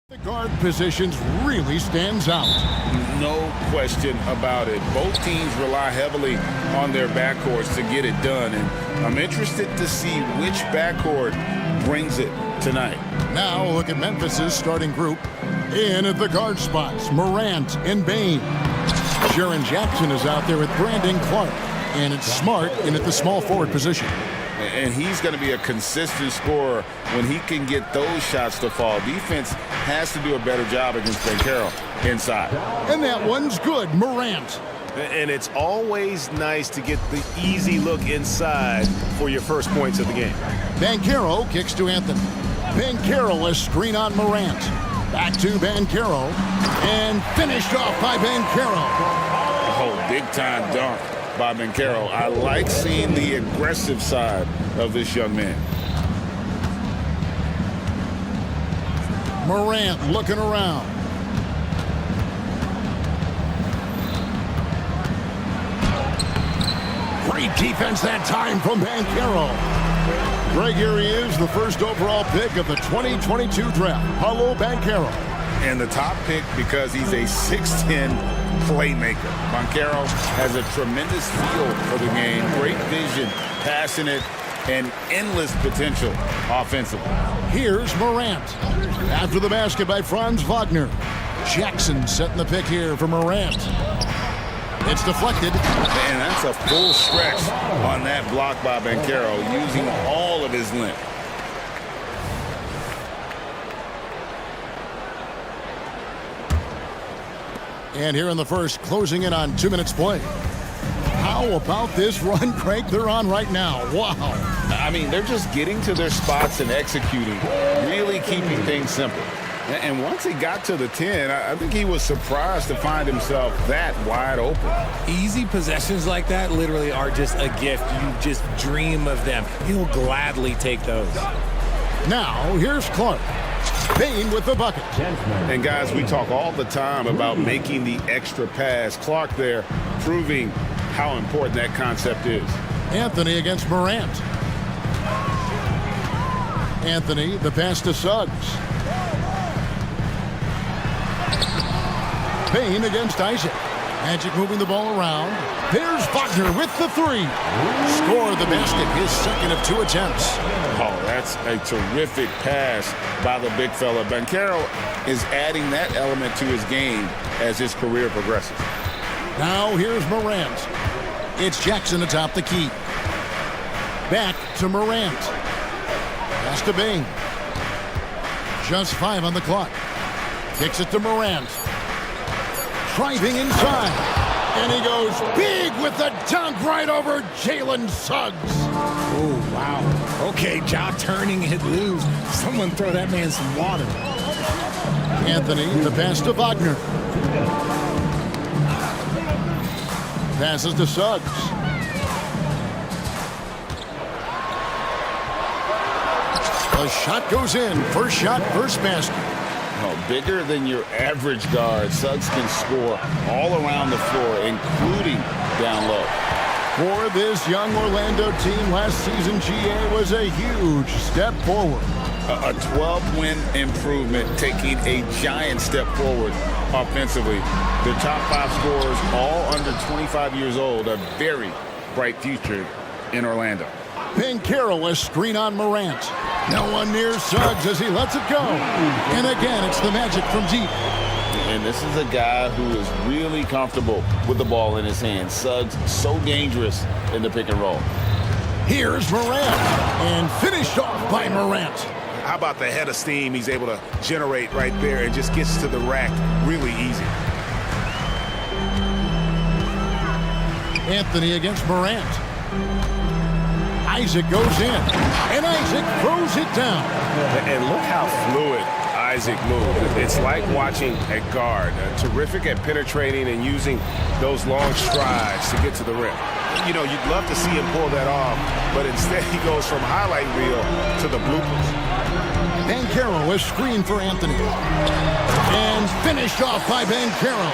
The guard positions really stands out. No question about it. Both teams rely heavily on their backcourts to get it done, and I'm interested to see which backcourt brings it tonight. Now look at Memphis's starting group. In at the guard spots, Morant and Bain. Jaren Jackson is out there with Brandon Clark, and it's Smart in at the small forward position. And he's going to be a consistent scorer when he can get those shots to fall. Defense has to do a better job against Bankero inside. And that one's good, Morant. And it's always nice to get the easy look inside for your first points of the game. Bankero kicks to Anthony. Bankero, a screen on Morant. Back to Bankero. And finished off by Bankero. Oh, big-time dunk by Bankero. I like seeing the aggressive side of this young man. Morant looking around. Great defense that time from Bankero. Greg, here he is, the first overall pick of the 2022 draft. Paulo Bankero. And the top pick because he's a 6'10 playmaker. Bankero has a tremendous feel for the game, great vision, passing it, and endless potential offensively. Here's Morant. After the basket by Franz Wagner. Jackson setting the pick here for Morant. It's deflected. And that's a full stretch on that block by Bankero, using all of his length. And here in the first, closing in on 2 minutes play. How about this run, Craig, they're on right now? Wow. I mean, they're just getting to their spots and executing, really keeping things simple. And once he got to the 10, I think he was surprised to find himself that wide open. Easy possessions like that literally are just a gift. You just dream of them. He'll gladly take those. Now, here's Clark. Bain with the bucket. And guys, we talk all the time about making the extra pass. Clark there proving how important that concept is. Anthony against Morant. Anthony, the pass to Suggs. Bain against Isaac. Magic moving the ball around. There's Wagner with the three. Score the basket, his second of 2 attempts. Oh, that's a terrific pass by the big fella. Bankero is adding that element to his game as his career progresses. Now here's Morant. It's Jackson atop the key. Back to Morant. Pass to Bain. Just 5 on the clock. Kicks it to Morant. Driving inside. And he goes big with the dunk right over Jalen Suggs. Oh, wow. Okay, jaw turning it loose. Someone throw that man some water. Anthony, the pass to Wagner. Passes to Suggs. The shot goes in. First shot, first basket. Oh, bigger than your average guard, Suggs can score all around the floor, including down low. For this young Orlando team, last season GA was a huge step forward. A 12-win improvement, taking a giant step forward offensively. Their top 5 scorers, all under 25 years old, a very bright future in Orlando. Bankero, a screen on Morant. No one near Suggs as he lets it go. And again, it's the Magic from deep. And this is a guy who is really comfortable with the ball in his hands. Suggs, so dangerous in the pick and roll. Here's Morant. And finished off by Morant. How about the head of steam he's able to generate right there and just gets to the rack really easy. Anthony against Morant. Isaac goes in, and Isaac throws it down. And look how fluid Isaac moves. It's like watching a guard, terrific at penetrating and using those long strides to get to the rim. You know, you'd love to see him pull that off, but instead he goes from highlight reel to the bloopers. Bankero, a screen for Anthony. And finished off by Bankero.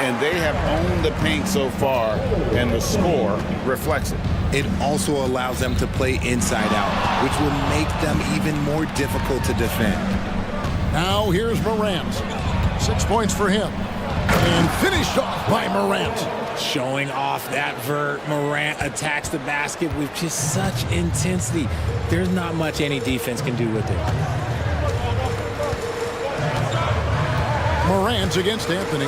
And they have owned the paint so far, and the score reflects it. It also allows them to play inside out, which will make them even more difficult to defend. Now here's Morant. 6 points for him. And finished off by Morant. Showing off that vert. Morant attacks the basket with just such intensity. There's not much any defense can do with it. Morant against Anthony.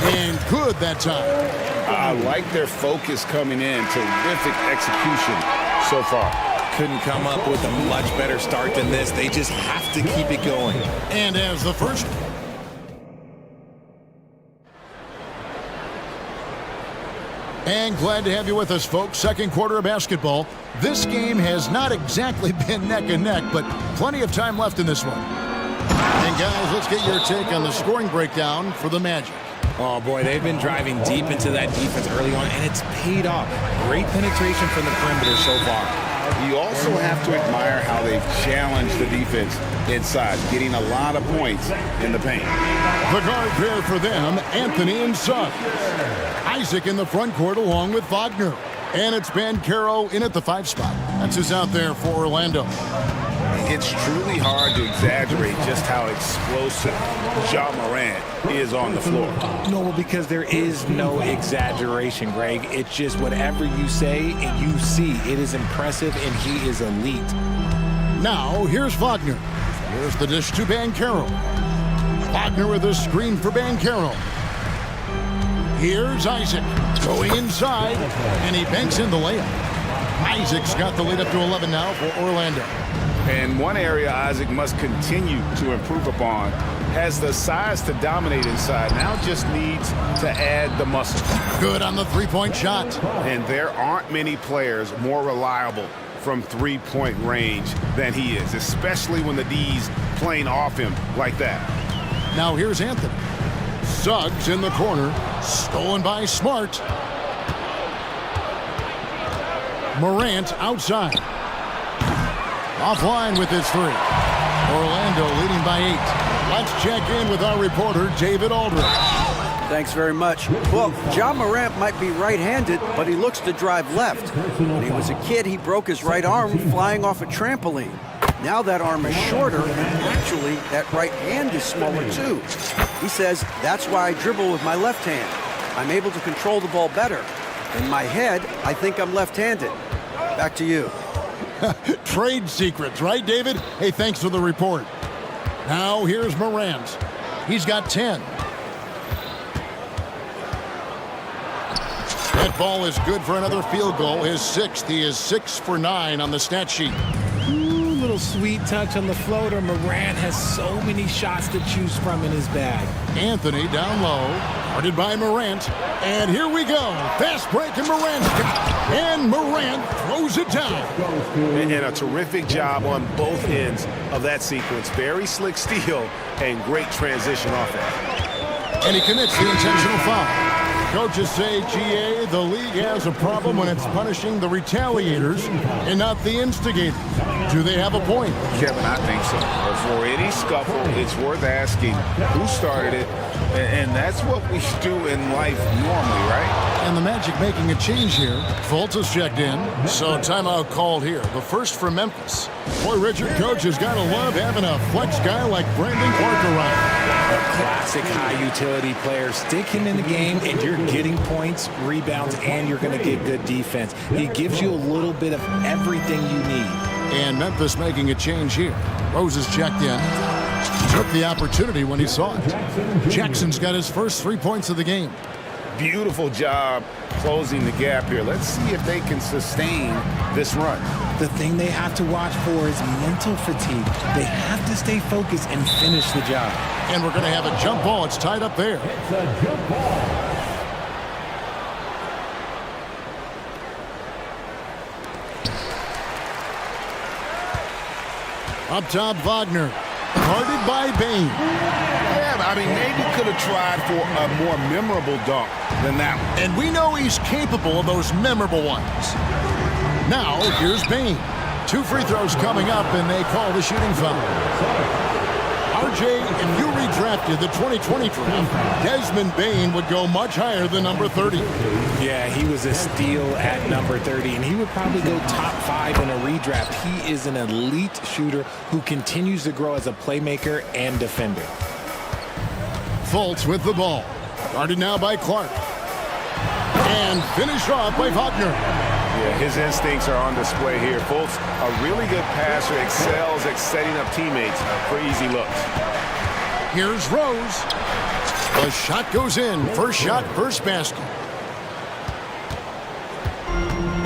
And good that time. I like their focus coming in. Terrific execution so far. Couldn't come up with a much better start than this. They just have to keep it going. And as the first. And glad to have you with us, folks. Second quarter of basketball. This game has not exactly been neck and neck, but plenty of time left in this one. And guys, let's get your take on the scoring breakdown for the Magic. Oh, boy, they've been driving deep into that defense early on, and it's paid off. Great penetration from the perimeter so far. You also have to admire how they've challenged the defense inside, getting a lot of points in the paint. The guard pair for them, Anthony and Suggs. Isaac in the front court along with Wagner. And it's Banchero in at the 5 spot. That's who's out there for Orlando. It's truly hard to exaggerate just how explosive Ja Morant is on the floor. No, because there is no exaggeration, Greg. It's just whatever you say and you see. It is impressive, and he is elite. Now, here's Wagner. Here's the dish to Banchero. Wagner with a screen for Banchero. Here's Isaac going inside, and he banks in the layup. Isaac's got the lead up to 11 now for Orlando. And one area Isaac must continue to improve upon, has the size to dominate inside, now just needs to add the muscle. Good on the three-point shot. And there aren't many players more reliable from three-point range than he is, especially when the D's playing off him like that. Now here's Anthony. Suggs in the corner, stolen by Smart. Morant outside. Offline with his 3. Orlando leading by 8. Let's check in with our reporter, David Aldridge. Thanks very much. Well, Ja Morant might be right-handed, but he looks to drive left. When he was a kid, he broke his right arm flying off a trampoline. Now that arm is shorter, and actually, that right hand is smaller too. He says, that's why I dribble with my left hand. I'm able to control the ball better. In my head, I think I'm left-handed. Back to you. Trade secrets, right, David? Hey, thanks for the report. Now here's Morant. He's got 10. That ball is good for another field goal. His 6th. He is 6 for 9 on the stat sheet. Ooh, little sweet touch on the floater. Morant has so many shots to choose from in his bag. Anthony down low, guarded by Morant. And here we go. Fast break, and Morant's got it. And Morant throws it down. And a terrific job on both ends of that sequence. Very slick steal and great transition offense. And he commits the intentional foul. Coaches say, GA, the league has a problem when it's punishing the retaliators and not the instigators. Do they have a point? Kevin, I think so. For any scuffle, it's worth asking who started it, and that's what we do in life normally, right? And the Magic making a change here. Fultz has checked in, so timeout called here. The first for Memphis. Boy, Richard, coach has got to love having a flex guy like Brandon Clark around. A classic high-utility player. Stick him in the game, and you're getting points, rebounds, and you're going to get good defense. He gives you a little bit of everything you need. And Memphis making a change here. Rose has checked in. Took the opportunity when he saw it. Jackson's got his first 3 points of the game. Beautiful job closing the gap here. Let's see if they can sustain this run. The thing they have to watch for is mental fatigue. They have to stay focused and finish the job. And we're going to have a jump ball. It's tied up there. Up top, Wagner. Guarded by Bain. Yeah, I mean, maybe could have tried for a more memorable dunk than that one. And we know he's capable of those memorable ones. Now, here's Bain. 2 free throws coming up, and they call the shooting foul. RJ, if you redrafted the 2020 draft, Desmond Bane would go much higher than number 30. Yeah, he was a steal at number 30, and he would probably go top 5 in a redraft. He is an elite shooter who continues to grow as a playmaker and defender. Fultz with the ball. Guarded now by Clark. And finished off by Wagner. Yeah, his instincts are on display here. Fultz, a really good passer, excels at setting up teammates for easy looks. Here's Rose. The shot goes in. First shot, first basket.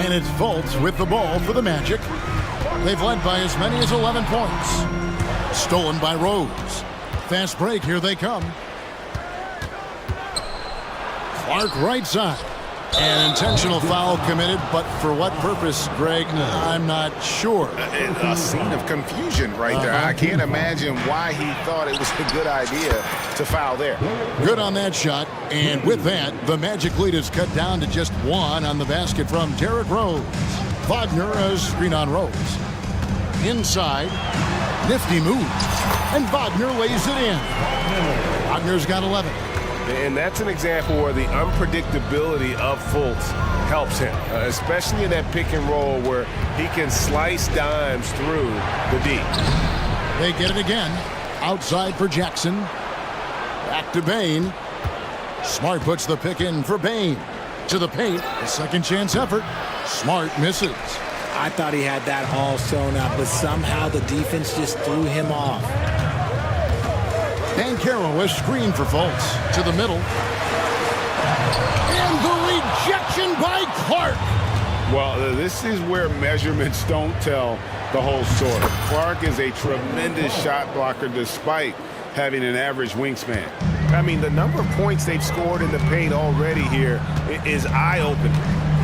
And it's Fultz with the ball for the Magic. They've led by as many as 11 points. Stolen by Rose. Fast break, here they come. Clark right side. An intentional foul committed, but for what purpose, Greg, I'm not sure. A scene of confusion right there. I can't imagine why he thought it was a good idea to foul there. Good on that shot, and with that, the Magic lead is cut down to just 1 on the basket from Derrick Rose. Wagner, a screen on Rose. Inside, nifty move, and Wagner lays it in. Wagner's got 11. And that's an example where the unpredictability of Fultz helps him, especially in that pick and roll where he can slice dimes through the D. They get it again. Outside for Jackson. Back to Bane. Smart puts the pick in for Bane. To the paint. A second chance effort. Smart misses. I thought he had that all sewn up, but somehow the defense just threw him off. Banchero is screened for Fultz. To the middle. And the rejection by Clark. Well, this is where measurements don't tell the whole story. Clark is a tremendous shot blocker despite having an average wingspan. I mean, the number of points they've scored in the paint already here is eye-opening.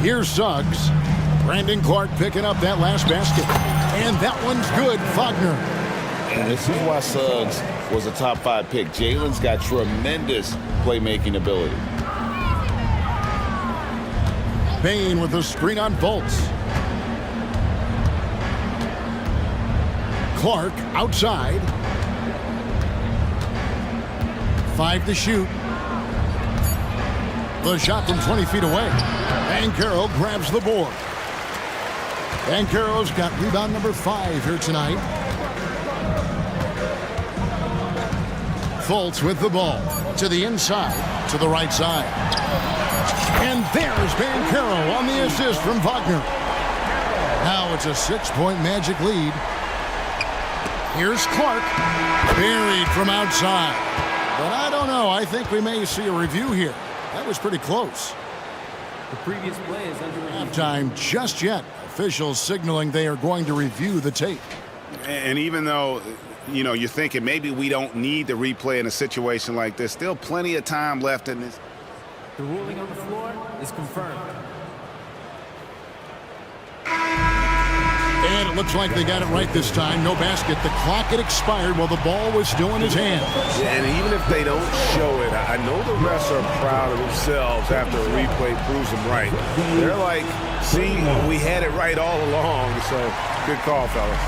Here's Suggs. Brandon Clark picking up that last basket. And that one's good. Wagner. And this is why Suggs was a top 5 pick. Jalen's got tremendous playmaking ability. Bane with the screen on Fultz. Clark outside. 5 to shoot. The shot from 20 feet away. Banchero grabs the board. Banchero's got rebound number 5 here tonight. Fultz with the ball. To the inside. To the right side. And there's Banchero on the assist from Wagner. Now it's a 6-point Magic lead. Here's Clark. Buried from outside. But I don't know. I think we may see a review here. That was pretty close. The previous play is under review. Halftime just yet. Officials signaling they are going to review the tape. And even though, you know, you're thinking maybe we don't need to replay in a situation like this, still plenty of time left in this. The ruling on the floor is confirmed. And it looks like they got it right this time. No basket. The clock had expired while the ball was still in his hands. And even if they don't show it, I know the refs are proud of themselves after a replay proves them right. They're like, see, we had it right all along. So good call, fellas.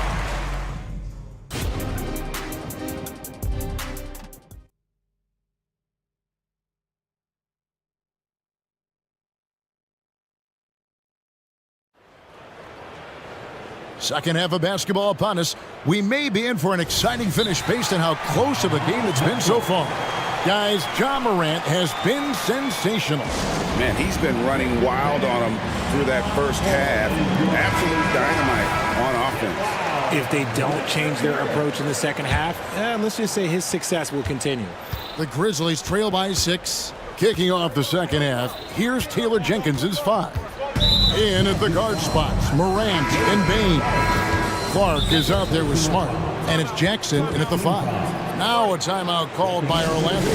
Second half of basketball upon us. We may be in for an exciting finish based on how close of a game it's been so far. Guys, Ja Morant has been sensational. Man, he's been running wild on them through that first half. Absolute dynamite on offense. If they don't change their approach in the second half, let's just say his success will continue. The Grizzlies trail by 6. Kicking off the second half, here's Taylor Jenkins's 5. In at the guard spots, Morant and Bane. Clark is out there with Smart, and it's Jackson in at the 5. Now a timeout called by Orlando.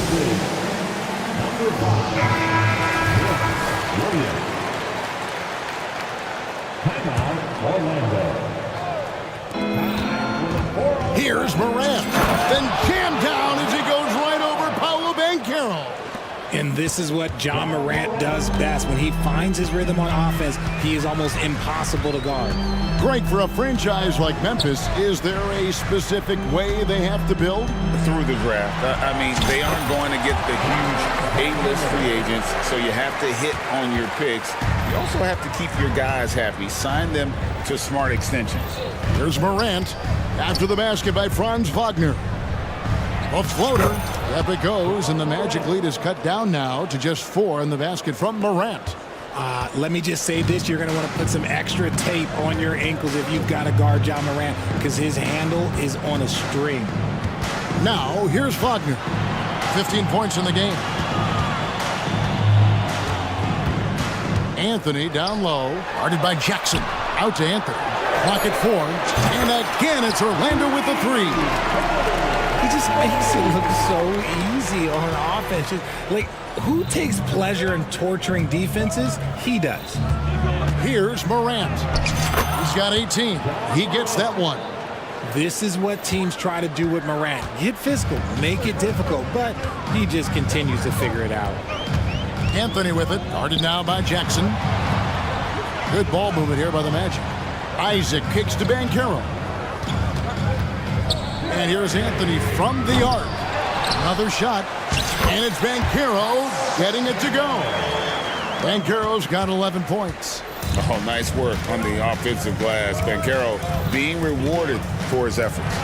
Here's Morant, then jammed down as he goes right over Paolo Banchero. And this is what John Morant does best. When he finds his rhythm on offense, he is almost impossible to guard. Greg, for a franchise like Memphis, is there a specific way they have to build? Through the draft. I mean, they aren't going to get the huge A-list free agents, so you have to hit on your picks. You also have to keep your guys happy. Sign them to smart extensions. Here's Morant after the basket by Franz Wagner. A floater. Up it goes, and the Magic lead is cut down now to just 4 in the basket from Morant. Let me just say this. You're going to want to put some extra tape on your ankles if you've got to guard John Morant because his handle is on a string. Now, here's Wagner. 15 points in the game. Anthony down low. Guarded by Jackson. Out to Anthony. Clock at 4. And again, it's Orlando with the 3. He just makes it look so easy on offense. Like, who takes pleasure in torturing defenses? He does. Here's Morant. He's got 18. He gets that one. This is what teams try to do with Morant. Get physical, make it difficult, but he just continues to figure it out. Anthony with it. Guarded now by Jackson. Good ball movement here by the Magic. Isaac kicks to Banchero. And here's Anthony from the arc. Another shot. And it's Banchero getting it to go. Banchero's got 11 points. Oh, nice work on the offensive glass. Banchero being rewarded for his efforts.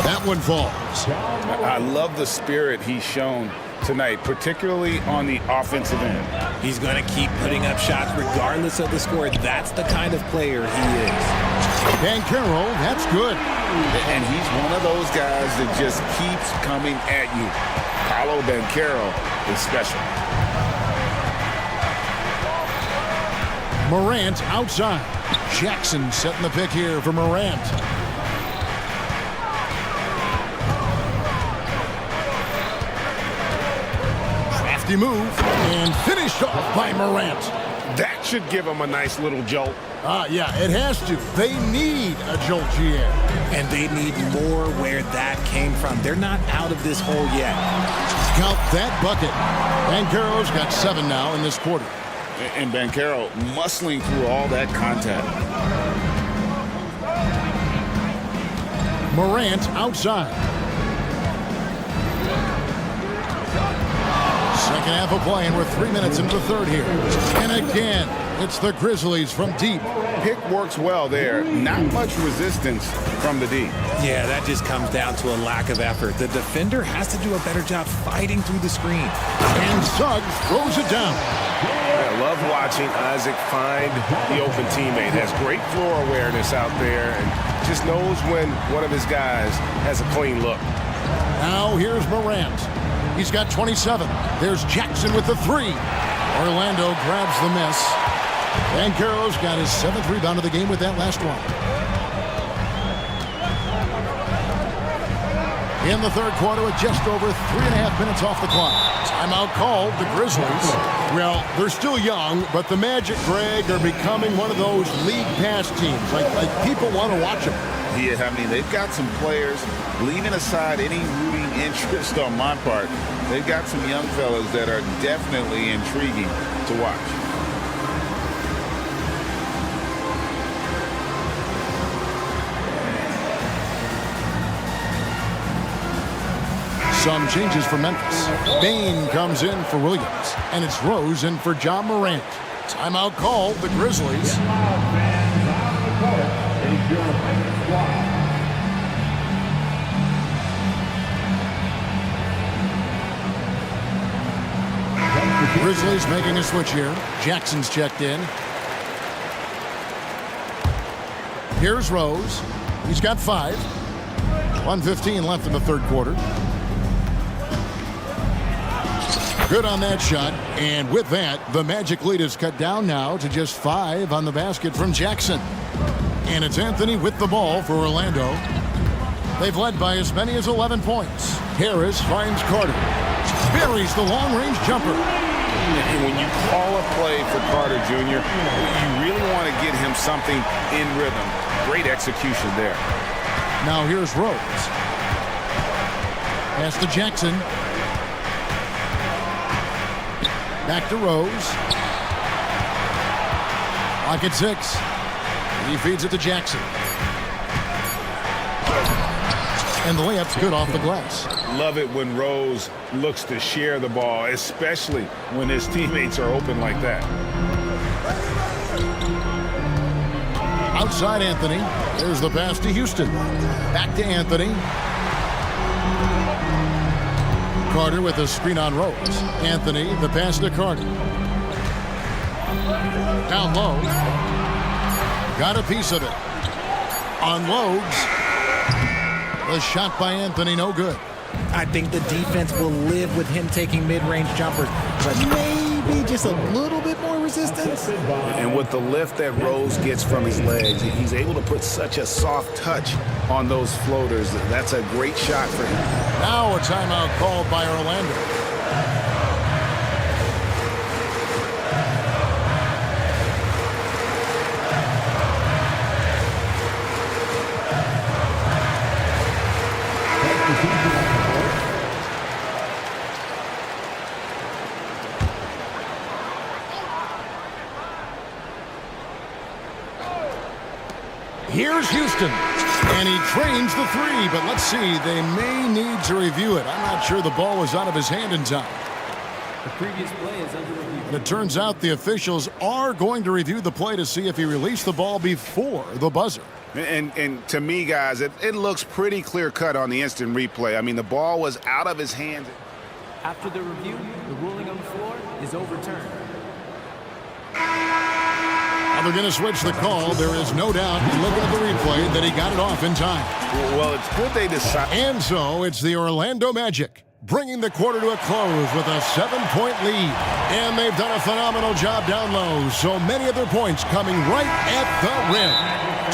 That one falls. I love the spirit he's shown tonight, particularly on the offensive end. He's going to keep putting up shots regardless of the score. That's the kind of player he is. Banchero, that's good. And he's one of those guys that just keeps coming at you. Paolo Banchero is special. Morant outside. Jackson setting the pick here for Morant. Crafty move and finished off by Morant. That should give him a nice little jolt. Yeah, it has to. They need a jolt, GA. And they need more where that came from. They're not out of this hole yet. Count that bucket. Banchero's got 7 now in this quarter. And Banchero muscling through all that contact. Morant outside. Second half of play, and we're 3 minutes into the third here. And again, it's the Grizzlies from deep. Pick works well there. Not much resistance from the D. Yeah, that just comes down to a lack of effort. The defender has to do a better job fighting through the screen. And Suggs throws it down. I love watching Isaac find the open teammate. Has great floor awareness out there and just knows when one of his guys has a clean look. Now here's Morant. He's got 27. There's Jackson with the 3. Orlando grabs the miss. Banchero's got his 7th rebound of the game with that last one. In the third quarter with just over 3.5 minutes off the clock. Timeout called, the Grizzlies. Well, they're still young, but the Magic, Greg, are becoming one of those league pass teams. Like people want to watch them. Yeah, I mean, they've got some players, leaving aside any rooting interest on my part, they've got some young fellas that are definitely intriguing to watch. Some changes for Memphis. Bain comes in for Williams, and it's Rose in for John Morant. Timeout called, the Grizzlies. Grizzlies making a switch here. Jackson's checked in. Here's Rose. He's got 5. 1:15 left in the third quarter. Good on that shot. And with that, the Magic lead is cut down now to just 5 on the basket from Jackson. And it's Anthony with the ball for Orlando. They've led by as many as 11 points. Harris finds Carter. Buries the long-range jumper. And when you call a play for Carter Jr., you really want to get him something in rhythm. Great execution there. Now here's Rose. Pass to Jackson. Back to Rose. Lock at 6. He feeds it to Jackson. And the layup's good off the glass. Love it when Rose looks to share the ball, especially when his teammates are open like that. Outside Anthony. There's the pass to Houston. Back to Anthony. Carter with a screen on Rose. Anthony, the pass to Carter. Down low. Got a piece of it. Unloads. The shot by Anthony, no good. I think the defense will live with him taking mid-range jumpers, but maybe just a little bit more resistance. And with the lift that Rose gets from his legs, he's able to put such a soft touch on those floaters. That's a great shot for him. Now a timeout called by Orlando. Here's Houston, and he trains the three, but let's see, they may need to review it. I'm not sure the ball was out of his hand in time. The previous play is under review. And it turns out the officials are going to review the play to see if he released the ball before the buzzer. And to me, guys, it looks pretty clear-cut on the instant replay. I mean, the ball was out of his hands. After the review, the ruling on the floor is overturned. Now they're going to switch the call. There is no doubt, looking at the replay, that he got it off in time. Well, it's good they decide. And so it's the Orlando Magic bringing the quarter to a close with a 7-point lead. And they've done a phenomenal job down low. So many of their points coming right at the rim.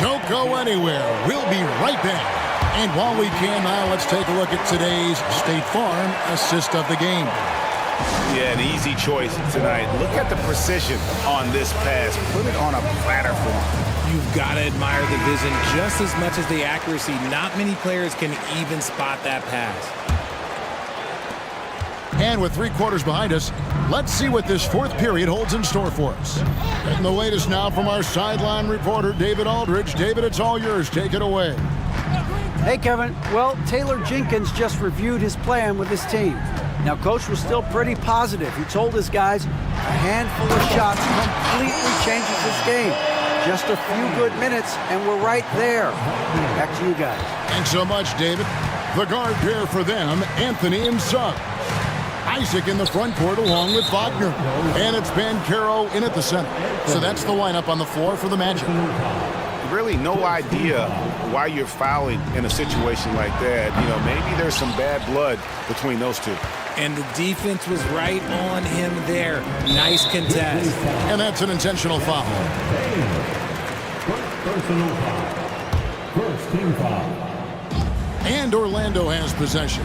Don't go anywhere. We'll be right back. And while we can now, let's take a look at today's State Farm assist of the game. Yeah, an easy choice tonight. Look at the precision on this pass. Put it on a platter for him. You've got to admire the vision just as much as the accuracy. Not many players can even spot that pass. And with 3 quarters behind us, let's see what this fourth period holds in store for us. And the latest now from our sideline reporter, David Aldridge. David, it's all yours. Take it away. Hey, Kevin. Well, Taylor Jenkins just reviewed his plan with his team. Now, Coach was still pretty positive. He told his guys a handful of shots completely changes this game. Just a few good minutes, and we're right there. Back to you guys. Thanks so much, David. The guard pair for them, Anthony and Suggs. Isaac in the front court along with Wagner. And it's Bancaro in at the center. So that's the lineup on the floor for the Magic. Really no idea why you're fouling in a situation like that. You know, maybe there's some bad blood between those two. And the defense was right on him there. Nice contest. And that's an intentional foul. Personal foul. First team foul. And Orlando has possession.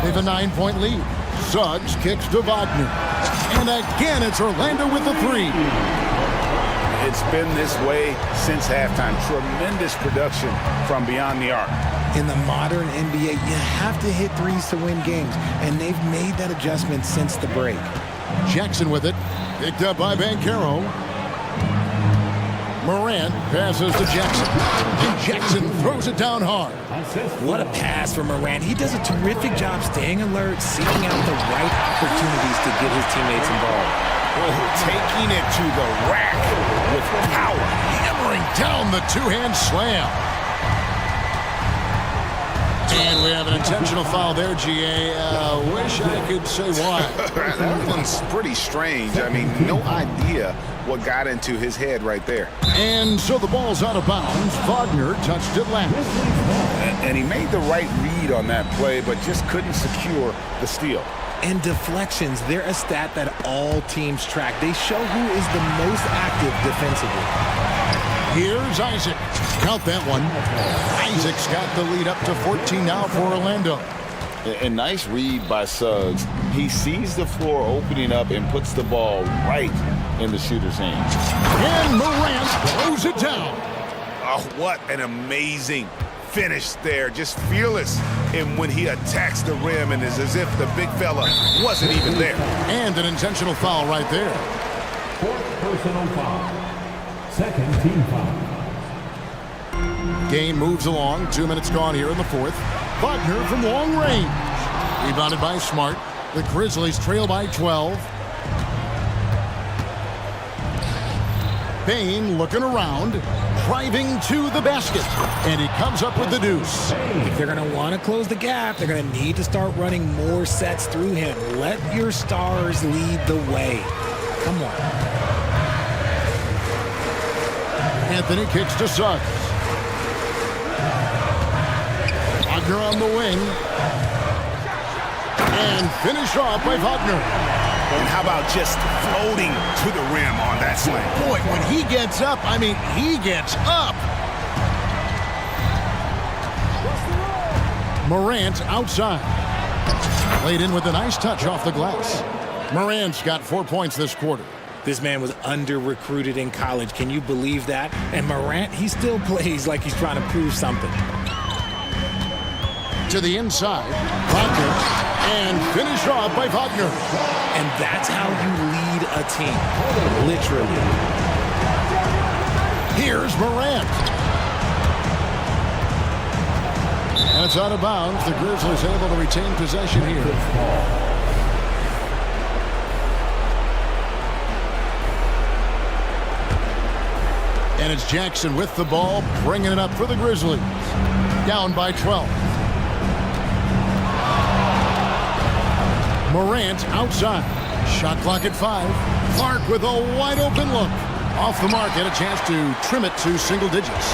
They have a 9-point lead. Suggs kicks to Wagner. And again, it's Orlando with the 3. It's been this way since halftime. Tremendous production from beyond the arc. In the modern NBA, you have to hit threes to win games, and they've made that adjustment since the break. Jackson with it. Picked up by Bancaro. Morant passes to Jackson. And Jackson throws it down hard. What a pass from Morant. He does a terrific job staying alert, seeking out the right opportunities to get his teammates involved. Oh, taking it to the rack with power. Hammering down the two-hand slam. And we have an intentional foul there, GA. Wish I could say why. That one's pretty strange. I mean, no idea what got into his head right there. And so the ball's out of bounds. Wagner touched it last. And he made the right read on that play, but just couldn't secure the steal. And deflections, they're a stat that all teams track. They show who is the most active defensively. Here's Isaac. Count that one. Isaac's got the lead up to 14 now for Orlando. A nice read by Suggs. He sees the floor opening up and puts the ball right in the shooter's hands. And Morant throws it down. Oh, what an amazing finish there. Just fearless and when he attacks the rim, and it's as if the big fella wasn't even there. And an intentional foul right there. Fourth personal foul. Second team foul. Game moves along. 2 minutes gone here in the fourth. Wagner from long range. Rebounded by Smart. The Grizzlies trail by 12. Bain looking around, driving to the basket, and he comes up with the deuce. If they're going to want to close the gap, they're going to need to start running more sets through him. Let your stars lead the way. Come on. Anthony kicks to Suggs. Wagner on the wing. And finish off by Wagner. And how about just floating to the rim on that slam? Boy, when he gets up, I mean, he gets up. Morant outside. Played in with a nice touch off the glass. Morant's got 4 points this quarter. This man was under-recruited in college. Can you believe that? And Morant, he still plays like he's trying to prove something. To the inside. Wagner. And finish off by Wagner. And that's how you lead a team. Literally. Here's Morant. That's out of bounds. The Grizzlies able to retain possession here. And it's Jackson with the ball, bringing it up for the Grizzlies. Down by 12. Morant outside. Shot clock at 5. Clark with a wide open look. Off the mark, had a chance to trim it to single digits.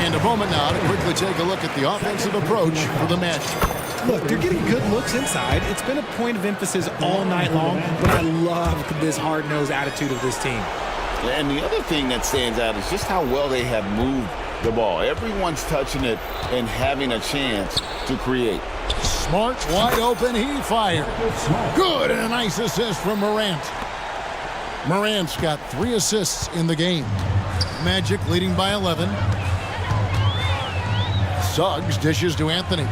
And a moment now to quickly take a look at the offensive approach for the Magic. Look, they're getting good looks inside. It's been a point of emphasis all night long, but I love this hard-nosed attitude of this team. And the other thing that stands out is just how well they have moved the ball. Everyone's touching it and having a chance to create. Smart, wide open, he fired. Good, and a nice assist from Morant. Morant's got 3 assists in the game. Magic leading by 11. Suggs dishes to Anthony.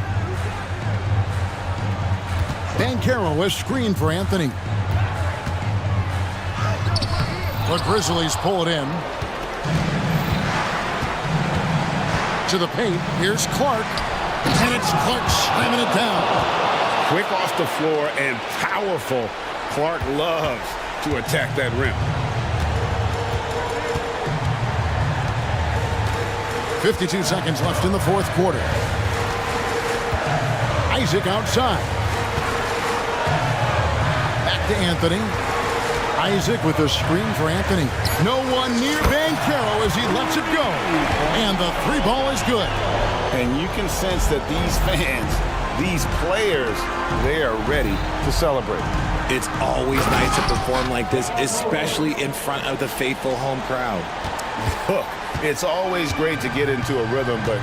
Banchero a screen for Anthony. The Grizzlies pull it in. To the paint. Here's Clark. And it's Clark slamming it down. Quick off the floor and powerful. Clark loves to attack that rim. 52 seconds left in the fourth quarter. Isaac outside. Back to Anthony. Isaac with a screen for Anthony. No one near Banchero as he lets it go. And the 3 ball is good. And you can sense that these fans, these players, they are ready to celebrate. It's always nice to perform like this, especially in front of the faithful home crowd. Look, it's always great to get into a rhythm, but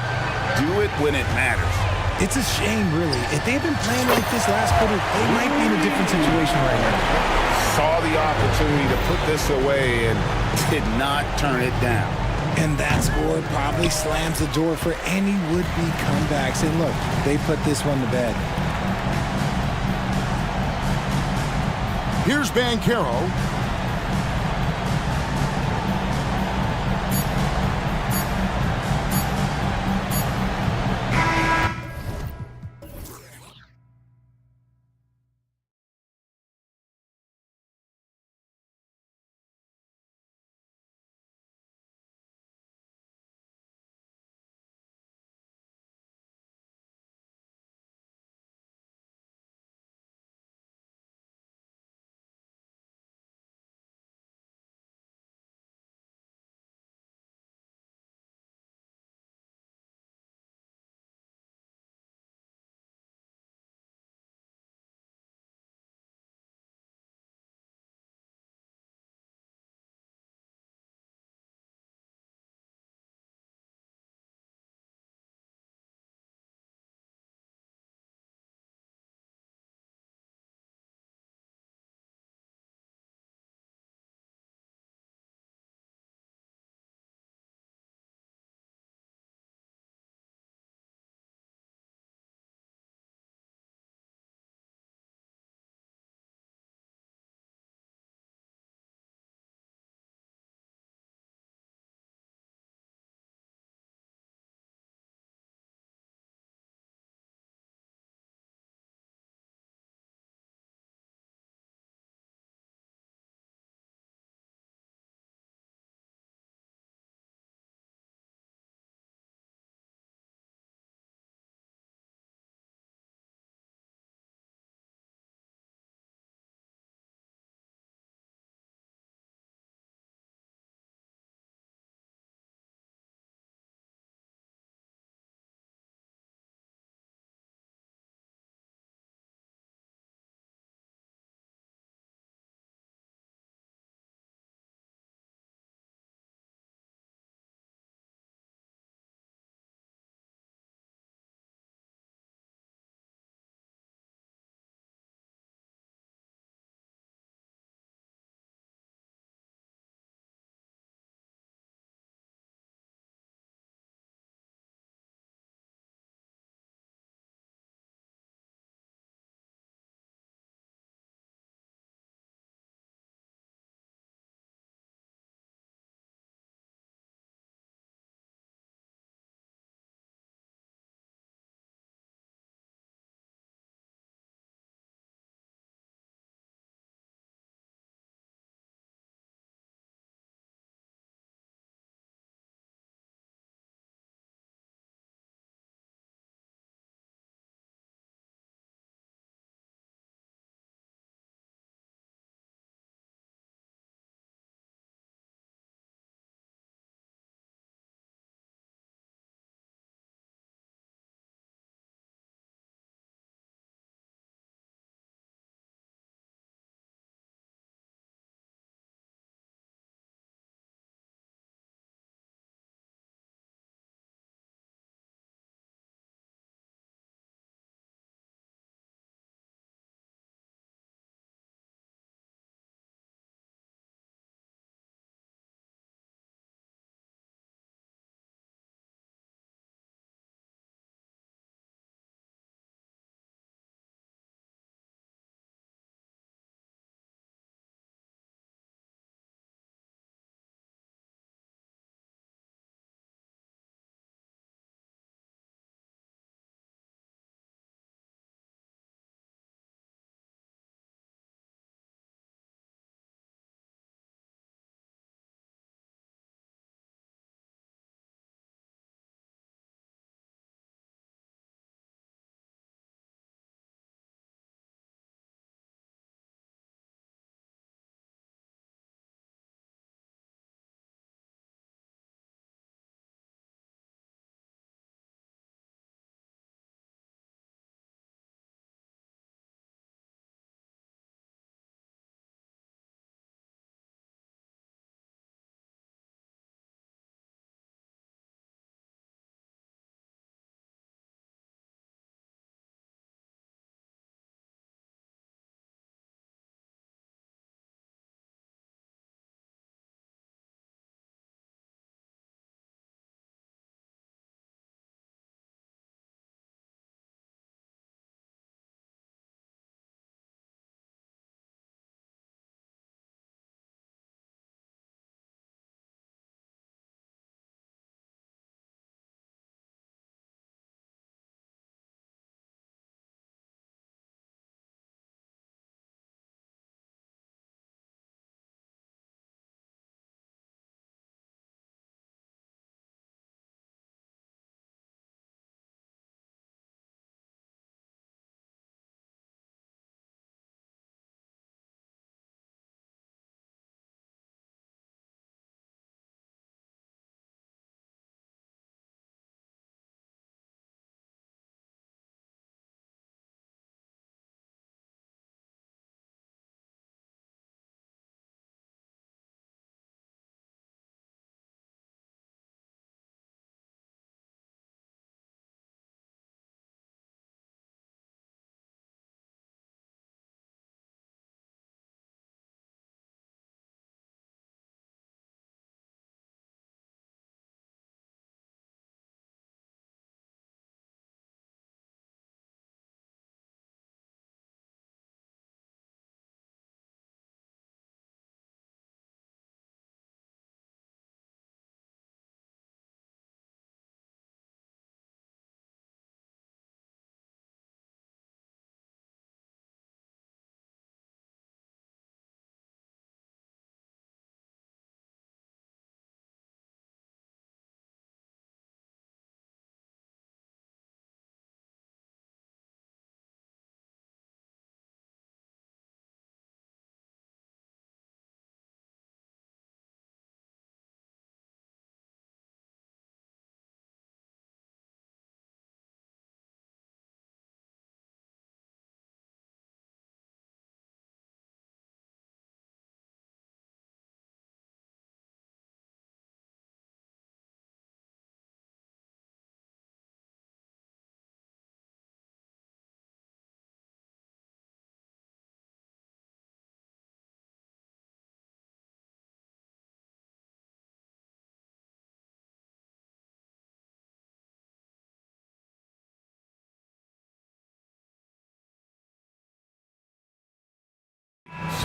do it when it matters. It's a shame, really. If they had been playing like this last quarter, they might be in a different situation right now. Saw the opportunity to put this away and did not turn it down. And that score probably slams the door for any would-be comebacks. And look, they put this one to bed. Here's Banchero.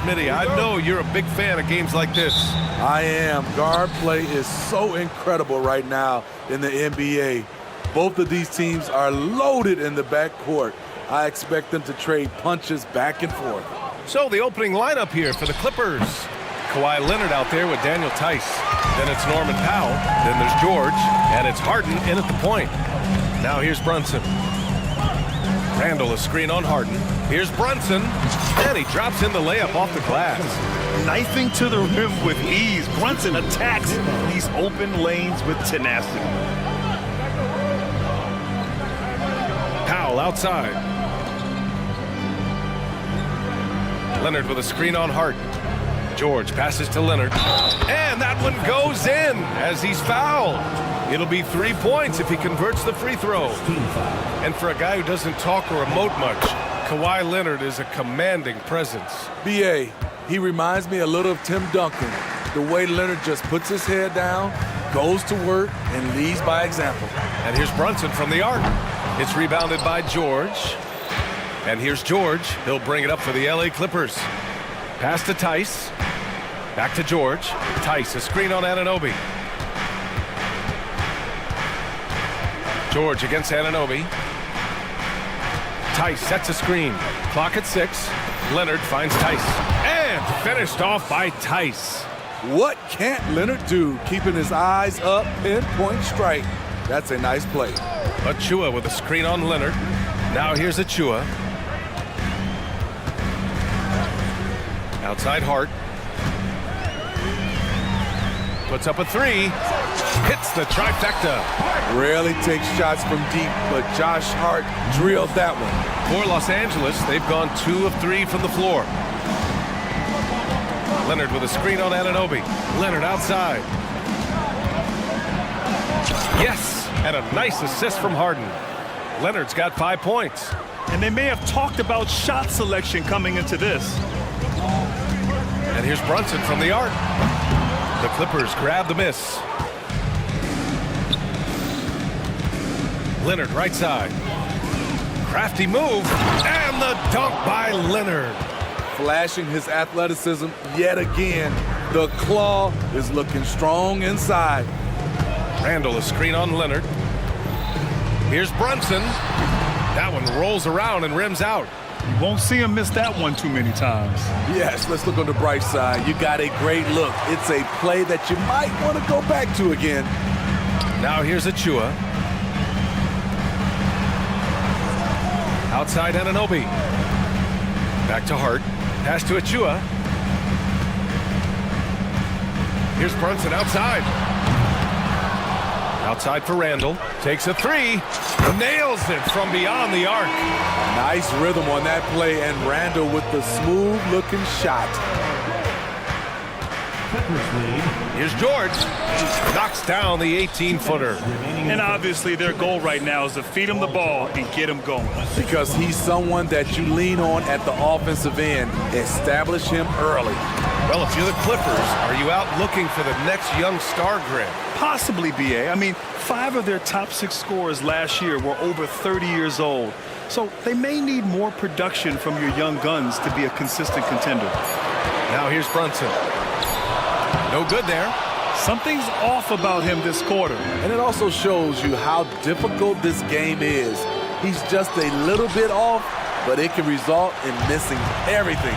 Smitty, I know you're a big fan of games like this. I am. Guard play is so incredible right now in the NBA. Both of these teams are loaded in the backcourt. I expect them to trade punches back and forth. So the opening lineup here for the Clippers. Kawhi Leonard out there with Daniel Tice. Then it's Norman Powell. Then there's George. And it's Harden in at the point. Now here's Brunson. Randall, a screen on Harden. Here's Brunson. And he drops in the layup off the glass. Knifing to the rim with ease. Brunson attacks these open lanes with tenacity. Powell outside. Leonard with a screen on Harden. George passes to Leonard. And that one goes in as he's fouled. It'll be 3 points if he converts the free throw. And for a guy who doesn't talk or emote much, Kawhi Leonard is a commanding presence. B.A., he reminds me a little of Tim Duncan. The way Leonard just puts his head down, goes to work, and leads by example. And here's Brunson from the arc. It's rebounded by George. And here's George. He'll bring it up for the LA Clippers. Pass to Tice. Back to George. Tice, a screen on Anunoby. George against Anunoby. Tice sets a screen. Clock at 6. Leonard finds Tice. And finished off by Tice. What can't Leonard do? Keeping his eyes up, pinpoint strike. That's a nice play. Achua with a screen on Leonard. Now here's Achua. Outside Hart. Puts up a 3. Hits the trifecta. Rarely takes shots from deep, but Josh Hart drilled that one. For Los Angeles, they've gone 2 of 3 from the floor. Leonard with a screen on Anunoby. Leonard outside. Yes, and a nice assist from Harden. Leonard's got 5 points. And they may have talked about shot selection coming into this. And here's Brunson from the arc. The Clippers grab the miss. Leonard right side. Crafty move. And the dunk by Leonard. Flashing his athleticism yet again. The claw is looking strong inside. Randall, a screen on Leonard. Here's Brunson. That one rolls around and rims out. You won't see him miss that one too many times. Yes, let's look on the bright side. You got a great look. It's a play that you might want to go back to again. Now here's Achua. Outside Anunoby. Back to Hart. Pass to Achua. Here's Brunson outside. Outside for Randall. Takes a 3. Nails it from beyond the arc. Nice rhythm on that play, and Randall with the smooth-looking shot. Here's George. Knocks down the 18-footer. And obviously their goal right now is to feed him the ball and get him going. Because he's someone that you lean on at the offensive end. Establish him early. Well, if you're the Clippers, are you out looking for the next young star grab? Possibly, B.A. I mean, 5 of their top 6 scorers last year were over 30 years old. So they may need more production from your young guns to be a consistent contender. Now here's Brunson. No good there. Something's off about him this quarter. And it also shows you how difficult this game is. He's just a little bit off, but it can result in missing everything.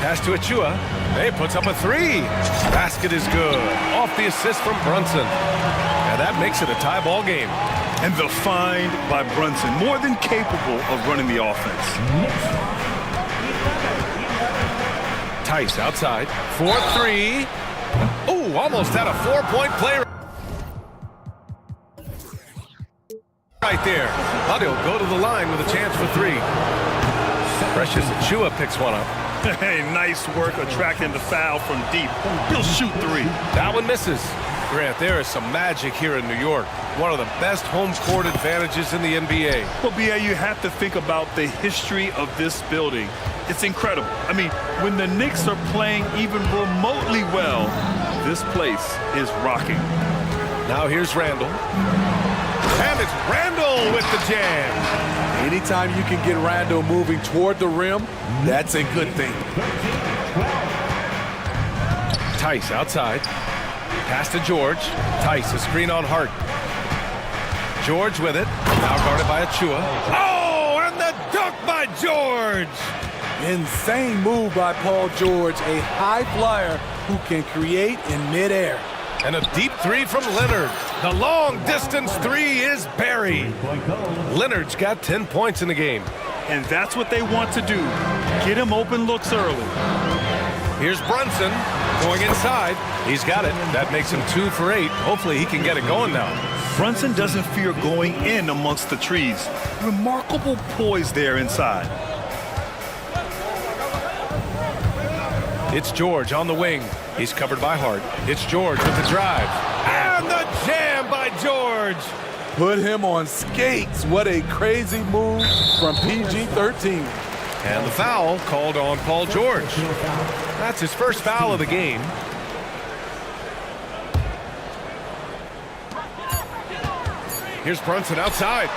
Pass to Achua. He puts up a 3. Basket is good. Off the assist from Brunson. And that makes it a tie ball game. And the find by Brunson, more than capable of running the offense. Tice outside. 4-3. Ooh, almost had a 4-point play right there. But he'll go to the line with a chance for 3. Precious Achua picks one up. Hey, nice work attracting the foul from deep. He'll shoot 3. That one misses. Grant, there is some magic here in New York. One of the best home court advantages in the NBA. Well, B.A., you have to think about the history of this building. It's incredible. I mean, when the Knicks are playing even remotely well, this place is rocking. Now here's Randall. And it's Randall Randle with the jam. Anytime you can get Randle moving toward the rim, that's a good thing. Tice outside. Pass to George. Tice, a screen on Hart. George with it. Now guarded by Achua. Oh, and the dunk by George! Insane move by Paul George, a high flyer who can create in midair. And a deep three from Leonard. The long distance three is buried. Leonard's got 10 points in the game. And that's what they want to do. Get him open looks early. Here's Brunson going inside. He's got it. That makes him 2 for 8. Hopefully he can get it going now. Brunson doesn't fear going in amongst the trees. Remarkable poise there inside. It's George on the wing. He's covered by Hart. It's George with the drive. And the jam by George. Put him on skates. What a crazy move from PG-13. And the foul called on Paul George. That's his first foul of the game. Here's Brunson outside.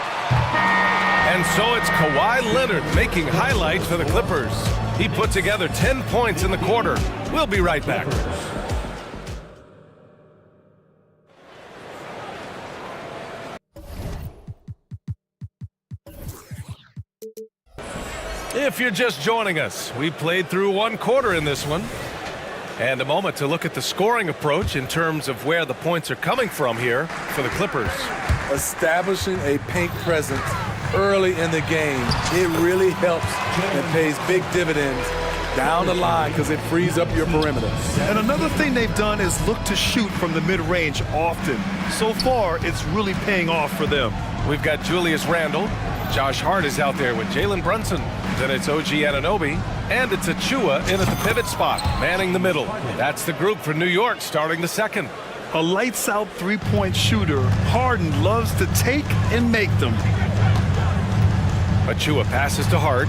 And so it's Kawhi Leonard making highlights for the Clippers. He put together 10 points in the quarter. We'll be right back. If you're just joining us, we played through 1 quarter in this one. And a moment to look at the scoring approach in terms of where the points are coming from here for the Clippers. Establishing a paint presence early in the game, it really helps and pays big dividends down the line because it frees up your perimeter. And another thing they've done is look to shoot from the mid-range often. So far, it's really paying off for them. We've got Julius Randle. Josh Hart is out there with Jalen Brunson. Then it's OG Anunoby. And it's Achua in at the pivot spot, manning the middle. That's the group for New York starting the second. A lights-out three-point shooter, Harden loves to take and make them. Achua passes to Hart.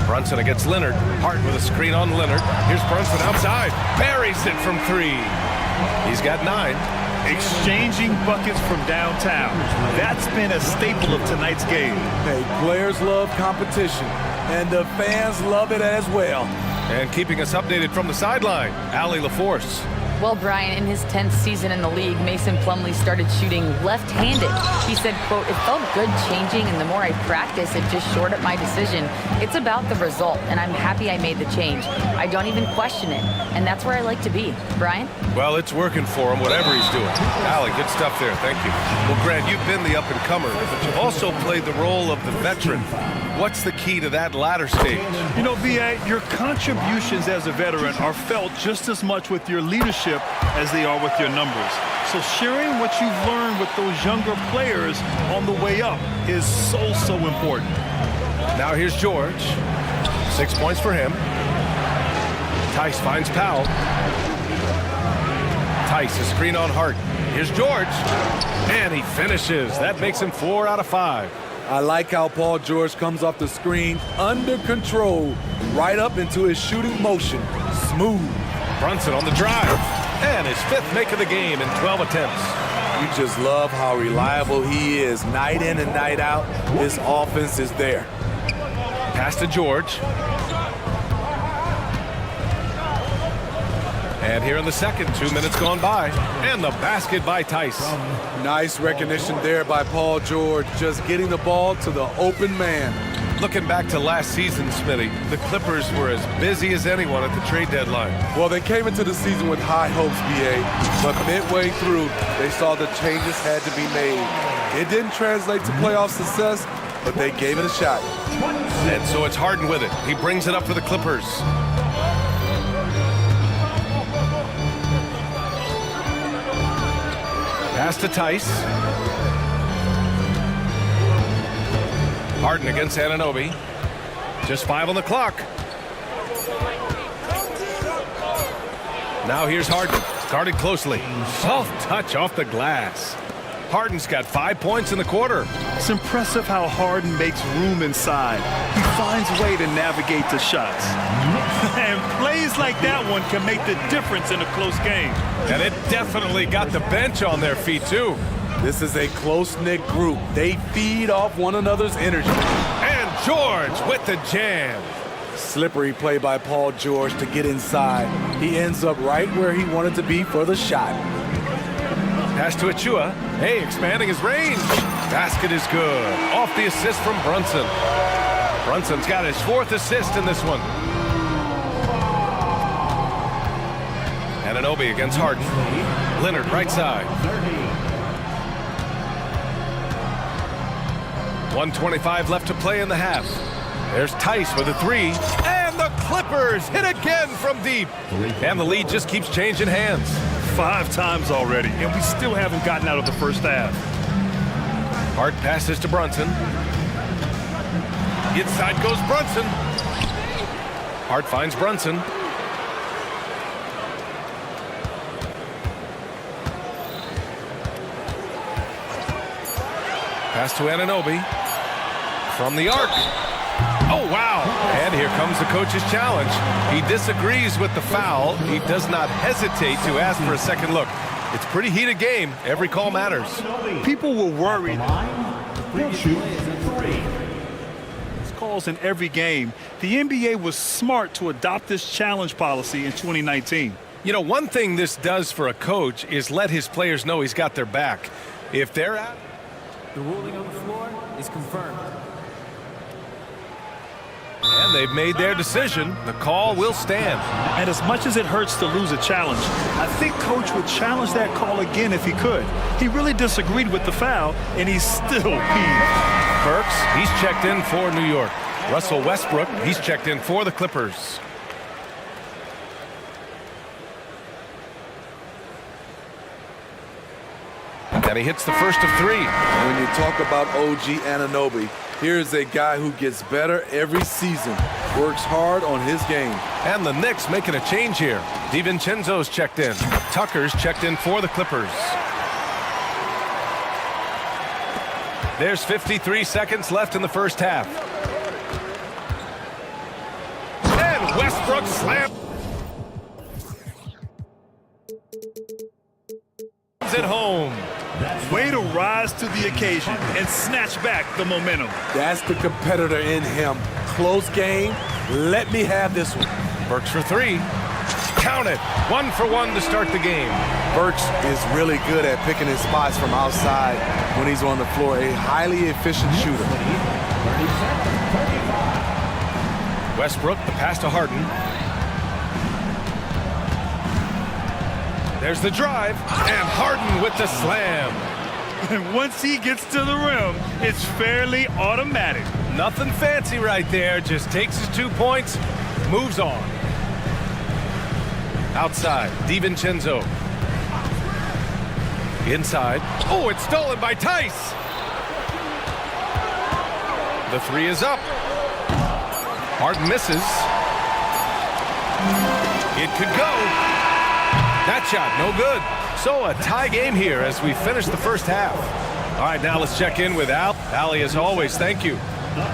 Brunson against Leonard. Hart with a screen on Leonard. Here's Brunson outside. Buries it from 3. He's got 9. Exchanging buckets from downtown. That's been a staple of tonight's game. Hey, players love competition, and the fans love it as well. And keeping us updated from the sideline, Allie LaForce. Well, Brian, in his 10th season in the league, Mason Plumlee started shooting left-handed. He said, quote, "It felt good changing, and the more I practice, it just shored up my decision. It's about the result, and I'm happy I made the change. I don't even question it, and that's where I like to be." Brian? Well, it's working for him, whatever he's doing. Allie, good stuff there. Thank you. Well, Grant, you've been the up-and-comer, but you've also played the role of the veteran. What's the key to that latter stage? You know, V.A., your contributions as a veteran are felt just as much with your leadership as they are with your numbers. So sharing what you've learned with those younger players on the way up is so important. Now here's George. 6 points for him. Tice finds Powell. Tice, a screen on Hart. Here's George. And he finishes. That makes him 4 out of 5. I like how Paul George comes off the screen under control, right up into his shooting motion. Smooth. Brunson on the drive. And his 5th make of the game in 12 attempts. You just love how reliable he is. Night in and night out, his offense is there. Pass to George. And here in the second, 2 minutes gone by. And the basket by Tice. Nice recognition there by Paul George, just getting the ball to the open man. Looking back to last season, Smitty, the Clippers were as busy as anyone at the trade deadline. Well, they came into the season with high hopes, BA, but midway through, they saw the changes had to be made. It didn't translate to playoff success, but they gave it a shot. And so it's Harden with it. He brings it up for the Clippers. Pass to Tice. Harden against Anunoby. Just 5 on the clock. Now here's Harden. Guarded closely. Soft touch off the glass. Harden's got 5 points in the quarter. It's impressive how Harden makes room inside. He finds a way to navigate the shots. And plays like that one can make the difference in a close game. And it definitely got the bench on their feet, too. This is a close-knit group. They feed off one another's energy. And George with the jam. Slippery play by Paul George to get inside. He ends up right where he wanted to be for the shot. Pass to Achua. Hey, expanding his range. Basket is good. Off the assist from Brunson. Brunson's got his 4th assist in this one. Anunoby against Harden. Leonard right side. 1:25 left to play in the half. There's Tice with a 3. And the Clippers hit again from deep. And the lead just keeps changing hands. 5 times already, and we still haven't gotten out of the first half. Hart passes to Brunson. Inside goes Brunson. Hart finds Brunson. Pass to Anunoby. From the arc. Oh, wow. And here comes the coach's challenge. He disagrees with the foul. He does not hesitate to ask for a second look. It's a pretty heated game. Every call matters. People were worried. There's calls in every game. The NBA was smart to adopt this challenge policy in 2019. You know, one thing this does for a coach is let his players know he's got their back. If they're out... The ruling on the floor is confirmed. And they've made their decision. The call will stand. And as much as it hurts to lose a challenge, I think Coach would challenge that call again if he could. He really disagreed with the foul, and he's still peeved. Burks, he's checked in for New York. Russell Westbrook, he's checked in for the Clippers. And he hits the first of 3. When you talk about OG Anunoby, here's a guy who gets better every season, works hard on his game. And the Knicks making a change here. DiVincenzo's checked in. Tucker's checked in for the Clippers. There's 53 seconds left in the first half. And Westbrook slam. At home. Way to rise to the occasion and snatch back the momentum. That's the competitor in him. Close game. Let me have this one. Burks for 3. Count it. 1 for 1 to start the game. Burks is really good at picking his spots from outside when he's on the floor. A highly efficient shooter. Westbrook, the pass to Harden. There's the drive, and Harden with the slam. And once he gets to the rim, it's fairly automatic. Nothing fancy right there, just takes his 2 points, moves on. Outside, DiVincenzo. Inside. Oh, it's stolen by Tice. The 3 is up. Harden misses. It could go. That shot, no good. So a tie game here as we finish the first half. All right, now let's check in with Al. Allie, as always, thank you.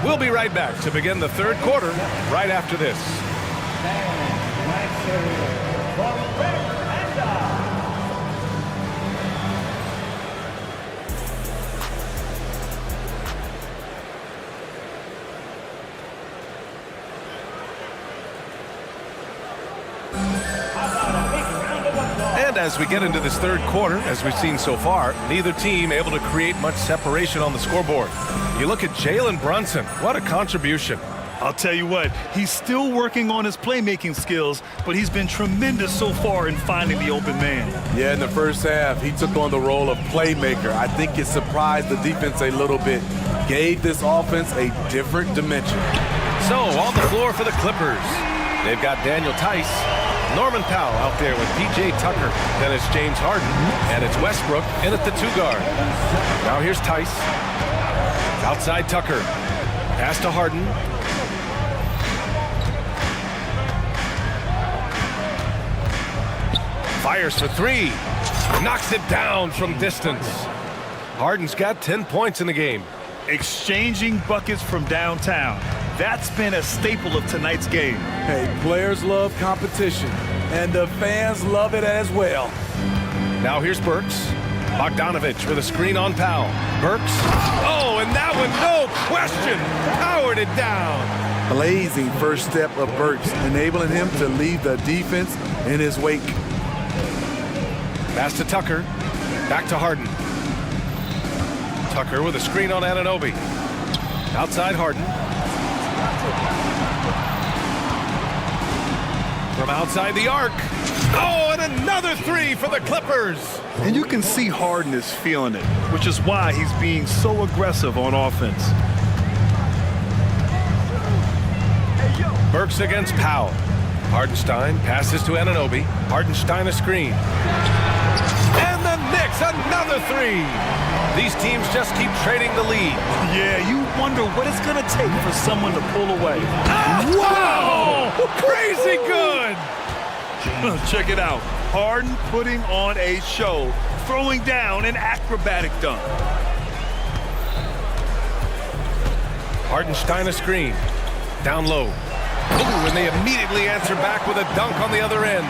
We'll be right back to begin the third quarter right after this. And as we get into this third quarter, as we've seen so far, neither team able to create much separation on the scoreboard. You look at Jalen Brunson. What a contribution. I'll tell you what, he's still working on his playmaking skills, but he's been tremendous so far in finding the open man. Yeah, in the first half, he took on the role of playmaker. I think it surprised the defense a little bit, gave this offense a different dimension. So, on the floor for the Clippers, they've got Daniel Tice, Norman Powell out there with P.J. Tucker. Then it's James Harden, and it's Westbrook in at the 2 guard. Now here's Tice. Outside Tucker. Pass to Harden. Fires for 3. Knocks it down from distance. Harden's got 10 points in the game. Exchanging buckets from downtown. That's been a staple of tonight's game. Hey, players love competition, and the fans love it as well. Now here's Burks. Bogdanovich with a screen on Powell. Burks. Oh, and that one, no question, powered it down. Blazing first step of Burks, enabling him to leave the defense in his wake. Pass to Tucker. Back to Harden. Tucker with a screen on Anunoby. Outside Harden. From outside the arc. Oh, and another three for the Clippers. And you can see Harden is feeling it, which is why he's being so aggressive on offense. Burks against Powell. Hardenstein passes to Anunoby. Hardenstein a screen. And the Knicks, another three. These teams just keep trading the lead. Yeah, you wonder what it's going to take for someone to pull away. Wow! Crazy good! Check it out. Harden putting on a show, throwing down an acrobatic dunk. Hardenstein a screen. Down low. Ooh, and they immediately answer back with a dunk on the other end.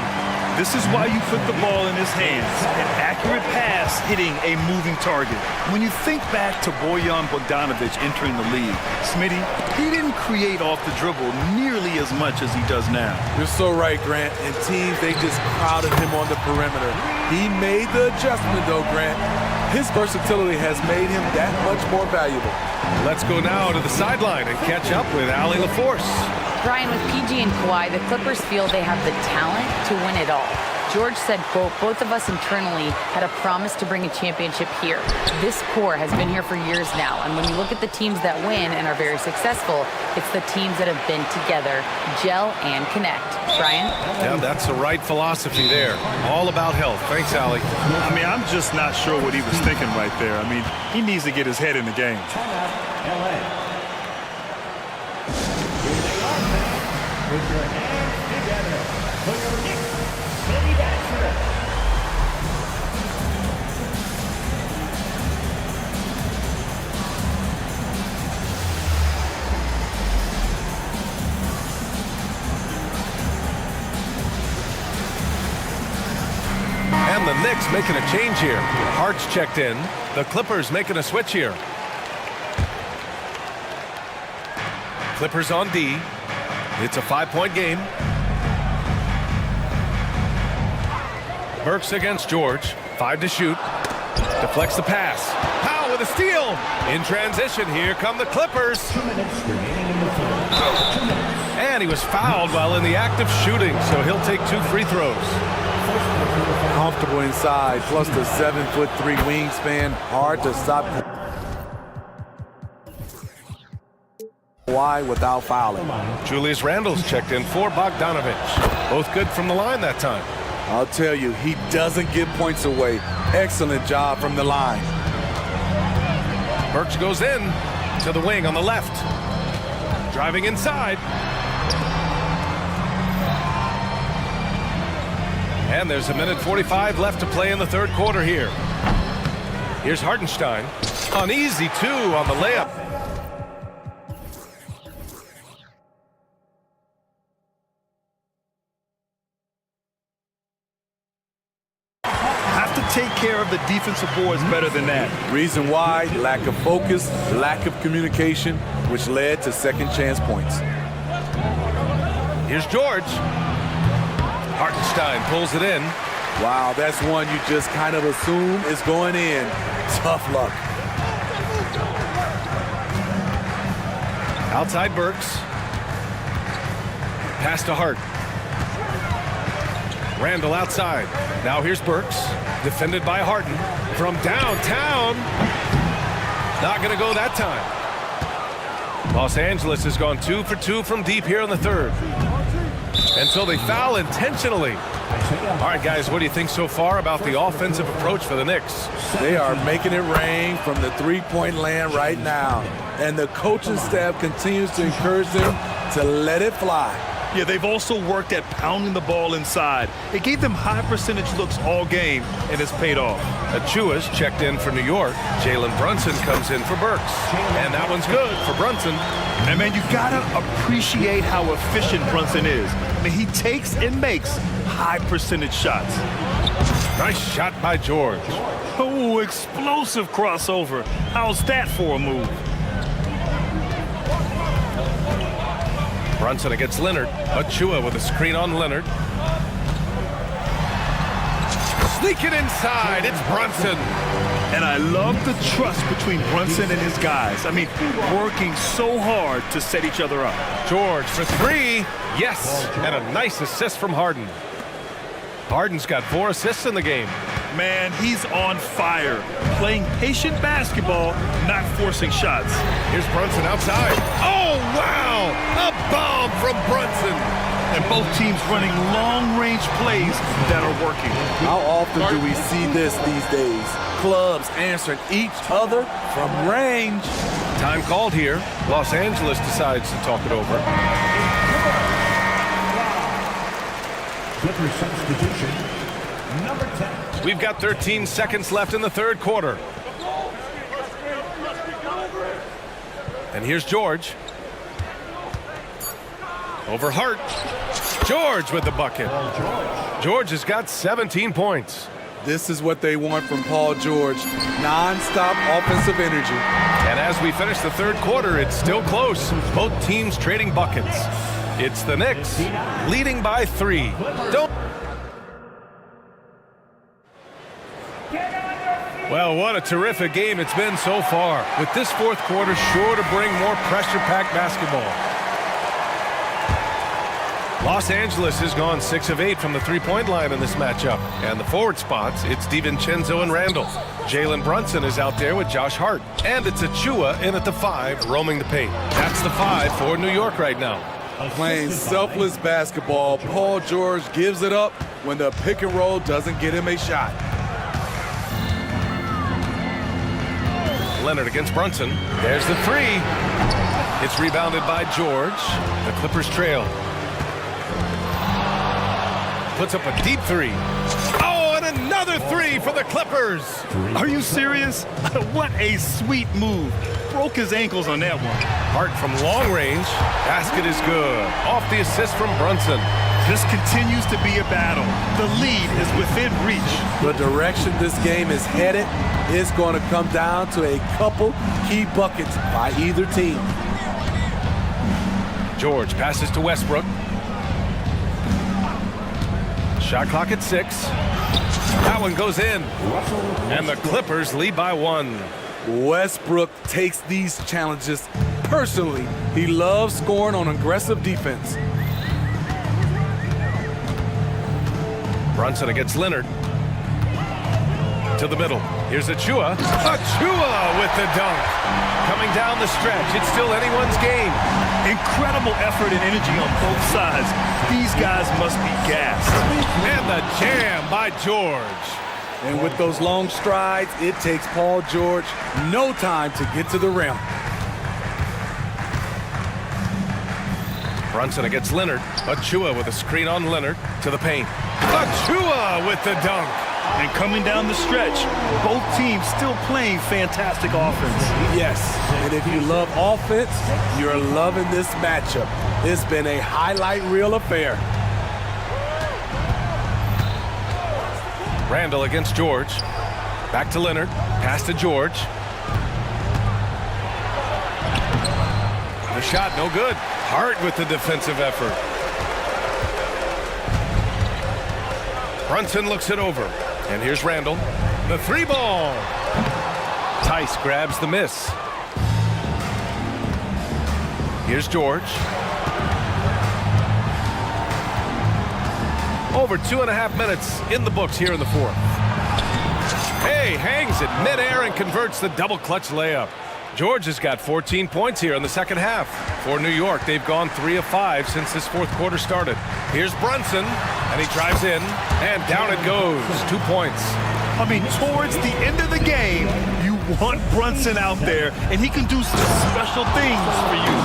This is why you put the ball in his hands. An accurate pass hitting a moving target. When you think back to Bojan Bogdanovic entering the league, Smitty, he didn't create off the dribble nearly as much as he does now. You're so right, Grant. And teams, they just crowded him on the perimeter. He made the adjustment, though, Grant. His versatility has made him that much more valuable. Let's go now to the sideline and catch up with Allie LaForce. Brian, with PG and Kawhi, the Clippers feel they have the talent to win it all. George said, quote, both of us internally had a promise to bring a championship here. This core has been here for years now, and when you look at the teams that win and are very successful, it's the teams that have been together, gel and connect. Brian? Yeah, that's the right philosophy there. All about health. Thanks, Allie. I mean, I'm just not sure what he was thinking right there. I mean, he needs to get his head in the game. Put your hands together for your Knicks, Billy Baxter. And the Knicks making a change here. Hart's checked in. The Clippers making a switch here. Clippers on D. It's a 5-point game. Burks against George. 5 to shoot. Deflects the pass. Powell with a steal. In transition, here come the Clippers. 2 minutes remaining in the third. 2 minutes. And he was fouled while in the act of shooting, so he'll take 2 free throws. Comfortable inside, plus the 7'3" wingspan. Hard to stop Kawhi without fouling. Julius Randle's checked in for Bogdanovich. Both good from the line that time. I'll tell you, he doesn't give points away. Excellent job from the line. Burks goes in to the wing on the left. Driving inside. And there's 1:45 left to play in the third quarter here. Here's Hardenstein. An easy 2 on the layup. Take care of the defensive boards better than that. Reason why? Lack of focus, lack of communication, which led to second chance points. Here's George. Hartenstein pulls it in. Wow, that's one you just kind of assume is going in. Tough luck. Outside Burks. Pass to Hart. Randle outside. Now here's Burks. Defended by Harden. From downtown. Not going to go that time. Los Angeles has gone 2 for 2 from deep here in the third. Until they foul intentionally. All right, guys, what do you think so far about the offensive approach for the Knicks? They are making it rain from the three-point land right now. And the coaching staff continues to encourage them to let it fly. Yeah, they've also worked at pounding the ball inside. It gave them high percentage looks all game, and it's paid off. Achua's checked in for New York. Jalen Brunson comes in for Burks. And that one's good for Brunson. And, man, you got to appreciate how efficient Brunson is. I mean, he takes and makes high percentage shots. Nice shot by George. Oh, explosive crossover. How's that for a move? Brunson against Leonard. Achua with a screen on Leonard. Sneaking inside, it's Brunson. And I love the trust between Brunson and his guys. I mean, working so hard to set each other up. George for three. Yes, and a nice assist from Harden. Harden's got 4 assists in the game. Man, he's on fire. Playing patient basketball, not forcing shots. Here's Brunson outside. Oh, wow! A bomb from Brunson. And both teams running long-range plays that are working. How often do we see this these days? Clubs answering each other from range. Time called here. Los Angeles decides to talk it over. Clippers substitution, number 10. We've got 13 seconds left in the third quarter. And here's George. Over Hart. George with the bucket. George has got 17 points. This is what they want from Paul George. Non-stop offensive energy. And as we finish the third quarter, it's still close. Both teams trading buckets. It's the Knicks leading by 3. Well, what a terrific game it's been so far. With this fourth quarter sure to bring more pressure-packed basketball. Los Angeles has gone 6 of 8 from the three-point line in this matchup. And the forward spots, it's DiVincenzo and Randall. Jalen Brunson is out there with Josh Hart. And it's Achua in at the 5, roaming the paint. That's the 5 for New York right now. Playing selfless basketball, Paul George gives it up when the pick and roll doesn't get him a shot. Leonard against Brunson. There's the 3. It's rebounded by George. The Clippers trail. Puts up a deep 3. Oh, and another 3 for the Clippers. Are you serious? What a sweet move. Broke his ankles on that one. Hart from long range. Basket is good. Off the assist from Brunson. This continues to be a battle. The lead is within reach. The direction this game is headed is going to come down to a couple key buckets by either team. George passes to Westbrook. Shot clock at 6. That one goes in. And the Clippers lead by 1. Westbrook takes these challenges personally. He loves scoring on aggressive defense. Brunson against Leonard. To the middle. Here's Achua. Achua with the dunk. Coming down the stretch. It's still anyone's game. Incredible effort and energy on both sides. These guys must be gassed. And the jam by George. And with those long strides, it takes Paul George no time to get to the rim. Brunson against Leonard. Achua with a screen on Leonard. To the paint. Achua with the dunk. And coming down the stretch, both teams still playing fantastic offense. Yes, and if you love offense, you're loving this matchup. It's been a highlight reel affair. Randall against George. Back to Leonard. Pass to George. The shot, no good. Hart with the defensive effort. Brunson looks it over. And here's Randall. The 3 ball. Tice grabs the miss. Here's George. Over 2.5 minutes in the books here in the fourth. Hey, hangs it midair and converts the double clutch layup. George has got 14 points here in the second half. For New York, they've gone 3 of 5 since this fourth quarter started. Here's Brunson, and he drives in, and down it goes. 2 points. I mean, towards the end of the game, you want Brunson out there, and he can do some special things for you.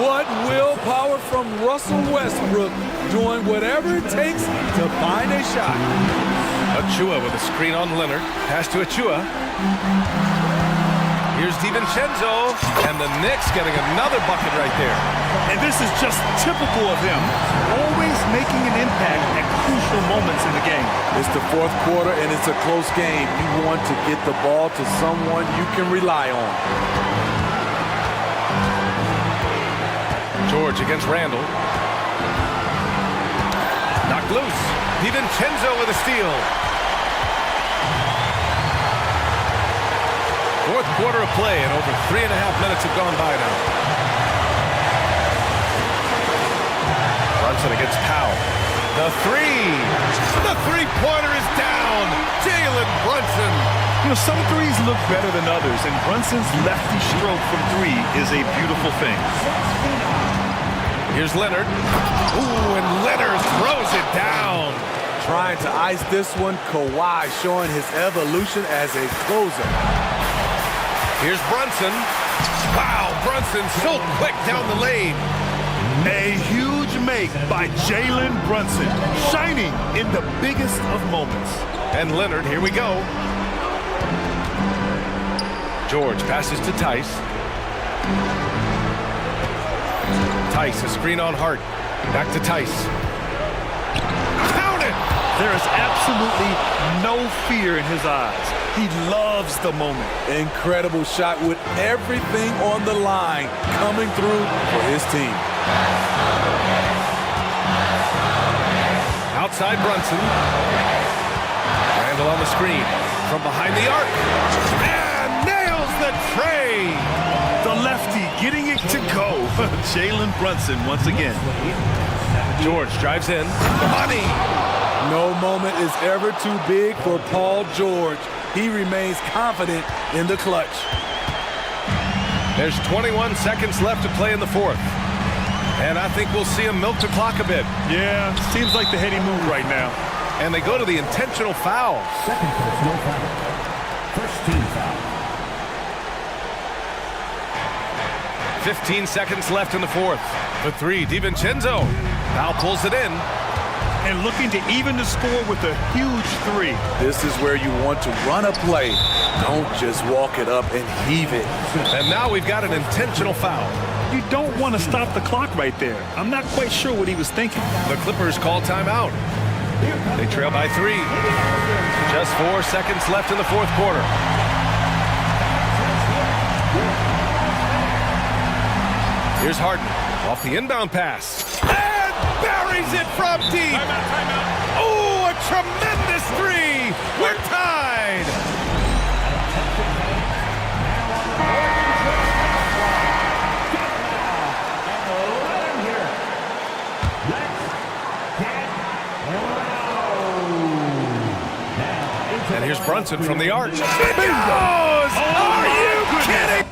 What willpower from Russell Westbrook, doing whatever it takes to find a shot. Achua with a screen on Leonard. Pass to Achua. Here's DiVincenzo, and the Knicks getting another bucket right there. And this is just typical of him, always making an impact at crucial moments in the game. It's the fourth quarter, and it's a close game. You want to get the ball to someone you can rely on. George against Randall. Knocked loose. DiVincenzo with a steal. Fourth quarter of play, and over 3.5 minutes have gone by now. Brunson against Powell. The three. The three-pointer is down. Jalen Brunson. You know, some threes look better than others, and Brunson's lefty stroke from three is a beautiful thing. Here's Leonard. Ooh, and Leonard throws it down. Trying to ice this one, Kawhi showing his evolution as a closer. Here's Brunson. Wow, Brunson so quick down the lane. A huge make by Jalen Brunson, shining in the biggest of moments. And Leonard, here we go. George passes to Tice. Tice, a screen on Hart. Back to Tice. Count it! There is absolutely no fear in his eyes. He loves the moment. Incredible shot with everything on the line coming through for his team. Outside Brunson. Randall on the screen. From behind the arc. And nails the tray. The lefty getting it to go. Jalen Brunson once again. George drives in. Money. No moment is ever too big for Paul George. He remains confident in the clutch. There's 21 seconds left to play in the fourth. And I think we'll see him milk the clock a bit. Yeah, seems like the heady move right now. And they go to the intentional foul. Second personal foul. First team foul. 15 seconds left in the fourth. The three, DiVincenzo. Now pulls it in. And looking to even the score with a huge three. This is where you want to run a play. Don't just walk it up and heave it. And now we've got an intentional foul. You don't want to stop the clock right there. I'm not quite sure what he was thinking. The Clippers call timeout. They trail by 3. Just 4 seconds left in the fourth quarter. Here's Harden off the inbound pass. And buries it from deep. Oh, a tremendous three. We're tied. And here's Brunson from the arc. It goes! Are you kidding?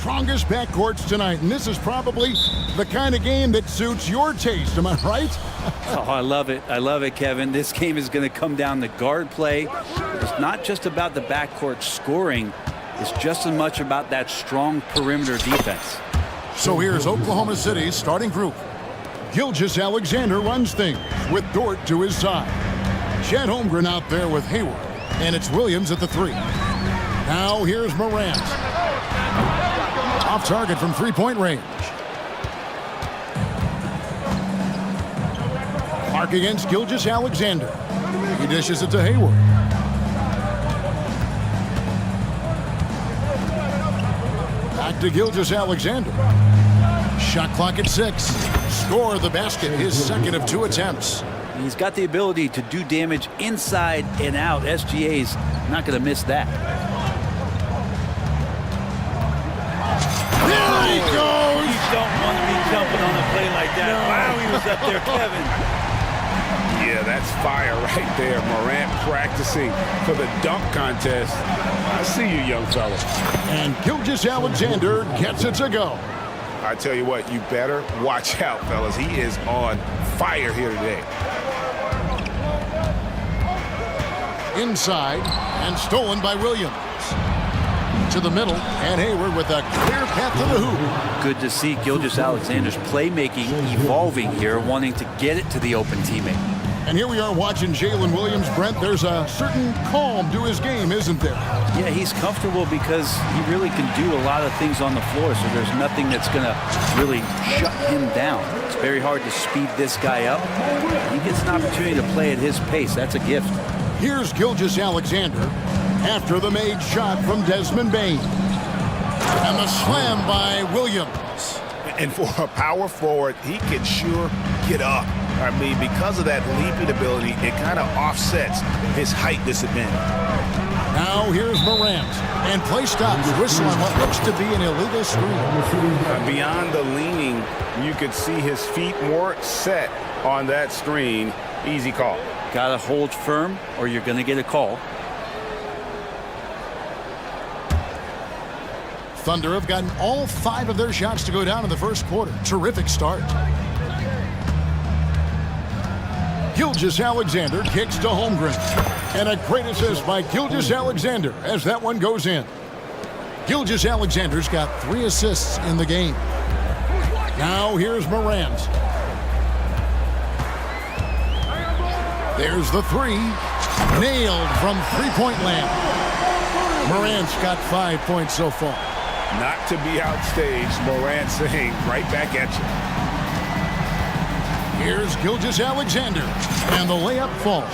strongest backcourts tonight, and this is probably the kind of game that suits your taste. Am I right? Oh, I love it. I love it, Kevin. This game is going to come down to guard play. It's not just about the backcourt scoring. It's just as much about that strong perimeter defense. So here's Oklahoma City's starting group. Gilgeous-Alexander runs things with Dort to his side. Chet Holmgren out there with Hayward, and it's Williams at the 3. Now here's Morant. Off target from three-point range. Clark against Gilgeous-Alexander. He dishes it to Hayward. Back to Gilgeous-Alexander. Shot clock at 6. Score the basket, his second of 2 attempts. He's got the ability to do damage inside and out. SGA's not going to miss that. There he goes! You don't want to be jumping on a play like that. No. Wow, he was up there, Kevin. Yeah, that's fire right there. Morant practicing for the dunk contest. I see you, young fella. And Gilgeous-Alexander gets it to go. I tell you what, you better watch out, fellas. He is on fire here today. Inside, and stolen by Williams. To the middle, and Hayward with a clear path to the hoop. Good to see Gilgeous-Alexander's playmaking evolving here, wanting to get it to the open teammate. And here we are watching Jalen Williams. Brent, there's a certain calm to his game, isn't there? Yeah, he's comfortable because he really can do a lot of things on the floor, so there's nothing that's going to really shut him down. It's very hard to speed this guy up. He gets an opportunity to play at his pace. That's a gift. Here's Gilgeous-Alexander after the made shot from Desmond Bain. And the slam by Williams. And for a power forward, he can sure get up. I mean, because of that leaping ability, it kind of offsets his height disadvantage. Now here's Morant. And play stops. Whistle on what looks to be an illegal screen. Beyond the leaning, you could see his feet more set on that screen. Easy call. Got to hold firm or you're going to get a call. Thunder have gotten all 5 of their shots to go down in the first quarter. Terrific start. Gilgeous-Alexander kicks to Holmgren. And a great assist by Gilgeous-Alexander as that one goes in. Gilgeous-Alexander's got 3 assists in the game. Now here's Morant. There's the 3. Nailed from three-point land. Morant's got 5 points so far. Not to be outstaged, Morant saying right back at you. Here's Gilgeous-Alexander, and the layup falls.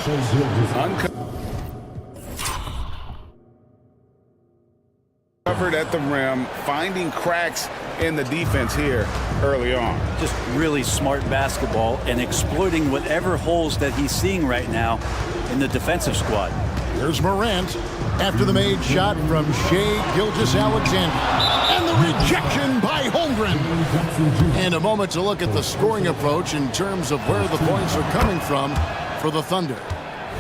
Covered at the rim, finding cracks in the defense here early on. Just really smart basketball and exploiting whatever holes that he's seeing right now in the defensive squad. Here's Morant after the made shot from Shai Gilgeous-Alexander. And the rejection by Holmgren. And a moment to look at the scoring approach in terms of where the points are coming from for the Thunder.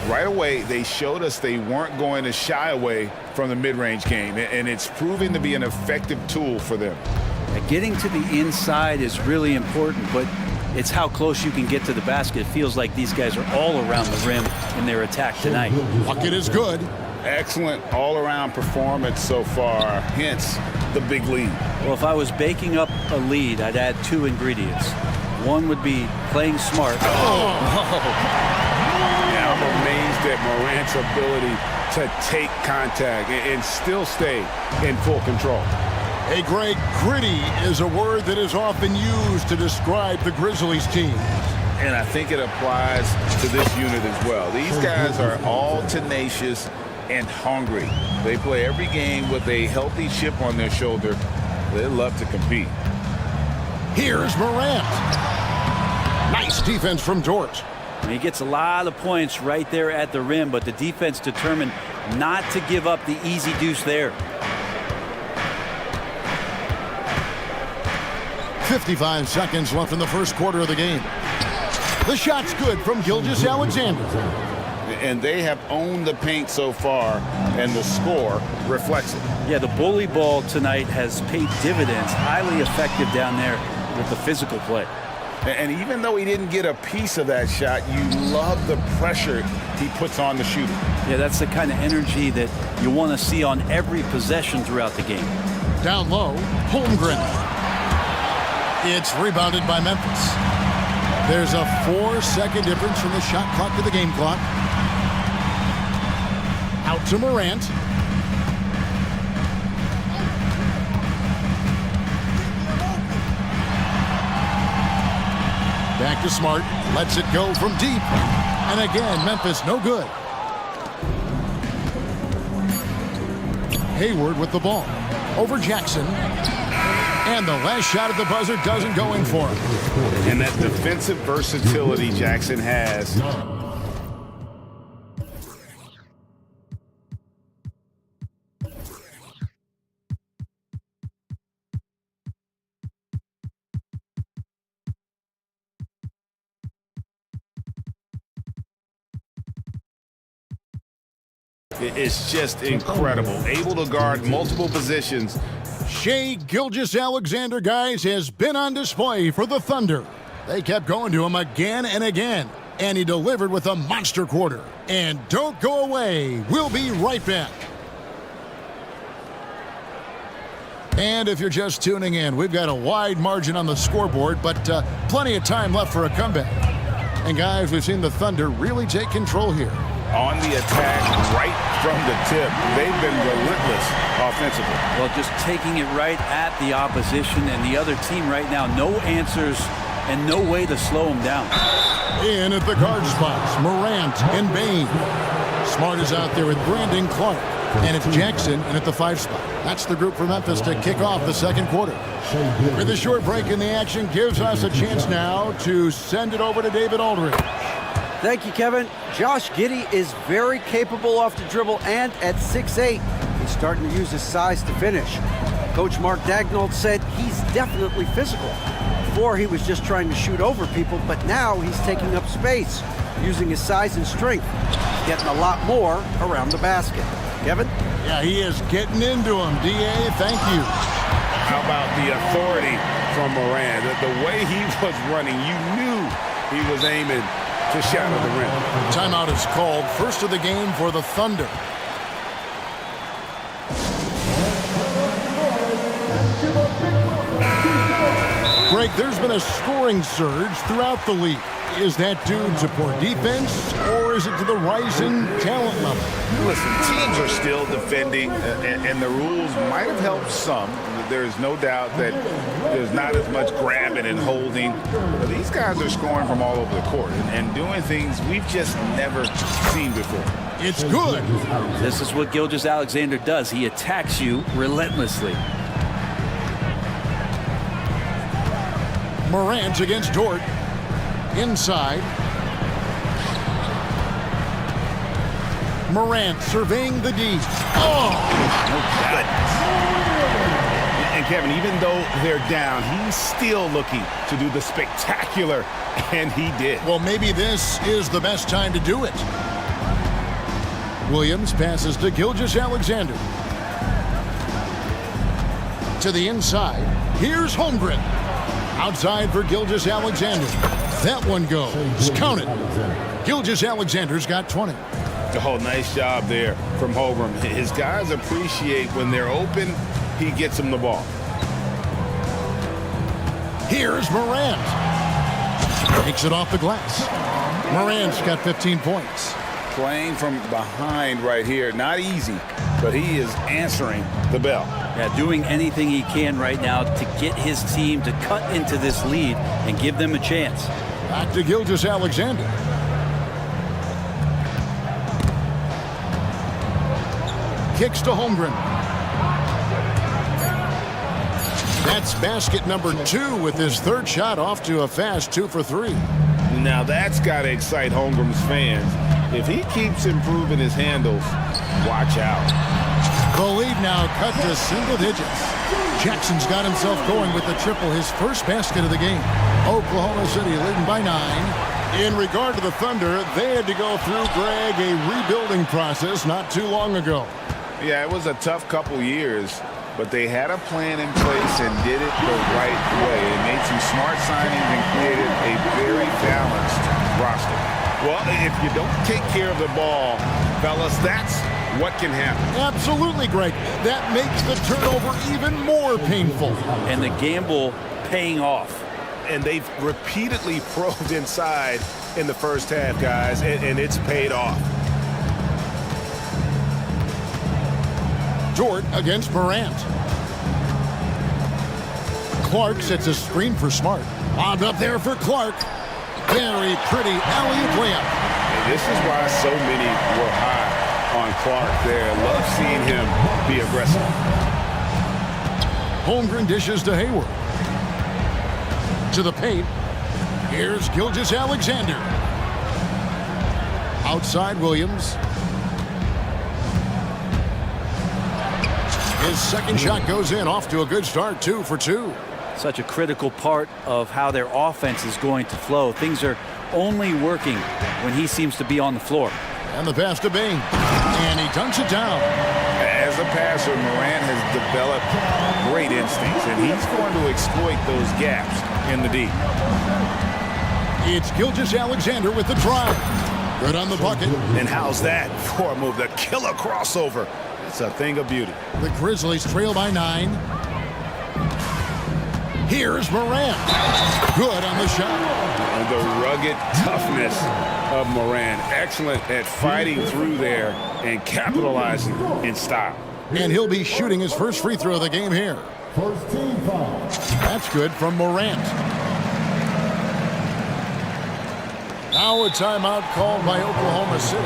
Right away, they showed us they weren't going to shy away from the mid-range game, and it's proving to be an effective tool for them. Getting to the inside is really important, but it's how close you can get to the basket. It feels like these guys are all around the rim in their attack tonight. Bucket is good. Excellent all-around performance so far, hence the big lead. Well, if I was baking up a lead, I'd add 2 ingredients. One would be playing smart. Yeah, I'm amazed at Morant's ability to take contact and still stay in full control. Hey, Greg, gritty is a word that is often used to describe the Grizzlies team. And I think it applies to this unit as well. These guys are all tenacious and hungry. They play every game with a healthy chip on their shoulder. They love to compete. Here's Morant. Nice defense from Dort. He gets a lot of points right there at the rim, but the defense determined not to give up the easy deuce there. 55 seconds left in the first quarter of the game. The shot's good from Gilgeous-Alexander. And they have owned the paint so far and the score reflects it. Yeah, the bully ball tonight has paid dividends. Highly effective down there with the physical play. And even though he didn't get a piece of that shot, you love the pressure he puts on the shooter. Yeah, that's the kind of energy that you want to see on every possession throughout the game. Down low, Holmgren. It's rebounded by Memphis. There's a 4-second difference from the shot clock to the game clock. Out to Morant. Back to Smart, lets it go from deep. And again, Memphis no good. Hayward with the ball. Over Jackson. And the last shot at the buzzer doesn't go in for him. And that defensive versatility Jackson has. It's just incredible. Able to guard multiple positions. Shai Gilgeous-Alexander, guys, has been on display for the Thunder. They kept going to him again and again, and he delivered with a monster quarter. And don't go away. We'll be right back. And if you're just tuning in, we've got a wide margin on the scoreboard, but plenty of time left for a comeback. And guys, we've seen the Thunder really take control here. On the attack right from the tip. They've been relentless offensively. Well, just taking it right at the opposition and the other team right now. No answers and no way to slow them down. In at the guard spots, Morant and Bain. Smart is out there with Brandon Clark. And it's Jackson in at the 5 spot. That's the group for Memphis to kick off the second quarter. With a short break in the action gives us a chance now to send it over to David Aldridge. Thank you, Kevin. Josh Giddey is very capable off the dribble, and at 6'8", he's starting to use his size to finish. Coach Mark Daigneault said he's definitely physical. Before, he was just trying to shoot over people, but now he's taking up space, using his size and strength. He's getting a lot more around the basket. Kevin? Yeah, he is getting into him. D.A., thank you. How about the authority from Moran? The way he was running, you knew he was aiming to shatter the rim. Timeout is called. First of the game for the Thunder. Greg, there's been a scoring surge throughout the league. Is that due to poor defense, or is it to the rising talent level? Listen, teams are still defending, and the rules might have helped some. There's no doubt that there's not as much grabbing and holding. But these guys are scoring from all over the court and doing things we've just never seen before. It's good. This is what Gilgeous-Alexander does. He attacks you relentlessly. Morant against Dort. Inside. Morant surveying the D. Oh! And Kevin, even though they're down, he's still looking to do the spectacular, and he did. Well, maybe this is the best time to do it. Williams passes to Gilgeous-Alexander. To the inside. Here's Holmgren. Outside for Gilgeous-Alexander. That one goes. Count it. Gilgeous-Alexander's got 20. Oh, nice job there from Holmgren. His guys appreciate when they're open, he gets them the ball. Here's Morant. Takes it off the glass. Morant's got 15 points. Playing from behind right here. Not easy, but he is answering the bell. Yeah, doing anything he can right now to get his team to cut into this lead and give them a chance. Back to Gilgeous-Alexander. Kicks to Holmgren. That's basket number 2 with his third shot off to a fast 2 for 3. Now that's got to excite Holmgren's fans. If he keeps improving his handles, watch out. The lead now cut to single digits. Jackson's got himself going with the triple, his first basket of the game. Oklahoma City leading by 9. In regard to the Thunder, they had to go through, Greg, a rebuilding process not too long ago. Yeah, it was a tough couple years, but they had a plan in place and did it the right way. They made some smart signings and created a very balanced roster. Well, if you don't take care of the ball, fellas, that's what can happen. Absolutely, Greg. That makes the turnover even more painful. And the gamble paying off. And they've repeatedly probed inside in the first half, guys, and it's paid off. Jordan against Morant. Clark sets a screen for Smart. Lobbed up there for Clark. Very pretty alley-oop layup. And this is why so many were high on Clark there. Love seeing him be aggressive. Holmgren dishes to Hayward. To the paint. Here's Gilgeous-Alexander. Outside Williams. His second shot goes in, off to a good start, 2 for 2. Such a critical part of how their offense is going to flow. Things are only working when he seems to be on the floor. And the pass to Bain. And he dunks it down. As a passer, Morant has developed great instincts, and he's going to exploit those gaps in the D. It's Gilgeous-Alexander with the drive. Good on the bucket. And how's that for a move? The killer crossover. It's a thing of beauty. The Grizzlies trail by 9. Here's Morant. Good on the shot. And the rugged toughness of Morant. Excellent at fighting through there and capitalizing in style. And he'll be shooting his first free throw of the game here. First team foul. That's good from Morant. Now a timeout called by Oklahoma City.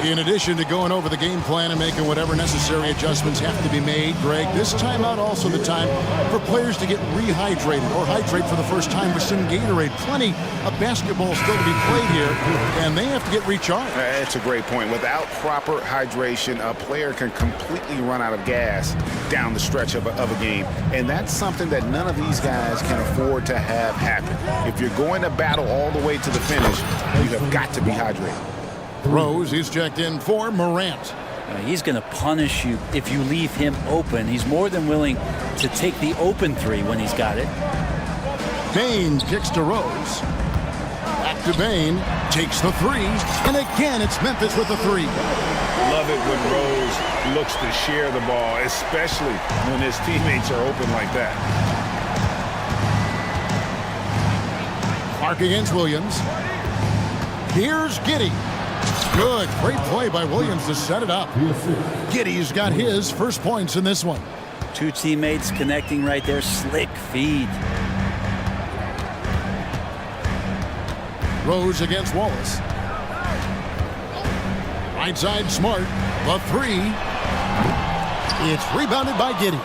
In addition to going over the game plan and making whatever necessary adjustments have to be made, Greg, this timeout also the time for players to get rehydrated or hydrate for the first time with some Gatorade. Plenty of basketball still to be played here, and they have to get recharged. That's a great point. Without proper hydration, a player can completely run out of gas down the stretch of a game, and that's something that none of these guys can afford to have happen. If you're going to battle all the way to the finish, you have got to be hydrated. Rose is checked in for Morant. He's going to punish you if you leave him open. He's more than willing to take the open three when he's got it. Bain kicks to Rose. Back to Bain. Takes the 3. And again, it's Memphis with the 3. Love it when Rose looks to share the ball, especially when his teammates are open like that. Clark against Williams. Here's Giddey. Good. Great play by Williams to set it up. Giddey's got his first points in this one. 2 teammates connecting right there. Slick feed. Rose against Wallace. Right side Smart. The 3. It's rebounded by Giddey.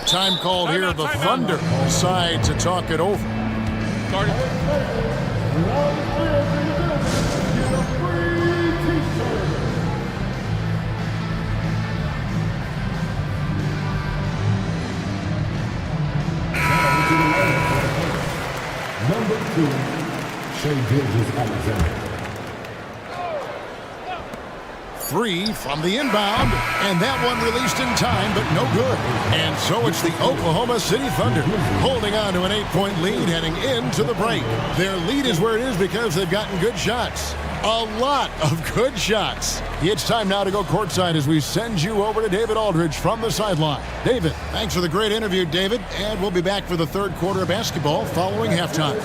Time called here. The Thunder decide to talk it over. Number 2, Gilgeous-Alexander. 3 from the inbound, and that one released in time, but no good. And so it's the Oklahoma City Thunder holding on to an 8-point lead heading into the break. Their lead is where it is because they've gotten good shots. A lot of good shots. It's time now to go courtside as we send you over to David Aldridge from the sideline. David, thanks for the great interview, David, and we'll be back for the third quarter of basketball following halftime.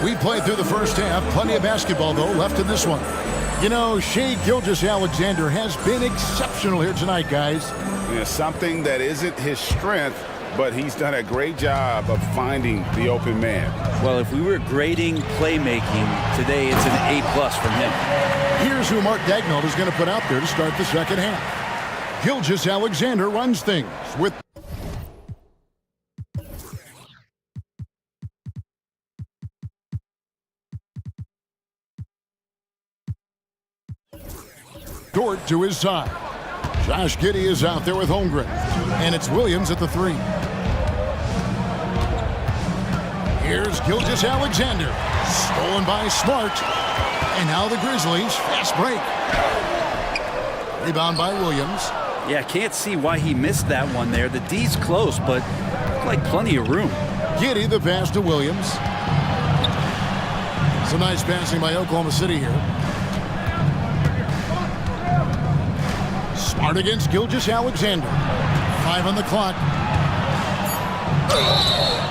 We played through the first half. Plenty of basketball, though, left in this one. You know, Shai Gilgeous-Alexander has been exceptional here tonight, guys. Yeah, something that isn't his strength, but he's done a great job of finding the open man. Well, if we were grading playmaking today, it's an A+ from him. Here's who Mark Dagnall is going to put out there to start the second half. Gilgeous-Alexander runs things with Dort to his side. Josh Giddey is out there with Holmgren. And it's Williams at the 3. Here's Gilgeous-Alexander. Stolen by Smart. And now the Grizzlies. Fast break. Rebound by Williams. Yeah, can't see why he missed that one there. The D's close, but like plenty of room. Giddey the pass to Williams. Some nice passing by Oklahoma City here. Smart against Gilgeous-Alexander. 5 on the clock.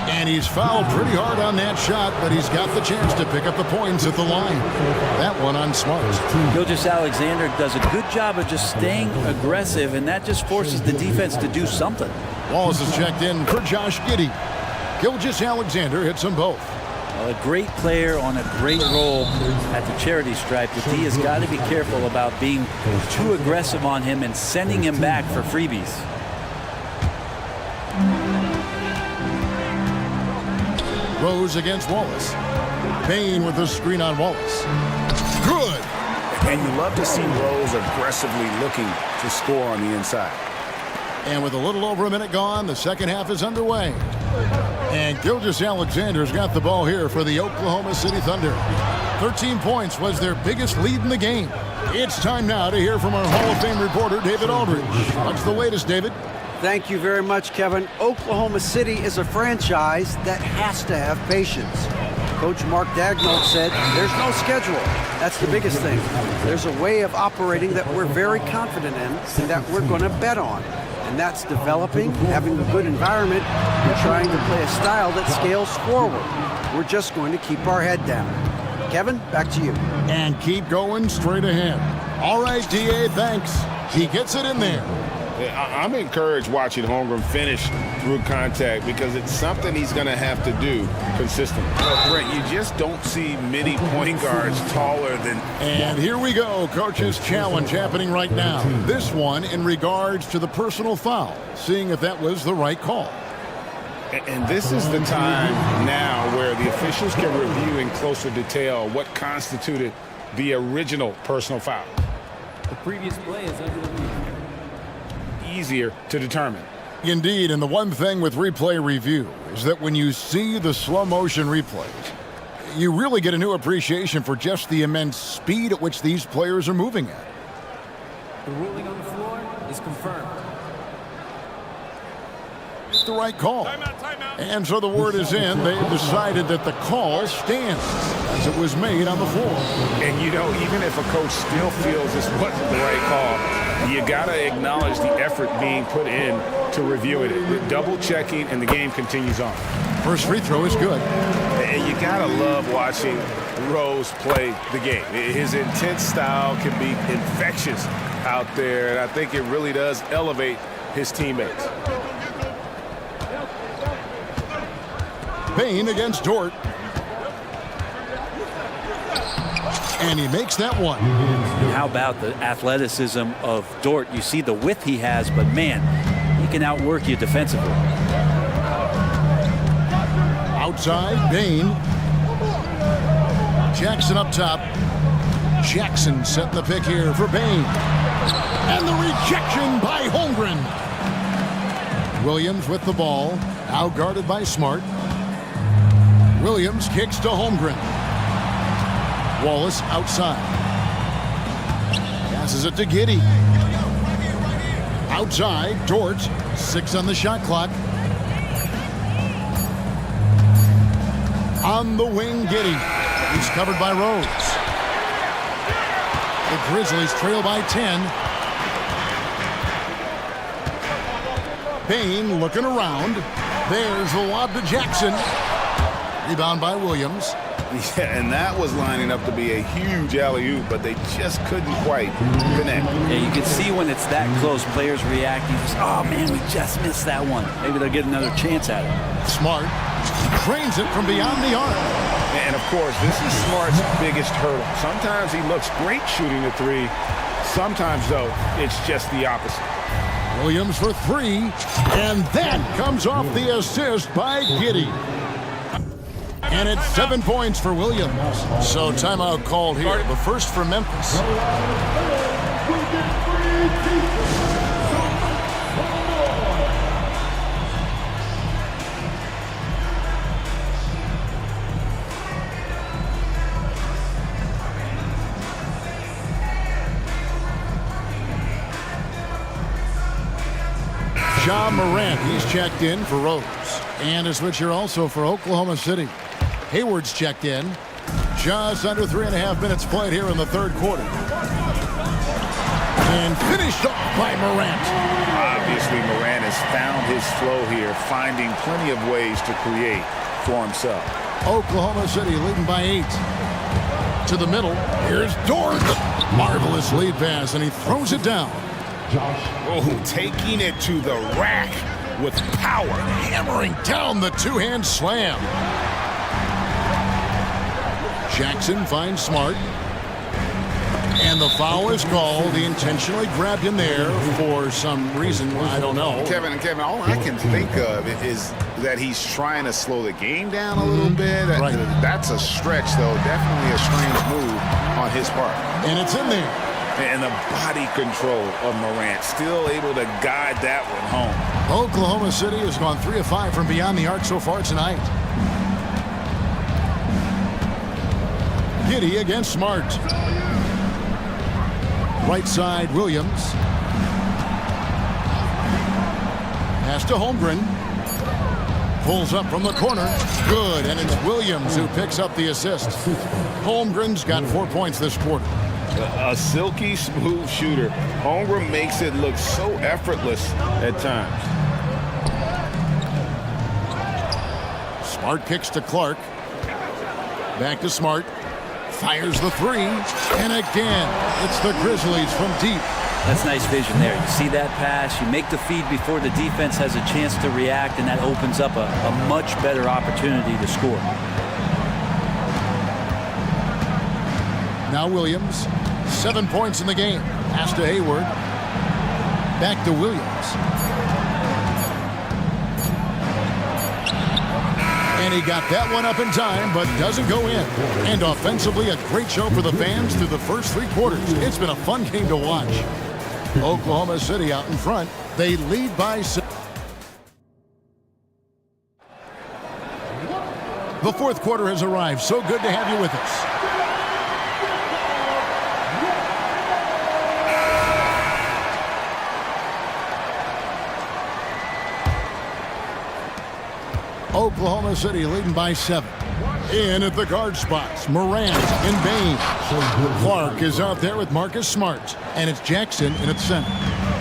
And he's fouled pretty hard on that shot, but he's got the chance to pick up the points at the line. That one on Smart. Gilgeous-Alexander does a good job of just staying aggressive, and that just forces the defense to do something. Wallace is checked in for Josh Giddey. Gilgeous-Alexander hits them both. A great player on a great role at the charity stripe. The D has got to be careful about being too aggressive on him and sending him back for freebies. Rose against Wallace. Payne with the screen on Wallace. Good. And you love to see Rose aggressively looking to score on the inside. And with a little over a minute gone, the second half is underway. And Gilgeous-Alexander's got the ball here for the Oklahoma City Thunder. 13 points was their biggest lead in the game. It's time now to hear from our Hall of Fame reporter, David Aldridge. What's the latest, David? Thank you very much, Kevin. Oklahoma City is a franchise that has to have patience. Coach Mark Daigneault said, there's no schedule. That's the biggest thing. There's a way of operating that we're very confident in and that we're going to bet on. And that's developing, having a good environment, and trying to play a style that scales forward. We're just going to keep our head down. Kevin, back to you. And keep going straight ahead. All right, D.A., thanks. He gets it in there. I'm encouraged watching Holmgren finish through contact because it's something he's going to have to do consistently. But Brett, you just don't see many point guards taller than... And here we go, Coach's challenge happening right now. This one in regards to the personal foul, seeing if that was the right call. And this is the time now where the officials can review in closer detail what constituted the original personal foul. The previous play is under review. Easier to determine. Indeed, and the one thing with replay review is that when you see the slow motion replays, you really get a new appreciation for just the immense speed at which these players are moving at. The ruling on the floor is confirmed. It's the right call. And so the word is in. They've decided that the call stands as it was made on the floor. And you know, even if a coach still feels this wasn't the right call, you got to acknowledge the effort being put in to review it. Double checking, and the game continues on. First free throw is good. And you got to love watching Rose play the game. His intense style can be infectious out there, and I think it really does elevate his teammates. Payne against Dort. And he makes that one. How about the athleticism of Dort? You see the width he has, but man, he can outwork you defensively. Outside, Payne. Jackson up top. Jackson setting the pick here for Payne. And the rejection by Holmgren. Williams with the ball. Out guarded by Smart. Williams kicks to Holmgren. Wallace outside. Passes it to Giddey. Outside, Dort. 6 on the shot clock. On the wing, Giddey. He's covered by Rose. The Grizzlies trail by 10. Payne looking around. There's the lob to Jackson. Rebound by Williams. Yeah, and that was lining up to be a huge alley-oop, but they just couldn't quite connect. Yeah, you can see when it's that close, players reacting. Just, oh, man, we just missed that one. Maybe they'll get another chance at it. Smart cranes it from beyond the arc. And, of course, this is Smart's biggest hurdle. Sometimes he looks great shooting the three. Sometimes, though, it's just the opposite. Williams for 3, and that comes off the assist by Giddey. And it's 7 points for Williams. So timeout called here, the first for Memphis. Ja Morant, he's checked in for Rose. And a switch here also for Oklahoma City. Hayward's checked in. Just under 3.5 minutes played here in the third quarter. And finished off by Morant. Obviously, Morant has found his flow here, finding plenty of ways to create for himself. Oklahoma City leading by 8. To the middle. Here's Dort. Marvelous lead pass, and he throws it down. Oh, taking it to the rack with power. Hammering down the two-hand slam. Jackson finds Smart. And the foul is called. He intentionally grabbed him there for some reason. I don't know. Kevin, all I can think of is that he's trying to slow the game down a little bit. Right. That's a stretch, though. Definitely a strange move on his part. And it's in there. And the body control of Morant, still able to guide that one home. Oklahoma City has gone 3 of 5 from beyond the arc so far tonight. Giddy against Smart. Right side, Williams. Pass to Holmgren. Pulls up from the corner. Good, and it's Williams who picks up the assist. Holmgren's got 4 points this quarter. A silky smooth shooter. Holmgren makes it look so effortless at times. Smart kicks to Clark. Back to Smart. Fires the three. And again, it's the Grizzlies from deep. That's nice vision there. You see that pass, you make the feed before the defense has a chance to react, and that opens up a much better opportunity to score. Now Williams, 7 points in the game. Pass to Hayward. Back to Williams. And he got that one up in time, but doesn't go in. And offensively, a great show for the fans through the first 3 quarters. It's been a fun game to watch. Oklahoma City out in front. They lead by 6. The fourth quarter has arrived. So good to have you with us. Oklahoma City leading by 7. In at the guard spots, Morant and Bain. Clark is out there with Marcus Smart. And it's Jackson in its center.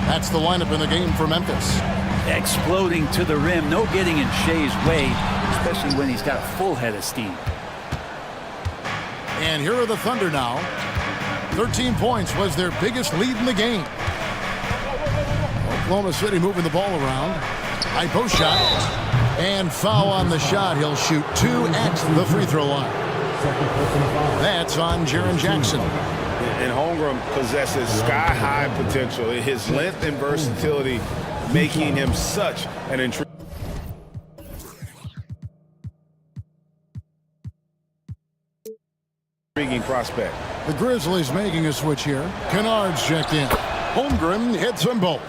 That's the lineup in the game for Memphis. Exploding to the rim. No getting in Shea's way, especially when he's got a full head of steam. And here are the Thunder now. 13 points was their biggest lead in the game. Oklahoma City moving the ball around. High post shot. And foul on the shot. He'll shoot 2 at the free throw line. That's on Jaren Jackson. And Holmgren possesses sky-high potential. His length and versatility making him such an intriguing prospect. The Grizzlies making a switch here. Kennard's checked in. Holmgren hits them both.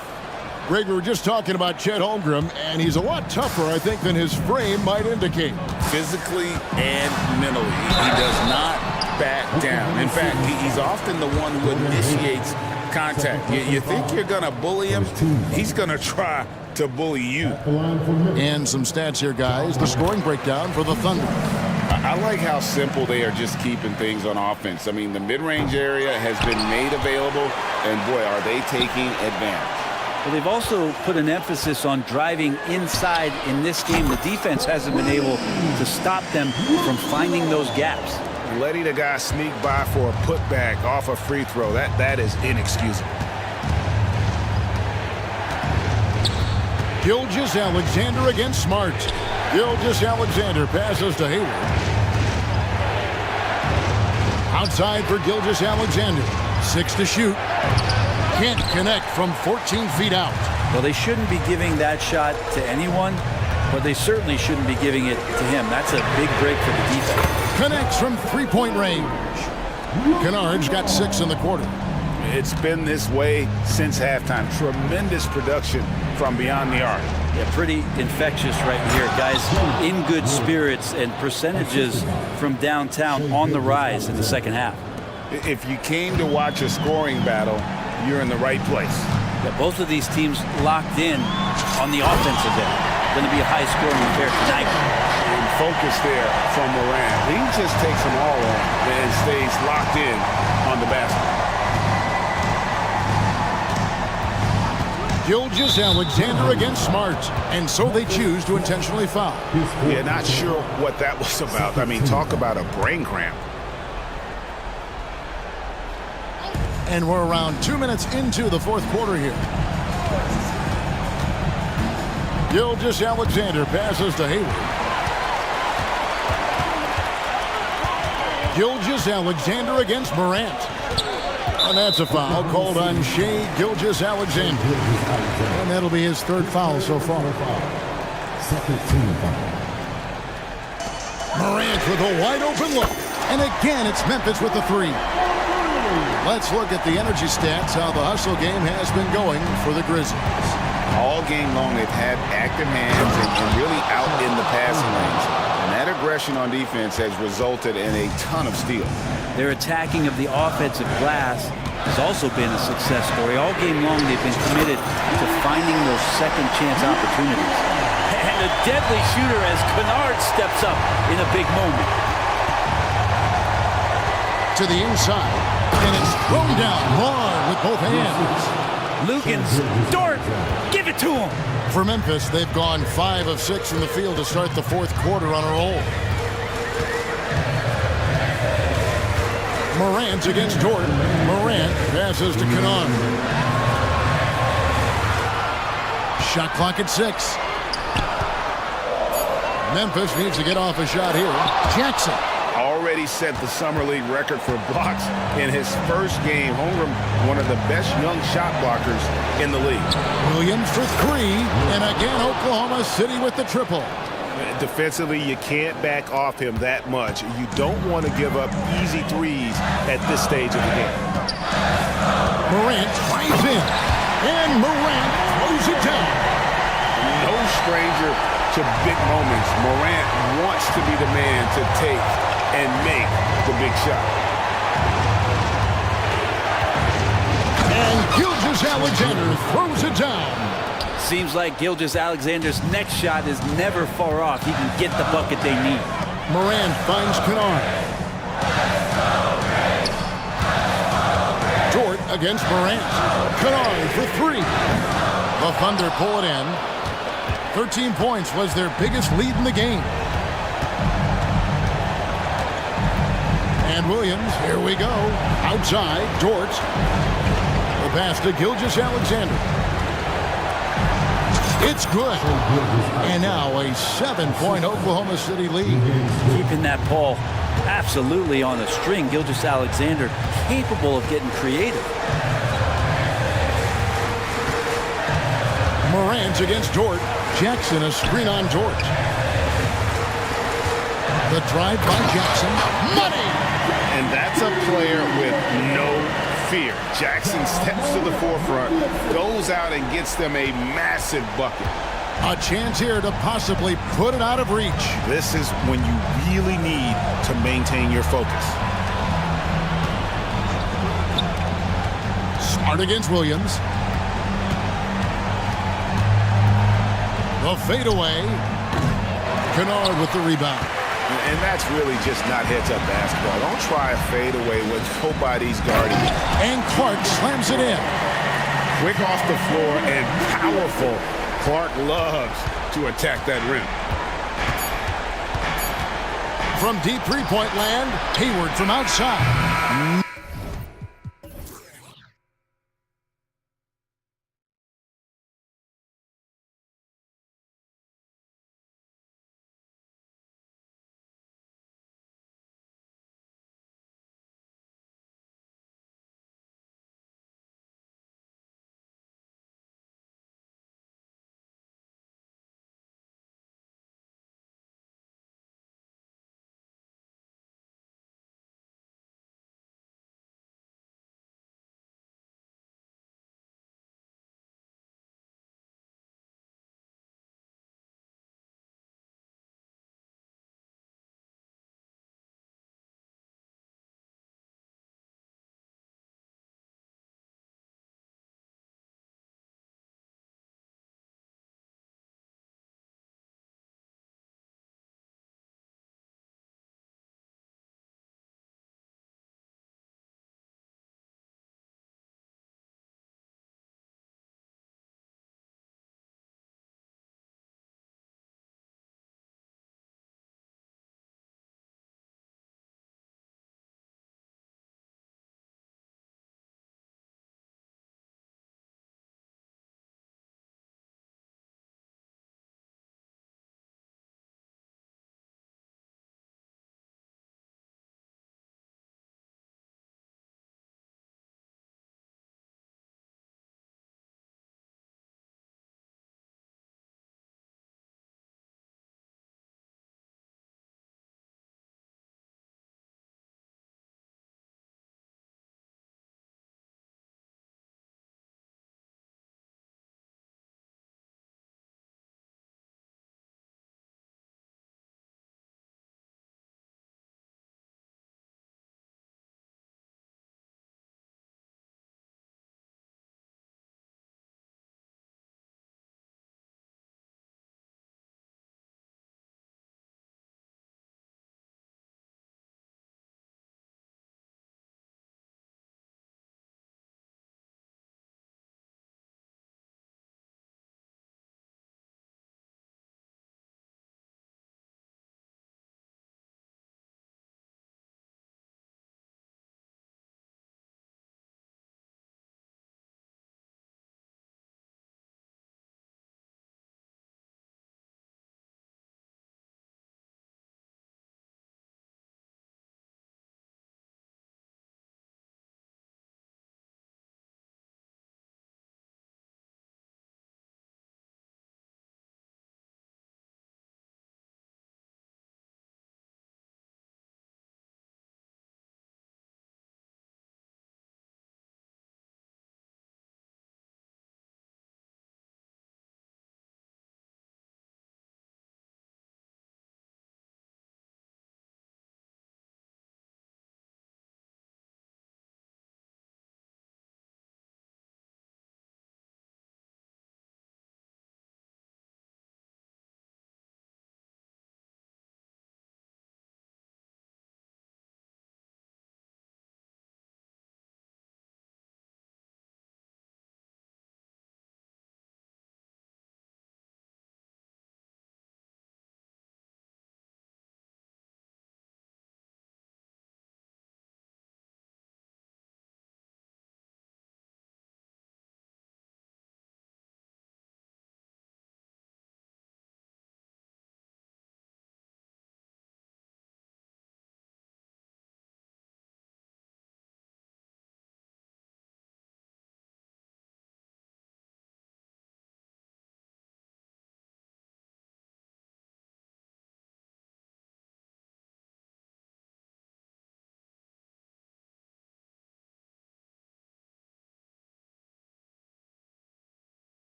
Greg, we were just talking about Chet Holmgren, and he's a lot tougher, I think, than his frame might indicate. Physically and mentally, he does not back down. In fact, he's often the one who initiates contact. You think you're going to bully him, he's going to try to bully you. And some stats here, guys. The scoring breakdown for the Thunder. I like how simple they are just keeping things on offense. I mean, the mid-range area has been made available, and boy, are they taking advantage. Well, they've also put an emphasis on driving inside in this game. The defense hasn't been able to stop them from finding those gaps. Letting a guy sneak by for a putback off a free throw, that is inexcusable. Gilgeous-Alexander against Smart. Gilgeous-Alexander passes to Hayward. Outside for Gilgeous-Alexander. 6 to shoot. Can't connect from 14 feet out. Well, they shouldn't be giving that shot to anyone, but they certainly shouldn't be giving it to him. That's a big break for the defense. Connects from 3-point range. Kennard's got 6 in the quarter. It's been this way since halftime. Tremendous production from beyond the arc. Yeah, pretty infectious right here. Guys in good spirits and percentages from downtown on the rise in the second half. If you came to watch a scoring battle, you're in the right place. Yeah, both of these teams locked in on the offensive end. Going to be a high-scoring affair tonight. And focus there from Moran. He just takes them all on and stays locked in on the basket. Gilgeous-Alexander against Smart, and so they choose to intentionally foul. Yeah, not sure what that was about. I mean, talk about a brain cramp. And we're around 2 minutes into the fourth quarter here. Gilgeous-Alexander passes to Hayward. Gilgeous-Alexander against Morant. And that's a foul called on Shai Gilgeous-Alexander. And that'll be his third foul so far. Morant with a wide open look. And again, it's Memphis with the three. Let's look at the energy stats, how the hustle game has been going for the Grizzlies. All game long, they've had active hands and really out in the passing lanes. And that aggression on defense has resulted in a ton of steals. Their attacking of the offensive glass has also been a success story. All game long, they've been committed to finding those second chance opportunities. And a deadly shooter as Kennard steps up in a big moment. To the inside, and it's thrown down hard with both hands. Lugans, Dort, give it to him. For Memphis, they've gone 5 of 6 in the field to start the fourth quarter on a roll. Morant against Dort. Morant passes to Kennard. Shot clock at 6. Memphis needs to get off a shot here. Jackson. Already set the Summer League record for blocks in his first game. Holmgren, one of the best young shot blockers in the league. Williams for 3, and again Oklahoma City with the triple. Defensively, you can't back off him that much. You don't want to give up easy threes at this stage of the game. Morant drives in, and Morant throws it down. No stranger to big moments. Morant wants to be the man to take and make the big shot. And Gilgeous-Alexander throws it down. Seems like Gilgeous-Alexander's next shot is never far off. He can get the bucket they need. Morant finds Kennard. Dort against Morant. Kennard for 3. The Thunder pull it in. 13 points was their biggest lead in the game. And Williams, here we go. Outside, Dort. The pass to Gilgeous-Alexander. It's good. And now a 7-point Oklahoma City lead. Keeping that ball absolutely on a string. Gilgeous-Alexander capable of getting creative. Morant against Dort. Jackson, a screen on Dort. The drive by Jackson. Money! And that's a player with no fear. Jackson steps to the forefront, goes out and gets them a massive bucket. A chance here to possibly put it out of reach. This is when you really need to maintain your focus. Smart against Williams. The fadeaway. Kennard with the rebound. And that's really just not heads-up basketball. Don't try a fadeaway when nobody's guarding you. And Clark slams it in. Quick off the floor and powerful. Clark loves to attack that rim. From deep three-point land, Hayward from outside.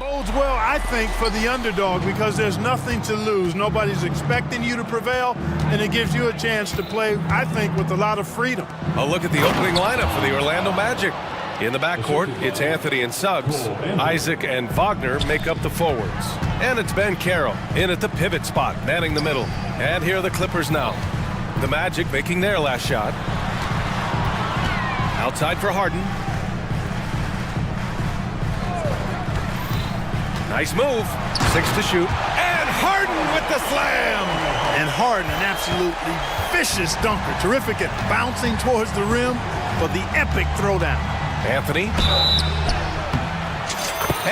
Bodes well, I think, for the underdog because there's nothing to lose. Nobody's expecting you to prevail, and it gives you a chance to play, I think, with a lot of freedom. A look at the opening lineup for the Orlando Magic. In the backcourt, it's Anthony and Suggs. Isaac and Wagner make up the forwards. And it's Ben Carroll in at the pivot spot, manning the middle. And here are the Clippers now. The Magic making their last shot. Outside for Harden. Nice move. 6 to shoot. And Harden with the slam. And Harden, an absolutely vicious dunker. Terrific at bouncing towards the rim for the epic throwdown. Anthony.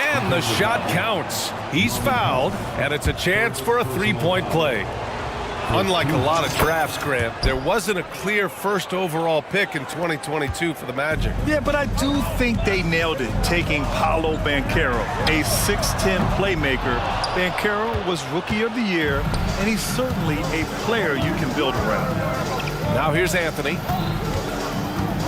And the shot counts. He's fouled, and it's a chance for a three-point play. Unlike a lot of drafts, Grant, there wasn't a clear first overall pick in 2022 for the Magic. Yeah, but I do think they nailed it, taking Paolo Banchero, a 6'10 playmaker. Banchero was Rookie of the Year, and he's certainly a player you can build around. Now here's Anthony.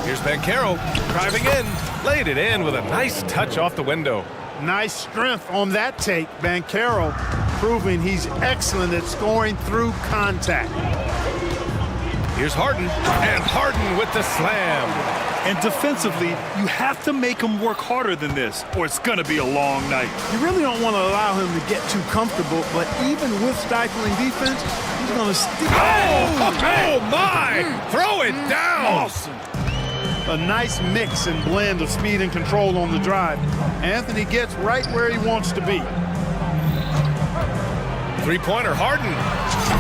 Here's Banchero driving in, laid it in with a nice touch off the window. Nice strength on that take. Banchero proving he's excellent at scoring through contact. Here's Harden, and Harden with the slam. And defensively, you have to make him work harder than this, or it's going to be a long night. You really don't want to allow him to get too comfortable, but even with stifling defense, he's going to stick. Oh my! Throw it down! Awesome. A nice mix and blend of speed and control on the drive. Anthony gets right where he wants to be. Three-pointer, Harden.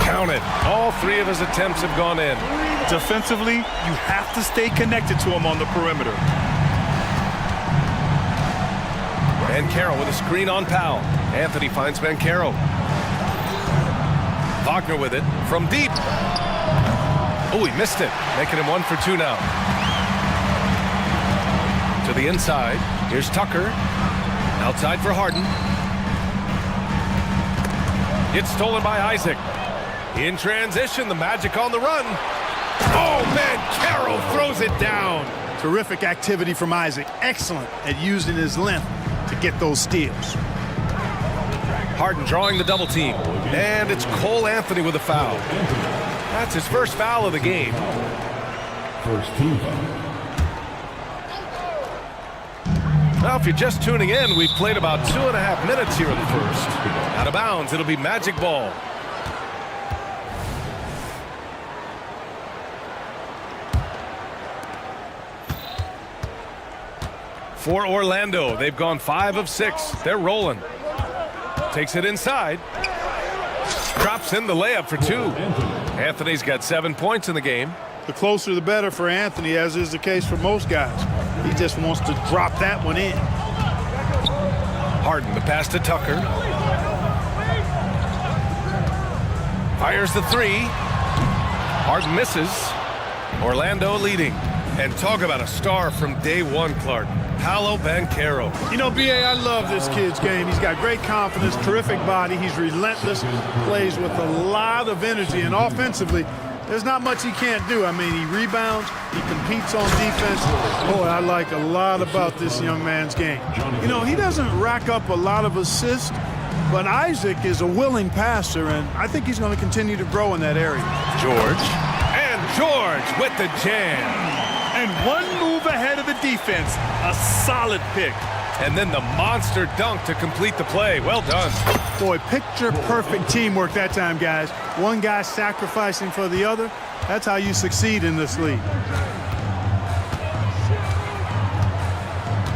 Count it. All three of his attempts have gone in. Defensively, you have to stay connected to him on the perimeter. Banchero with a screen on Powell. Anthony finds Banchero. Wagner with it from deep. Oh, he missed it. Making him 1 for 2 now. To the inside. Here's Tucker. Outside for Harden. It's stolen by Isaac. In transition, the Magic on the run. Oh, man, Carroll throws it down. Terrific activity from Isaac. Excellent at using his length to get those steals. Harden drawing the double team. And it's Cole Anthony with a foul. That's his first foul of the game. First team foul. Now, if you're just tuning in, we've played about 2.5 minutes here in the first. Out of bounds, it'll be Magic ball. For Orlando, they've gone 5 of 6. They're rolling. Takes it inside. Drops in the layup for 2. Anthony's got 7 points in the game. The closer the better for Anthony, as is the case for most guys. He just wants to drop that one in. Harden, the pass to Tucker. Fires the 3. Harden misses. Orlando leading. And talk about a star from day one, Clark. Paolo Banchero. You know, B.A., I love this kid's game. He's got great confidence, terrific body. He's relentless, plays with a lot of energy, and offensively, there's not much he can't do. I mean, he rebounds, he competes on defense. Boy, I like a lot about this young man's game. You know, he doesn't rack up a lot of assists, but Isaac is a willing passer, and I think he's going to continue to grow in that area. George. And George with the jam. And one move ahead of the defense. A solid pick. And then the monster dunk to complete the play. Well done. Boy, picture-perfect teamwork that time, guys. One guy sacrificing for the other. That's how you succeed in this league.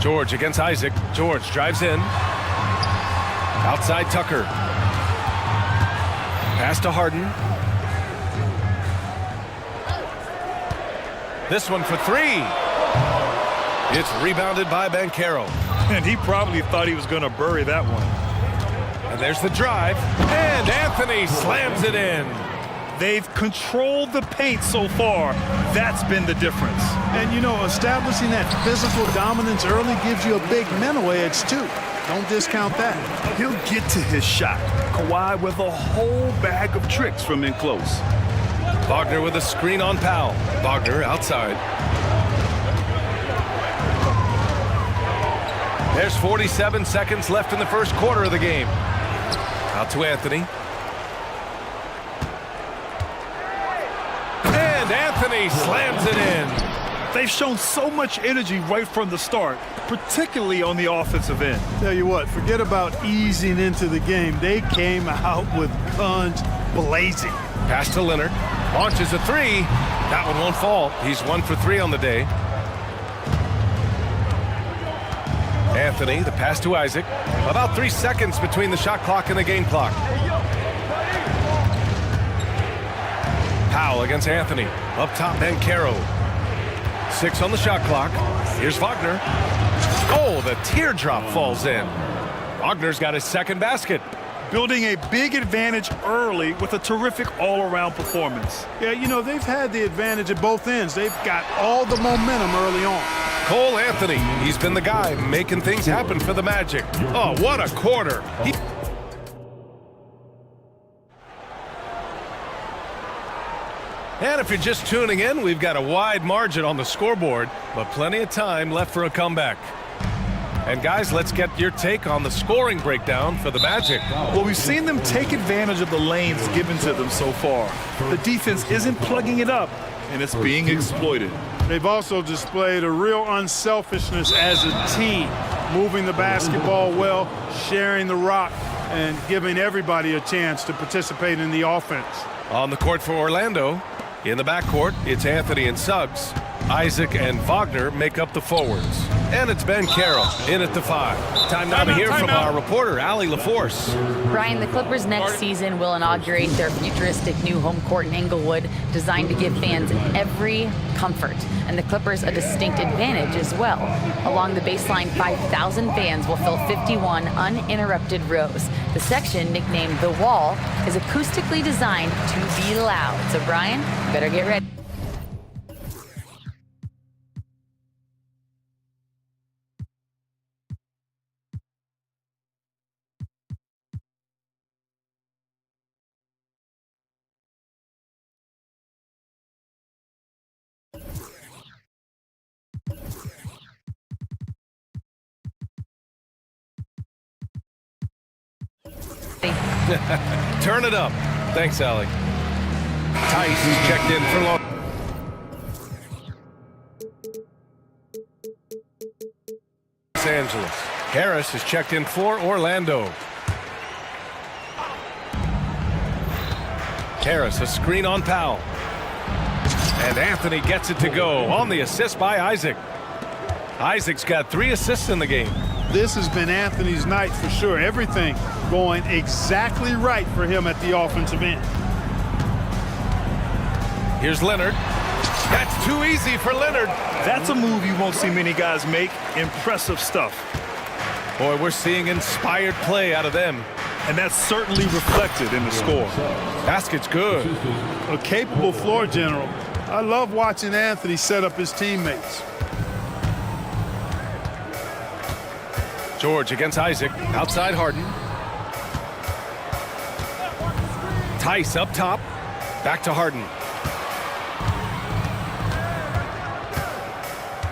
George against Isaac. George drives in. Outside Tucker. Pass to Harden. This one for 3. It's rebounded by Banchero. And he probably thought he was going to bury that one. And there's the drive. And Anthony slams it in. They've controlled the paint so far. That's been the difference. And, you know, establishing that physical dominance early gives you a big mental edge, too. Don't discount that. He'll get to his shot. Kawhi with a whole bag of tricks from in close. Wagner with a screen on Powell. Wagner outside. There's 47 seconds left in the first quarter of the game. Out to Anthony. And Anthony slams it in. They've shown so much energy right from the start, particularly on the offensive end. Tell you what, forget about easing into the game. They came out with guns blazing. Pass to Leonard. Launches a three. That one won't fall. He's 1 for 3 on the day. Anthony, the pass to Isaac. About 3 seconds between the shot clock and the game clock. Powell against Anthony. Up top, Bankero. 6 on the shot clock. Here's Wagner. Oh, the teardrop falls in. Wagner's got his second basket. Building a big advantage early with a terrific all-around performance. Yeah, you know, they've had the advantage at both ends. They've got all the momentum early on. Cole Anthony, he's been the guy making things happen for the Magic. Oh, what a quarter. And if you're just tuning in, we've got a wide margin on the scoreboard, but plenty of time left for a comeback. And guys, let's get your take on the scoring breakdown for the Magic. Well, we've seen them take advantage of the lanes given to them so far. The defense isn't plugging it up, and it's being exploited. They've also displayed a real unselfishness as a team, moving the basketball well, sharing the rock, and giving everybody a chance to participate in the offense. On the court for Orlando, in the backcourt, it's Anthony and Suggs. Isaac and Wagner make up the forwards. And it's Ben Carroll in at the 5. Time now to hear from our reporter, Allie LaForce. Brian, the Clippers next season will inaugurate their futuristic new home court in Inglewood, designed to give fans every comfort, and the Clippers a distinct advantage as well. Along the baseline, 5,000 fans will fill 51 uninterrupted rows. The section, nicknamed The Wall, is acoustically designed to be loud. So Brian, you better get ready. Turn it up. Thanks, Allie. Tice is checked in for long. Los Angeles. Harris is checked in for Orlando. Harris, a screen on Powell. And Anthony gets it to go on the assist by Isaac. Isaac's got 3 assists in the game. This has been Anthony's night for sure. Everything going exactly right for him at the offensive end. Here's Leonard. That's too easy for Leonard. That's a move you won't see many guys make. Impressive stuff. Boy, we're seeing inspired play out of them. And that's certainly reflected in the score. Basket's good. A capable floor general. I love watching Anthony set up his teammates. George against Isaac. Outside Harden. Tice up top. Back to Harden.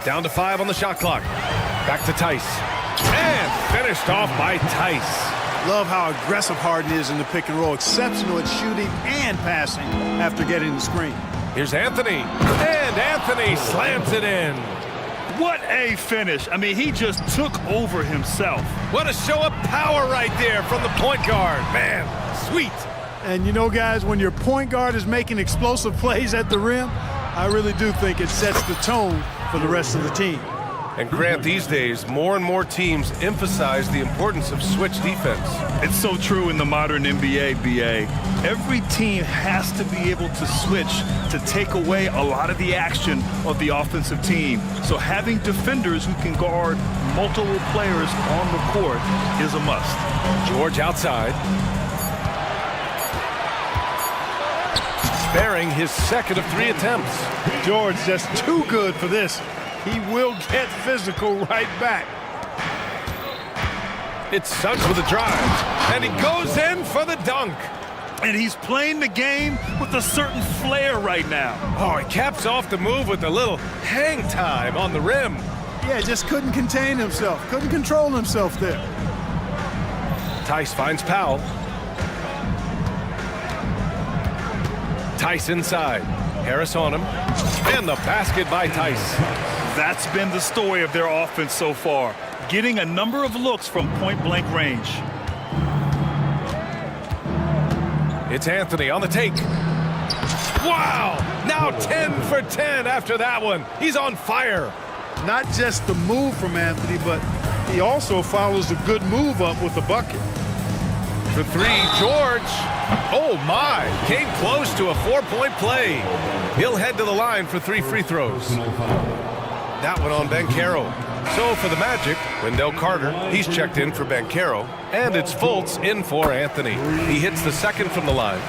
Down to 5 on the shot clock. Back to Tice. And finished off by Tice. Love how aggressive Harden is in the pick and roll. Exceptional at shooting and passing after getting the screen. Here's Anthony. And Anthony slams it in. What a finish. I mean, he just took over himself. What a show of power right there from the point guard. Man, sweet. And you know, guys, when your point guard is making explosive plays at the rim, I really do think it sets the tone for the rest of the team. And Grant, these days, more and more teams emphasize the importance of switch defense. It's so true in the modern NBA, BA. Every team has to be able to switch to take away a lot of the action of the offensive team. So having defenders who can guard multiple players on the court is a must. George outside. Sparing his second of 3 attempts. George just too good for this. He will get physical right back. It's Suggs with a drive, and he goes in for the dunk. And he's playing the game with a certain flair right now. Oh, he caps off the move with a little hang time on the rim. Yeah, just couldn't contain himself, couldn't control himself there. Tice finds Powell. Tice inside. Harris on him. And the basket by Tice. That's been the story of their offense so far, getting a number of looks from point-blank range. It's Anthony on the take. Wow! Now 10 for 10 after that one. He's on fire. Not just the move from Anthony, but he also follows a good move up with the bucket. For three, George. Oh, my. Came close to a 4-point play. He'll head to the line for 3 free throws. That one on Bankero. So for the Magic, Wendell Carter, he's checked in for Bankero. And it's Fultz in for Anthony. He hits the second from the line.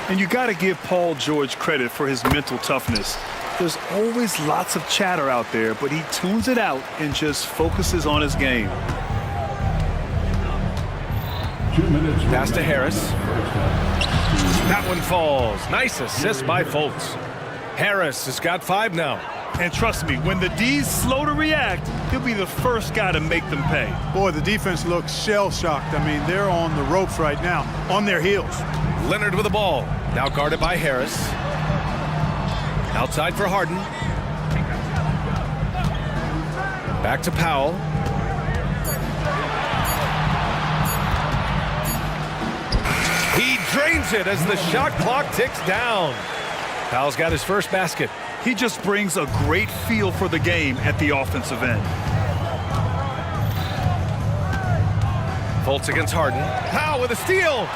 And you got to give Paul George credit for his mental toughness. There's always lots of chatter out there, but he tunes it out and just focuses on his game. Pass to Harris. That one falls. Nice assist by Fultz. Harris has got 5 now. And trust me, when the D's slow to react, he'll be the first guy to make them pay. Boy, the defense looks shell-shocked. I mean, they're on the ropes right now, on their heels. Leonard with the ball. Now guarded by Harris. Outside for Harden. Back to Powell. He drains it as the shot clock ticks down. Powell's got his first basket. He just brings a great feel for the game at the offensive end. Fultz against Harden. Powell with a steal.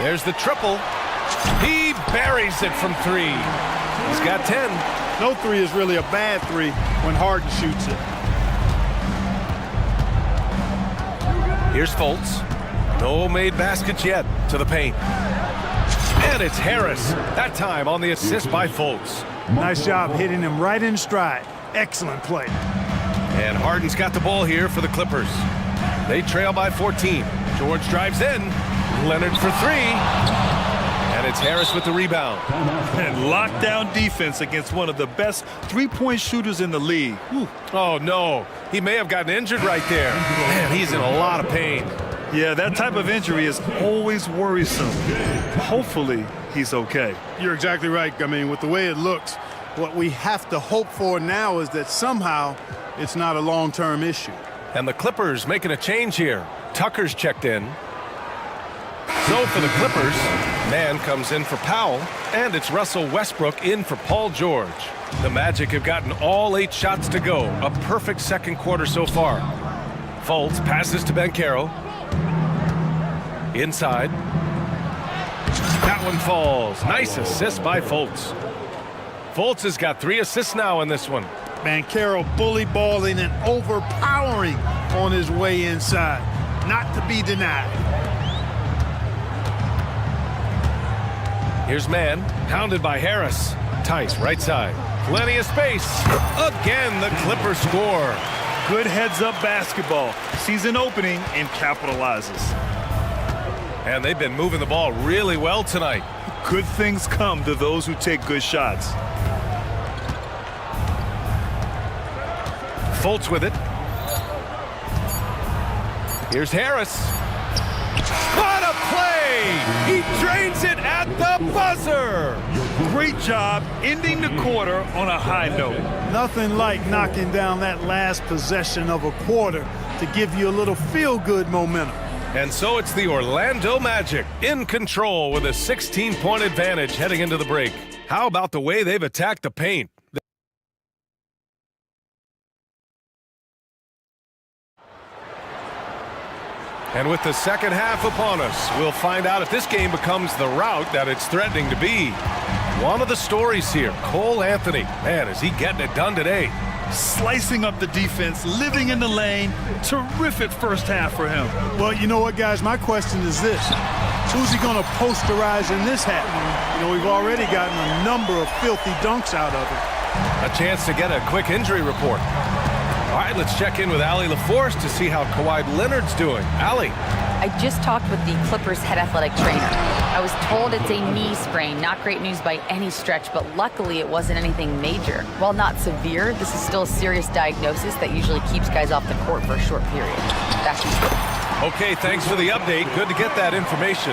There's the triple. He buries it from 3. He's got 10. No 3 is really a bad 3 when Harden shoots it. Here's Fultz. No made baskets yet to the paint. And it's Harris. That time on the assist by Fultz. Nice job hitting him right in stride. Excellent play. And Harden's got the ball here for the Clippers. They trail by 14. George drives in. Leonard for 3. And it's Harris with the rebound. And lockdown defense against one of the best three-point shooters in the league. Whew. Oh, no. He may have gotten injured right there. Man, he's in a lot of pain. Yeah, that type of injury is always worrisome. Hopefully, he's okay. You're exactly right. I mean, with the way it looks, what we have to hope for now is that somehow it's not a long-term issue. And the Clippers making a change here. Tucker's checked in. So for the Clippers, Mann comes in for Powell, and it's Russell Westbrook in for Paul George. The Magic have gotten all 8 shots to go. A perfect second quarter so far. Fultz passes to Bankero. Inside. That one falls. Nice assist by Fultz. Fultz has got 3 assists now in this one. Bankero bully balling and overpowering on his way inside. Not to be denied. Here's Mann, pounded by Harris. Tice, right side. Plenty of space. Again, the Clippers score. Good heads-up basketball. Sees an opening and capitalizes. And they've been moving the ball really well tonight. Good things come to those who take good shots. Fultz with it. Here's Harris. What a play! He drains it at the buzzer! Great job ending the quarter on a high note. Nothing like knocking down that last possession of a quarter to give you a little feel-good momentum. And so it's the Orlando Magic in control with a 16-point advantage heading into the break. How about the way they've attacked the paint? And with the second half upon us, we'll find out if this game becomes the rout that it's threatening to be. One of the stories here, Cole Anthony. Man, is he getting it done today? Slicing up the defense, living in the lane. Terrific first half for him. Well, you know what, guys? My question is this. Who's he going to posterize in this half? You know, we've already gotten a number of filthy dunks out of him. A chance to get a quick injury report. All right, let's check in with Allie LaForce to see how Kawhi Leonard's doing. Allie. I just talked with the Clippers head athletic trainer. I was told it's a knee sprain. Not great news by any stretch, but luckily it wasn't anything major. While not severe, this is still a serious diagnosis that usually keeps guys off the court for a short period. Back to you. Okay, thanks for the update. Good to get that information.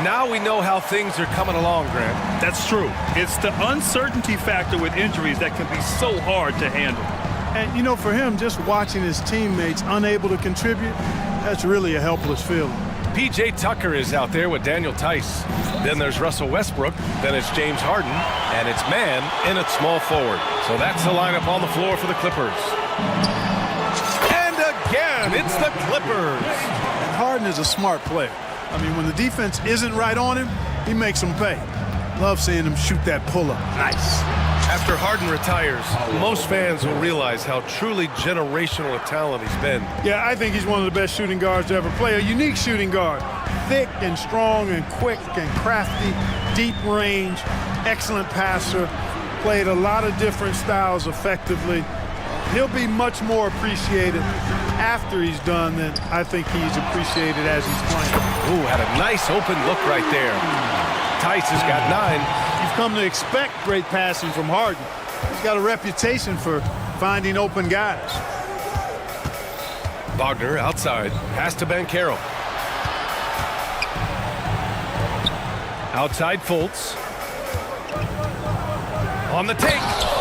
Now we know how things are coming along, Grant. That's true. It's the uncertainty factor with injuries that can be so hard to handle. And, you know, for him, just watching his teammates unable to contribute, that's really a helpless feeling. P.J. Tucker is out there with Daniel Tice. Then there's Russell Westbrook. Then it's James Harden. And it's man in at small forward. So that's the lineup on the floor for the Clippers. And again, it's the Clippers. And Harden is a smart player. I mean, when the defense isn't right on him, he makes them pay. Love seeing him shoot that pull-up. Nice. After Harden retires, most fans will realize how truly generational a talent he's been. Yeah, I think he's one of the best shooting guards to ever play. A unique shooting guard. Thick and strong and quick and crafty, deep range, excellent passer. Played a lot of different styles effectively. He'll be much more appreciated after he's done than I think he's appreciated as he's playing. Ooh, had a nice open look right there. Tice has got 9. You've come to expect great passing from Harden. He's got a reputation for finding open guys. Wagner outside. Pass to Banchero. Outside Fultz. On the take.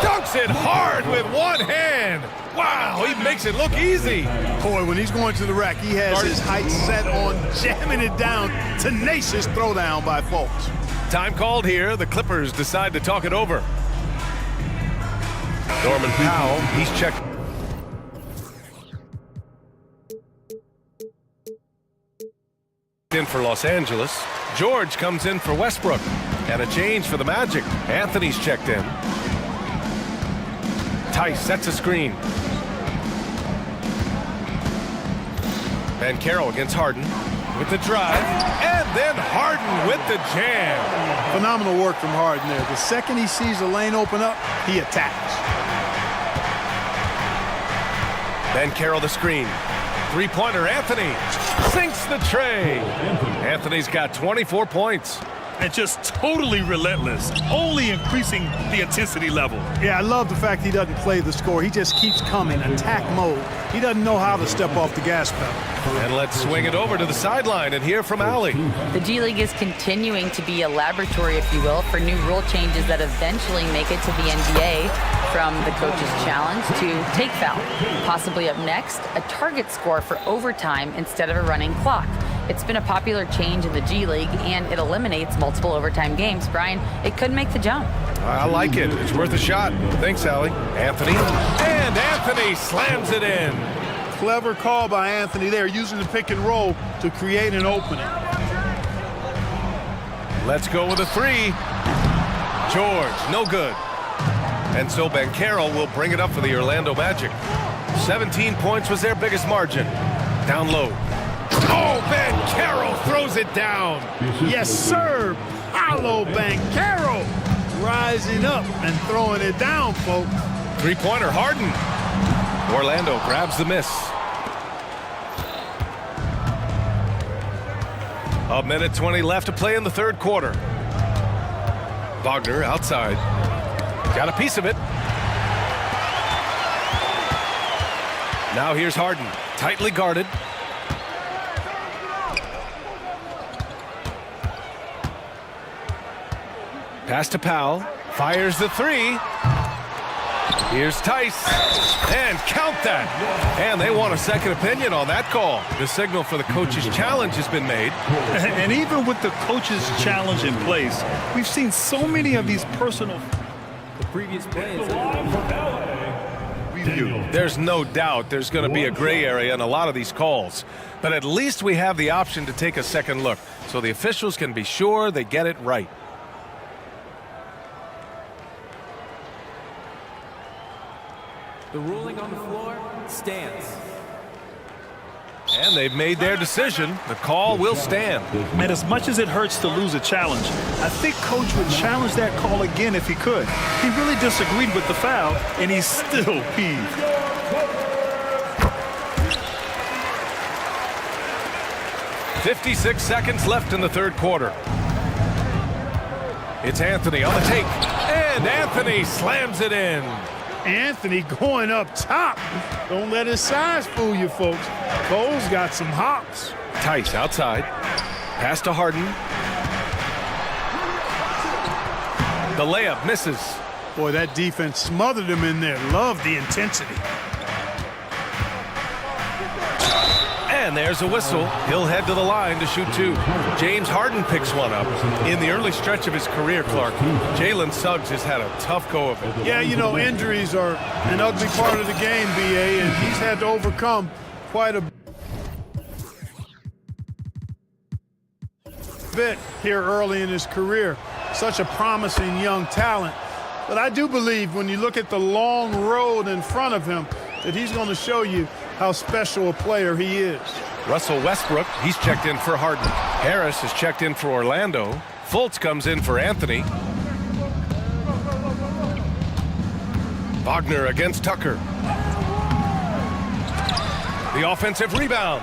Dunks it hard with one hand. Wow, he makes it look easy. Boy, when he's going to the rack, he has his height set on jamming it down. Tenacious throwdown by Fultz. Time called here. The Clippers decide to talk it over. Norman Powell, he's checked. In for Los Angeles. George comes in for Westbrook. And a change for the Magic. Anthony's checked in. Tice sets a screen. Banchero against Harden with the drive. And then Harden with the jam. Phenomenal work from Harden there. The second he sees a lane open up, he attacks. Banchero the screen. Three-pointer, Anthony sinks the tray. Anthony's got 24 points. And just totally relentless, only increasing the intensity level. Yeah, I love the fact he doesn't play the score. He just keeps coming, attack mode. He doesn't know how to step off the gas pedal. And let's swing it over to the sideline and hear from Allie. The G League is continuing to be a laboratory, if you will, for new rule changes that eventually make it to the NBA, from the coach's challenge to take foul. Possibly up next, a target score for overtime instead of a running clock. It's been a popular change in the G League, and it eliminates multiple overtime games. Brian, it could make the jump. I like it. It's worth a shot. Thanks, Allie. Anthony. And Anthony slams it in. Clever call by Anthony there, using the pick and roll to create an opening. Let's go with a three. George, no good. And so Banchero will bring it up for the Orlando Magic. 17 points was their biggest margin. Down low. Oh, Banchero throws it down. Yes, sir. Paolo Banchero rising up and throwing it down, folks. Three-pointer, Harden. Orlando grabs the miss. A minute 20 left to play in the third quarter. Wagner outside. Got a piece of it. Now here's Harden, tightly guarded. Pass to Powell. Fires the three. Here's Tice. And count that. And they want a second opinion on that call. The signal for the coach's challenge has been made. And even with the coach's challenge in place, we've seen so many of these personal... The previous play is review. There's no doubt there's going to be a gray area in a lot of these calls. But at least we have the option to take a second look, so the officials can be sure they get it right. The ruling on the floor stands. And they've made their decision. The call will stand. And as much as it hurts to lose a challenge, I think Coach would challenge that call again if he could. He really disagreed with the foul, and he's still peeved. .56 seconds left in the third quarter. It's Anthony on the take, and Anthony slams it in. Anthony going up top. Don't let his size fool you, folks. Cole's got some hops. Tice outside. Pass to Harden. The layup misses. Boy, that defense smothered him in there. Love the intensity. And there's a whistle. He'll head to the line to shoot two. James Harden picks one up. In the early stretch of his career, Clark, Jalen Suggs has had a tough go of it. Yeah, you know, injuries are an ugly part of the game, B.A., and he's had to overcome quite a bit here early in his career. Such a promising young talent. But I do believe when you look at the long road in front of him that he's going to show you how special a player he is. Russell Westbrook, he's checked in for Harden. Harris is checked in for Orlando. Fultz comes in for Anthony. Wagner against Tucker. The offensive rebound.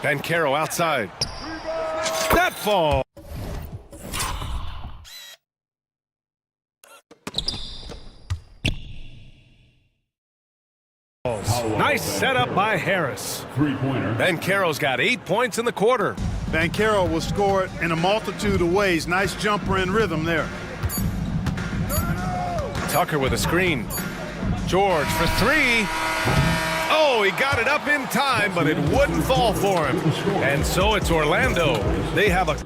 Banchero outside. That fall. Nice setup by Harris. Banchero's got 8 points in the quarter. Banchero will score it in a multitude of ways. Nice jumper and rhythm there. Tucker with a screen. George for three. Oh, he got it up in time, but it wouldn't fall for him. And so it's Orlando. They have a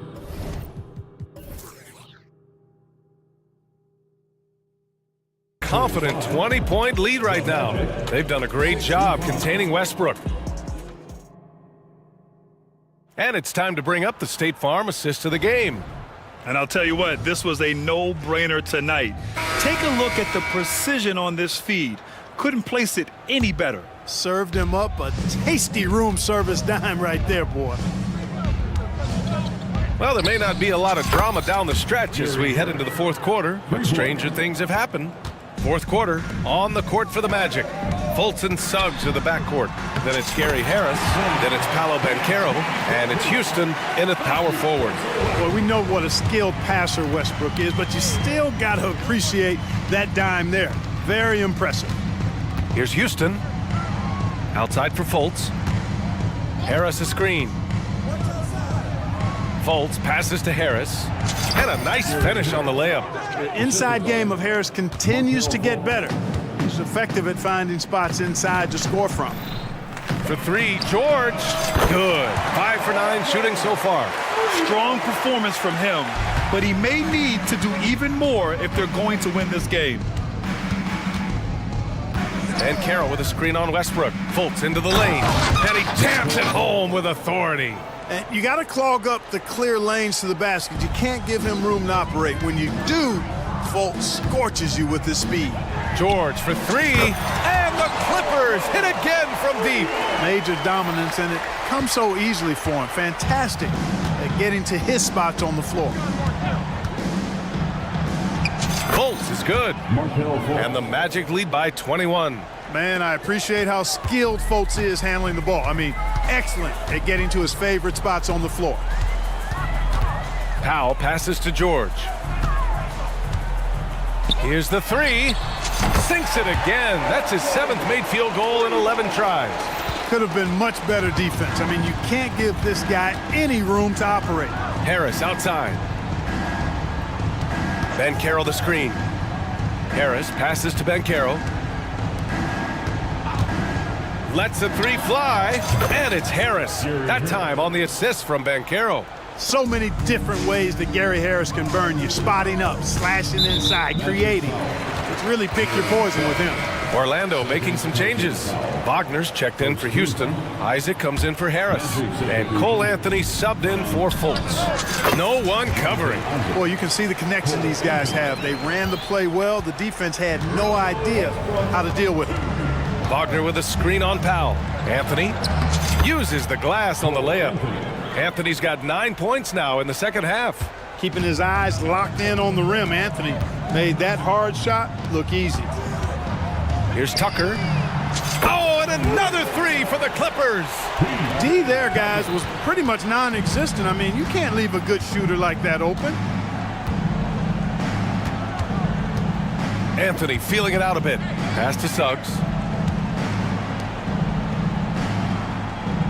confident 20-point lead right now. They've done a great job containing Westbrook. And it's time to bring up the State Farm assist of the game. And I'll tell you what, this was a no-brainer tonight. Take a look at the precision on this feed. Couldn't place it any better. Served him up a tasty room service dime right there, boy. Well, there may not be a lot of drama down the stretch as we head into the fourth quarter, but stranger things have happened. Fourth quarter, on the court for the Magic. Fultz and Suggs are the backcourt. Then it's Gary Harris. Then it's Paolo Banchero. And it's Houston in at power forward. Well, we know what a skilled passer Westbrook is, but you still got to appreciate that dime there. Very impressive. Here's Houston. Outside for Fultz. Harris a screen. Fultz passes to Harris. And a nice finish on the layup. The inside game of Harris continues to get better. He's effective at finding spots inside to score from. For three, George. Good. 5 for 9 shooting so far. Strong performance from him, but he may need to do even more if they're going to win this game. And Carroll with a screen on Westbrook. Fultz into the lane. And he jams it home with authority. And you got to clog up the clear lanes to the basket. You can't give him room to operate. When you do, Fultz scorches you with his speed. George for three. And the Clippers hit again from deep. Major dominance, and it comes so easily for him. Fantastic at getting to his spots on the floor. Fultz is good. And the Magic lead by 21. Man, I appreciate how skilled Fultz is handling the ball. I mean, excellent at getting to his favorite spots on the floor. Powell passes to George. Here's the three. Sinks it again. That's his 7th made field goal in 11 tries. Could have been much better defense. I mean, you can't give this guy any room to operate. Harris outside. Banchero the screen. Harris passes to Banchero. Lets the three fly, and it's Harris. That time on the assist from Banchero. So many different ways that Gary Harris can burn you. Spotting up, slashing inside, creating. It's really pick your poison with him. Orlando making some changes. Wagner's checked in for Houston. Isaac comes in for Harris. And Cole Anthony subbed in for Fultz. No one covering. Boy, you can see the connection these guys have. They ran the play well. The defense had no idea how to deal with it. Wagner with a screen on Powell. Anthony uses the glass on the layup. Anthony's got 9 points now in the second half. Keeping his eyes locked in on the rim, Anthony made that hard shot look easy. Here's Tucker. Oh, and another three for the Clippers. D there, guys, was pretty much non-existent. I mean, you can't leave a good shooter like that open. Anthony feeling it out a bit. Pass to Suggs.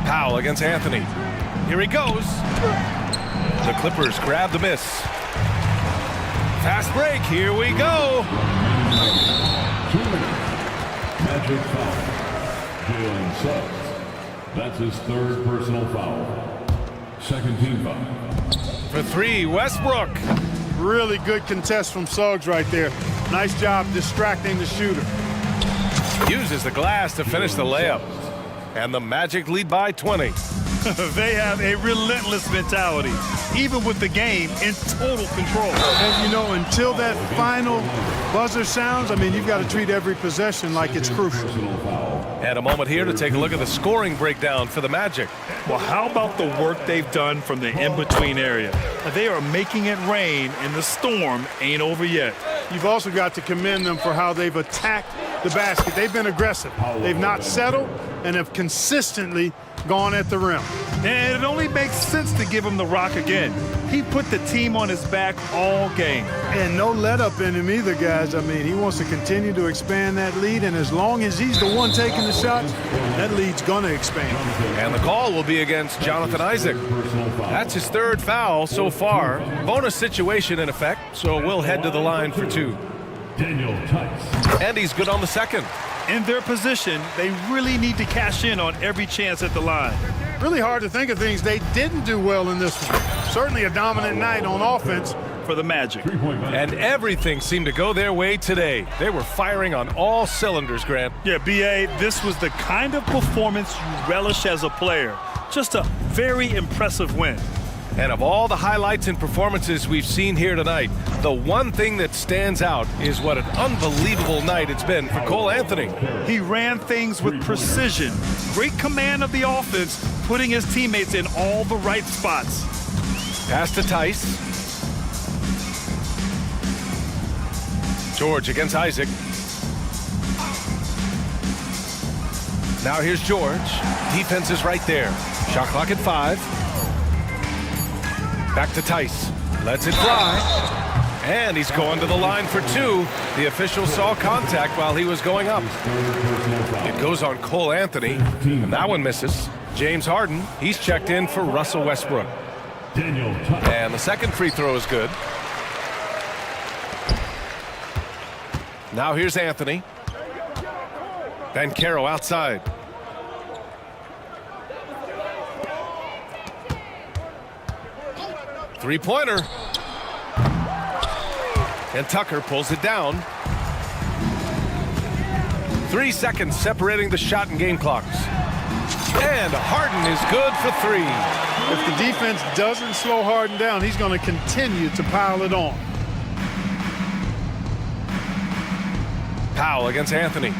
Powell against Anthony. Here he goes. The Clippers grab the miss. Fast break. Here we go. 2 minutes. Magic foul. Jalen Suggs. That's his 3rd personal foul. 2nd team foul. For 3, Westbrook. Really good contest from Suggs right there. Nice job distracting the shooter. Uses the glass to finish the layup. And the Magic lead by 20. They have a relentless mentality, even with the game in total control. And, you know, until that final buzzer sounds, I mean, you've got to treat every possession like it's crucial. And a moment here to take a look at the scoring breakdown for the Magic. Well, how about the work they've done from the in-between area? They are making it rain, and the storm ain't over yet. You've also got to commend them for how they've attacked the basket. They've been aggressive. They've not settled and have consistently gone at the rim. And it only makes sense to give him the rock again. He put the team on his back all game. And no let up in him either, guys. I mean, he wants to continue to expand that lead, and as long as he's the one taking the shots, that lead's going to expand. And the call will be against Jonathan Isaac. That's his 3rd foul so far. Bonus situation in effect, so we'll head to the line for 2. And he's good on the 2nd. In their position, they really need to cash in on every chance at the line. Really hard to think of things they didn't do well in this one. Certainly a dominant night on offense for the Magic. And everything seemed to go their way today. They were firing on all cylinders, Grant. Yeah, B.A., this was the kind of performance you relish as a player. Just a very impressive win. And of all the highlights and performances we've seen here tonight, the one thing that stands out is what an unbelievable night it's been for Cole Anthony. He ran things with precision, great command of the offense, putting his teammates in all the right spots. Pass to Tice. George against Isaac. Now here's George. Defense is right there. Shot clock at 5. Back to Tice. Lets it fly. And he's going to the line for 2. The official saw contact while he was going up. It goes on Cole Anthony, and that one misses. James Harden, he's checked in for Russell Westbrook. And the 2nd free throw is good. Now here's Anthony. Bankero outside. Three-pointer. And Tucker pulls it down. 3 seconds separating the shot and game clocks. And Harden is good for 3. If the defense doesn't slow Harden down, he's going to continue to pile it on. Powell against Anthony.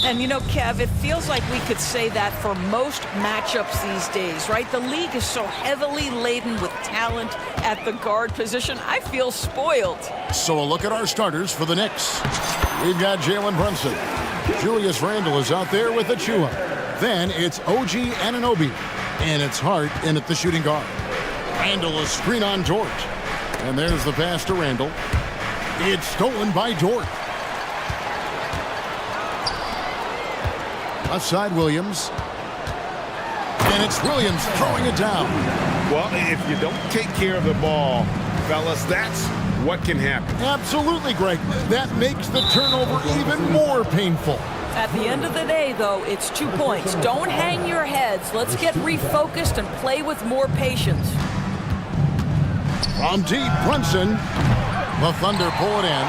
And you know, Kev, it feels like we could say that for most matchups these days, right? The league is so heavily laden with talent at the guard position. I feel spoiled. So a look at our starters for the Knicks. We've got Jalen Brunson. Julius Randle is out there with Achua. Then it's OG Anunoby. And it's Hart in at the shooting guard. Randle a screen on Dort. And there's the pass to Randle. It's stolen by Dort. Left side, Williams. And it's Williams throwing it down. Well, if you don't take care of the ball, fellas, that's what can happen. Absolutely, Greg. That makes the turnover even more painful. At the end of the day, though, it's 2 points. Don't hang your heads. Let's get refocused and play with more patience. From deep, Brunson. The Thunder pull it in.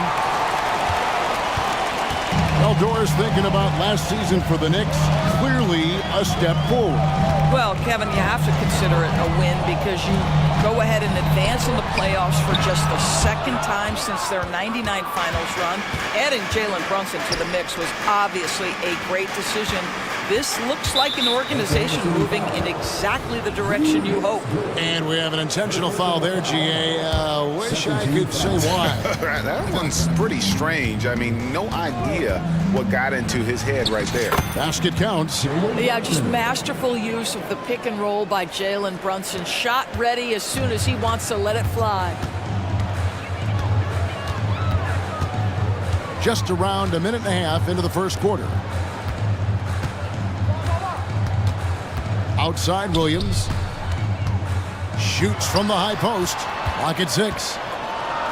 Eldor's thinking about last season for the Knicks. Clearly a step forward. Well, Kevin, you have to consider it a win because you go ahead and advance in the playoffs for just the second time since their 99 finals run. Adding Jalen Brunson to the mix was obviously a great decision. This looks like an organization moving in exactly the direction you hope. And we have an intentional foul there, GA. Wish I could say why. That one's pretty strange. I mean, no idea what got into his head right there. Basket counts. Yeah, just masterful use of the pick and roll by Jalen Brunson. Shot ready as soon as he wants to let it fly. Just around a minute and a half into the first quarter. Outside, Williams. Shoots from the high post. Lock at 6.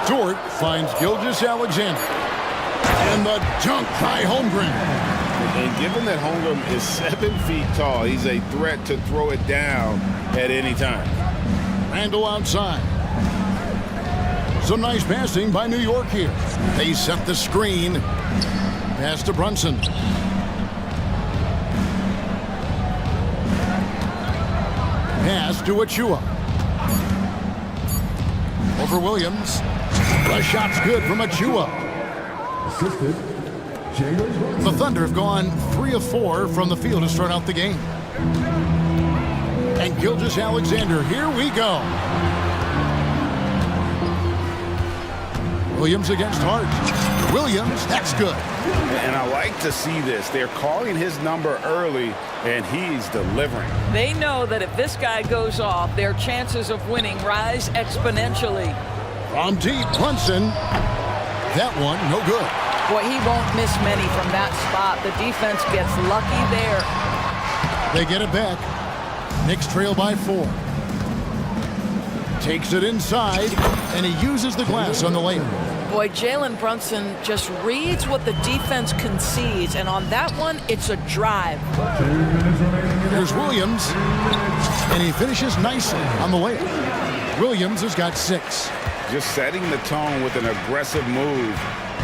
Dort finds Gilgeous-Alexander. And the dunk by Holmgren. And given that Holmgren is 7 feet tall, he's a threat to throw it down at any time. Randle outside. Some nice passing by New York here. They set the screen. Pass to Brunson. Pass to Achua. Over Williams. The shot's good from Achua. The Thunder have gone 3 of 4 from the field to start out the game. And Gilgeous-Alexander, here we go. Williams against Hart. Williams, that's good. And I like to see this. They're calling his number early, and he's delivering. They know that if this guy goes off, their chances of winning rise exponentially. From deep, Brunson. That one, no good. Boy, he won't miss many from that spot. The defense gets lucky there. They get it back. Knicks trail by 4. Takes it inside, and he uses the glass on the layup. Boy, Jalen Brunson just reads what the defense concedes, and on that one, it's a drive. Here's Williams, and he finishes nicely on the layup. Williams has got 6. Just setting the tone with an aggressive move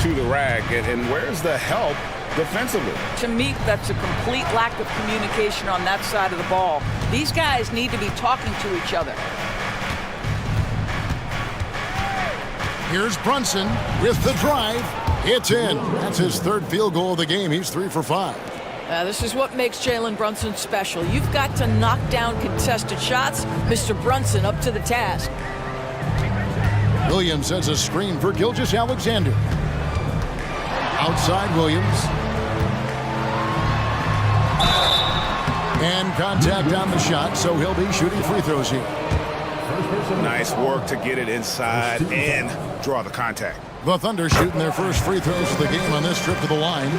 to the rack, and where's the help defensively? To me, that's a complete lack of communication on that side of the ball. These guys need to be talking to each other. Here's Brunson with the drive. It's in. That's his 3rd field goal of the game. He's 3 for 5. This is what makes Jalen Brunson special. You've got to knock down contested shots. Mr. Brunson up to the task. Williams sends a screen for Gilgeous-Alexander. Outside, Williams. And contact on the shot, so he'll be shooting free throws here. Nice work to get it inside and draw the contact. The Thunder shooting their first free throws of the game on this trip to the line.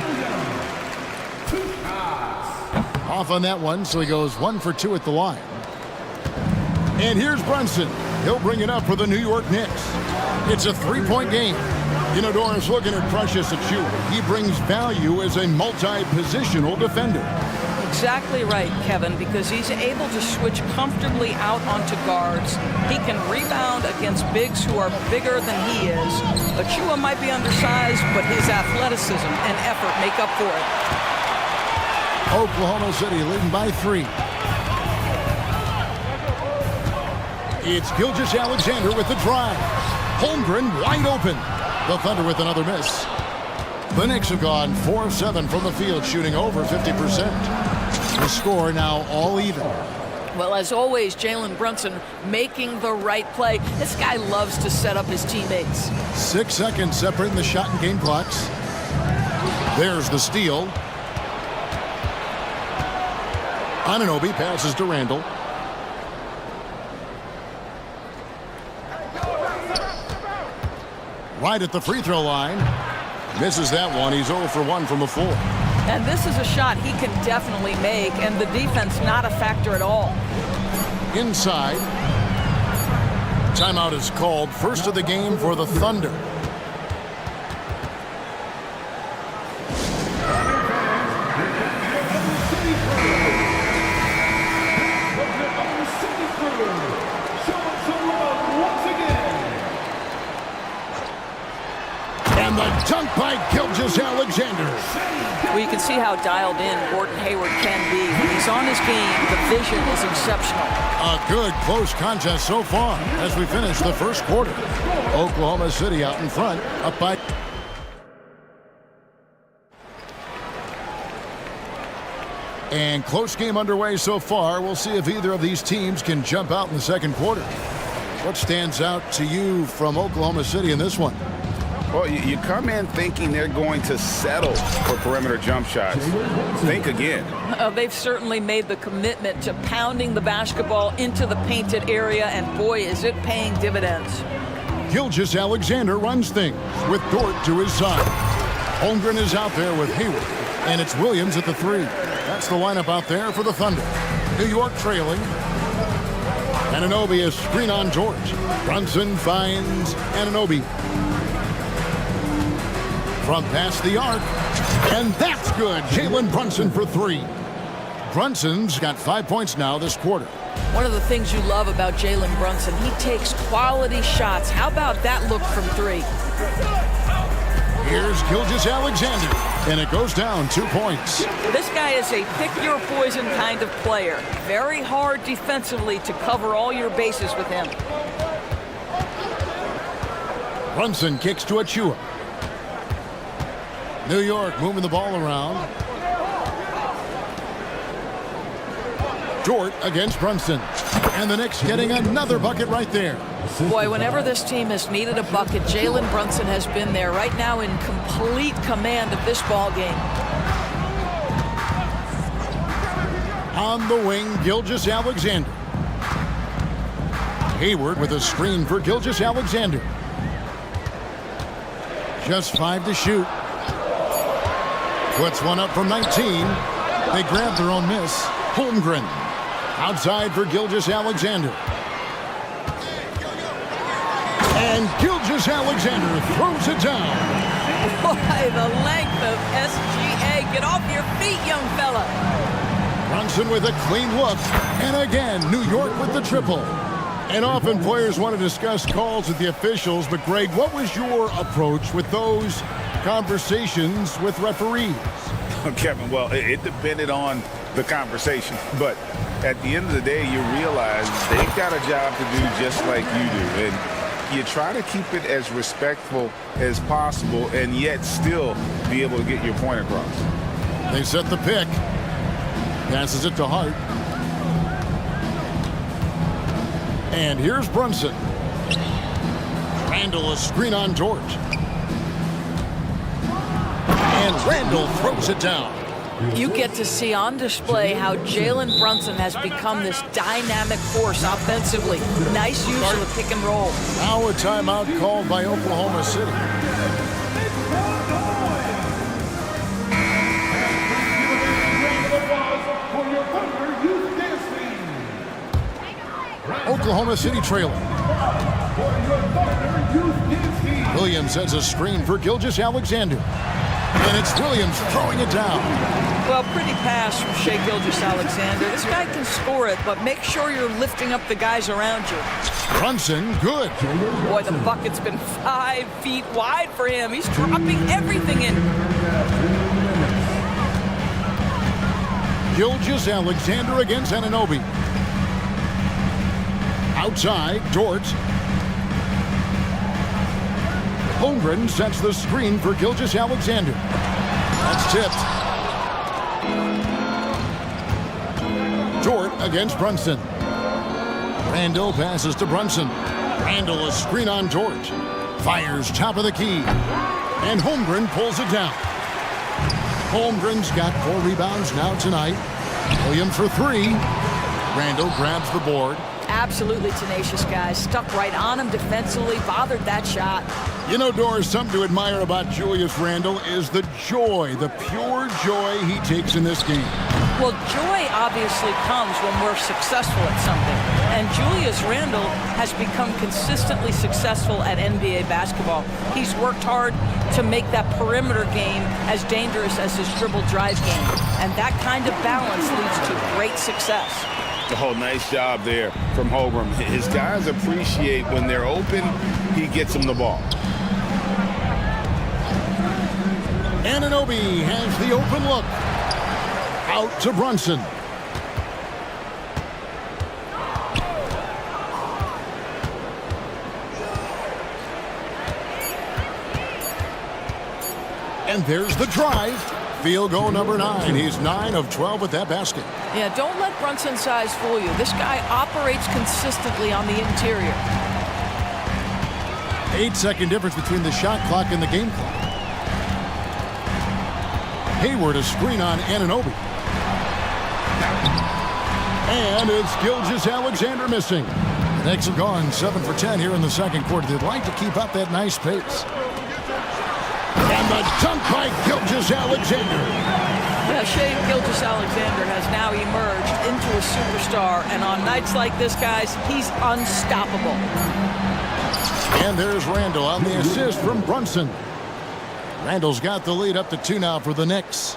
Off on that one, so he goes 1 for 2 at the line. And here's Brunson. He'll bring it up for the New York Knicks. It's a 3-point game. You know, Doris, looking at Precious Achua, he brings value as a multi-positional defender. Exactly right, Kevin, because he's able to switch comfortably out onto guards. He can rebound against bigs who are bigger than he is. Achua might be undersized, but his athleticism and effort make up for it. Oklahoma City leading by 3. It's Gilgeous-Alexander with the drive. Holmgren wide open. The Thunder with another miss. The Knicks have gone 4 of 7 from the field, shooting over 50%. The score now all even. Well, as always, Jalen Brunson making the right play. This guy loves to set up his teammates. 6 seconds separating the shot and game clocks. There's the steal. Anunoby passes to Randall. Right at the free throw line. Misses that one. He's 0 for 1 from the floor. And this is a shot he can definitely make, and the defense not a factor at all. Inside. Timeout is called. First of the game for the Thunder. And the dunk by Gilgeous-Alexander. Well, you can see how dialed in Gordon Hayward can be. When he's on his game, the vision is exceptional. A good close contest so far as we finish the first quarter. Oklahoma City out in front, up by... And close game underway so far. We'll see if either of these teams can jump out in the second quarter. What stands out to you from Oklahoma City in this one? Well, you come in thinking they're going to settle for perimeter jump shots. Think again. They've certainly made the commitment to pounding the basketball into the painted area, and boy, is it paying dividends. Gilgeous-Alexander runs things with Dort to his side. Holmgren is out there with Hayward, and it's Williams at the 3. That's the lineup out there for the Thunder. New York trailing. Anunoby, a screen on George. Brunson finds Anunoby. From past the arc, and that's good. Jalen Brunson for 3. Brunson's got 5 points now this quarter. One of the things you love about Jalen Brunson, he takes quality shots. How about that look from 3? Here's Gilgeous-Alexander, and it goes down 2 points. This guy is a pick-your-poison kind of player. Very hard defensively to cover all your bases with him. Brunson kicks to Achua. New York moving the ball around. Dort against Brunson. And the Knicks getting another bucket right there. Boy, whenever this team has needed a bucket, Jalen Brunson has been there right now in complete command of this ball game. On the wing, Gilgeous-Alexander. Hayward with a screen for Gilgeous-Alexander. Just 5 to shoot. Puts one up from 19. They grab their own miss. Holmgren outside for Gilgeous-Alexander. And Gilgeous-Alexander throws it down. Boy, the length of SGA. Get off your feet, young fella. Brunson with a clean look. And again, New York with the triple. And often players want to discuss calls with the officials, but Greg, what was your approach with those conversations with referees? Kevin, well, it depended on the conversation. But at the end of the day, you realize they've got a job to do just like you do. And you try to keep it as respectful as possible and yet still be able to get your point across. They set the pick. Passes it to Hart. And here's Brunson. Randall, a screen on George. And Randall throws it down. You get to see on display how Jalen Brunson has become this dynamic force offensively. Nice use of the pick and roll. Now a timeout called by Oklahoma City. Oklahoma City trailing. Williams has a screen for Gilgeous-Alexander. And it's Williams throwing it down. Well, pretty pass from Shai Gilgeous-Alexander. This guy can score it, but make sure you're lifting up the guys around you. Brunson, good. Boy, the bucket's been 5 feet wide for him. He's dropping everything in. Gilgeous-Alexander against Anunoby. Outside, Dort. Holmgren sets the screen for Gilgeous-Alexander. That's tipped. Dort against Brunson. Randall passes to Brunson. Randall a screen on Dort. Fires top of the key. And Holmgren pulls it down. Holmgren's got 4 rebounds now tonight. Williams for 3. Randall grabs the board. Absolutely tenacious, guys. Stuck right on him defensively, bothered that shot. You know, Doris, something to admire about Julius Randle is the joy, the pure joy he takes in this game. Well, joy obviously comes when we're successful at something. And Julius Randle has become consistently successful at NBA basketball. He's worked hard to make that perimeter game as dangerous as his dribble drive game. And that kind of balance leads to great success. Oh, nice job there from Holmgren. His guys appreciate when they're open, he gets them the ball. Anunoby has the open look. Out to Brunson. And there's the drive. Field goal number 9. He's 9 of 12 with that basket. Yeah, don't let Brunson's size fool you. This guy operates consistently on the interior. 8-second difference between the shot clock and the game clock. Hayward a screen on Anunoby. And it's Gilgeous-Alexander missing. The Knicks have gone 7 for 10 here in the second quarter. They'd like to keep up that nice pace. And the dunk by Gilgeous-Alexander. Yeah, Shea Gilgeous-Alexander has now emerged into a superstar, and on nights like this, guys, he's unstoppable. And there's Randall on the assist from Brunson. Randall's got the lead up to 2 now for the Knicks.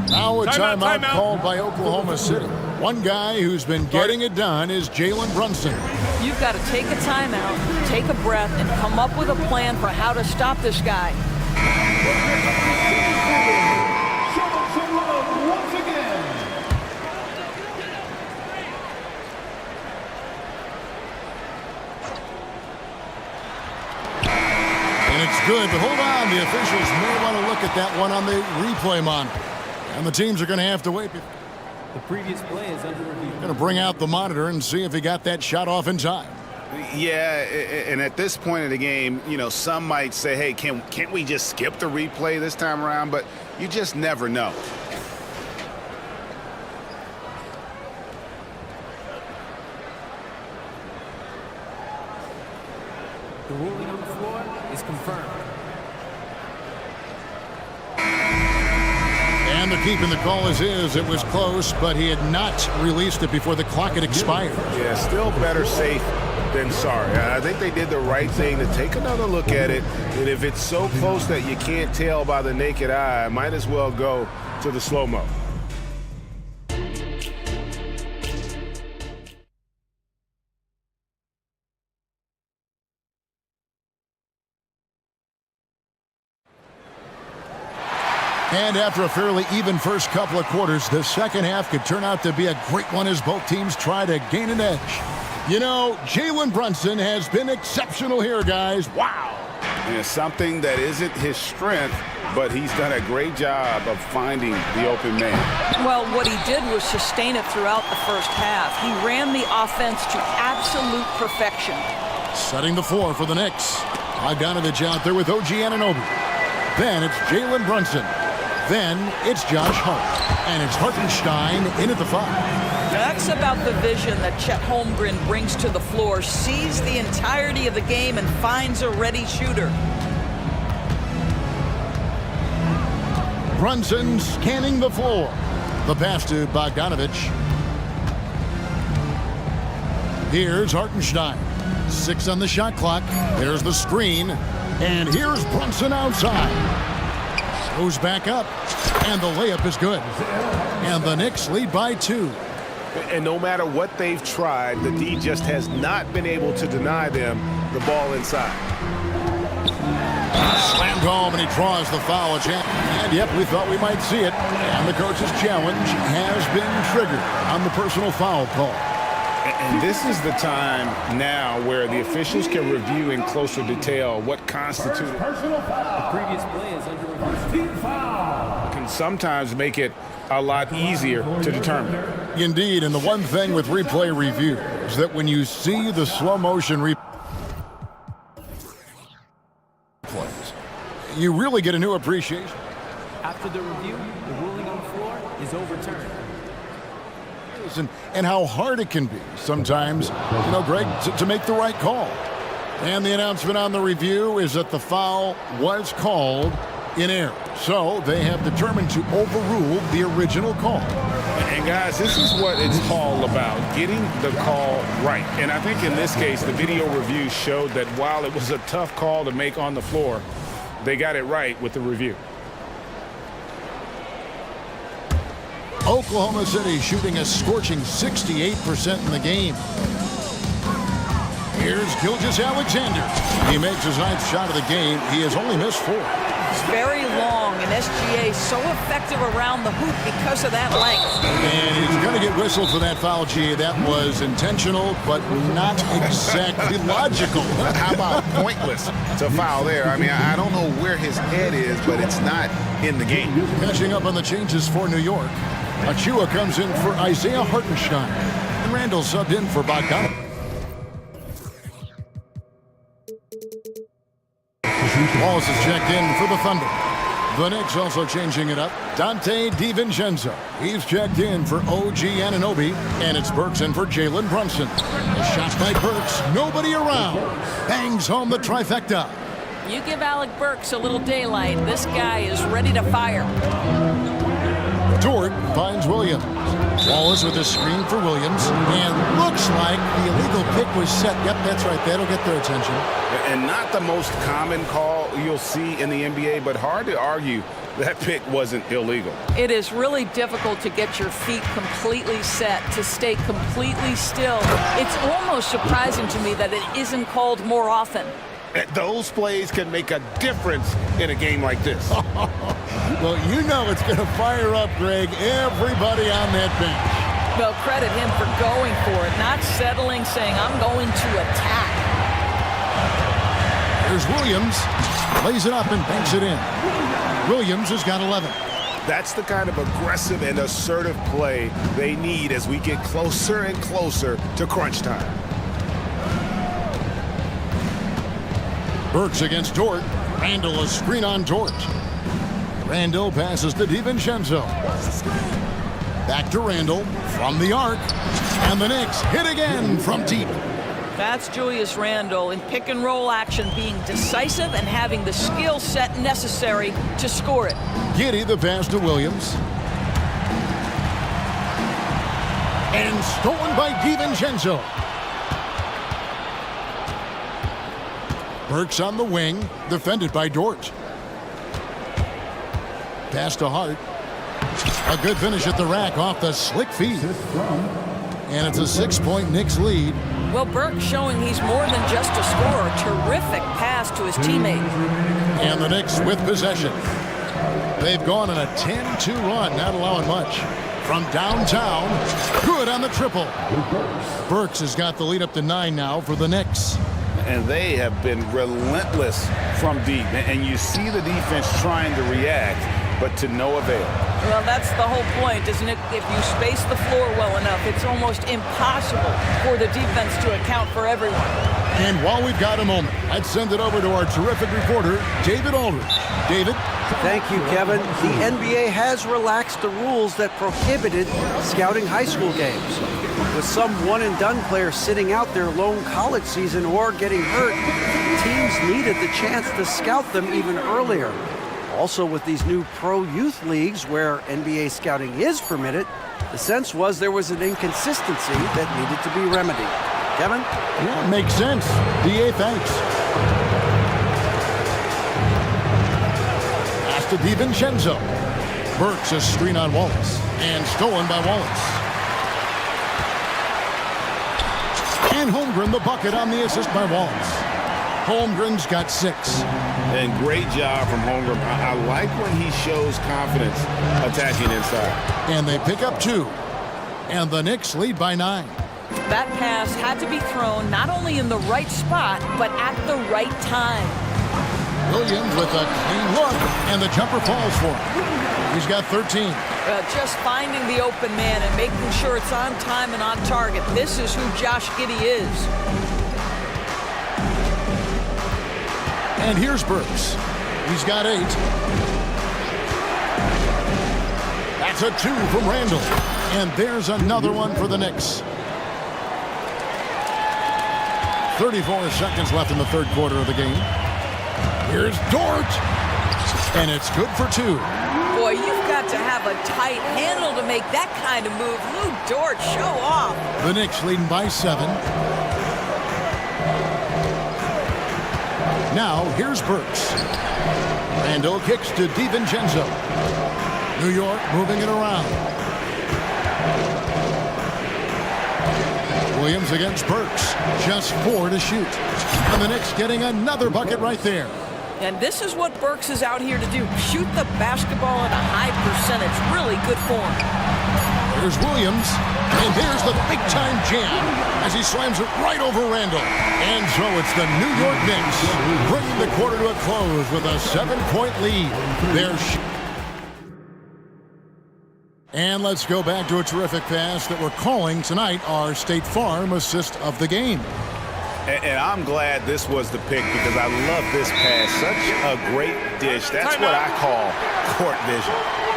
Now a timeout called by Oklahoma City. One guy who's been getting it done is Jalen Brunson. You've got to take a timeout, take a breath, and come up with a plan for how to stop this guy. Once again. And it's good, but hold on. The officials may want to look at that one on the replay monitor. And the teams are going to have to wait. The previous play is under review. Going to bring out the monitor and see if he got that shot off in time. Yeah, and at this point of the game, you know, some might say, hey, can't we just skip the replay this time around? But you just never know. The ruling on the floor is confirmed. And they're keeping the call as is. It was close, but he had not released it before the clock had expired. Yeah, still better safe than sorry. I think they did the right thing to take another look at it. And if it's so close that you can't tell by the naked eye, might as well go to the slow-mo. And after a fairly even first couple of quarters, the second half could turn out to be a great one as both teams try to gain an edge. You know, Jalen Brunson has been exceptional here, guys. Wow. And it's something that isn't his strength, but he's done a great job of finding the open man. Well, what he did was sustain it throughout the first half. He ran the offense to absolute perfection. Setting the floor for the Knicks. Bogdanovich out there with OG Anunoby. Then it's Jalen Brunson. Then it's Josh Hart. And it's Hartenstein in at the 5. That's about the vision that Chet Holmgren brings to the floor. Sees the entirety of the game and finds a ready shooter. Brunson scanning the floor. The pass to Bogdanovich. Here's Hartenstein. 6 on the shot clock. There's the screen. And here's Brunson outside. Goes back up. And the layup is good. And the Knicks lead by 2. And no matter what they've tried, the D just has not been able to deny them the ball inside. Slammed home, and he draws the foul. And yep, we thought we might see it. And the coach's challenge has been triggered on the personal foul call. And this is the time now where the officials can review in closer detail what constituted. Personal foul. The previous play is under review. Team foul. Can sometimes make it a lot easier to determine. Indeed, and the one thing with replay review is that when you see the slow motion replays, you really get a new appreciation. After the review, the ruling on the floor is overturned. And how hard it can be sometimes, you know, Greg, to make the right call. And the announcement on the review is that the foul was called in error. So they have determined to overrule the original call. And guys, this is what it's all about, getting the call right. And I think in this case, the video review showed that while it was a tough call to make on the floor, they got it right with the review. Oklahoma City shooting a scorching 68% in the game. Here's Gilgeous-Alexander. He makes his 9th shot of the game. He has only missed 4. It's very long, and SGA so effective around the hoop because of that length. And he's going to get whistled for that foul, G. That was intentional, but not exactly logical. How about pointless to foul there? I mean, I don't know where his head is, but it's not in the game. Catching up on the changes for New York. Achua comes in for Isaiah Hartenstein. And Randall subbed in for Bogdanov. Wallace is checked in for the Thunder. The Knicks also changing it up. Dante DiVincenzo. He's checked in for OG Anunoby. And it's Burks in for Jalen Brunson. A shot by Burks. Nobody around. Bangs home the trifecta. You give Alec Burks a little daylight, this guy is ready to fire. Dort finds Williams. Wallace with a screen for Williams. And looks like the illegal pick was set. Yep, that's right. That'll get their attention. And not the most common call you'll see in the NBA, but hard to argue that pick wasn't illegal. It is really difficult to get your feet completely set, to stay completely still. It's almost surprising to me that it isn't called more often. Those plays can make a difference in a game like this. Well, you know it's going to fire up, Greg, everybody on that bench. Well, credit him for going for it, not settling, saying, I'm going to attack. There's Williams. Lays it up and banks it in. Williams has got 11. That's the kind of aggressive and assertive play they need as we get closer and closer to crunch time. Burks against Dort. Randall a screen on Dort. Randall passes to DiVincenzo. Back to Randall from the arc. And the Knicks hit again from deep. That's Julius Randle in pick and roll action, being decisive and having the skill set necessary to score it. Giddey the pass to Williams. And stolen by DiVincenzo. Burks on the wing, defended by Dort. Pass to Hart. A good finish at the rack off the slick feed. And it's a 6-point Knicks lead. Well, Burks showing he's more than just a scorer. Terrific pass to his teammate. And the Knicks with possession. They've gone on a 10-2 run, not allowing much. From downtown, good on the triple. Burks has got the lead up to 9 now for the Knicks. And they have been relentless from deep. And you see the defense trying to react, but to no avail. Well, that's the whole point, isn't it? If you space the floor well enough, it's almost impossible for the defense to account for everyone. And while we've got a moment, I'd send it over to our terrific reporter, David Aldridge. David? Thank you, Kevin. The NBA has relaxed the rules that prohibited scouting high school games. With some one-and-done players sitting out their lone college season or getting hurt, teams needed the chance to scout them even earlier. Also, with these new pro youth leagues where NBA scouting is permitted, the sense was there was an inconsistency that needed to be remedied. Kevin? Yeah, makes sense. DA, thanks. Pass to DiVincenzo. Burks a screen on Wallace. And stolen by Wallace. And Holmgren the bucket on the assist by Wallace. Holmgren's got 6. And great job from Holmgren. I like when he shows confidence attacking inside. And they pick up 2. And the Knicks lead by 9. That pass had to be thrown not only in the right spot, but at the right time. Williams with a clean look, and the jumper falls for him. He's got 13. Just finding the open man and making sure it's on time and on target. This is who Josh Giddey is. And here's Burks. He's got 8. That's a 2 from Randall. And there's another one for the Knicks. 34 seconds left in the third quarter of the game. Here's Dort. And it's good for 2. Boy, you've got to have a tight handle to make that kind of move. Lou Dort, show off. The Knicks leading by 7. Now, here's Burks. Randall kicks to DiVincenzo. New York moving it around. Williams against Burks. Just 4 to shoot. And the Knicks getting another bucket right there. And this is what Burks is out here to do. Shoot the basketball at a high percentage. Really good form. Here's Williams. And there's the big-time jam as he slams it right over Randall. And so it's the New York Knicks bringing the quarter to a close with a 7-point lead. And let's go back to a terrific pass that we're calling tonight our State Farm assist of the game. And I'm glad this was the pick because I love this pass. Such a great dish. That's what I call court vision.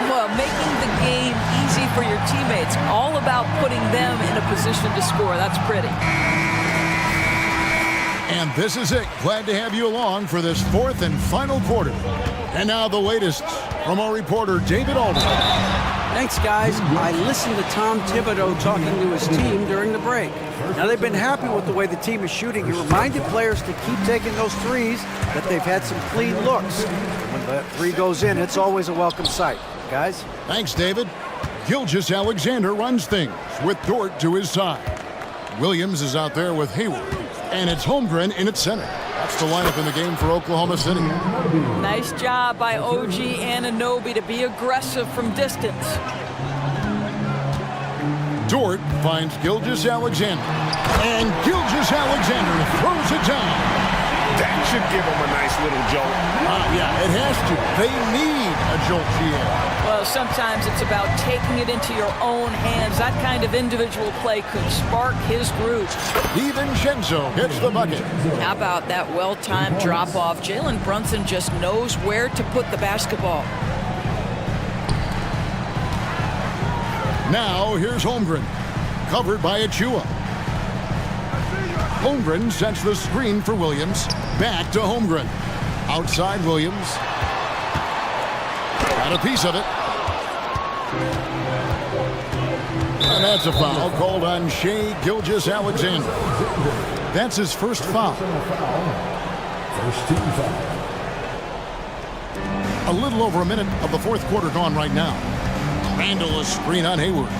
Well, making the game easy for your teammates. All about putting them in a position to score. That's pretty. And this is it. Glad to have you along for this fourth and final quarter. And now the latest from our reporter, David Aldridge. Thanks, guys. I listened to Tom Thibodeau talking to his team during the break. Now, they've been happy with the way the team is shooting. He reminded players to keep taking those threes, that they've had some clean looks. When the three goes in, it's always a welcome sight. Guys? Thanks, David. Gilgeous-Alexander runs things with Dort to his side. Williams is out there with Hayward, and it's Holmgren in at center. That's the lineup in the game for Oklahoma City. Nice job by OG Anunoby to be aggressive from distance. Dort finds Gilgeous-Alexander, and Gilgeous-Alexander throws it down. That should give them a nice little jolt. Yeah, it has to. They need a jolt here. Well, sometimes it's about taking it into your own hands. That kind of individual play could spark his groove. DiVincenzo hits the bucket. How about that well-timed drop-off? Jalen Brunson just knows where to put the basketball. Now, here's Holmgren, covered by Achua. Holmgren sets the screen for Williams. Back to Holmgren. Outside Williams. Got a piece of it. And that's a foul called on Shai Gilgeous-Alexander. That's his first foul. First team foul. A little over a minute of the fourth quarter gone right now. Randall a screen on Hayward.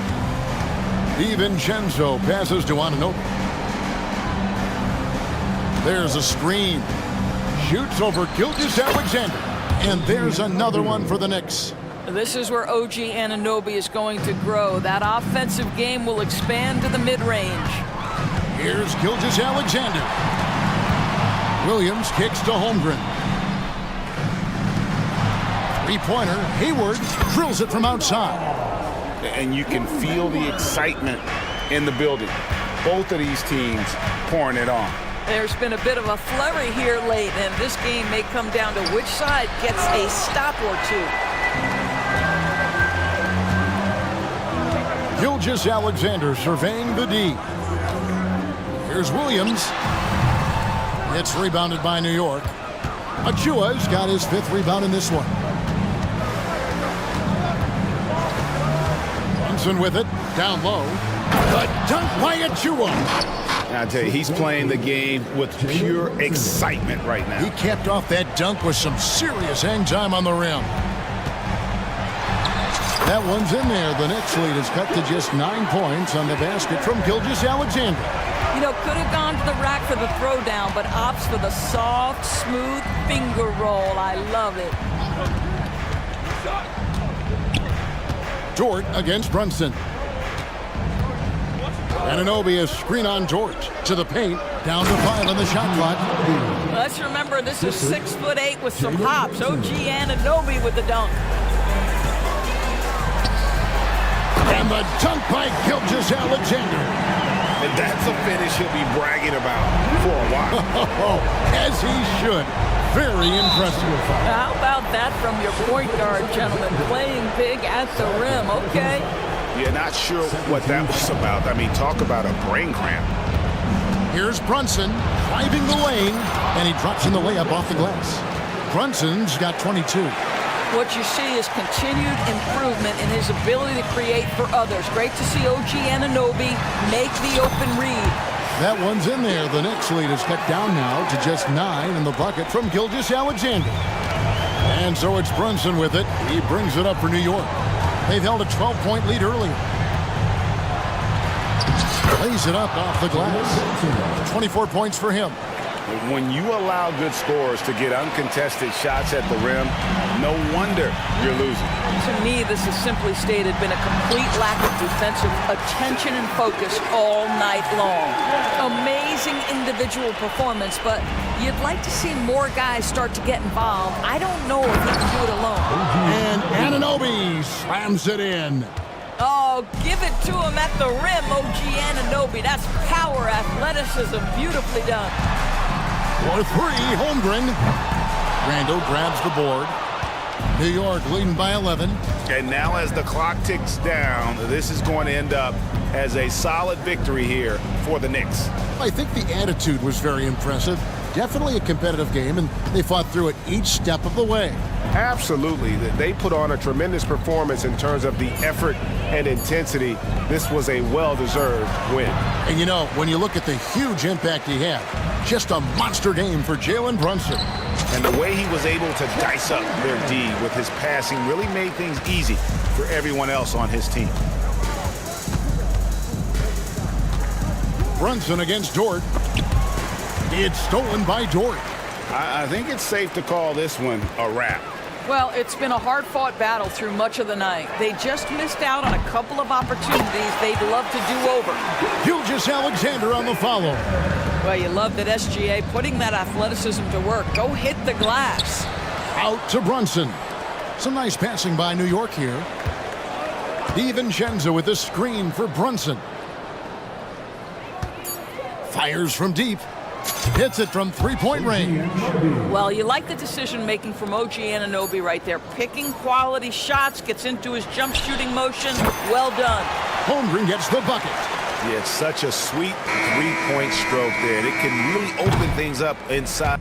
DiVincenzo passes to Anunoby. There's a screen. Shoots over Gilgeous-Alexander. And there's another one for the Knicks. This is where OG Anunoby is going to grow. That offensive game will expand to the mid-range. Here's Gilgeous-Alexander. Williams kicks to Holmgren. Three-pointer. Hayward drills it from outside. And you can feel the excitement in the building. Both of these teams pouring it on. There's been a bit of a flurry here late, and this game may come down to which side gets a stop or two. Gilgeous-Alexander surveying the D. Here's Williams. It's rebounded by New York. Achua's got his fifth rebound in this one. Brunson with it, down low. The dunk by Achua. I tell you, he's playing the game with pure excitement right now. He capped off that dunk with some serious hang time on the rim. That one's in there. The Knicks lead is cut to just 9 points on the basket from Gilgeous-Alexander. You know, could have gone to the rack for the throwdown, but opts for the soft, smooth finger roll. I love it. Dort against Brunson. Anunoby is screen on George. To the paint. Down to 5 on the shot clock. Let's remember, this is 6'8" with some hops. OG Anunoby with the dunk. And the dunk by Gilgeous-Alexander. And that's a finish he'll be bragging about for a while. As he should. Very impressive. How about that from your point guard, gentlemen? Playing big at the rim, okay? Yeah, not sure what that was about. I mean, talk about a brain cramp. Here's Brunson driving the lane, and he drops in the layup off the glass. Brunson's got 22. What you see is continued improvement in his ability to create for others. Great to see OG Anunoby make the open read. That one's in there. The Knicks lead is cut down now to just 9 in the bucket from Gilgeous-Alexander. And so it's Brunson with it. He brings it up for New York. They've held a 12-point lead earlier. Lays it up off the glass. 24 points for him. When you allow good scorers to get uncontested shots at the rim, no wonder you're losing. To me, this is simply stated been a complete lack of defensive attention and focus all night long. Amazing individual performance, but you'd like to see more guys start to get involved. I don't know if he can do it alone. And Anunoby slams it in. Oh, give it to him at the rim, OG Anunoby. That's power, athleticism, beautifully done. For 3, Holmgren. Randall grabs the board. New York leading by 11. And now as the clock ticks down, this is going to end up as a solid victory here for the Knicks. I think the attitude was very impressive. Definitely a competitive game, and they fought through it each step of the way. Absolutely. They put on a tremendous performance in terms of the effort and intensity. This was a well-deserved win. And you know, when you look at the huge impact he had, just a monster game for Jalen Brunson. And the way he was able to dice up their D with his passing really made things easy for everyone else on his team. Brunson against Dort. It's stolen by Dort. I think it's safe to call this one a wrap. Well, it's been a hard-fought battle through much of the night. They just missed out on a couple of opportunities they'd love to do over. Gilgeous-Alexander on the follow. Well, you love that SGA putting that athleticism to work. Go hit the glass. Out to Brunson. Some nice passing by New York here. DiVincenzo with a screen for Brunson. Fires from deep. Hits it from 3-point range. Well, you like the decision-making from OG Anunoby right there. Picking quality shots, gets into his jump shooting motion. Well done. Holmgren gets the bucket. Yeah, it's such a sweet three-point stroke there. It can really open things up inside.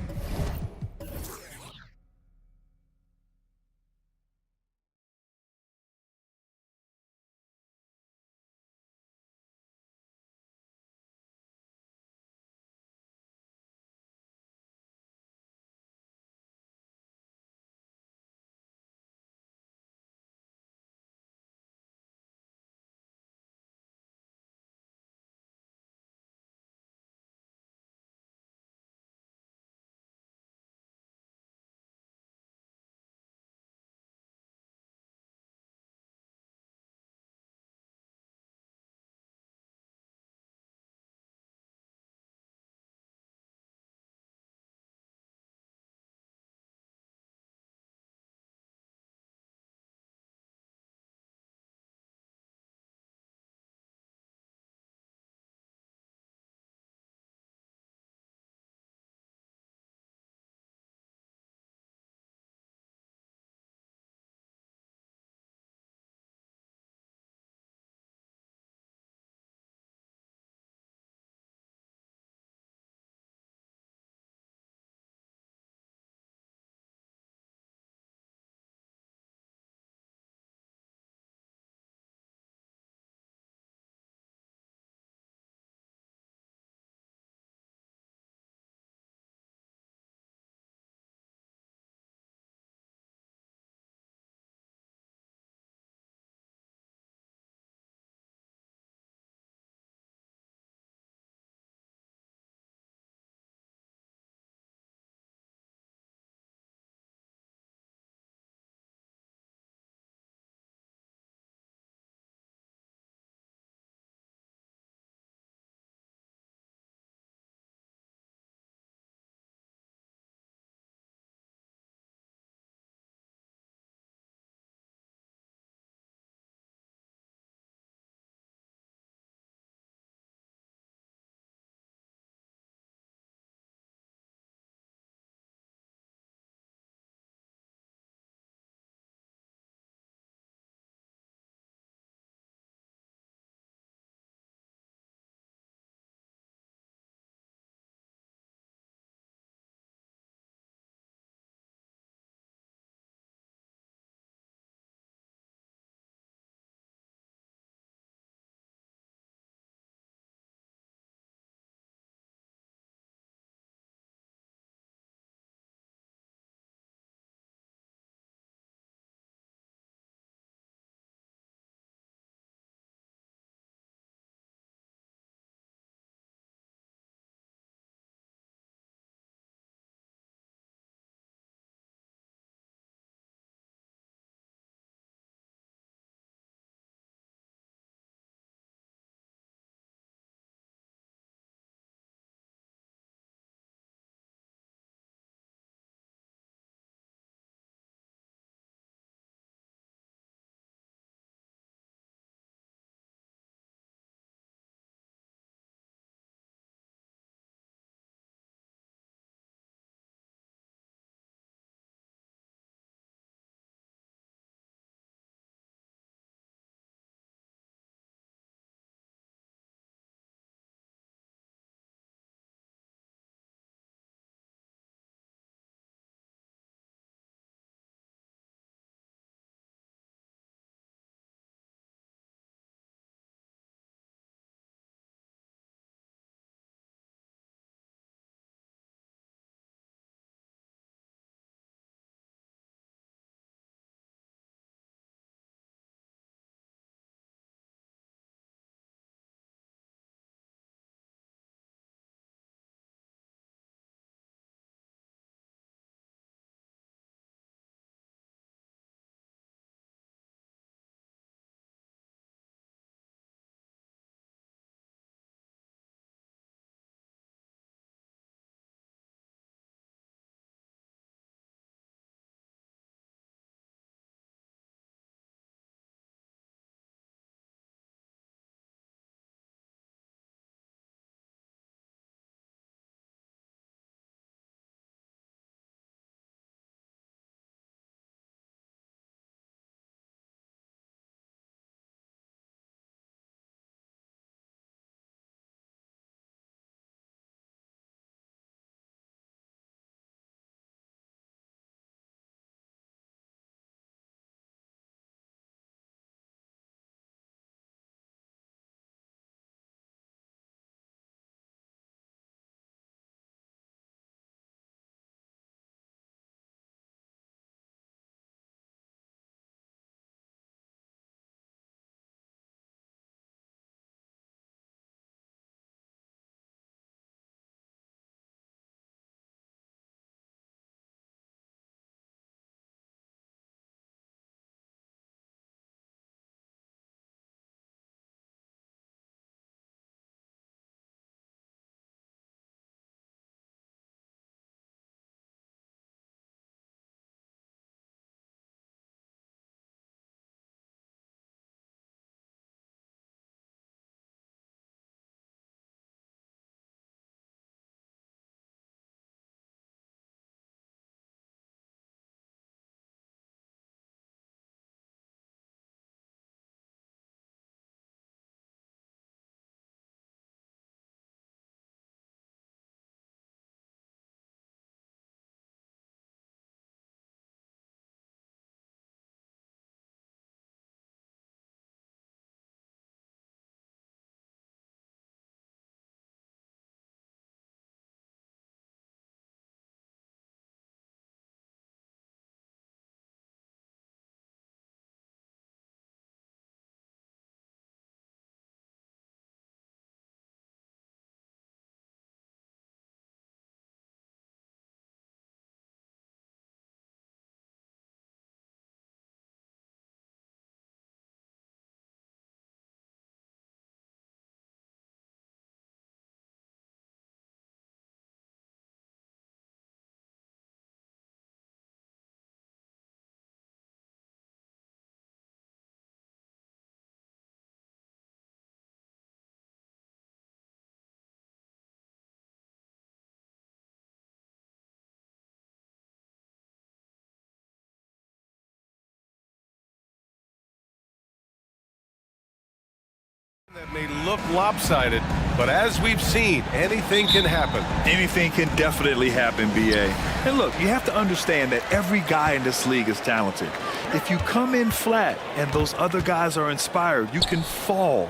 That may look lopsided, but as we've seen, anything can happen. Anything can definitely happen, BA. And look, you have to understand that every guy in this league is talented. If you come in flat and those other guys are inspired, you can fall.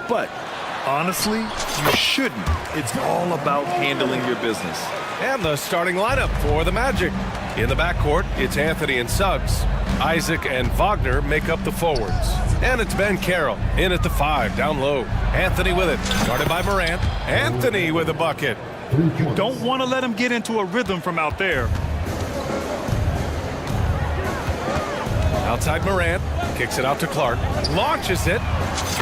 But honestly, you shouldn't. It's all about handling your business. And the starting lineup for the Magic. In the backcourt, it's Anthony and Suggs. Isaac and Wagner make up the forwards. And it's Ben Carroll in at the 5, down low. Anthony with it, guarded by Morant. Anthony with a bucket. You don't want to let him get into a rhythm from out there. Outside Morant, kicks it out to Clark, launches it,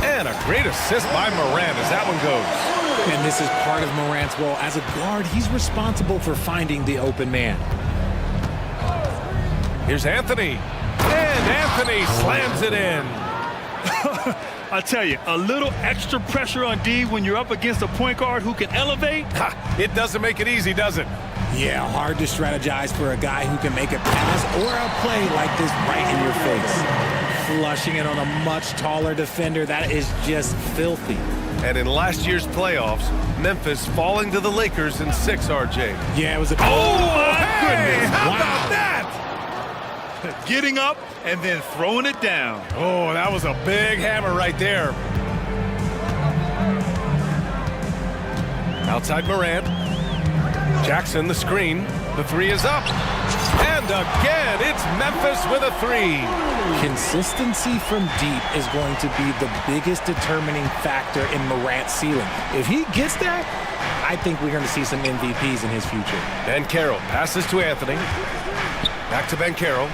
and a great assist by Morant as that one goes. And this is part of Morant's role. As a guard, he's responsible for finding the open man. Here's Anthony, and Anthony slams it in. I tell you, a little extra pressure on D when you're up against a point guard who can elevate. It doesn't make it easy, does it? Yeah, hard to strategize for a guy who can make a pass or a play like this right in your face. Flushing it on a much taller defender, that is just filthy. And in last year's playoffs, Memphis falling to the Lakers in 6, RJ. Yeah, it was a... Oh, my goodness. How about that? Getting up and then throwing it down. Oh, that was a big hammer right there. Outside Morant. Jackson, the screen. The 3 is up. And again, it's Memphis with a 3. Consistency from deep is going to be the biggest determining factor in Morant's ceiling. If he gets there, I think we're going to see some MVPs in his future. Ben Carroll passes to Anthony. Back to Ben Carroll.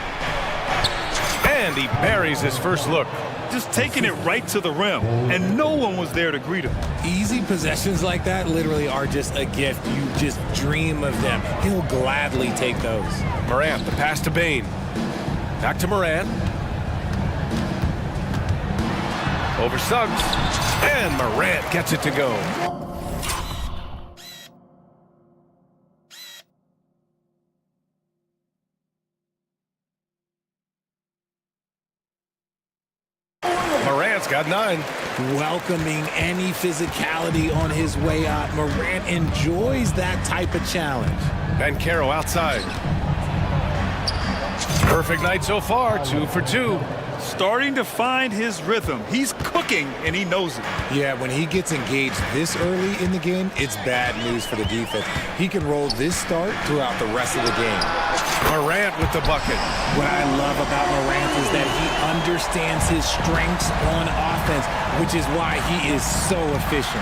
And he buries his first look. Just taking it right to the rim, and no one was there to greet him. Easy possessions like that literally are just a gift. You just dream of them. He'll gladly take those. Morant, the pass to Bain. Back to Morant. Over Suggs. And Morant gets it to go. Morant's got 9. Welcoming any physicality on his way out. Morant enjoys that type of challenge. Ben Carroll outside. Perfect night so far, 2 for 2. Starting to find his rhythm. He's cooking, and he knows it. Yeah, when he gets engaged this early in the game, it's bad news for the defense. He can roll this start throughout the rest of the game. Morant with the bucket. What I love about Morant is that he understands his strengths on offense, which is why he is so efficient.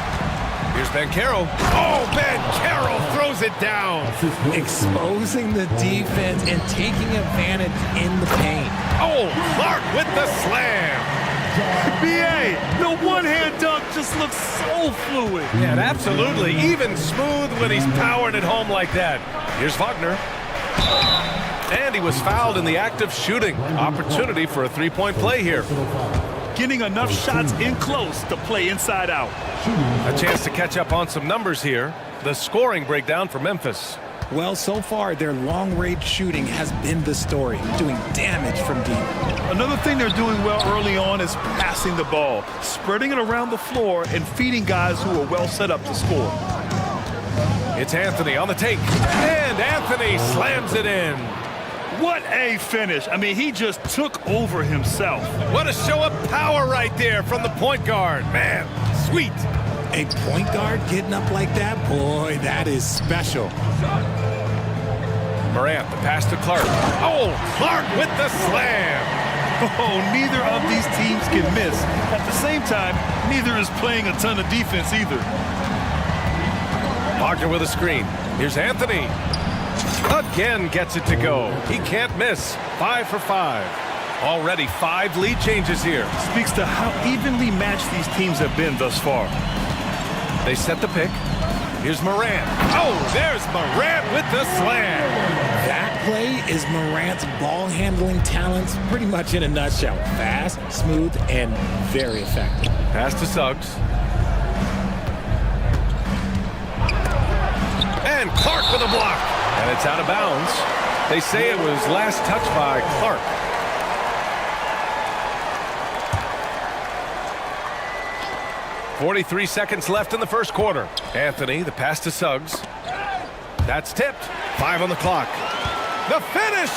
Here's Ben Carroll. Oh, Ben Carroll throws it down. Exposing the defense and taking advantage in the paint. Oh, Clark with the slam. BA, the one-hand dunk just looks so fluid. Yeah, absolutely. Even smooth when he's powered it home like that. Here's Wagner. And he was fouled in the act of shooting. Opportunity for a 3-point play here. Getting enough shots in close to play inside out. A chance to catch up on some numbers here. The scoring breakdown for Memphis. Well, so far, their long-range shooting has been the story, doing damage from deep. Another thing they're doing well early on is passing the ball, spreading it around the floor and feeding guys who are well set up to score. It's Anthony on the take, and Anthony slams it in. What a finish. I mean, he just took over himself. What a show of power right there from the point guard. Man, sweet. A point guard getting up like that? Boy, that is special. Morant, the pass to Clark. Oh, Clark with the slam. Oh, neither of these teams can miss. At the same time, neither is playing a ton of defense either. Wagner with a screen. Here's Anthony. Again gets it to go. He can't miss. 5 for 5. Already 5 lead changes here. Speaks to how evenly matched these teams have been thus far. They set the pick. Here's Morant. Oh, there's Morant with the slam. That play is Morant's ball handling talents pretty much in a nutshell. Fast, smooth, and very effective. Pass to Suggs. And Clark with a block. And it's out of bounds. They say it was last touched by Clark. 43 seconds left in the first quarter. Anthony, the pass to Suggs. That's tipped. 5 on the clock. The finish!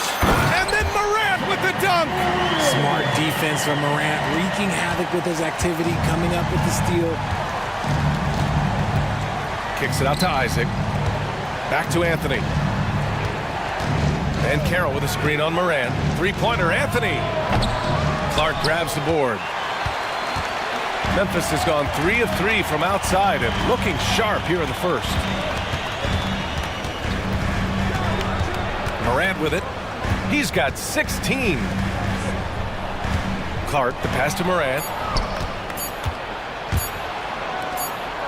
And then Morant with the dunk! Smart defense from Morant, wreaking havoc with his activity, coming up with the steal. Kicks it out to Isaac. Back to Anthony. And Carroll with a screen on Morant. Three-pointer, Anthony! Clark grabs the board. Memphis has gone 3 of 3 from outside and looking sharp here in the first. Morant with it. He's got 16. Clark, the pass to Morant.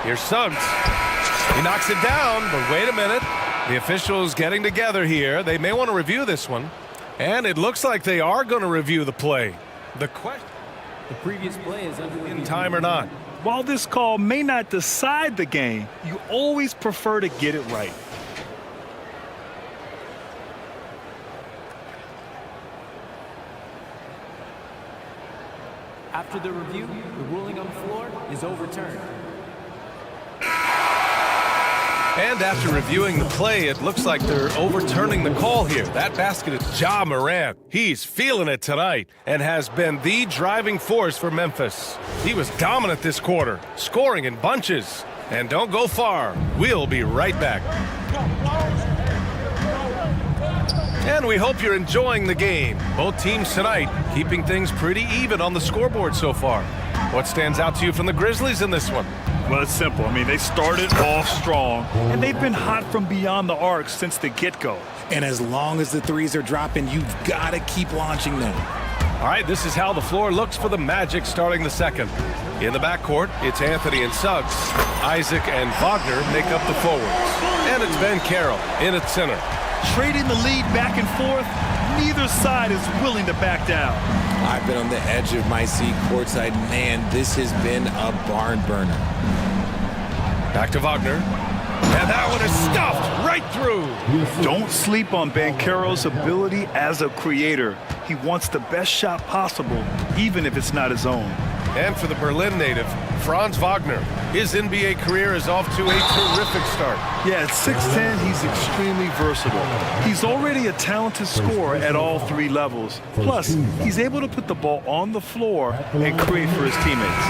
Here's Suggs. He knocks it down, but wait a minute. The officials getting together here. They may want to review this one. And it looks like they are going to review the play. The question, the previous play is in time or not. While this call may not decide the game, you always prefer to get it right. After the review, the ruling on the floor is overturned. And after reviewing the play, it looks like they're overturning the call here. That basket is Ja Morant. He's feeling it tonight and has been the driving force for Memphis. He was dominant this quarter, scoring in bunches. And don't go far. We'll be right back. And we hope you're enjoying the game. Both teams tonight keeping things pretty even on the scoreboard so far. What stands out to you from the Grizzlies in this one? Well, it's simple. I mean, they started off strong, and they've been hot from beyond the arc since the get-go. And as long as the threes are dropping, you've got to keep launching them. All right, this is how the floor looks for the Magic starting the second. In the backcourt, it's Anthony and Suggs. Isaac and Wagner make up the forwards. And it's Ben Carroll in at center. Trading the lead back and forth, neither side is willing to back down. I've been on the edge of my seat courtside. Man, this has been a barn burner. Back to Wagner. And that one is stuffed right through. Don't sleep on Banchero's ability as a creator. He wants the best shot possible, even if it's not his own. And for the Berlin native, Franz Wagner. His NBA career is off to a terrific start. Yeah, at 6'10", he's extremely versatile. He's already a talented scorer at all 3 levels. Plus, he's able to put the ball on the floor and create for his teammates.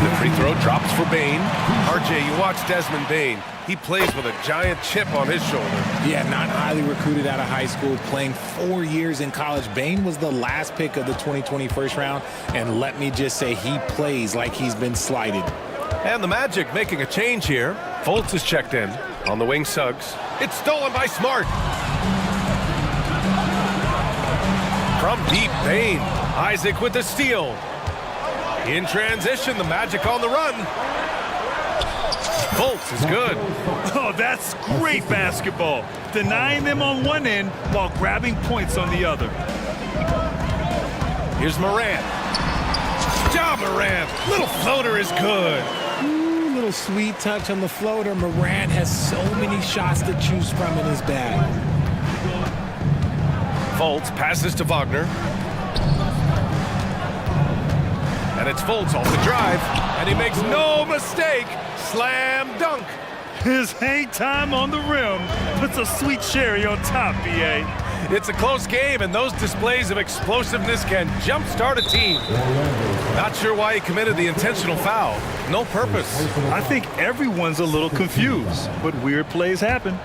The free throw drops for Bane. RJ, you watch Desmond Bane. He plays with a giant chip on his shoulder. Yeah, not highly recruited out of high school, playing 4 years in college. Bane was the last pick of the 2020 first round, and let me just say he plays like he's been slighted. And the Magic making a change here. Fultz is checked in. On the wing, Suggs. It's stolen by Smart. From deep, Bane. Isaac with the steal. In transition, the Magic on the run. Fultz is good. Oh, that's great basketball. Denying them on one end while grabbing points on the other. Here's Morant. Ja Morant. Little floater is good. Ooh, little sweet touch on the floater. Morant has so many shots to choose from in his bag. Fultz passes to Wagner. And it's Fultz off the drive. And he makes no mistake. Slam dunk. His hang time on the rim puts a sweet cherry on top, B.A. It's a close game, and those displays of explosiveness can jumpstart a team. Not sure why he committed the intentional foul. No purpose. I think everyone's a little confused, but weird plays happen.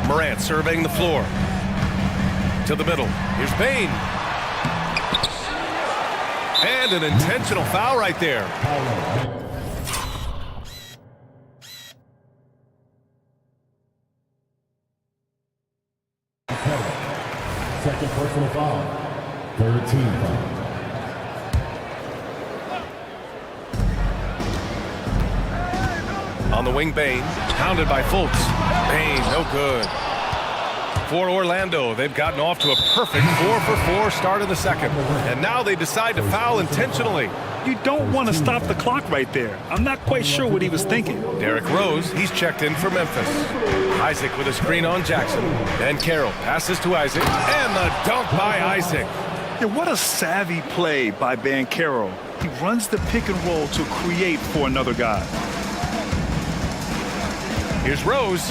Morant surveying the floor. To the middle. Here's Bane. And an intentional foul right there. Second personal foul. 13 foul. On the wing, Bane. Pounded by Fultz. Bane, no good. For Orlando, they've gotten off to a perfect 4-for-4 start in the second. And now they decide to foul intentionally. You don't want to stop the clock right there. I'm not quite sure what he was thinking. Derrick Rose, he's checked in for Memphis. Isaac with a screen on Jackson. Then Carroll passes to Isaac. And the dunk by Isaac. Yeah, what a savvy play by Banchero. He runs the pick and roll to create for another guy. Here's Rose.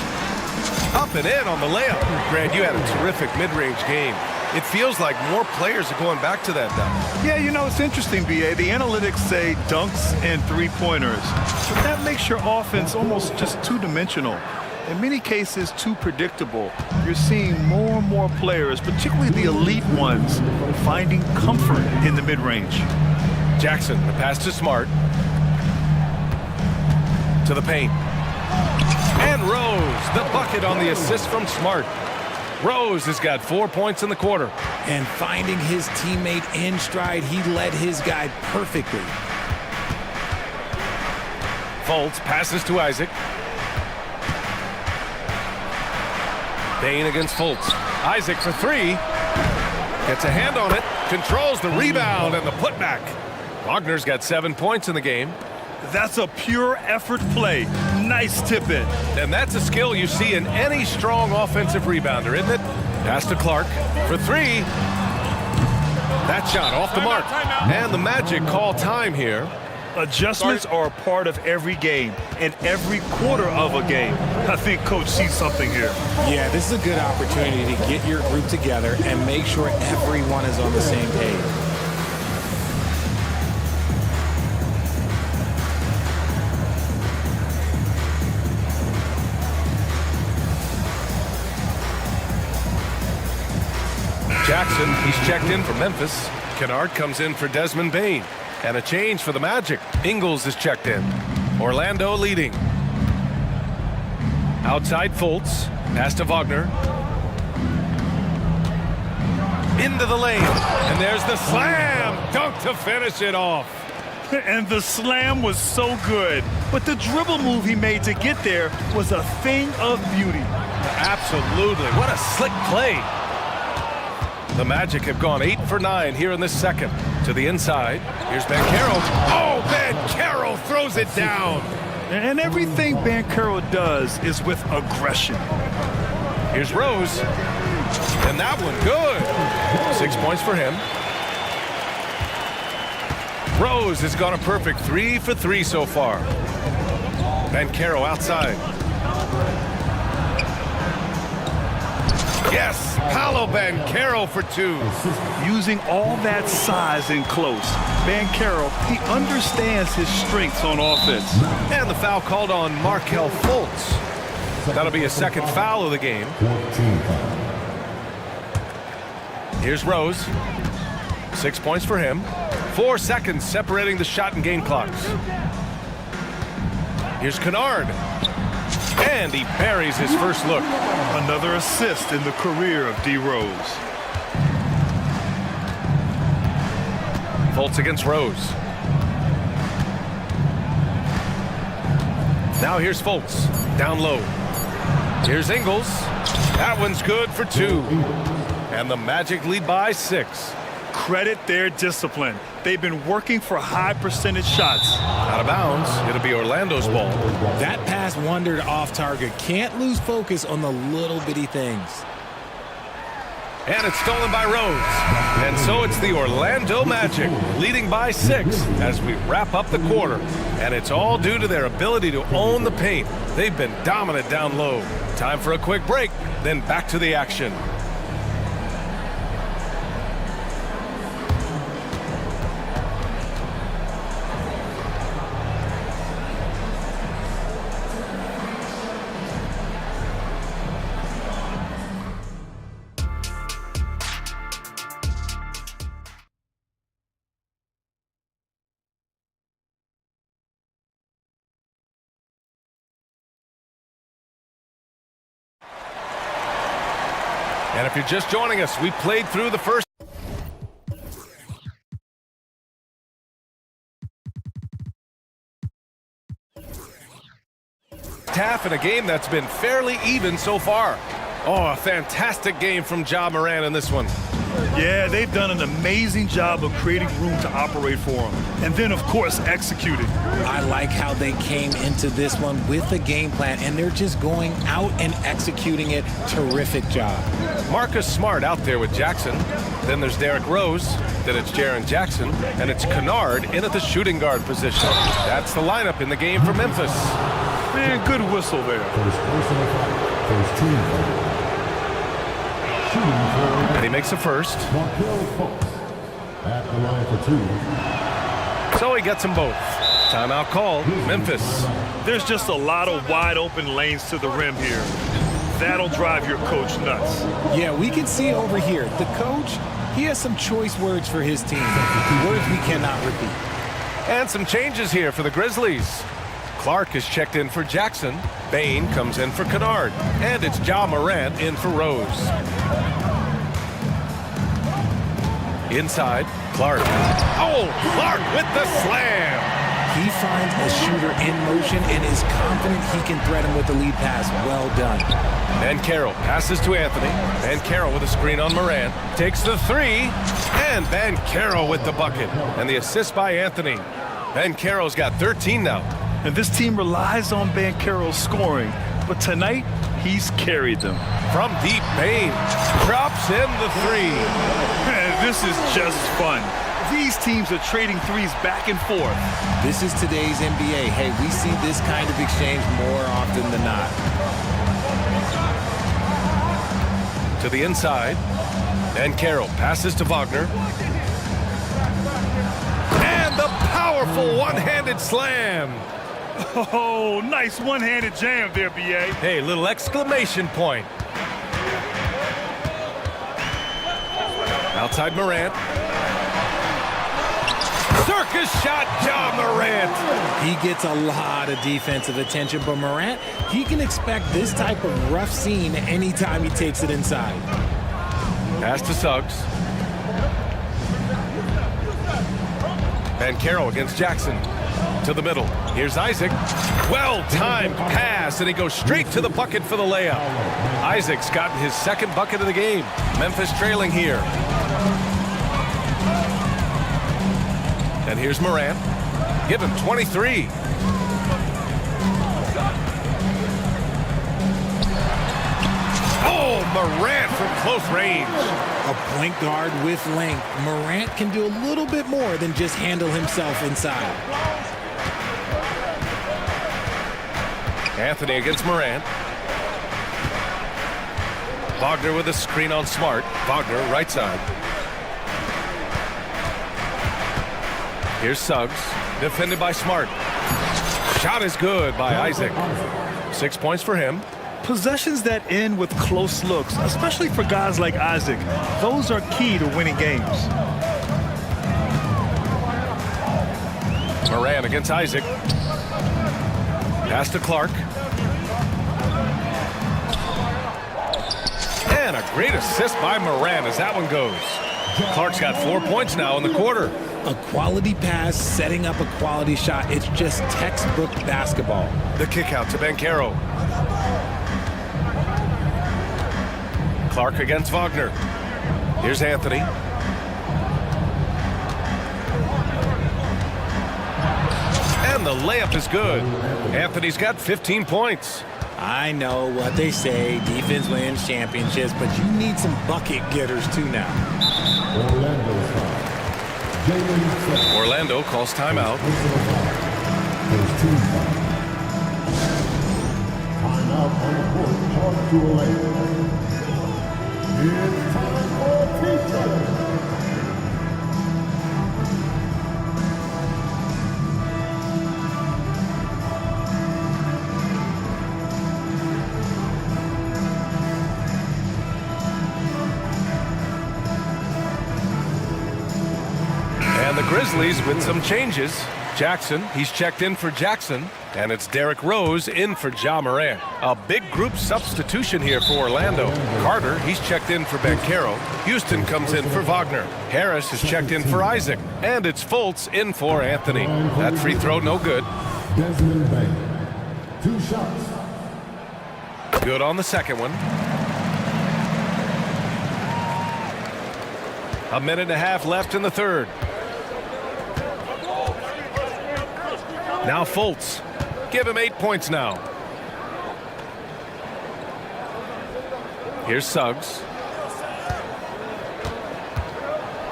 Up and in on the layup. Grant, you had a terrific mid-range game. It feels like more players are going back to that dunk. Yeah, you know, it's interesting, B.A. The analytics say dunks and three-pointers. But that makes your offense almost just two-dimensional. In many cases, too predictable. You're seeing more and more players, particularly the elite ones, finding comfort in the mid-range. Jackson, the pass to Smart. To the paint. And Rose, the bucket on the assist from Smart. Rose has got 4 points in the quarter. And finding his teammate in stride, he led his guy perfectly. Fultz passes to Isaac. Payne against Fultz. Isaac for three. Gets a hand on it. Controls the rebound and the putback. Wagner's got 7 points in the game. That's a pure effort play. Nice tip-in. And that's a skill you see in any strong offensive rebounder, isn't it? Pass to Clark for three. That shot off the mark. And the Magic call time here. Adjustments are a part of every game and every quarter of a game. I think Coach sees something here. Yeah, this is a good opportunity to get your group together and make sure everyone is on the same page. Jackson, he's checked in for Memphis. Kennard comes in for Desmond Bane. And a change for the Magic. Ingles is checked in. Orlando leading. Outside Fultz. Pass to Wagner. Into the lane. And there's the slam. Dunk to finish it off. And the slam was so good. But the dribble move he made to get there was a thing of beauty. Absolutely. What a slick play. The Magic have gone 8 for 9 here in this second. To the inside. Here's Banchero. Oh, Banchero throws it down. And everything Banchero does is with aggression. Here's Rose. And that one good. 6 points for him. Rose has gone a perfect 3 for 3 so far. Banchero outside. Yes, Paolo Banchero for 2. Using all that size in close, Banchero, he understands his strengths on offense. And the foul called on Markelle Fultz. That'll be a second foul of the game. Here's Rose. 6 points for him. 4 seconds separating the shot and game clocks. Here's Kennard. And he buries his first look. Another assist in the career of D. Rose. Fultz against Rose. Now here's Fultz. Down low. Here's Ingles. That one's good for 2. And the Magic lead by 6. Credit their discipline. They've been working for high percentage shots. Out of bounds. It'll be Orlando's ball. That pass wandered off target. Can't lose focus on the little bitty things. And it's stolen by Rose. And so it's the Orlando Magic leading by 6 as we wrap up the quarter. And it's all due to their ability to own the paint. They've been dominant down low. Time for a quick break, then back to the action. And if you're just joining us, we played through the first half in a game that's been fairly even so far. Oh, a fantastic game from Ja Morant in this one. Yeah, they've done an amazing job of creating room to operate for him. And then, of course, executing. I like how they came into this one with a game plan, and they're just going out and executing it. Terrific job. Marcus Smart out there with Jackson. Then there's Derrick Rose. Then it's Jaren Jackson. And it's Kennard in at the shooting guard position. That's the lineup in the game for Memphis. Man, good whistle there. And he makes a first. At the line for 2. So he gets them both. Timeout called. Memphis. There's just a lot of wide open lanes to the rim here. That'll drive your coach nuts. Yeah, we can see over here, the coach, he has some choice words for his team. Words we cannot repeat. And some changes here for the Grizzlies. Clark is checked in for Jackson. Bain comes in for Kennard. And it's Ja Morant in for Rose. Inside, Clark. Oh, Clark with the slam. He finds a shooter in motion and is confident he can threat him with the lead pass. Well done. And Carroll passes to Anthony. And Carroll with a screen on Morant. Takes the three. And Van Carroll with the bucket. And the assist by Anthony. Van Carroll's got 13 now. And this team relies on Banchero's scoring, but tonight he's carried them. From deep, Bain drops in the three. Man, this is just fun. These teams are trading threes back and forth. This is today's NBA. Hey, we see this kind of exchange more often than not. To the inside. And Carroll passes to Wagner. And the powerful one-handed slam. Oh, nice one-handed jam there, B.A. Hey, little exclamation point. Outside Morant. Circus shot, Ja Morant. He gets a lot of defensive attention, but Morant, he can expect this type of rough scene anytime he takes it inside. Pass to Suggs. And Carroll against Jackson. To the middle. Here's Isaac. Well-timed pass, and he goes straight to the bucket for the layup. Isaac's gotten his second bucket of the game. Memphis trailing here. And here's Morant. Give him 23. Oh, Morant from close range. A point guard with length. Morant can do a little bit more than just handle himself inside. Anthony against Morant. Wagner with a screen on Smart. Wagner right side. Here's Suggs. Defended by Smart. Shot is good by Isaac. 6 points for him. Possessions that end with close looks, especially for guys like Isaac, those are key to winning games. Morant against Isaac. Pass to Clark. And a great assist by Morant as that one goes. Clark's got 4 points now in the quarter. A quality pass, setting up a quality shot. It's just textbook basketball. The kick out to Banchero. Clark against Wagner. Here's Anthony. And the layup is good. Anthony's got 15 points. I know what they say, defense wins championships, but you need some bucket getters too now. Orlando calls timeout. Timeout on the court, charge to Orlando. It's time for feature. And the Grizzlies with some changes. Jackson, he's checked in for Jackson. And it's Derrick Rose in for Ja Morant. A big group substitution here for Orlando. Carter, he's checked in for Banchero. Houston comes in for Wagner. Harris is checked in for Isaac. And it's Fultz in for Anthony. That free throw, no good. Desmond Bain, 2 shots. Good on the second one. A minute and a half left in the third. Now Fultz. Give him 8 points now. Here's Suggs.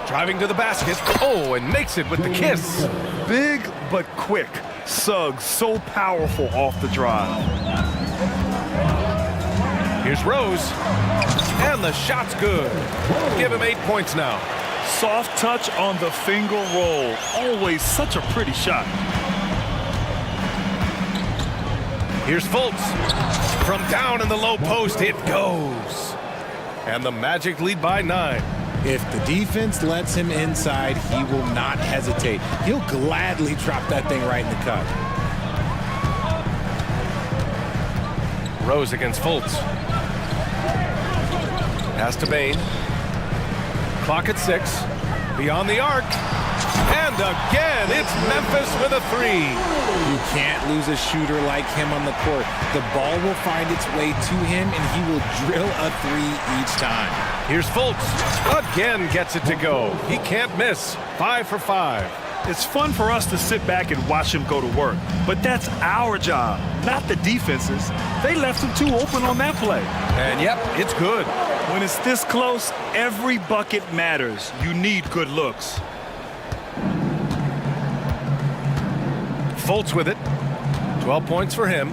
Driving to the basket. Oh, and makes it with the kiss. Big but quick. Suggs so powerful off the drive. Here's Rose. And the shot's good. Give him 8 points now. Soft touch on the finger roll. Always such a pretty shot. Here's Fultz. From down in the low post, it goes. And the Magic lead by 9. If the defense lets him inside, he will not hesitate. He'll gladly drop that thing right in the cup. Rose against Fultz. Pass to Bain. Clock at 6. Beyond the arc. And again, it's Memphis with a 3. You can't lose a shooter like him on the court. The ball will find its way to him, and he will drill a 3 each time. Here's Fultz. Again gets it to go. He can't miss. 5 for 5. It's fun for us to sit back and watch him go to work. But that's our job, not the defense's. They left him too open on that play. And yep, it's good. When it's this close, every bucket matters. You need good looks. Fultz with it. 12 points for him.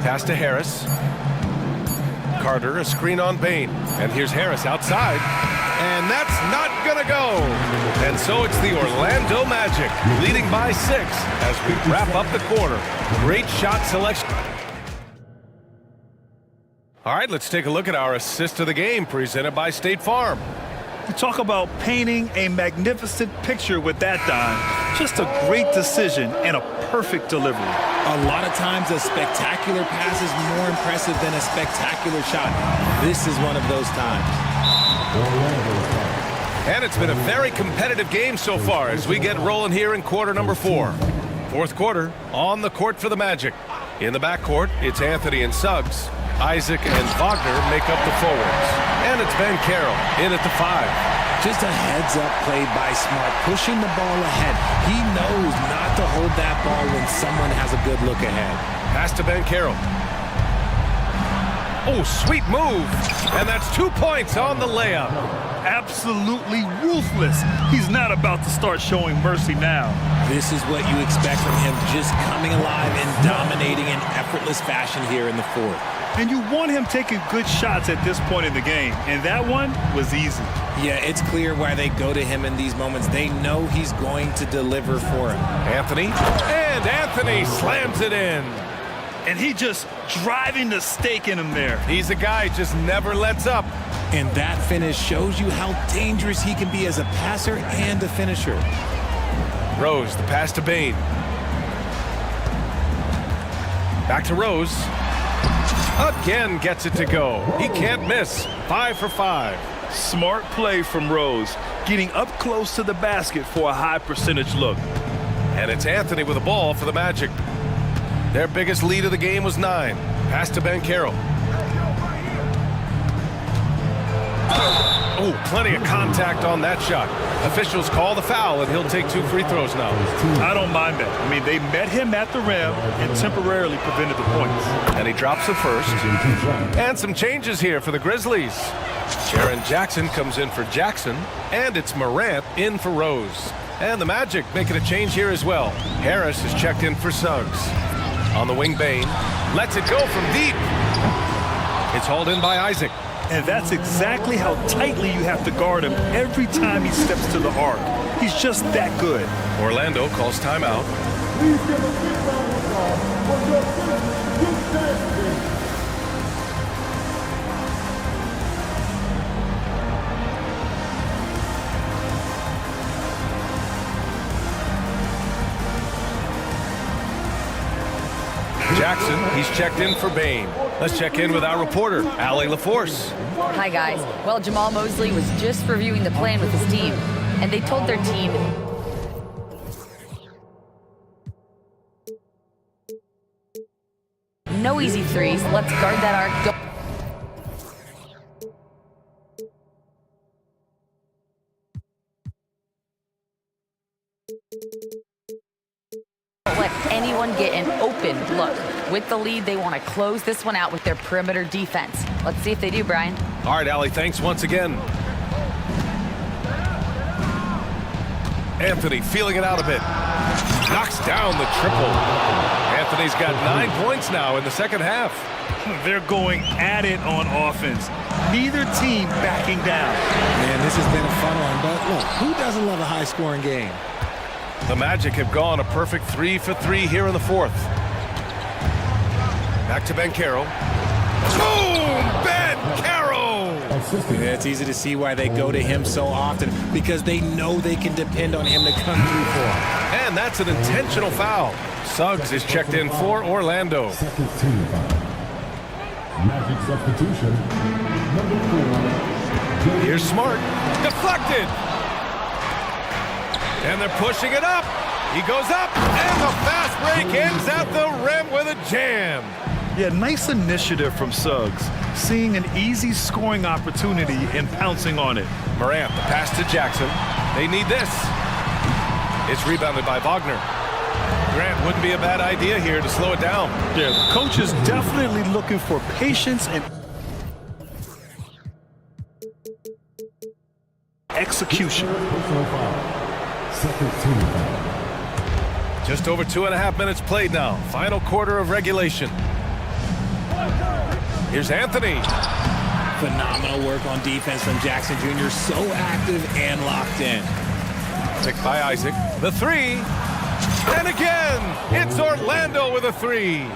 Pass to Harris. Carter, a screen on Bain. And here's Harris outside. And that's not gonna go. And so it's the Orlando Magic leading by 6 as we wrap up the quarter. Great shot selection. All right, let's take a look at our assist of the game presented by State Farm. You talk about painting a magnificent picture with that dime. Just a great decision and a perfect delivery. A lot of times a spectacular pass is more impressive than a spectacular shot. This is one of those times. And it's been a very competitive game so far as we get rolling here in quarter number 4. Fourth quarter, on the court for the Magic. In the backcourt, it's Anthony and Suggs. Isaac and Wagner make up the forwards. And it's Ben Carroll in at the 5. Just a heads-up play by Smart, pushing the ball ahead. He knows not to hold that ball when someone has a good look ahead. Pass to Ben Carroll. Oh, sweet move. And that's 2 points on the layup. Absolutely ruthless. He's not about to start showing mercy now. This is what you expect from him, just coming alive and dominating in effortless fashion here in the fourth. And you want him taking good shots at this point in the game, and that one was easy. Yeah, it's clear why they go to him in these moments. They know he's going to deliver for him. Anthony, and Anthony slams it in. And he just driving the stake in him there. He's a guy just never lets up. And that finish shows you how dangerous he can be as a passer and a finisher. Rose, the pass to Bain. Back to Rose. Again gets it to go. He can't miss. 5 for 5. Smart play from Rose, getting up close to the basket for a high percentage look. And it's Anthony with the ball for the Magic. Their biggest lead of the game was 9. Pass to Ben Carroll. Oh, plenty of contact on that shot. Officials call the foul, and he'll take 2 free throws now. I don't mind that. I mean, they met him at the rim and temporarily prevented the points. And he drops the first. And some changes here for the Grizzlies. Jaren Jackson comes in for Jackson, and it's Morant in for Rose. And the Magic making a change here as well. Harris is checked in for Suggs. On the wing, Bain lets it go from deep. It's hauled in by Isaac. And that's exactly how tightly you have to guard him every time he steps to the arc. He's just that good. Orlando calls timeout. Jackson, he's checked in for Bain. Let's check in with our reporter, Allie LaForce. Hi, guys. Well, Jamal Mosley was just reviewing the plan with his team, and they told their team no easy threes. Let's guard that arc. anyone get an open look. With the lead, they want to close this one out with their perimeter defense. Let's see if they do, Brian. All right, Allie, thanks once again. Anthony feeling it out a bit. Knocks down the triple. Anthony's got 9 points now in the second half. They're going at it on offense. Neither team backing down. Man, this has been a fun one, but look, who doesn't love a high-scoring game? The Magic have gone a perfect 3 for 3 here in the fourth. Back to Ben Carroll. Boom! Ben Carroll! Yeah, it's easy to see why they go to him so often, because they know they can depend on him to come through for them. And that's an intentional foul. Suggs is checked in for Orlando. Second team foul. Magic substitution. Number 4. Here's Smart. Deflected! And they're pushing it up. He goes up, and the fast break ends at the rim with a jam. Yeah, nice initiative from Suggs. Seeing an easy scoring opportunity and pouncing on it. Morant, the pass to Jackson. They need this. It's rebounded by Wagner. Grant, wouldn't be a bad idea here to slow it down. Yeah, the coach is definitely looking for patience and execution. Second team foul. Just over 2.5 minutes played now. Final quarter of regulation. Here's Anthony. Phenomenal work on defense from Jackson Jr. So active and locked in. Picked by Isaac. The three. And again, it's Orlando with a three.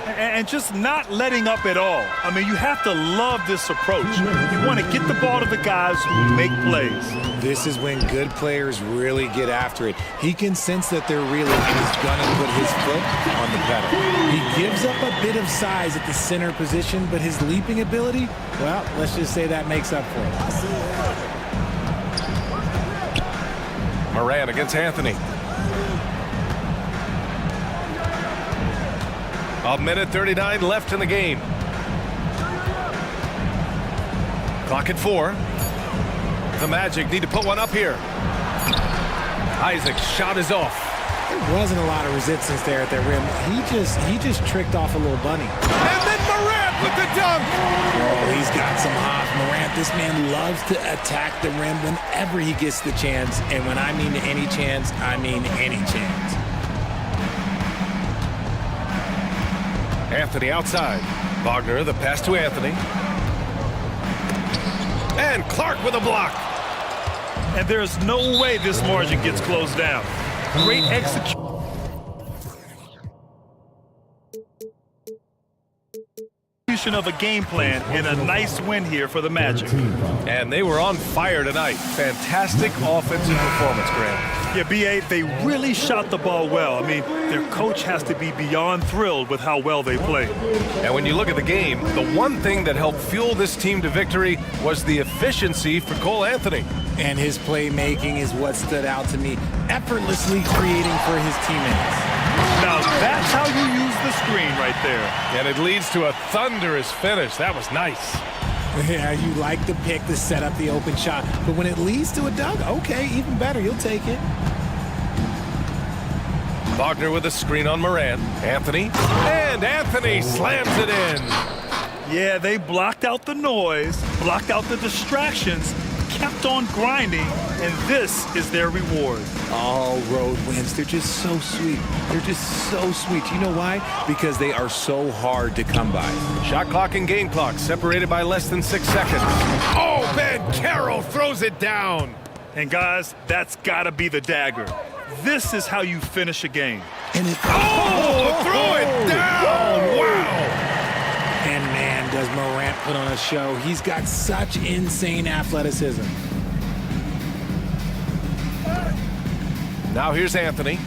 And just not letting up at all. I mean, you have to love this approach. You want to get the ball to the guys who make plays. This is when good players really get after it. He can sense that they're reeling, and he's going to put his foot on the pedal. He gives up a bit of size at the center position, but his leaping ability, well, let's just say that makes up for it. Morant against Anthony. A minute 39 left in the game. Clock at 4. The Magic need to put one up here. Isaac's shot is off. There wasn't a lot of resistance there at the rim. He just tricked off a little bunny. And then Morant with the dunk. Oh, he's got some hops. Morant, this man loves to attack the rim whenever he gets the chance. And when I mean any chance, I mean any chance. Anthony outside. Wagner, the pass to Anthony. And Clark with a block. And there's no way this margin gets closed down. Great execution of a game plan and a nice win here for the Magic. And they were on fire tonight. Fantastic offensive performance, Graham. Yeah, B.A., they really shot the ball well. I mean, their coach has to be beyond thrilled with how well they played. And when you look at the game, the one thing that helped fuel this team to victory was the efficiency for Cole Anthony. And his playmaking is what stood out to me, effortlessly creating for his teammates. Now, that's how you use the screen right there. And it leads to a thunderous finish. That was nice. Yeah, you like the pick to set up the open shot, but when it leads to a dunk, okay, even better, you'll take it. Wagner with a screen on Morant. Anthony. And Anthony slams it in. Yeah, they blocked out the noise, blocked out the distractions, kept on grinding, and this is their reward. All road wins. They're just so sweet. They're just so sweet. You know why? Because they are so hard to come by. Shot clock and game clock separated by less than 6 seconds. Oh, Ben Carroll throws it down. And guys, that's got to be the dagger. This is how you finish a game. And it throw it down! Wow! And man, does Morant put on a show. He's got such insane athleticism. Now here's Anthony.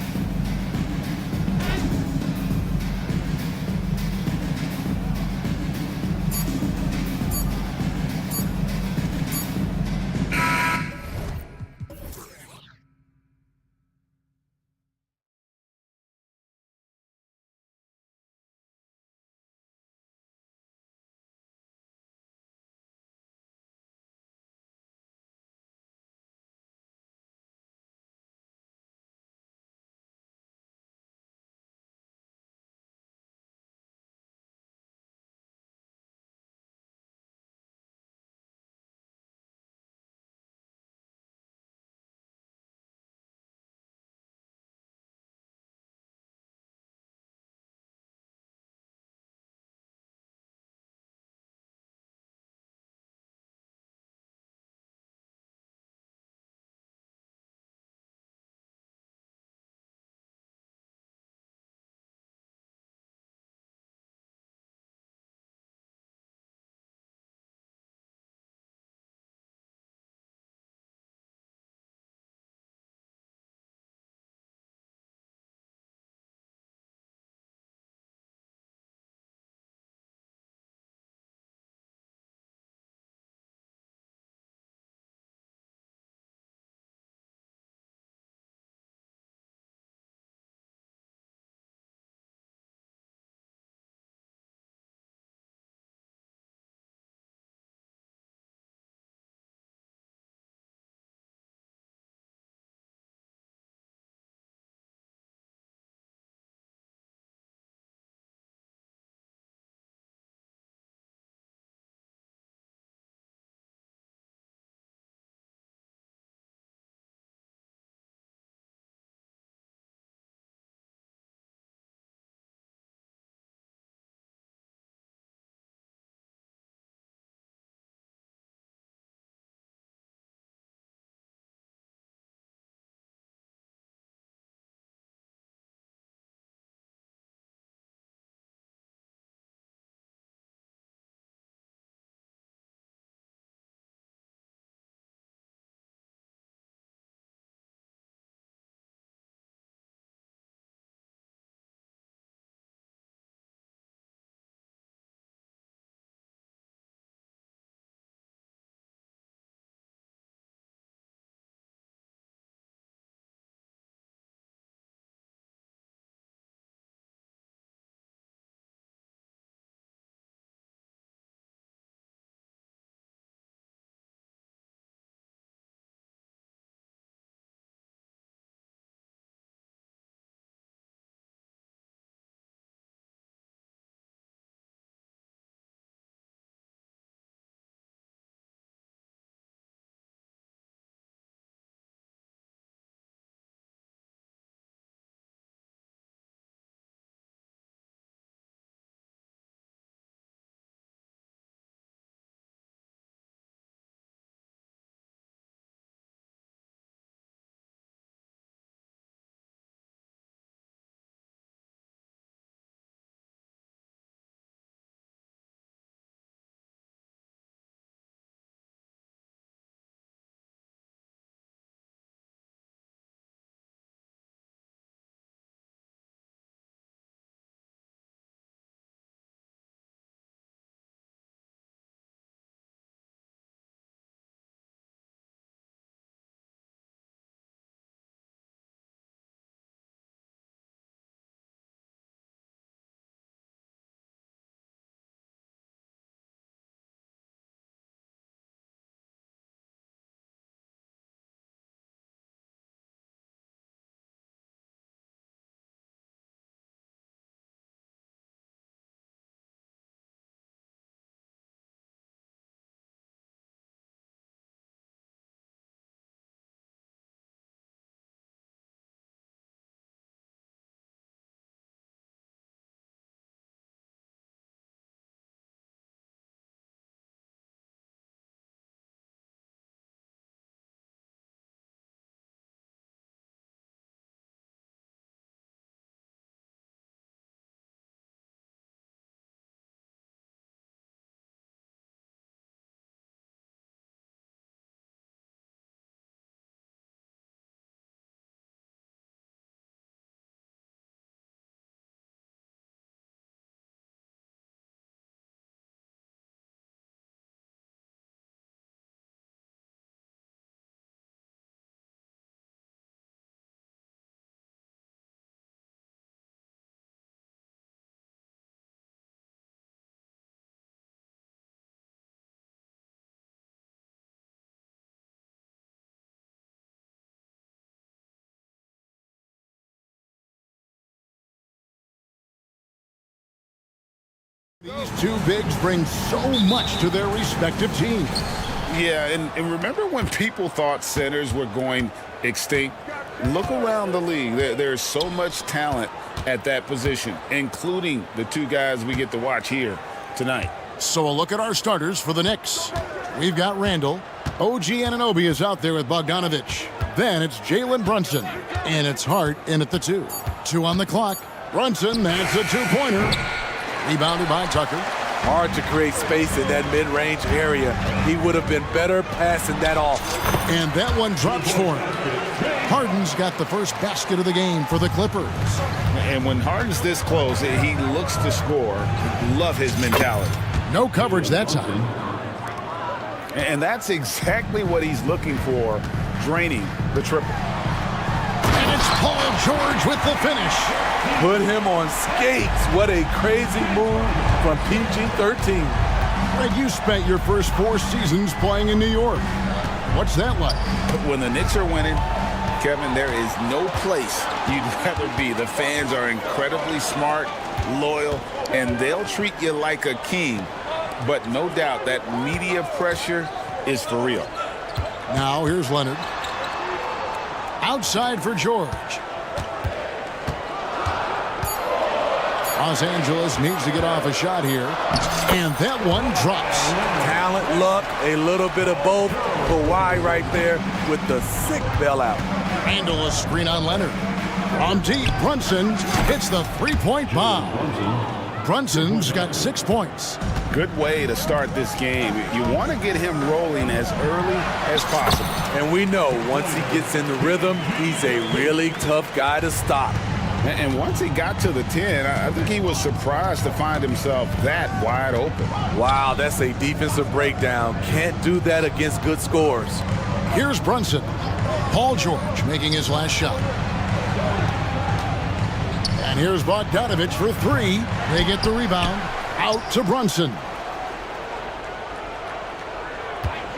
These two bigs bring so much to their respective teams. Yeah, and remember when people thought centers were going extinct? Look around the league. There's so much talent at that position, including the two guys we get to watch here tonight. So a look at our starters for the Knicks. We've got Randall. OG Anunoby is out there with Bogdanovich. Then it's Jalen Brunson. And it's Hart in at the 2. 2 on the clock. Brunson, that's a two-pointer. Rebounded by Tucker. Hard to create space in that mid-range area. He would have been better passing that off. And that one drops for him. Harden's got the first basket of the game for the Clippers. And when Harden's this close, he looks to score. Love his mentality. No coverage that time. And that's exactly what he's looking for, draining the triple. And it's Paul George with the finish. Put him on skates. What a crazy move from PG-13. Greg, you spent your first 4 seasons playing in New York. What's that like? When the Knicks are winning, Kevin, there is no place you'd rather be. The fans are incredibly smart, loyal, and they'll treat you like a king. But no doubt that media pressure is for real. Now here's Leonard. Outside for George. Los Angeles needs to get off a shot here. And that one drops. Talent, luck, a little bit of both. Kawhi right there with the sick bailout. Handle a screen on Leonard. From deep, Brunson hits the three-point bomb. Brunson's got 6 points. Good way to start this game. You want to get him rolling as early as possible. And we know once he gets in the rhythm, he's a really tough guy to stop. And once he got to the 10, I think he was surprised to find himself that wide open. Wow, that's a defensive breakdown. Can't do that against good scores. Here's Brunson. Paul George making his last shot. And here's Bogdanovich for 3. They get the rebound. Out to Brunson.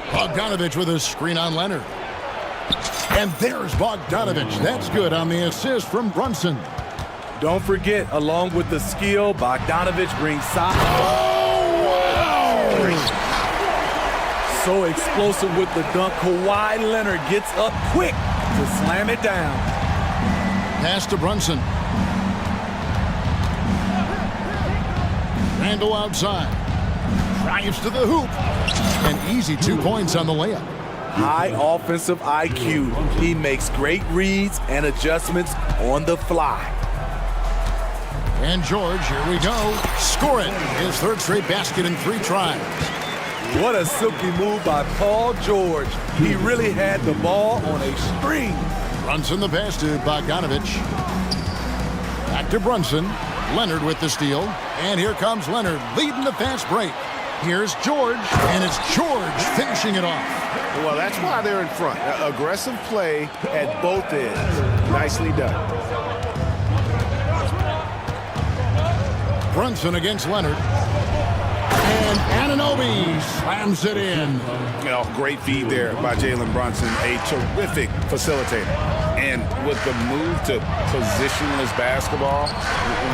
Bogdanovich with a screen on Leonard. And there's Bogdanovich. That's good on the assist from Brunson. Don't forget, along with the skill, Bogdanovich brings size. Oh! So explosive with the dunk. Kawhi Leonard gets up quick to slam it down. Pass to Brunson. Randall outside. Drives to the hoop. An easy 2 points on the layup. High offensive IQ. He makes great reads and adjustments on the fly. And George, here we go. Score it. His 3rd straight basket in 3 tries. What a silky move by Paul George. He really had the ball on a string. Brunson the pass to Bogdanovich. Back to Brunson. Leonard with the steal. And here comes Leonard leading the fast break. Here's George. And it's George finishing it off. Well, that's why they're in front. Aggressive play at both ends. Nicely done. Brunson against Leonard. And Anunoby slams it in. Great feed there by Jalen Brunson. A terrific facilitator. And with the move to positionless basketball,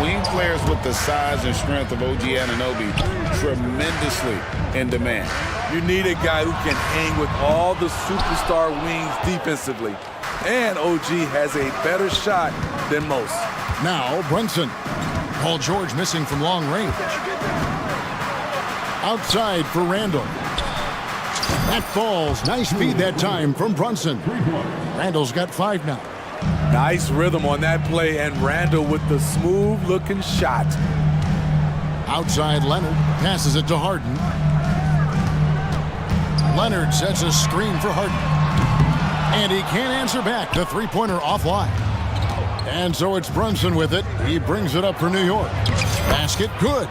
wing players with the size and strength of OG Anunoby tremendously in demand. You need a guy who can hang with all the superstar wings defensively. And OG has a better shot than most. Now Brunson. Paul George missing from long range. Outside for Randall. That falls. Nice feed that time from Brunson. Randall's got 5 now. Nice rhythm on that play, and Randall with the smooth-looking shot. Outside Leonard. Passes it to Harden. Leonard sets a screen for Harden. And he can't answer back. The three-pointer offline. And so it's Brunson with it. He brings it up for New York. Basket good.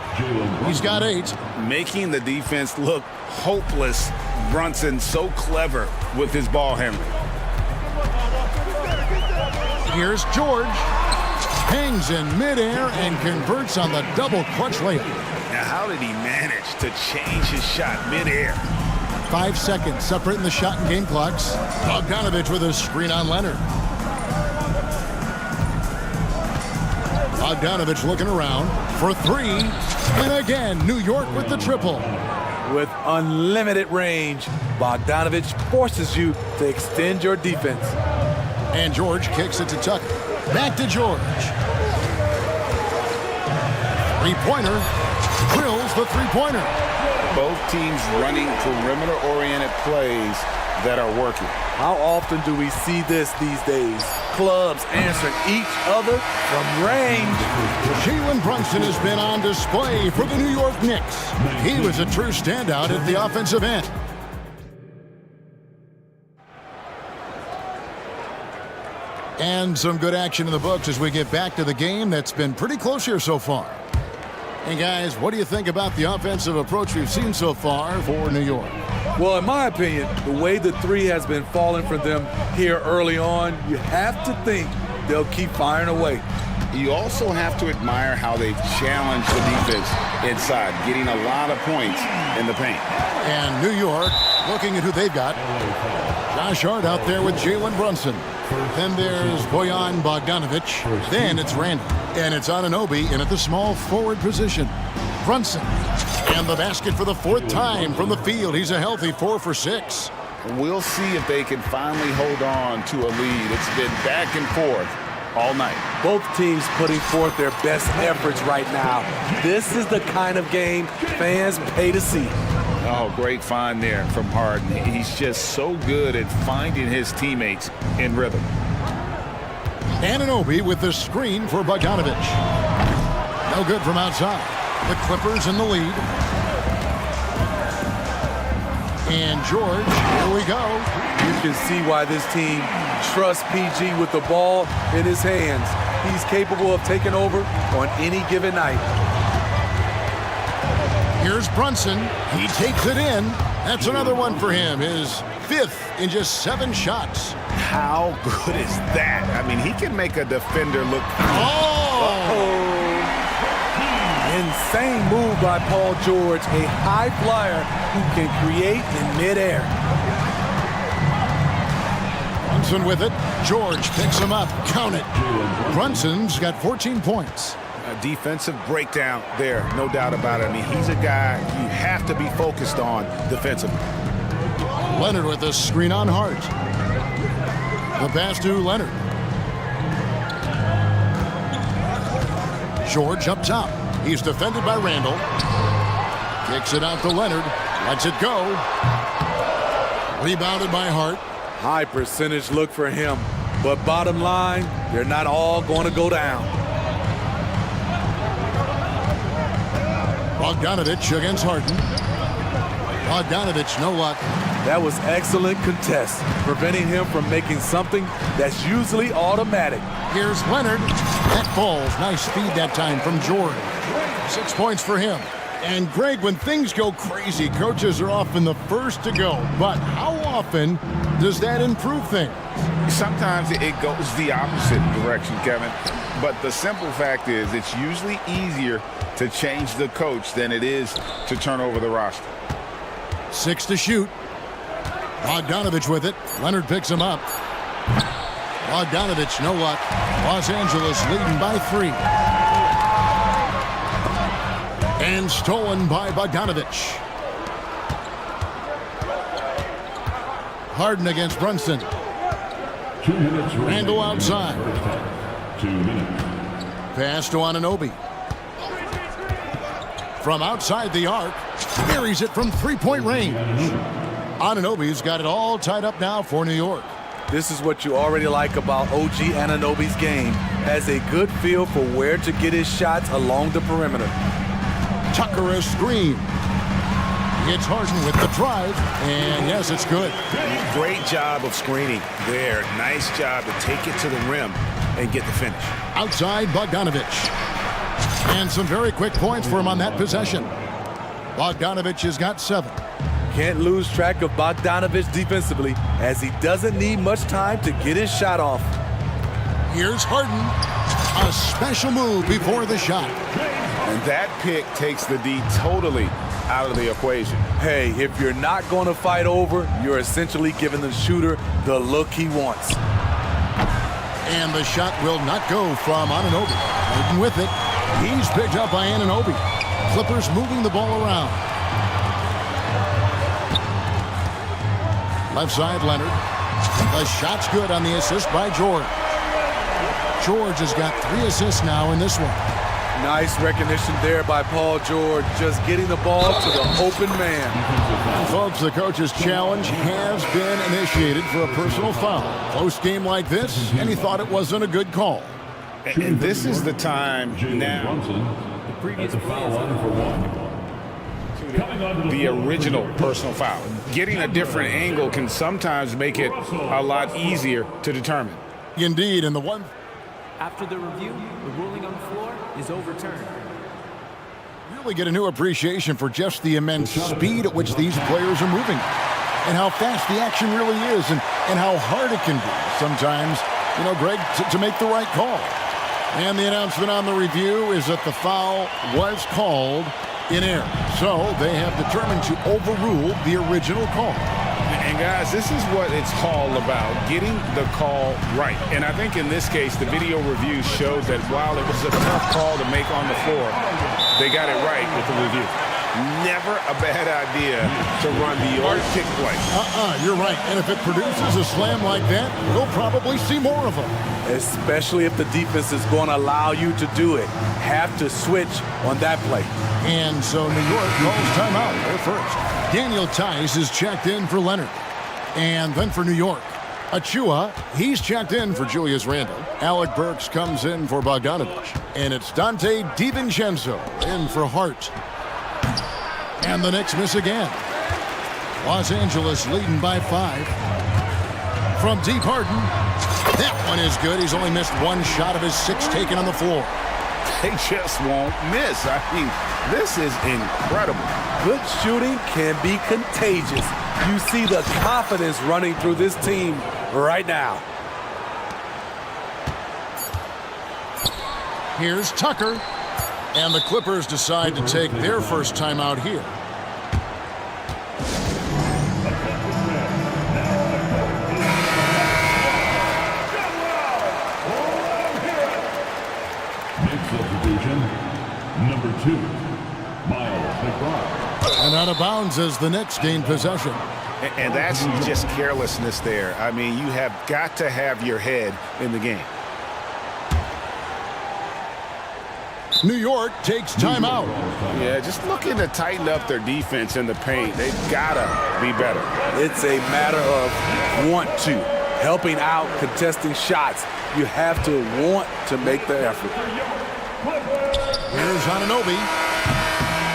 He's got 8. Making the defense look hopeless. Brunson so clever with his ball handling. Here's George. Hangs in midair and converts on the double clutch layup. Now, how did he manage to change his shot midair? 5 seconds separating the shot and game clocks. Bogdanovich with a screen on Leonard. Bogdanovich looking around for three. And again, New York with the triple. With unlimited range, Bogdanovich forces you to extend your defense. And George kicks it to Tucker. Back to George. Three-pointer. Drills the three-pointer. Both teams running perimeter-oriented plays that are working. How often do we see this these days? Clubs answering each other from range. Jalen Brunson has been on display for the New York Knicks. He was a true standout at the offensive end. And some good action in the books as we get back to the game that's been pretty close here so far. And guys, what do you think about the offensive approach we've seen so far for New York? Well, in my opinion, the way the three has been falling for them here early on, you have to think they'll keep firing away. You also have to admire how they've challenged the defense inside, getting a lot of points in the paint. And New York, looking at who they've got. Josh Hart out there with Jalen Brunson. Then there's Bojan Bogdanovich. Then it's Randall. And it's Anunoby in at the small forward position. Brunson. And the basket for the fourth time from the field. He's a healthy 4 for 6. We'll see if they can finally hold on to a lead. It's been back and forth all night. Both teams putting forth their best efforts right now. This is the kind of game fans pay to see. Oh, great find there from Harden. He's just so good at finding his teammates in rhythm. Anunoby with the screen for Bogdanovich. No good from outside. The Clippers in the lead. And George, here we go. You can see why this team trusts PG with the ball in his hands. He's capable of taking over on any given night. Here's Brunson. He takes it in. That's another one for him. His 5th in just 7 shots. How good is that? I mean, he can make a defender look... Insane move by Paul George, a high flyer who can create in midair. Brunson with it. George picks him up. Count it. Brunson's got 14 points. A defensive breakdown there, no doubt about it. I mean, he's a guy you have to be focused on defensively. Leonard with the screen on Hart. The pass to Leonard. George up top. He's defended by Randall. Kicks it out to Leonard. Lets it go. Rebounded by Hart. High percentage look for him. But bottom line, they're not all going to go down. Bogdanovich against Harden. Bogdanovich, no luck. That was excellent contest, preventing him from making something that's usually automatic. Here's Leonard. That falls. Nice feed that time from George. 6 points for him. And Greg, when things go crazy, coaches are often the first to go. But how often does that improve things? Sometimes it goes the opposite direction, Kevin. But the simple fact is it's usually easier to change the coach than it is to turn over the roster. 6 to shoot. Bogdanovich with it. Leonard picks him up. Bogdanovich, no luck. Los Angeles leading by 3. And stolen by Bogdanovich. Harden against Brunson. 2 minutes. Randall outside. 2 minutes. Pass to Anunoby. From outside the arc, buries it from 3-point range. Anunoby's got it all tied up now for New York. This is what you already like about OG Anunoby's game. Has a good feel for where to get his shots along the perimeter. Tucker a screen. Hits Harden with the drive, and yes, it's good. Great job of screening there. Nice job to take it to the rim and get the finish. Outside Bogdanovich. And some very quick points for him on that possession. Bogdanovich has got 7. Can't lose track of Bogdanovich defensively, as he doesn't need much time to get his shot off. Here's Harden. A special move before the shot. And that pick takes the D totally out of the equation. Hey, if you're not going to fight over, you're essentially giving the shooter the look he wants. And the shot will not go from Anunoby. Hayden with it. He's picked up by Anunoby. Clippers moving the ball around. Left side, Leonard. The shot's good on the assist by George. George has got 3 assists now in this one. Nice recognition there by Paul George, just getting the ball to the open man. Folks, the coach's challenge has been initiated for a personal foul. Close game like this, and he thought it wasn't a good call. And this is the time now. The previous foul line for 1. The original personal foul. Getting a different angle can sometimes make it a lot easier to determine. Indeed, and the one... After the review, the ruling on the floor is overturned. Really get a new appreciation for just the immense speed at which these players are moving and how fast the action really is and how hard it can be sometimes, Greg, to make the right call. And the announcement on the review is that the foul was called in error. So they have determined to overrule the original call. And guys, this is what it's all about, getting the call right. And I think in this case, the video review showed that while it was a tough call to make on the floor, they got it right with the review. Never a bad idea to run the old kick play. You're right. And if it produces a slam like that, we'll probably see more of them. Especially if the defense is going to allow you to do it. Have to switch on that play. And so New York calls timeout. They're first. Daniel Tice is checked in for Leonard. And then for New York, Achua, he's checked in for Julius Randle. Alec Burks comes in for Bogdanovich. And it's Dante DiVincenzo in for Hart. And the Knicks miss again. Los Angeles leading by 5. From deep, Harden. That one is good. He's only missed 1 shot of his 6 taken on the floor. They just won't miss. I mean, this is incredible. Good shooting can be contagious. You see the confidence running through this team right now. Here's Tucker. And the Clippers decide to take their first timeout here. Next substitution, number 2, Miles McBride. And out of bounds as the Knicks gain possession. And that's just carelessness there. I mean, you have got to have your head in the game. New York takes timeout. Yeah, just looking to tighten up their defense in the paint. They've got to be better. It's a matter of want to. Helping out, contesting shots. You have to want to make the effort. Here's Anunoby.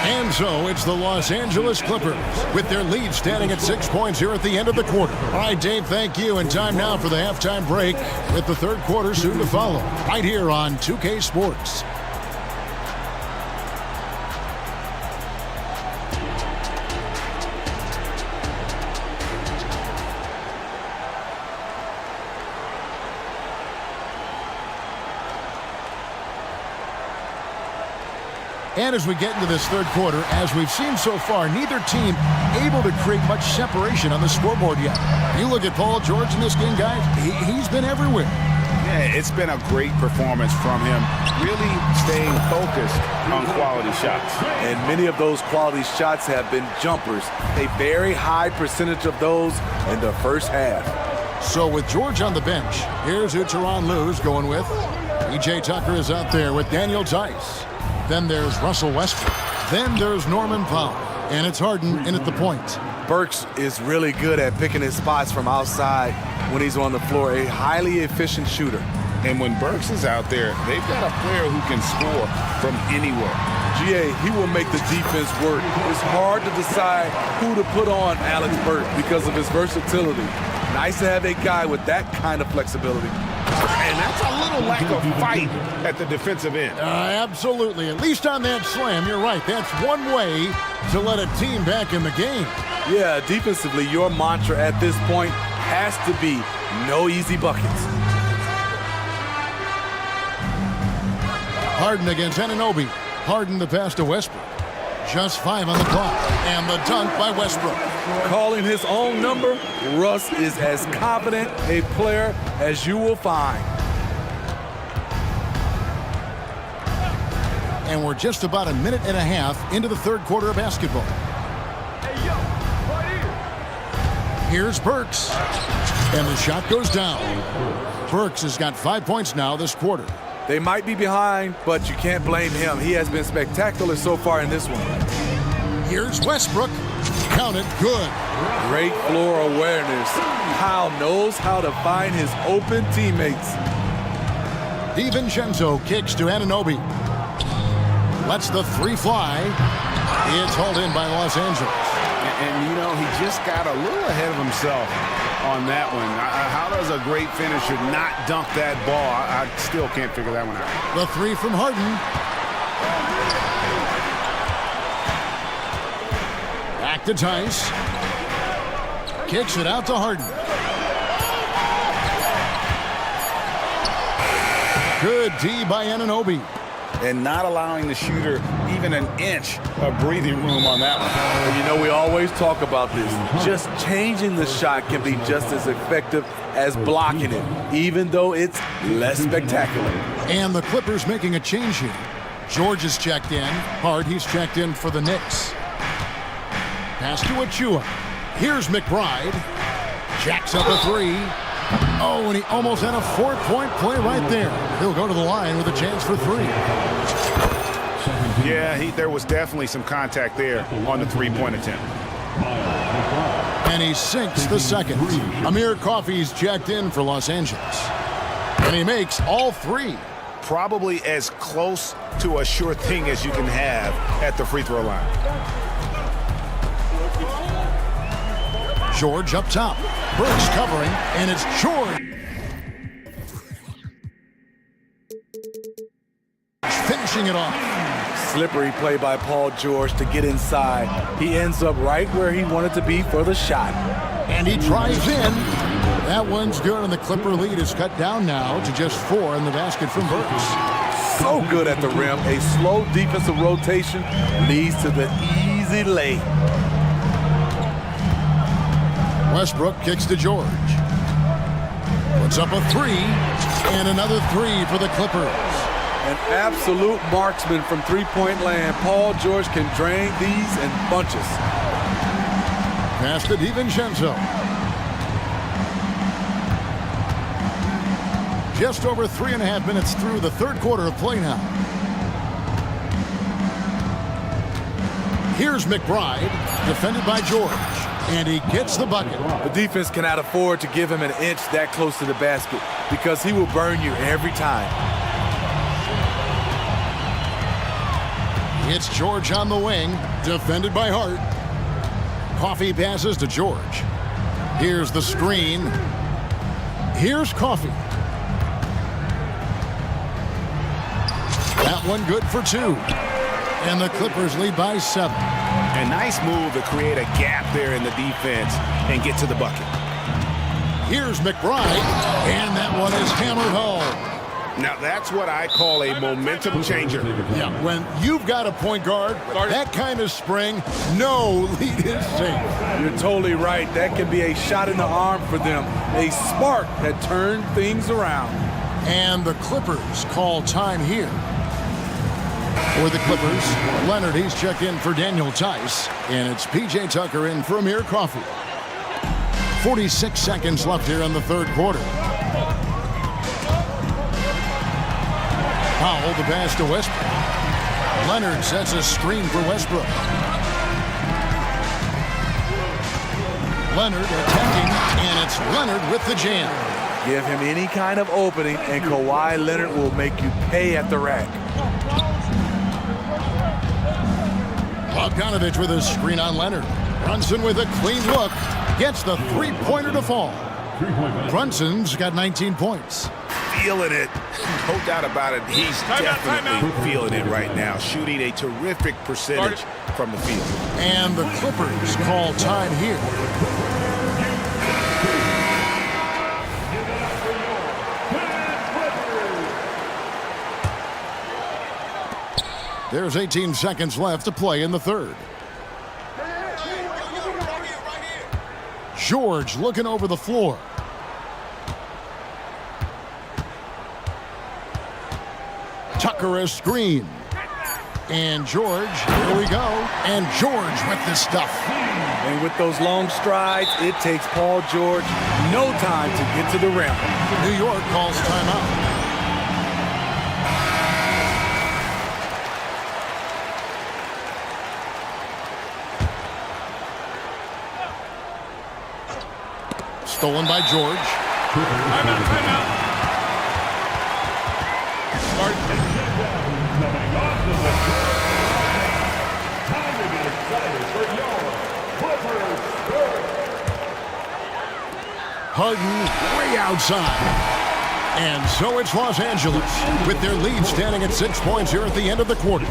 And so it's the Los Angeles Clippers with their lead standing at 6 points here at the end of the quarter. All right, Dave, thank you. And time now for the halftime break with the third quarter soon to follow right here on 2K Sports. And as we get into this third quarter, as we've seen so far, neither team able to create much separation on the scoreboard yet. You look at Paul George in this game, guys, he's been everywhere. Yeah, it's been a great performance from him, really staying focused on quality shots. And many of those quality shots have been jumpers. A very high percentage of those in the first half. So with George on the bench, here's who Tyronn Lue's going with. PJ Tucker is out there with Daniel Tice. Then there's Russell Westbrook. Then there's Norman Powell. And it's Harden in at the point. Burks is really good at picking his spots from outside when he's on the floor. A highly efficient shooter. And when Burks is out there, they've got a player who can score from anywhere. GA, he will make the defense work. It's hard to decide who to put on Alex Burks because of his versatility. Nice to have a guy with that kind of flexibility. And that's a little lack of fight at the defensive end. Absolutely. At least on that slam, you're right. That's one way to let a team back in the game. Yeah, defensively, your mantra at this point has to be no easy buckets. Harden against Anunoby. Harden the pass to Westbrook. Just 5 on the clock. And the dunk by Westbrook. Calling his own number, Russ is as confident a player as you will find. and we're just about a minute and a half into the third quarter of basketball. Here's Burks, and the shot goes down. Burks has got 5 points now this quarter. They might be behind, but you can't blame him. He has been spectacular so far in this one. Here's Westbrook. Counted good. Great floor awareness. Kyle knows how to find his open teammates. DiVincenzo kicks to Anunoby. Lets the three fly. It's hauled in by Los Angeles. And you know, he just got a little ahead of himself on that one. How does a great finisher not dunk that ball? I still can't figure that one out. The three from Harden. Back to Tice. Kicks it out to Harden. Good D by Anunoby. And not allowing the shooter even an inch of breathing room on that one. You know, we always talk about this. Just changing the shot can be just as effective as blocking it, even though it's less spectacular. And the Clippers making a change here. George is checked in. Hard, he's checked in for the Knicks. Pass to Achua. Here's McBride. Jacks up a three. Oh, and he almost had a 4-point play right there. He'll go to the line with a chance for three. Yeah, there was definitely some contact there on the three-point attempt. And he sinks the second. Amir Coffey's checked in for Los Angeles. And he makes all three. Probably as close to a sure thing as you can have at the free throw line. George up top. Burks covering, and it's George. Finishing it off. Slippery play by Paul George to get inside. He ends up right where he wanted to be for the shot. And he drives in. That one's good, and the Clipper lead is cut down now to just 4 in the basket from Burks. So good at the rim. A slow defensive rotation leads to the easy lay. Westbrook kicks to George. Puts up a three, and another three for the Clippers. An absolute marksman from three-point land. Paul George can drain these in bunches. Pass to DiVincenzo. Just over 3.5 minutes through the third quarter of play now. Here's McBride, defended by George. And he gets the bucket. The defense cannot afford to give him an inch that close to the basket because he will burn you every time. It's George on the wing, defended by Hart. Coffey passes to George. Here's the screen. Here's Coffey. That one good for 2. And the Clippers lead by 7. A nice move to create a gap there in the defense and get to the bucket. Here's McBride, and that one is hammered home. Now that's what I call a momentum changer. Yeah, when you've got a point guard, that kind of spring, no lead is safe. You're totally right. That can be a shot in the arm for them. A spark that turned things around. And the Clippers call time here. For the Clippers, Leonard, he's checked in for Daniel Tice, and it's P.J. Tucker in for Amir Coffey. 46 seconds left here in the third quarter. Powell the pass to Westbrook. Leonard sets a screen for Westbrook. Leonard attacking, and it's Leonard with the jam. Give him any kind of opening, and Kawhi Leonard will make you pay at the rack. Bogdanovich with a screen on Leonard. Brunson with a clean look. Gets the three-pointer to fall. Brunson's got 19 points. Feeling it. No doubt about it. He's definitely feeling it right now. Shooting a terrific percentage from the field. And the Clippers call time here. There's 18 seconds left to play in the third. George looking over the floor. Tucker a screen. And George, here we go. And George with the stuff. And with those long strides, it takes Paul George no time to get to the rim. New York calls timeout. Stolen by George. Timeout, timeout. Start coming off the bench. Time to get excited for your Clippers. Harden way outside. And so it's Los Angeles with their lead standing at 6 points here at the end of the quarter.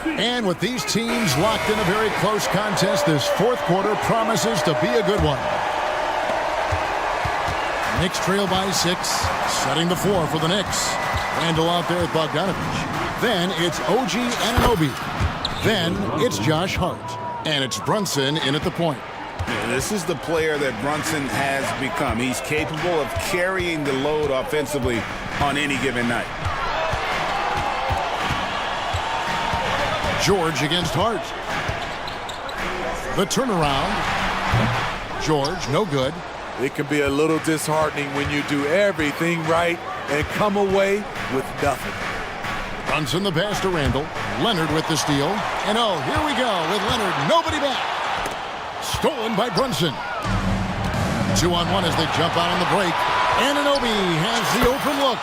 And with these teams locked in a very close contest, this fourth quarter promises to be a good one. Knicks trail by 6, setting the floor for the Knicks. Randall out there with Bogdanovich. Then it's OG Anunoby. Then it's Josh Hart. And it's Brunson in at the point. This is the player that Brunson has become. He's capable of carrying the load offensively on any given night. George against Hart. The turnaround. George, no good. It can be a little disheartening when you do everything right and come away with nothing. Brunson the pass to Randall. Leonard with the steal. And oh, here we go with Leonard. Nobody back. Stolen by Brunson. 2-on-1 as they jump out on the break. Anunoby has the open look.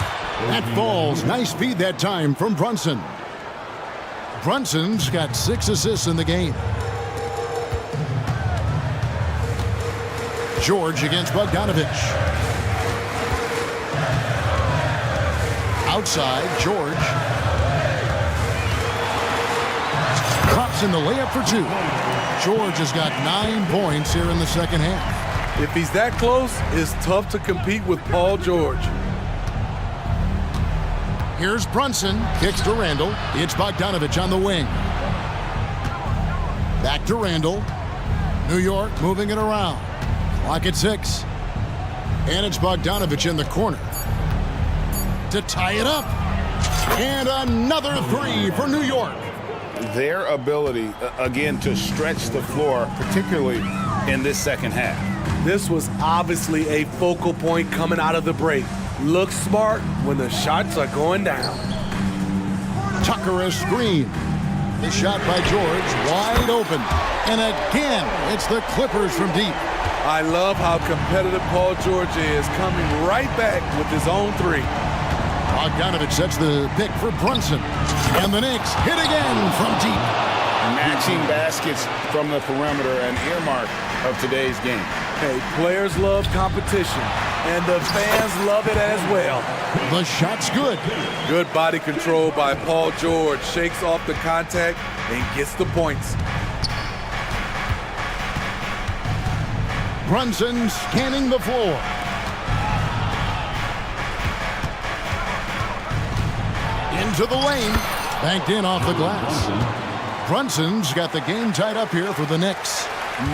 That falls. Nice speed that time from Brunson. Brunson's got 6 assists in the game. George against Bogdanovich. Outside, George. Drops in the layup for 2. George has got 9 points here in the second half. If he's that close, it's tough to compete with Paul George. Here's Brunson, kicks to Randall. It's Bogdanovich on the wing. Back to Randall. New York moving it around. Clock at 6. And it's Bogdanovich in the corner to tie it up. And another 3 for New York. Their ability, again, to stretch the floor, particularly in this second half. This was obviously a focal point coming out of the break. Look smart when the shots are going down. Tucker a screen. The shot by George, wide open. And again, it's the Clippers from deep. I love how competitive Paul George is, coming right back with his own 3. Bogdanovich sets the pick for Brunson. And the Knicks hit again from deep. Matching baskets from the perimeter, an earmark of today's game. Hey, players love competition, and the fans love it as well. The shot's good. Good body control by Paul George. Shakes off the contact and gets the points. Brunson scanning the floor. Into the lane. Banked in off the glass. Brunson's got the game tied up here for the Knicks.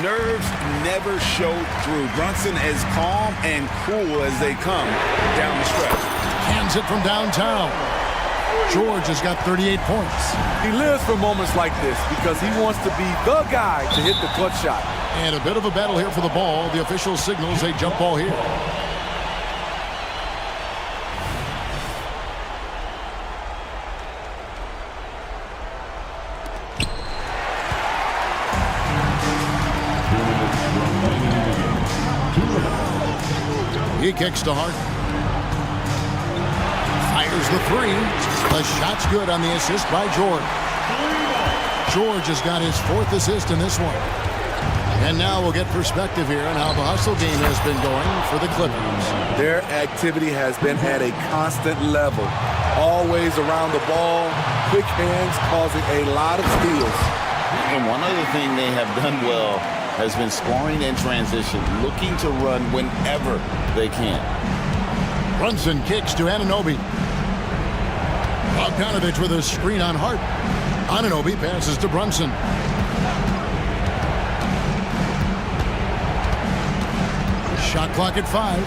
Nerves never show through. Brunson as calm and cool as they come down the stretch. Hands it from downtown. George has got 38 points. He lives for moments like this because he wants to be the guy to hit the clutch shot. And a bit of a battle here for the ball. The official signals a jump ball here. He kicks to Hart. Fires the 3. The shot's good on the assist by George. George has got his 4th assist in this one. And now we'll get perspective here on how the hustle game has been going for the Clippers. Their activity has been at a constant level. Always around the ball, quick hands causing a lot of steals. And one other thing they have done well has been scoring in transition, looking to run whenever they can. Brunson kicks to Anunoby. Bogdanovich with a screen on Hart. Anunoby passes to Brunson. Shot clock at 5.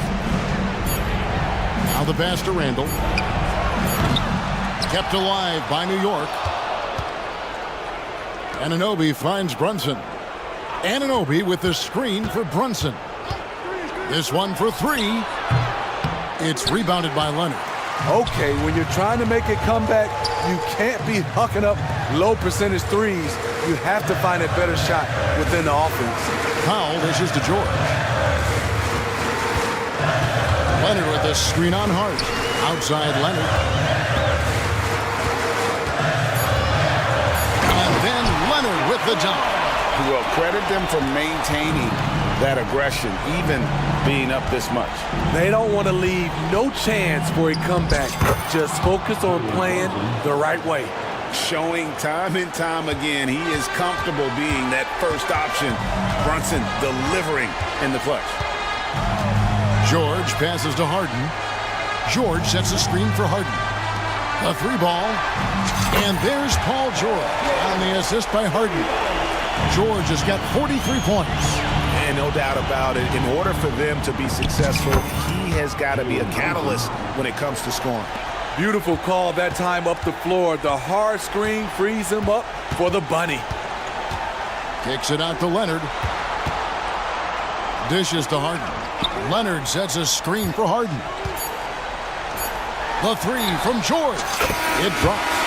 Now the pass to Randall. Kept alive by New York. Anunoby finds Brunson. Anunoby with the screen for Brunson. This one for three. It's rebounded by Leonard. Okay, when you're trying to make a comeback, you can't be hucking up low percentage threes. You have to find a better shot within the offense. Powell dishes to George. Leonard with the screen on Hart. Outside Leonard. And then Leonard with the dunk. Well, credit them for maintaining that aggression, even being up this much. They don't want to leave no chance for a comeback. Just focus on playing the right way. Showing time and time again he is comfortable being that first option. Brunson delivering in the clutch. George passes to Harden. George sets a screen for Harden. A three ball. And there's Paul George on the assist by Harden. George has got 43 points. And no doubt about it, in order for them to be successful, he has got to be a catalyst when it comes to scoring. Beautiful call that time up the floor. The hard screen frees him up for the bunny. Kicks it out to Leonard. Dishes to Harden. Leonard sets a screen for Harden. The three from George. It drops.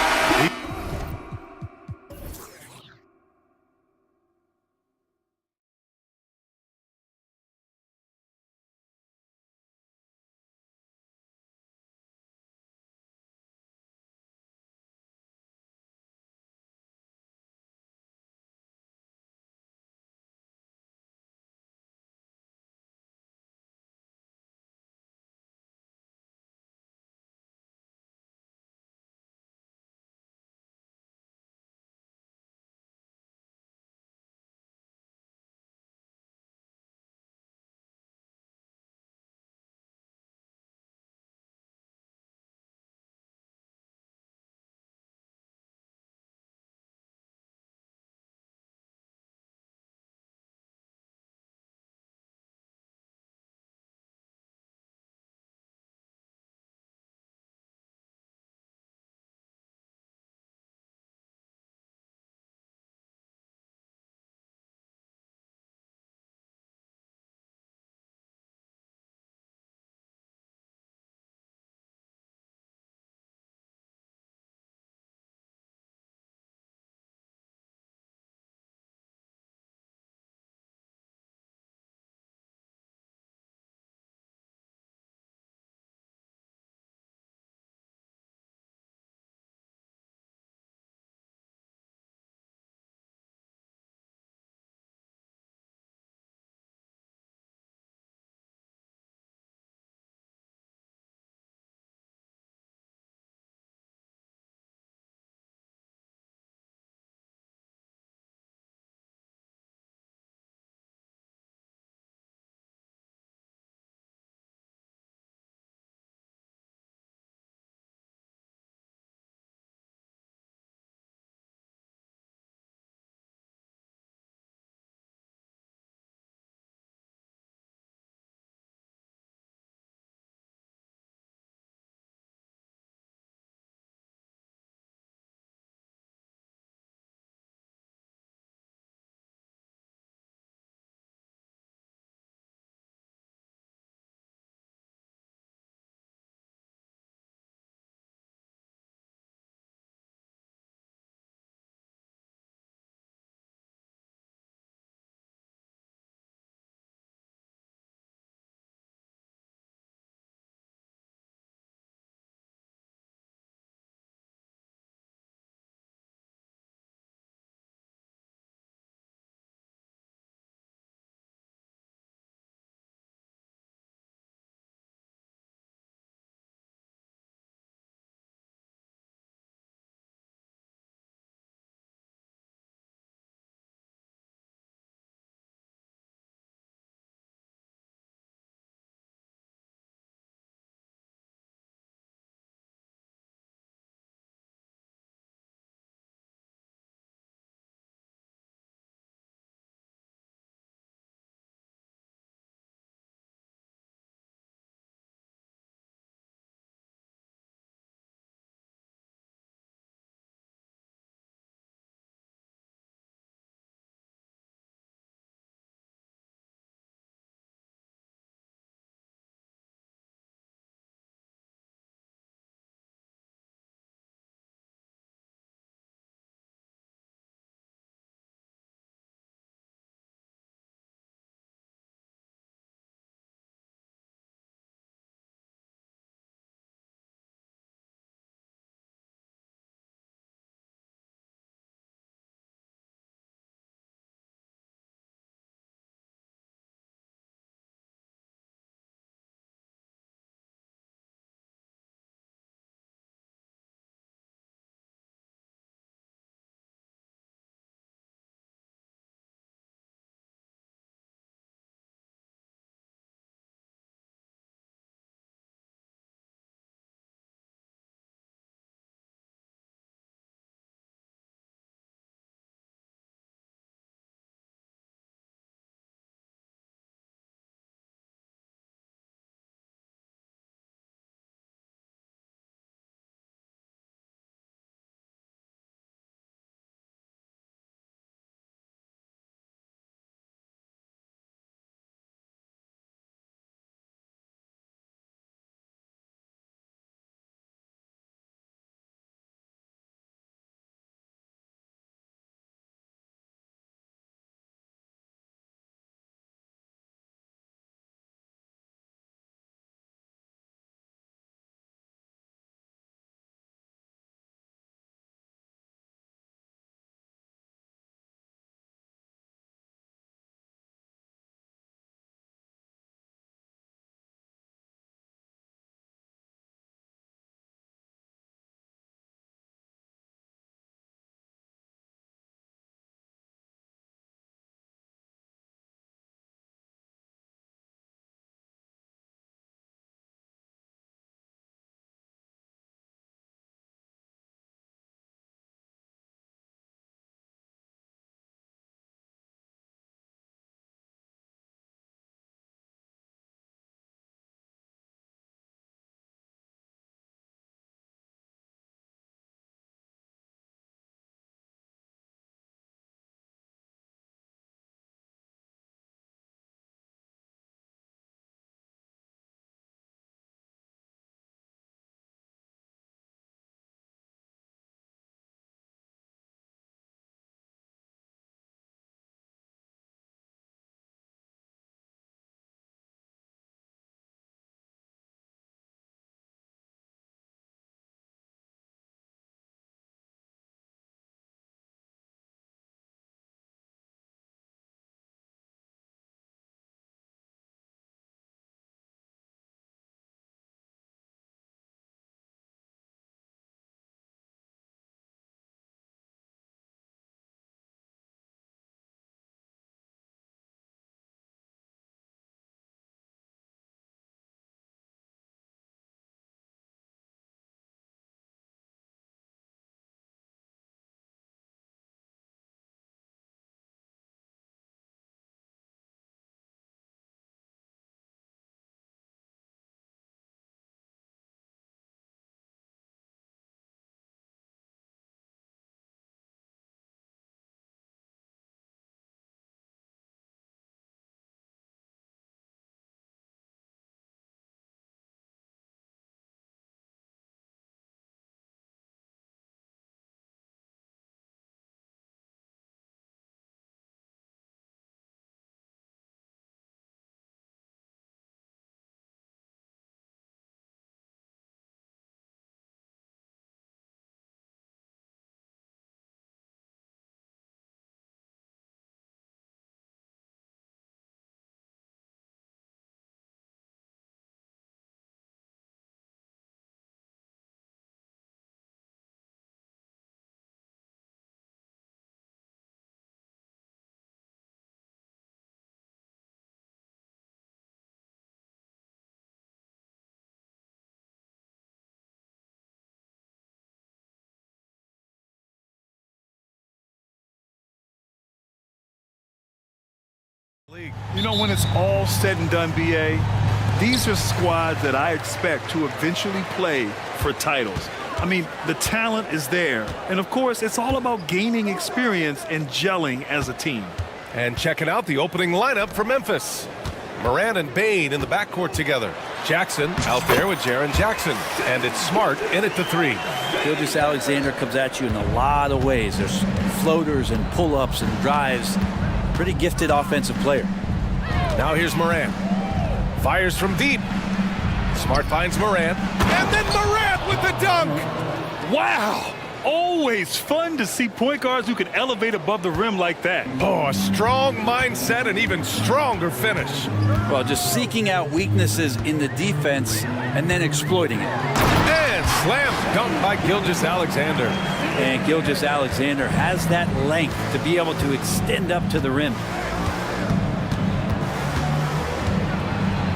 You know, when it's all said and done, BA, these are squads that I expect to eventually play for titles. I mean, the talent is there. And, of course, it's all about gaining experience and gelling as a team. And checking out the opening lineup for Memphis. Morant and Bain in the backcourt together. Jackson out there with Jaren Jackson. And it's Smart in at the three. Gilgeous-Alexander comes at you in a lot of ways. There's floaters and pull-ups and drives. Pretty gifted offensive player. Now here's Morant. Fires from deep. Smart finds Morant. And then Morant with the dunk! Wow! Always fun to see point guards who can elevate above the rim like that. Oh, a strong mindset and even stronger finish. Well, just seeking out weaknesses in the defense and then exploiting it. And slam dunk by Gilgeous-Alexander. And Gilgeous-Alexander has that length to be able to extend up to the rim.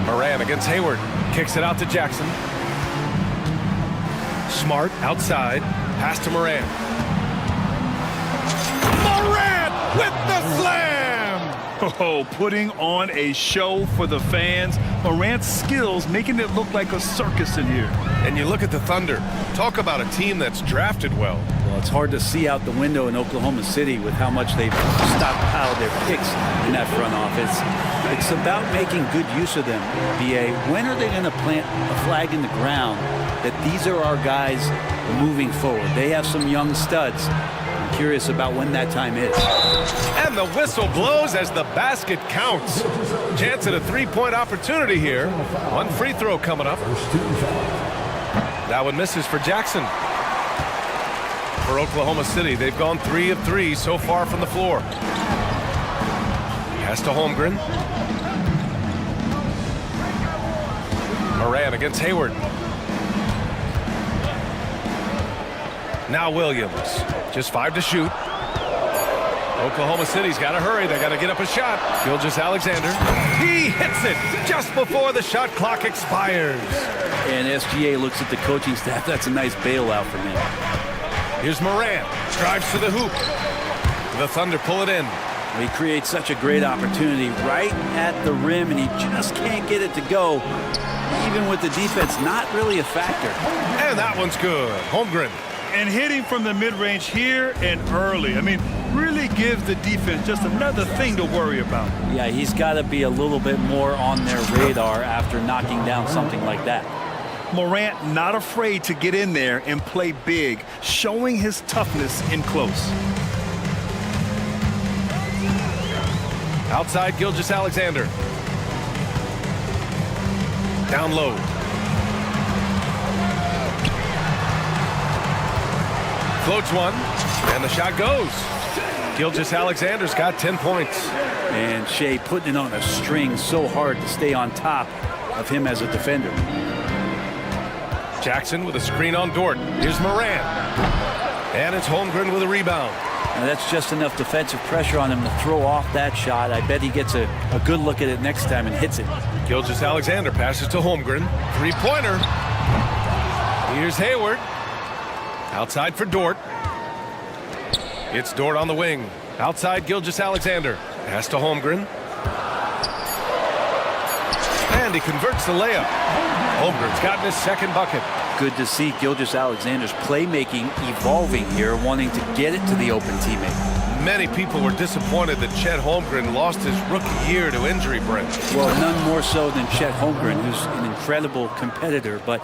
Morant against Hayward. Kicks it out to Jackson. Smart outside. Pass to Morant. Morant with the slam! Oh, putting on a show for the fans. Morant's skills making it look like a circus in here. And you look at the Thunder. Talk about a team that's drafted well. Well, it's hard to see out the window in Oklahoma City with how much they've stockpiled their picks in that front office. It's about making good use of them, BA. When are they going to plant a flag in the ground that these are our guys moving forward? They have some young studs. I'm curious about when that time is. And the whistle blows as the basket counts. Chance at a three-point opportunity here. One free throw coming up. That one misses for Jackson. For Oklahoma City, they've gone 3 of 3 so far from the floor. Pass to Holmgren. Morant against Hayward. Now Williams. Just 5 to shoot. Oklahoma City's got to hurry. They got to get up a shot. Gilgeous-Alexander. He hits it just before the shot clock expires. And SGA looks at the coaching staff. That's a nice bailout for him. Here's Morant. Drives to the hoop. The Thunder pull it in. He creates such a great opportunity right at the rim, and he just can't get it to go. Even with the defense not really a factor. And that one's good. Holmgren. And hitting from the mid-range here and early. I mean, really gives the defense just another thing to worry about. Yeah, he's got to be a little bit more on their radar after knocking down something like that. Morant not afraid to get in there and play big, showing his toughness in close. Outside Gilgeous-Alexander. Down low. Floats one, and the shot goes. Gilgeous-Alexander's got 10 points. And Shea putting it on a string so hard to stay on top of him as a defender. Jackson with a screen on Dort. Here's Morant. And it's Holmgren with a rebound. Now that's just enough defensive pressure on him to throw off that shot. I bet he gets a good look at it next time and hits it. Gilgeous-Alexander passes to Holmgren. Three-pointer. Here's Hayward. Outside for Dort. It's Dort on the wing. Outside Gilgeous-Alexander. Pass to Holmgren. And he converts the layup. Holmgren's gotten his second bucket. Good to see Gilgeous-Alexander's playmaking evolving here, wanting to get it to the open teammate. Many people were disappointed that Chet Holmgren lost his rookie year to injury, Brent. Well, none more so than Chet Holmgren, who's an incredible competitor, but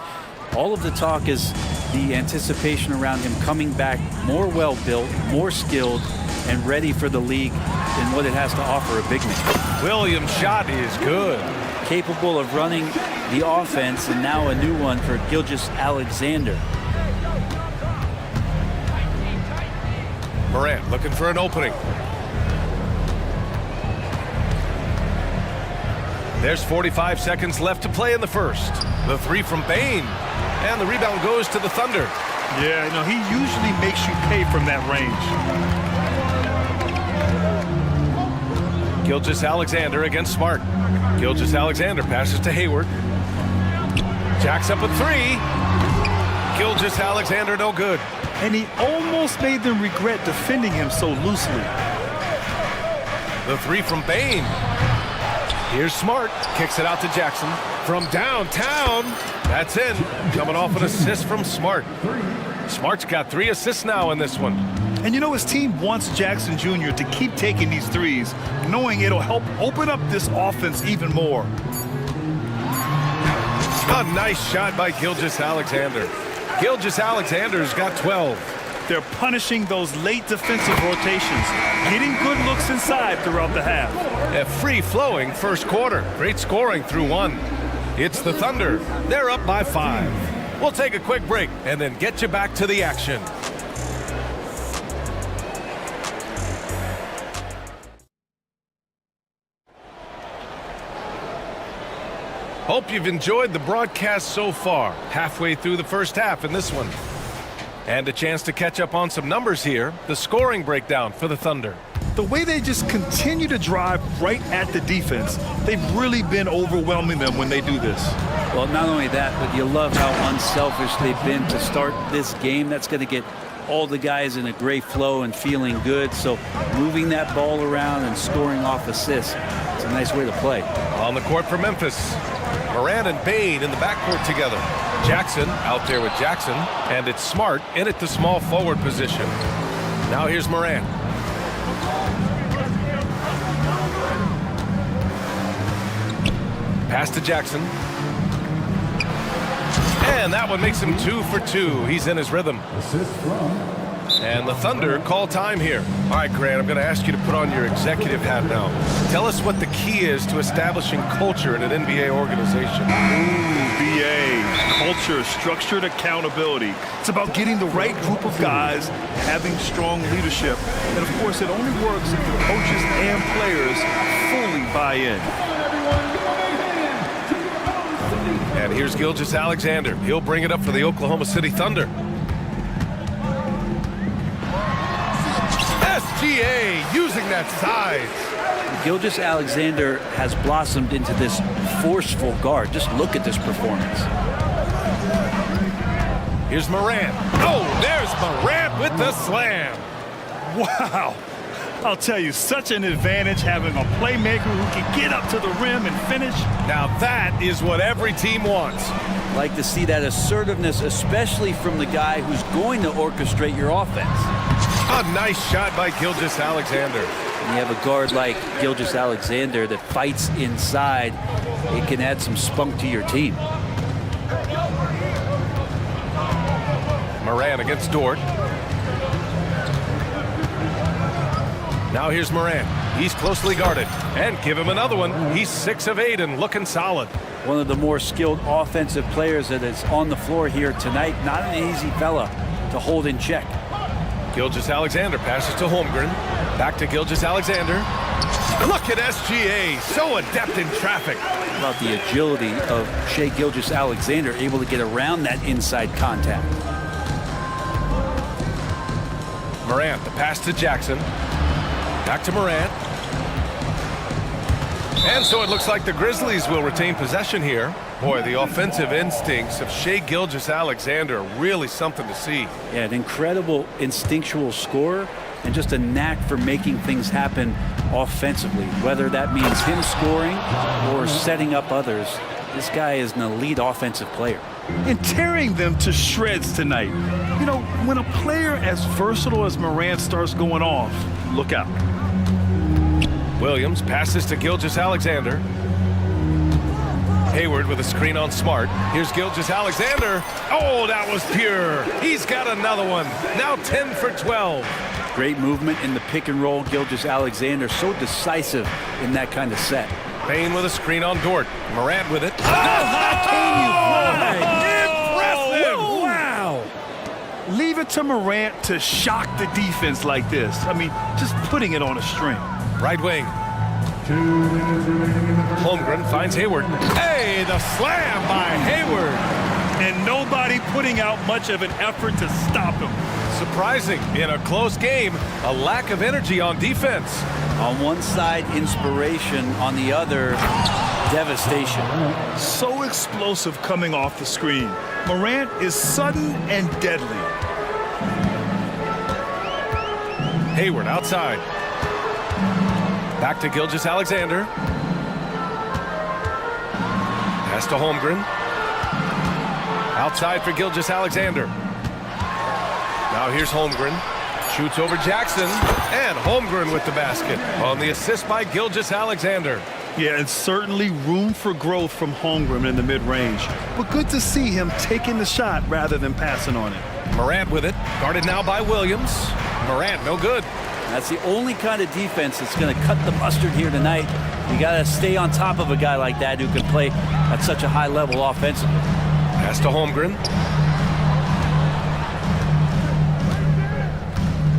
all of the talk is the anticipation around him coming back more well-built, more skilled, and ready for the league and what it has to offer a big man. Williams' shot is good. Capable of running the offense, and now a new one for Gilgeous-Alexander. Morant looking for an opening. There's 45 seconds left to play in the first. The three from Bain. And the rebound goes to the Thunder. Yeah, no, he usually makes you pay from that range. Gilgeous-Alexander against Smart. Gilgeous-Alexander passes to Hayward. Jacks up a three. Gilgeous-Alexander no good. And he almost made them regret defending him so loosely. The three from Bain. Here's Smart, kicks it out to Jackson. From downtown, that's in. Coming off an assist from Smart. Smart's got 3 assists now in this one. And you know, his team wants Jackson Jr. to keep taking these threes, knowing it'll help open up this offense even more. A nice shot by Gilgeous-Alexander. Gilgeous-Alexander's got 12. They're punishing those late defensive rotations, getting good looks inside throughout the half. A free-flowing first quarter. Great scoring through 1. It's the Thunder. They're up by 5. We'll take a quick break and then get you back to the action. Hope you've enjoyed the broadcast so far. Halfway through the first half in this one. And a chance to catch up on some numbers here. The scoring breakdown for the Thunder. The way they just continue to drive right at the defense, they've really been overwhelming them when they do this. Well, not only that, but you love how unselfish they've been to start this game. That's going to get all the guys in a great flow and feeling good. So moving that ball around and scoring off assists, it's a nice way to play. On the court for Memphis, Moran and Bain in the backcourt together. Jackson out there with Jackson, and it's Smart in at the small forward position. Now here's Moran. Pass to Jackson. And that one makes him 2 for 2. He's in his rhythm. And the Thunder call time here. All right, Grant, I'm going to ask you to put on your executive hat now. Tell us what the key is to establishing culture in an NBA organization. BA, culture, structured accountability. It's about getting the right group of guys, having strong leadership. And of course, it only works if the coaches and players fully buy in. And here's Gilgeous-Alexander. He'll bring it up for the Oklahoma City Thunder. SGA using that size. Gilgeous-Alexander has blossomed into this forceful guard. Just look at this performance. Here's Morant. Oh, there's Morant with the slam. Wow. I'll tell you, such an advantage having a playmaker who can get up to the rim and finish. Now that is what every team wants. Like to see that assertiveness, especially from the guy who's going to orchestrate your offense. A nice shot by Gilgeous-Alexander. When you have a guard like Gilgeous-Alexander that fights inside, it can add some spunk to your team. Moran against Dort. Now here's Moran. He's closely guarded. And give him another one. He's 6 of 8 and looking solid. One of the more skilled offensive players that is on the floor here tonight. Not an easy fella to hold in check. Gilgeous-Alexander passes to Holmgren. Back to Gilgeous-Alexander. Look at SGA, so adept in traffic. About the agility of Shai Gilgeous-Alexander, able to get around that inside contact. Morant, the pass to Jackson. Back to Morant. And so it looks like the Grizzlies will retain possession here. Boy, the offensive instincts of Shai Gilgeous-Alexander are really something to see. Yeah, an incredible instinctual scorer and just a knack for making things happen offensively, whether that means him scoring or setting up others. This guy is an elite offensive player. And tearing them to shreds tonight. You know, when a player as versatile as Morant starts going off, look out. Williams passes to Gilgeous-Alexander. Hayward with a screen on Smart. Here's Gilgeous-Alexander. Oh, that was pure. He's got another one. Now 10 for 12. Great movement in the pick and roll. Gilgeous-Alexander so decisive in that kind of set. Payne with a screen on Dort. Morant with it. Impressive! Wow! Leave it to Morant to shock the defense like this. I mean, just putting it on a string. Right wing. Holmgren finds Hayward. Hey, the slam by Hayward. And nobody putting out much of an effort to stop him. Surprising in a close game, a lack of energy on defense. On one side, inspiration. On the other, devastation. So explosive coming off the screen. Morant is sudden and deadly. Hayward outside. Back to Gilgeous-Alexander. Pass to Holmgren. Outside for Gilgeous-Alexander. Now here's Holmgren. Shoots over Jackson. And Holmgren with the basket on the assist by Gilgeous-Alexander. Yeah, and certainly room for growth from Holmgren in the mid-range. But good to see him taking the shot rather than passing on it. Morant with it. Guarded now by Williams. Morant, no good. That's the only kind of defense that's going to cut the mustard here tonight. You got to stay on top of a guy like that who can play at such a high level offensively. Pass to Holmgren.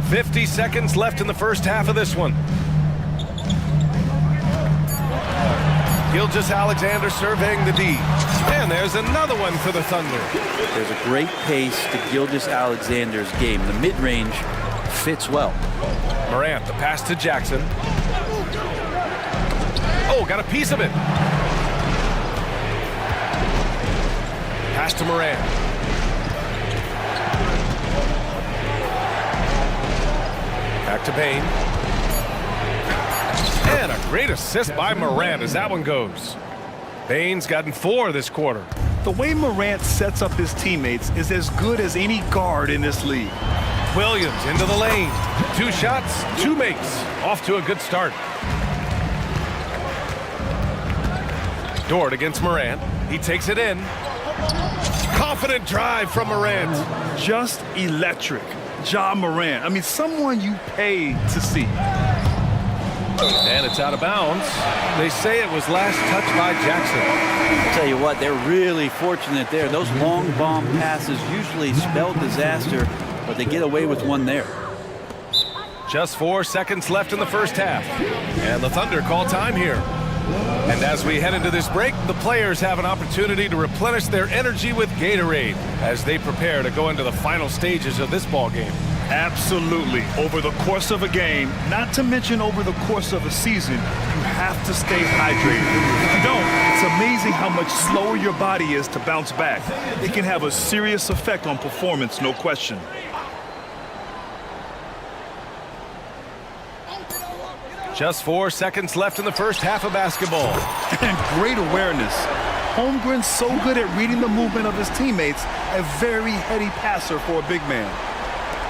50 seconds left in the first half of this one. Gilgeous-Alexander surveying the D. And there's another one for the Thunder. There's a great pace to Gilgeous-Alexander's game. The mid-range fits well. Morant, the pass to Jackson. Oh, got a piece of it. Pass to Morant. Back to Payne. And a great assist by Morant as that one goes. Payne's gotten 4 this quarter. The way Morant sets up his teammates is as good as any guard in this league. Williams into the lane. 2 shots, 2 makes. Off to a good start. Dort against Morant. He takes it in. Confident drive from Morant. Just electric. Ja Morant. I mean, someone you pay to see. And it's out of bounds. They say it was last touched by Jackson. I'll tell you what, they're really fortunate there. Those long bomb passes usually spell disaster, but they get away with one there. Just 4 seconds left in the first half. And the Thunder call time here. And as we head into this break, the players have an opportunity to replenish their energy with Gatorade as they prepare to go into the final stages of this ball game. Absolutely. Over the course of a game, not to mention over the course of a season, you have to stay hydrated. If you don't, it's amazing how much slower your body is to bounce back. It can have a serious effect on performance, no question. Just 4 seconds left in the first half of basketball. And great awareness. Holmgren's so good at reading the movement of his teammates, a very heady passer for a big man.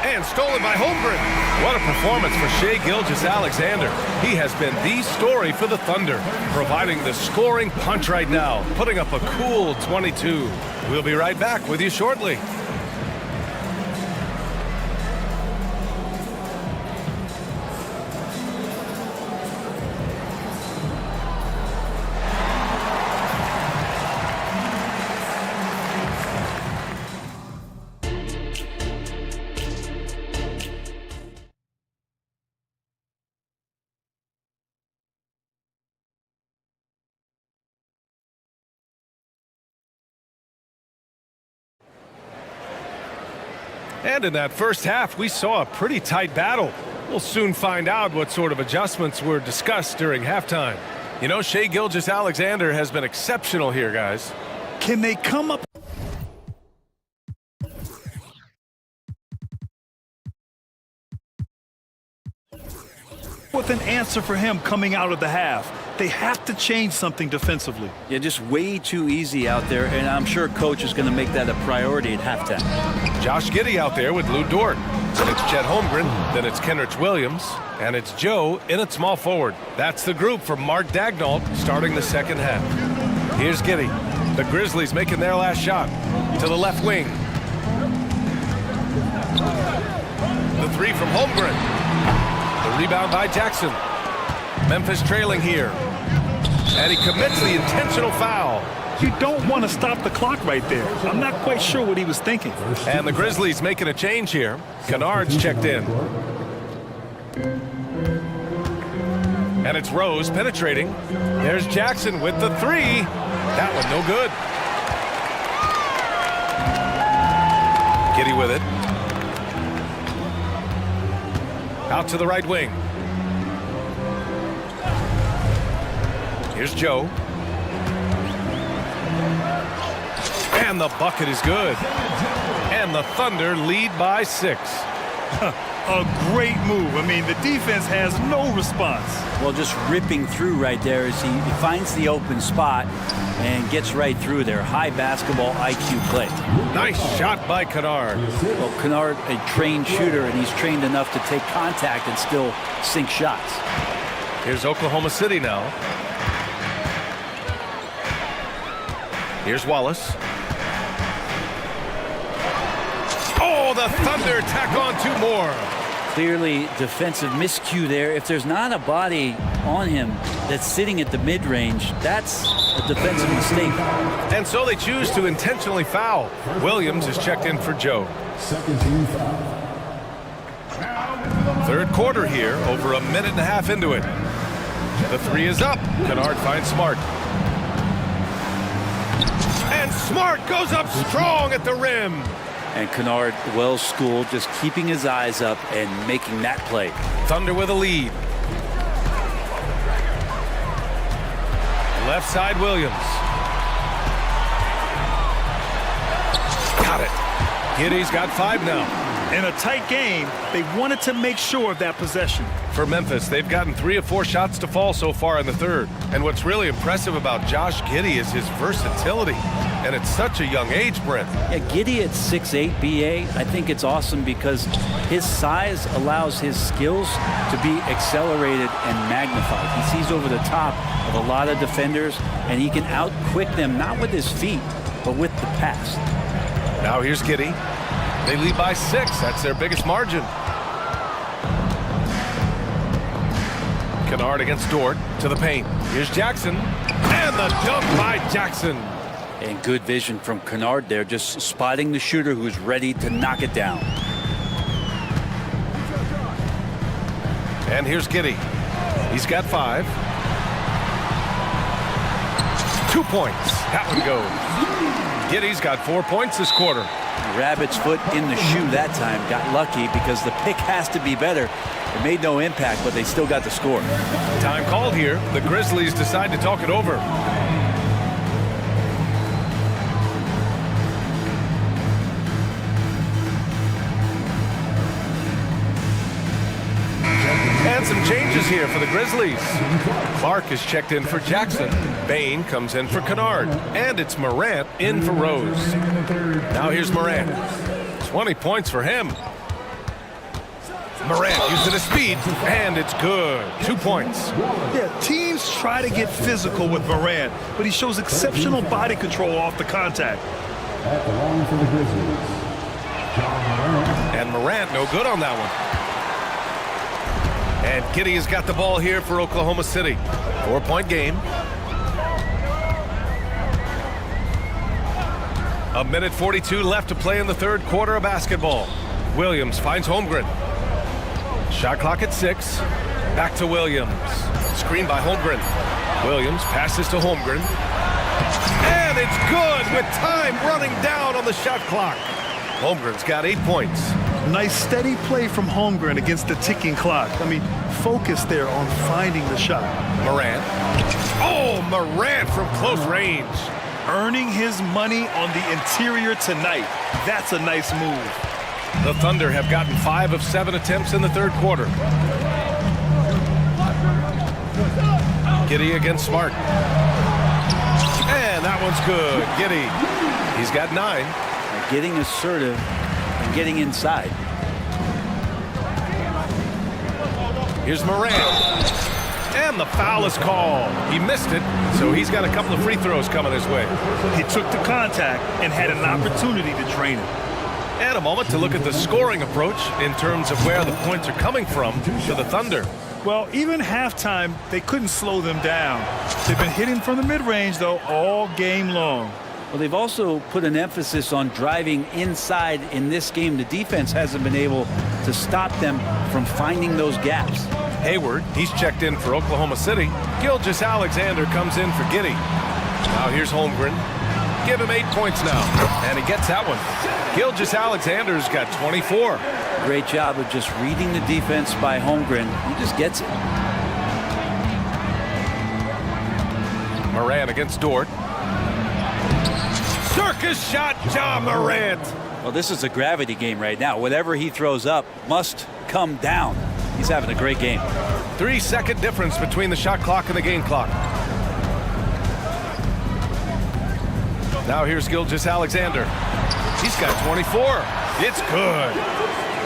And stolen by Holmgren. What a performance for Shai Gilgeous-Alexander. He has been the story for the Thunder, providing the scoring punch right now, putting up a cool 22. We'll be right back with you shortly. And in that first half, we saw a pretty tight battle. We'll soon find out what sort of adjustments were discussed during halftime. You know, Shai Gilgeous-Alexander has been exceptional here, guys. Can they come up with an answer for him coming out of the half? They have to change something defensively. Yeah, just way too easy out there, and I'm sure coach is going to make that a priority at halftime. Josh Giddey out there with Lou Dort. It's Chet Holmgren, then it's Kenrich Williams, and it's Joe in at small forward. That's the group for Mark Daigneault starting the second half. Here's Giddey. The Grizzlies making their last shot. To the left wing. The 3 from Holmgren. The rebound by Jackson. Memphis trailing here. And he commits the intentional foul. You don't want to stop the clock right there. I'm not quite sure what he was thinking. And the Grizzlies making a change here. Kennard's checked in. And it's Rose penetrating. There's Jackson with the 3. That one no good. Giddey with it. Out to the right wing. Here's Joe. And the bucket is good. And the Thunder lead by 6. a great move. I mean, the defense has no response. Well, just ripping through right there as he finds the open spot and gets right through there. High basketball IQ play. Nice shot by Kennard. Well, Kennard, a trained shooter, and he's trained enough to take contact and still sink shots. Here's Oklahoma City now. Here's Wallace. Oh, the Thunder tack on 2 more. Clearly defensive miscue there. If there's not a body on him that's sitting at the mid-range, that's a defensive mistake. And so they choose to intentionally foul. Williams is checked in for Joe. Second team foul. Third quarter here, over a minute and a half into it. The 3 is up. Kennard finds Smart. And Smart goes up strong at the rim. And Kennard, well schooled, just keeping his eyes up and making that play. Thunder with a lead. Left side, Williams. Got it. Giddy's got 5 now. In a tight game, they wanted to make sure of that possession. For Memphis, they've gotten 3 of 4 shots to fall so far in the third. And what's really impressive about Josh Giddey is his versatility. And at such a young age, Brent. Yeah, Giddey at 6'8", BA, I think it's awesome because his size allows his skills to be accelerated and magnified. He sees over the top of a lot of defenders, and he can out-quick them, not with his feet, but with the pass. Now here's Giddey. They lead by 6. That's their biggest margin. Kennard against Dort to the paint. Here's Jackson. And the dunk by Jackson. And good vision from Kennard there, just spotting the shooter who's ready to knock it down. And here's Giddey. He's got 5. 2 points. That one goes. Giddey's got 4 points this quarter. Rabbit's foot in the shoe that time. Got lucky because the pick has to be better. It made no impact, but they still got the score. Time called here. The Grizzlies decide to talk it over. And some changes here for the Grizzlies. Clark is checked in for Jackson. Bain comes in for Kennard. And it's Morant in for Rose. Now here's Morant. 20 points for him. Morant using his speed, and it's good. 2 points. Yeah, teams try to get physical with Morant, but he shows exceptional body control off the contact. At the line for the Grizzlies, John Morant. And Morant no good on that one. And Giddey has got the ball here for Oklahoma City. 4-point game. A minute 42 left to play in the third quarter of basketball. Williams finds Holmgren. Shot clock at 6. Back to Williams. Screen by Holmgren. Williams passes to Holmgren. And it's good with time running down on the shot clock. Holmgren's got 8 points. Nice steady play from Holmgren against the ticking clock. I mean, focus there on finding the shot. Morant. Oh, Morant from close range. Earning his money on the interior tonight. That's a nice move. The Thunder have gotten 5 of 7 attempts in the third quarter. Giddey against Smart. And that one's good. Giddey. He's got 9. Getting assertive and getting inside. Here's Morant. And the foul is called. He missed it, so he's got a couple of free throws coming his way. He took the contact and had an opportunity to drain it. And a moment to look at the scoring approach in terms of where the points are coming from to the Thunder. Well, even halftime, they couldn't slow them down. They've been hitting from the mid-range, though, all game long. Well, they've also put an emphasis on driving inside in this game. The defense hasn't been able to stop them from finding those gaps. Hayward, he's checked in for Oklahoma City. Gilgeous-Alexander comes in for Giddey. Now here's Holmgren. Give him 8 points now. And he gets that one. Gilgeous-Alexander's got 24. Great job of just reading the defense by Holmgren. He just gets it. Morant against Dort. Circus shot, John Morant. Well, this is a gravity game right now. Whatever he throws up must come down. He's having a great game. 3-second difference between the shot clock and the game clock. Now here's Gilgeous-Alexander. He's got 24. It's good.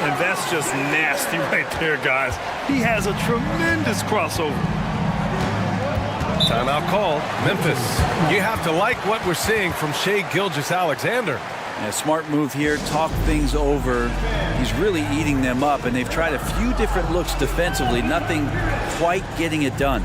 And that's just nasty right there, guys. He has a tremendous crossover. Timeout call, Memphis. You have to like what we're seeing from Shai Gilgeous-Alexander. A smart move here, talk things over. He's really eating them up, and they've tried a few different looks defensively, nothing quite getting it done.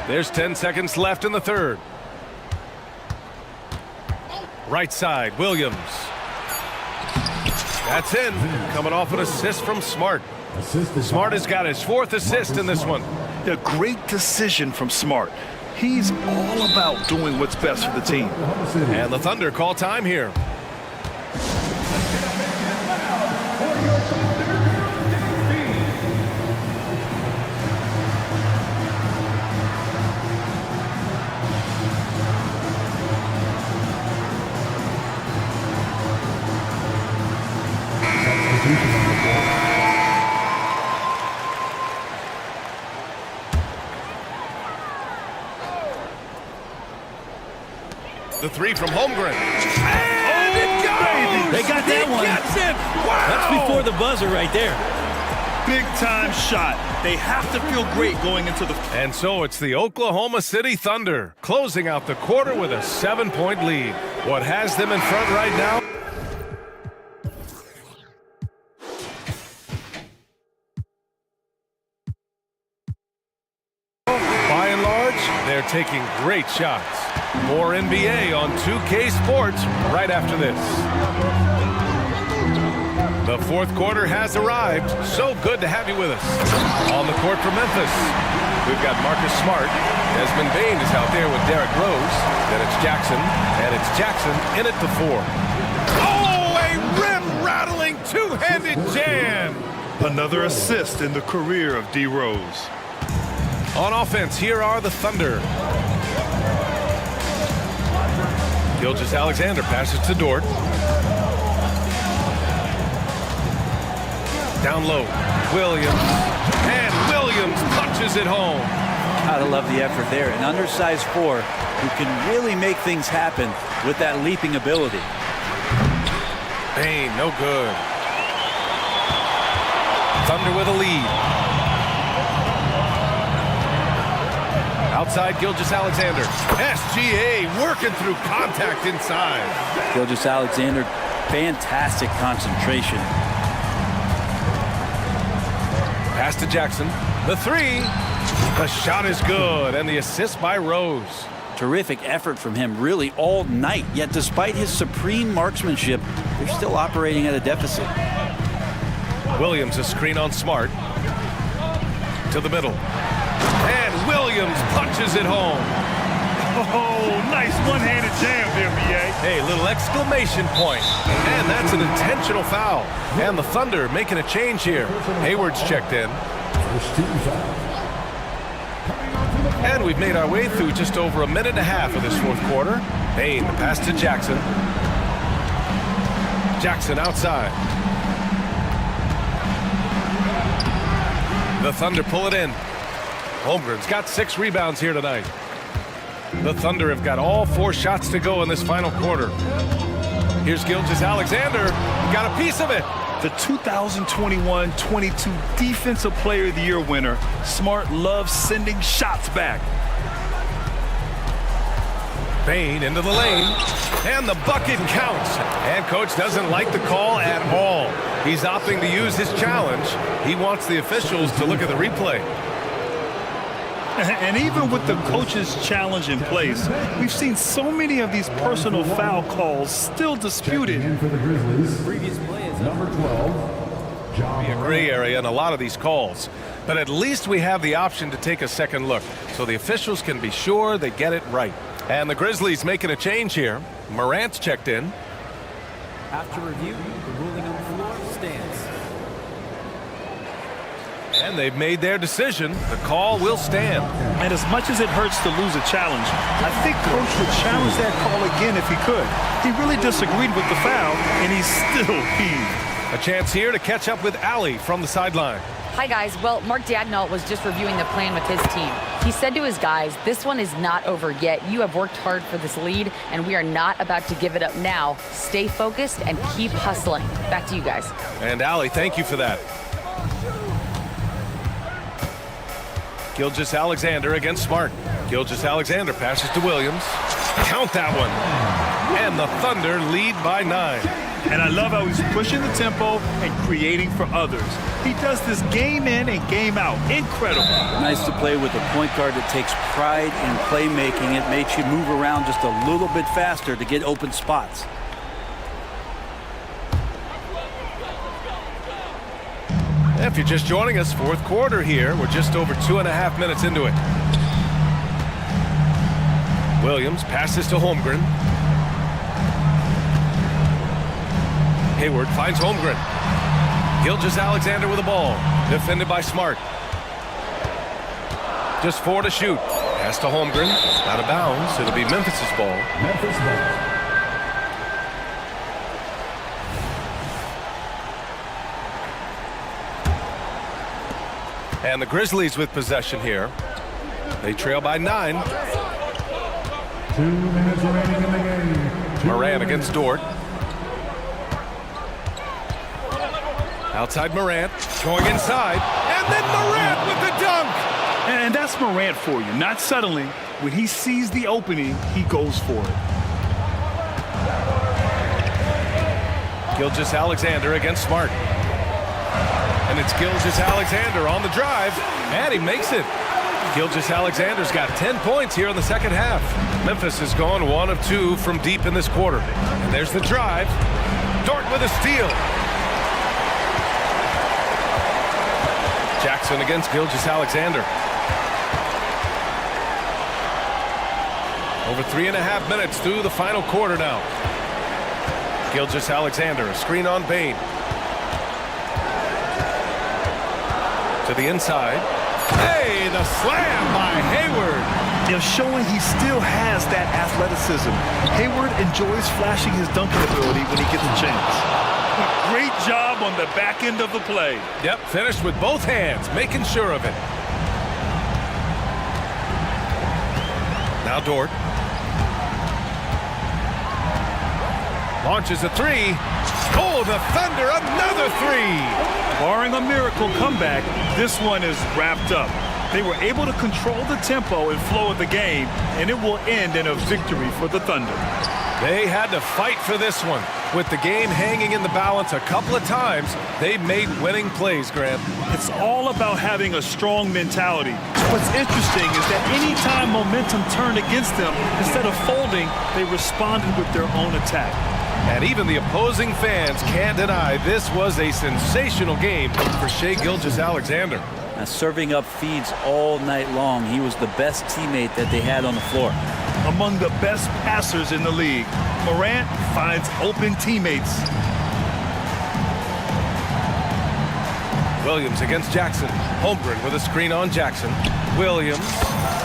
There's 10 seconds left in the third. Right side, Williams. That's in. Coming off an assist from Smart. Smart has got his 4th assist in this one. A great decision from Smart. He's all about doing what's best for the team. And the Thunder call time here. The three from Holmgren. And it goes! They got that one. Gets it! Wow! That's before the buzzer right there. Big time shot. They have to feel great going into the... And so it's the Oklahoma City Thunder closing out the quarter with a 7-point lead. What has them in front right now? By and large, they're taking great shots. More NBA on 2K Sports right after this. The fourth quarter has arrived. So good to have you with us. On the court for Memphis, we've got Marcus Smart. Desmond Bane is out there with Derrick Rose. Then it's Jackson, and it's Jackson in at the 4. Oh, a rim-rattling two-handed jam! Another assist in the career of D. Rose. On offense, here are the Thunder. Gilgeous-Alexander passes to Dort. Down low, Williams. And Williams punches it home. Gotta love the effort there. An undersized 4 who can really make things happen with that leaping ability. Bane, no good. Thunder with a lead. Outside Gilgeous-Alexander. SGA working through contact inside. Gilgeous-Alexander, fantastic concentration. Pass to Jackson. The 3. The shot is good, and the assist by Rose. Terrific effort from him really all night, yet despite his supreme marksmanship, they're still operating at a deficit. Williams, a screen on Smart. To the middle. And Williams punches it home. Oh, nice one-handed jam there, B.A. Hey, little exclamation point. And that's an intentional foul. And the Thunder making a change here. Hayward's checked in. And we've made our way through just over a minute and a half of this fourth quarter. Bane, the pass to Jackson. Jackson outside. The Thunder pull it in. Holmgren's got 6 rebounds here tonight. The Thunder have got all 4 shots to go in this final quarter. Here's Gilgeous-Alexander. Got a piece of it. The 2021-22 Defensive Player of the Year winner. Smart loves sending shots back. Bane into the lane. And the bucket counts. And coach doesn't like the call at all. He's opting to use his challenge. He wants the officials to look at the replay. And even with the coach's challenge in place, we've seen so many of these personal foul calls still disputed. For the Grizzlies, previous play is number 12, Be a gray area in a lot of these calls. But at least we have the option to take a second look, so the officials can be sure they get it right. And the Grizzlies making a change here. Morant's checked in. After review, the ruling on the floor stands. And they've made their decision. The call will stand. And as much as it hurts to lose a challenge, I think Coach would challenge that call again if he could. He really disagreed with the foul, and he still heaved. A chance here to catch up with Allie from the sideline. Hi, guys. Well, Mark Dagnall was just reviewing the plan with his team. He said to his guys, this one is not over yet. You have worked hard for this lead, and we are not about to give it up now. Stay focused and keep hustling. Back to you guys. And Allie, thank you for that. Gilgeous-Alexander against Smart. Gilgeous-Alexander passes to Williams. Count that one. And the Thunder lead by 9. And I love how he's pushing the tempo and creating for others. He does this game in and game out. Incredible. Nice to play with a point guard that takes pride in playmaking. It makes you move around just a little bit faster to get open spots. If you're just joining us, fourth quarter here. We're just over 2.5 minutes into it. Williams passes to Holmgren. Hayward finds Holmgren. Gilgeous-Alexander with the ball. Defended by Smart. Just 4 to shoot. Pass to Holmgren. Out of bounds. It'll be Memphis's ball. Memphis ball. And the Grizzlies with possession here. They trail by 9. 2 minutes remaining in the game. Morant against Dort. Outside Morant, going inside, and then Morant with the dunk! And that's Morant for you. Not settling. When he sees the opening, he goes for it. Gilgeous-Alexander against Smart. And it's Gilgeous-Alexander on the drive, and he makes it. Gilgeous-Alexander's got 10 points here in the second half. Memphis has gone 1 of 2 from deep in this quarter. And there's the drive. Dort with a steal. Jackson against Gilgeous-Alexander. Over 3.5 minutes through the final quarter now. Gilgeous-Alexander, a screen on Bain. To the inside. Hey, the slam by Hayward. They're showing he still has that athleticism. Hayward enjoys flashing his dunking ability when he gets a chance. Great job on the back end of the play. Yep, finished with both hands, making sure of it. Now Dort. Launches a 3. Oh, the Thunder, another 3. Barring a miracle comeback, this one is wrapped up. They were able to control the tempo and flow of the game, and it will end in a victory for the Thunder. They had to fight for this one. With the game hanging in the balance a couple of times, they made winning plays, Grant. It's all about having a strong mentality. What's interesting is that any time momentum turned against them, instead of folding, they responded with their own attack. And even the opposing fans can't deny this was a sensational game for Shai Gilgeous-Alexander. Serving up feeds all night long. He was the best teammate that they had on the floor. Among the best passers in the league, Morant finds open teammates. Williams against Jackson. Holmgren with a screen on Jackson. Williams.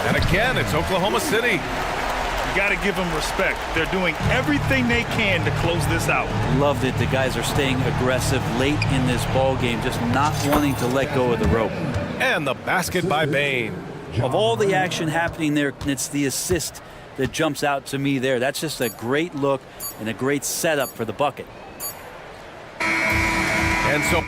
And again, it's Oklahoma City. You got to give them respect. They're doing everything they can to close this out. Loved it. The guys are staying aggressive late in this ball game, just not wanting to let go of the rope. And the basket by Bain. Of all the action happening there, it's the assist that jumps out to me there. That's just a great look and a great setup for the bucket. And so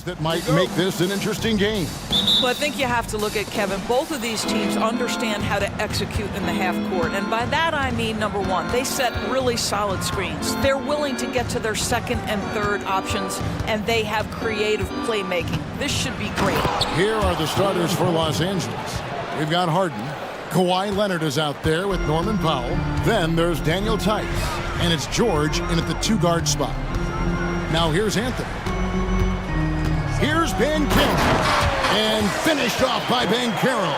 That might make this an interesting game. Well, I think you have to look at, Kevin, both of these teams understand how to execute in the half court. And by that, I mean, number one, they set really solid screens. They're willing to get to their second and third options, and they have creative playmaking. This should be great. Here are the starters for Los Angeles. We've got Harden. Kawhi Leonard is out there with Norman Powell. Then there's Daniel Tice. And it's George in at the two-guard spot. Now here's Anthony. Here's Banchero. And finished off by Banchero.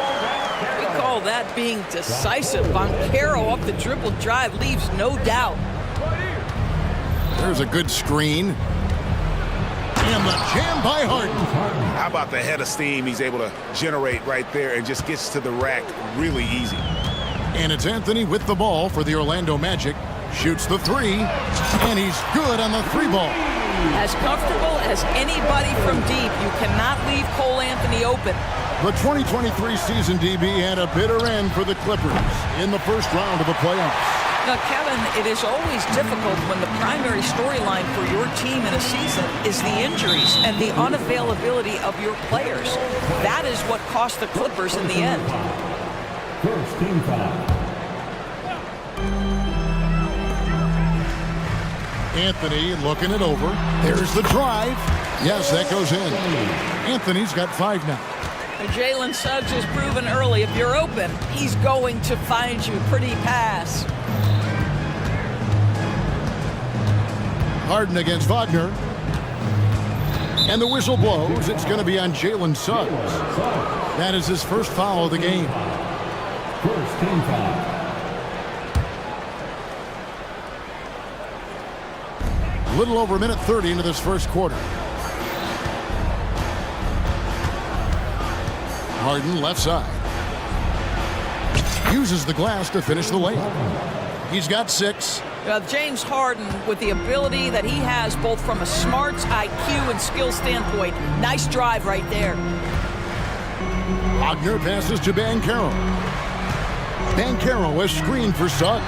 We call that being decisive. Banchero up the dribble drive leaves no doubt. There's a good screen. And the jam by Harden. How about the head of steam he's able to generate right there and just gets to the rack really easy. And it's Anthony with the ball for the Orlando Magic. Shoots the three. And he's good on the three ball. As comfortable as anybody from deep. You cannot leave Cole Anthony open. The 2023 season, DB, had a bitter end for the Clippers in the first round of the playoffs. Now, Kevin, it is always difficult when the primary storyline for your team in a season is the injuries and the unavailability of your players. That is what cost the Clippers in the end. First team foul. Anthony looking it over. There's the drive. Yes, that goes in. Anthony's got 5 now. Jalen Suggs has proven early, if you're open, he's going to find you. Pretty pass. Harden against Wagner. And the whistle blows. It's going to be on Jalen Suggs. That is his first foul of the game. First team foul. A little over a minute 30 into this first quarter. Harden left side. Uses the glass to finish the layup. He's got 6. James Harden, with the ability that he has both from a smarts, IQ, and skill standpoint, nice drive right there. Wagner passes to Banchero. Banchero is screened for Suggs.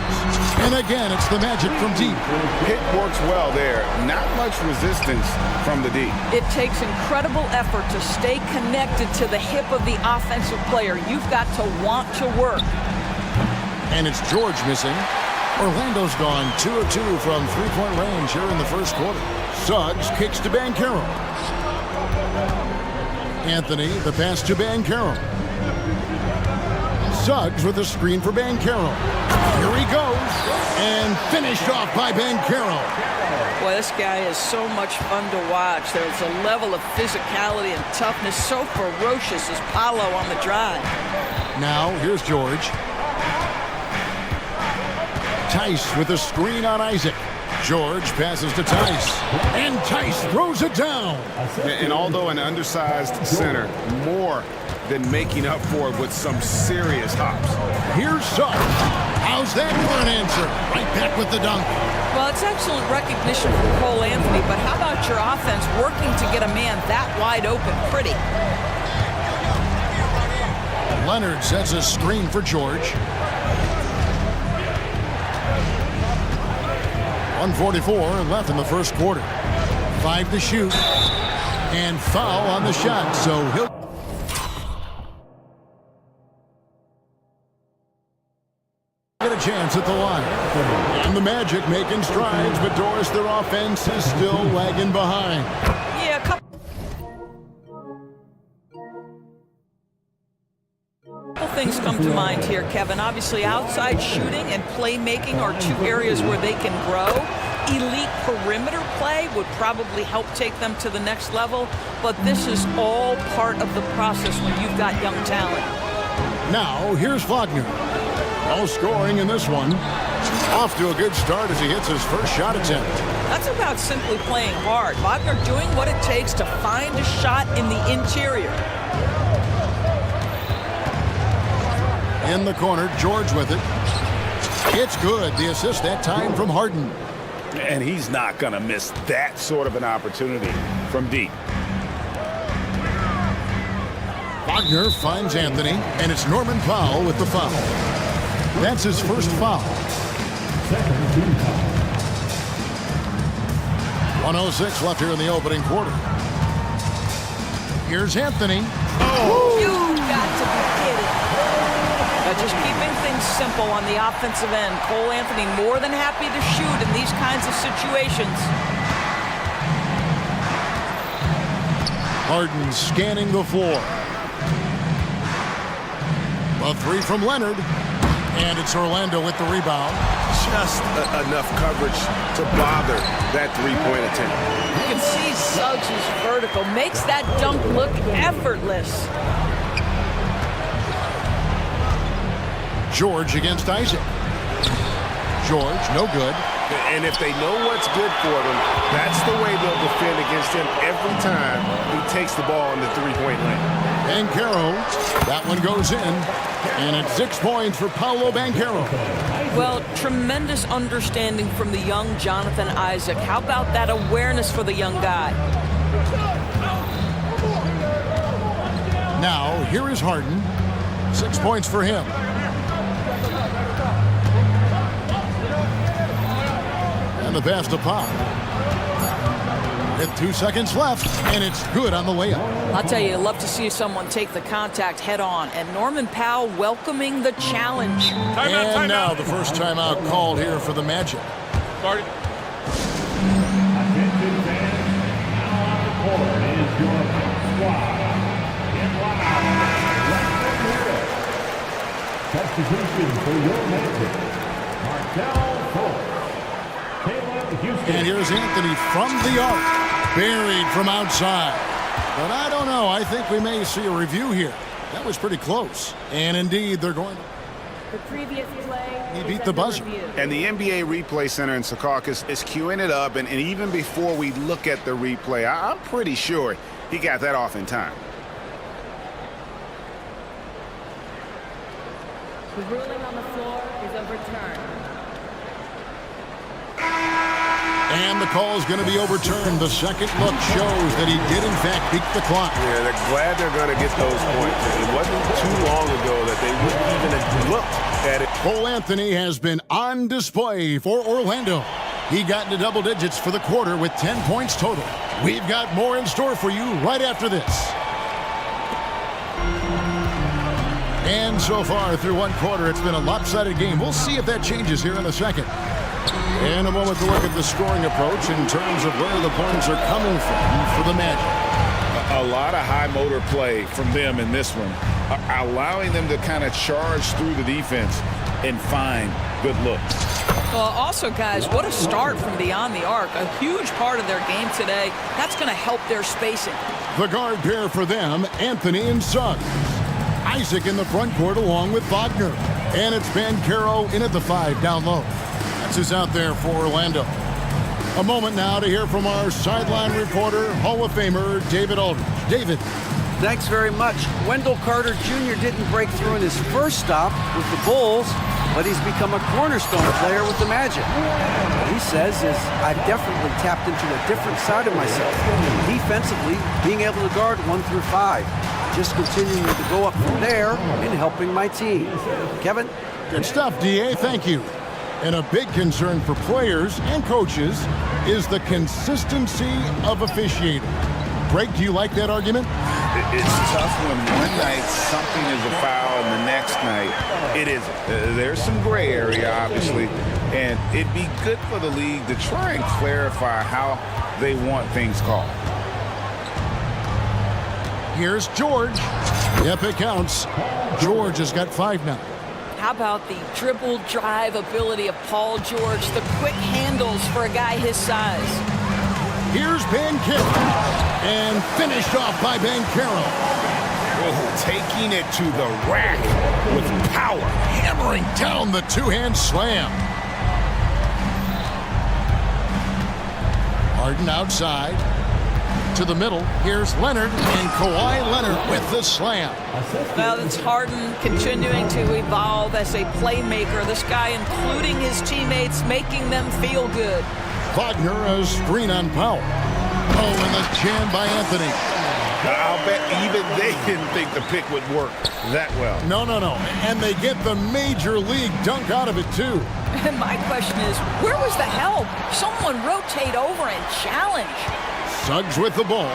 And again, it's the Magic from deep. Pick works well there. Not much resistance from the D. It takes incredible effort to stay connected to the hip of the offensive player. You've got to want to work. And it's George missing. Orlando's gone 2 of 2 from three-point range here in the first quarter. Suggs kicks to Banchero. Anthony, the pass to Banchero. Suggs with a screen for Banchero. Here he goes. And finished off by Banchero. Boy, this guy is so much fun to watch. There's a level of physicality and toughness so ferocious as Paolo on the drive. Now, here's George. Tice with a screen on Isaac. George passes to Tice. And Tice throws it down. And although an undersized center, more than making up for it with some serious hops. Here's Suggs. How's that for an answer? Right back with the dunk. Well, it's excellent recognition from Cole Anthony, but how about your offense working to get a man that wide open? Pretty. Leonard sets a screen for George. 1:44 left in the first quarter. 5 to shoot. And foul on the shot, so he'll get a chance at the line. And the Magic making strides, but Doris, their offense is still lagging behind. Yeah, a couple things come to mind here, Kevin. Obviously, outside shooting and playmaking are 2 areas where they can grow. Elite perimeter play would probably help take them to the next level, but this is all part of the process when you've got young talent. Now, here's Wagner. No scoring in this one. Off to a good start as he hits his first shot attempt. That's about simply playing hard. Wagner doing what it takes to find a shot in the interior. In the corner, George with it. It's good. The assist that time from Harden. And he's not going to miss that sort of an opportunity from deep. Wagner finds Anthony, and it's Norman Powell with the foul. That's his first foul. 1:06 left here in the opening quarter. Here's Anthony. You've got to be kidding. Just keeping things simple on the offensive end. Cole Anthony more than happy to shoot in these kinds of situations. Harden scanning the floor. A three from Leonard. And it's Orlando with the rebound. Just enough coverage to bother that three-point attempt. You can see Suggs is vertical. Makes that dunk look effortless. George against Isaac. George, no good. And if they know what's good for them, that's the way they'll defend against him every time he takes the ball in the three-point lane. Banchero, that one goes in. And it's 6 points for Paolo Banchero. Well, tremendous understanding from the young Jonathan Isaac. How about that awareness for the young guy? Now, here is Harden. 6 points for him. And the pass to Pop. With 2 seconds left, and it's good on the layup. I'll tell you, I love to see someone take the contact head on. And Norman Powell welcoming the challenge. And now the first timeout called here for the Magic. Attention fans, now on the court is your squad. In line, substitution for your Magic, Markel Fultz. And here's Anthony from the arc. Buried from outside. But I don't know. I think we may see a review here. That was pretty close. And indeed, they're going to... The previous play... He beat the buzzer. And the NBA Replay Center in Secaucus is queuing it up. And even before we look at the replay, I'm pretty sure he got that off in time. The ruling on the floor is overturned. And the call is going to be overturned. The second look shows that he did, in fact, beat the clock. Yeah, they're glad they're going to get those points. It wasn't too long ago that they wouldn't even have looked at it. Cole Anthony has been on display for Orlando. He got into double digits for the quarter with 10 points total. We've got more in store for you right after this. And so far through one quarter, it's been a lopsided game. We'll see if that changes here in a second. In a moment to look at the scoring approach in terms of where the points are coming from for the Magic. A lot of high motor play from them in this one, allowing them to kind of charge through the defense and find good looks. Also, guys, what a start from beyond the arc. A huge part of their game today. That's going to help their spacing. The guard pair for them, Anthony and Suggs. Isaac in the front court along with Wagner. And it's Banchero in at the 5 down low. That's who's out there for Orlando. A moment now to hear from our sideline reporter, Hall of Famer David Aldridge. David. Thanks very much. Wendell Carter Jr. didn't break through in his first stop with the Bulls, but he's become a cornerstone player with the Magic. What he says is, I've definitely tapped into a different side of myself. Defensively, being able to guard 1 through 5. Just continuing to go up from there and helping my team. Kevin? Good stuff, D.A. Thank you. And a big concern for players and coaches is the consistency of officiating. Greg, do you like that argument? It's tough when one night something is a foul and the next night it isn't. There's some gray area, obviously, and it'd be good for the league to try and clarify how they want things called. Here's George. Yep, it counts. George has got 5 now. How about the dribble drive ability of Paul George, the quick handles for a guy his size. Here's Banchero, and finished off by Banchero. Taking it to the rack with power, hammering down the two-hand slam. Harden outside. To the middle, here's Leonard, and Kawhi Leonard with the slam. Well, it's Harden continuing to evolve as a playmaker. This guy, including his teammates, making them feel good. Wagner, a screen on Powell. Oh, and the jam by Anthony. I'll bet even they didn't think the pick would work that well. No. And they get the major league dunk out of it, too. And my question is, where was the help? Someone rotate over and challenge. Suggs with the ball,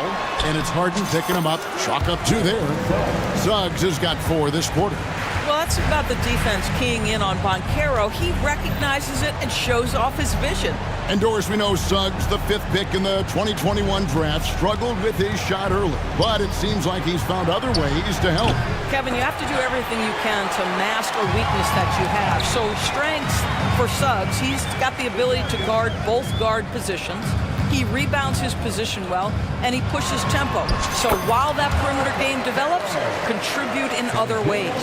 and it's Harden picking him up. Chalk up 2 there. Suggs has got 4 this quarter. Well, that's about the defense keying in on Banchero. He recognizes it and shows off his vision. And Doris, we know Suggs, the 5th pick in the 2021 draft, struggled with his shot early, but it seems like he's found other ways to help. Kevin, you have to do everything you can to mask a weakness that you have. So strengths for Suggs, he's got the ability to guard both guard positions. He rebounds his position well, and he pushes tempo. So while that perimeter game develops, contribute in other ways.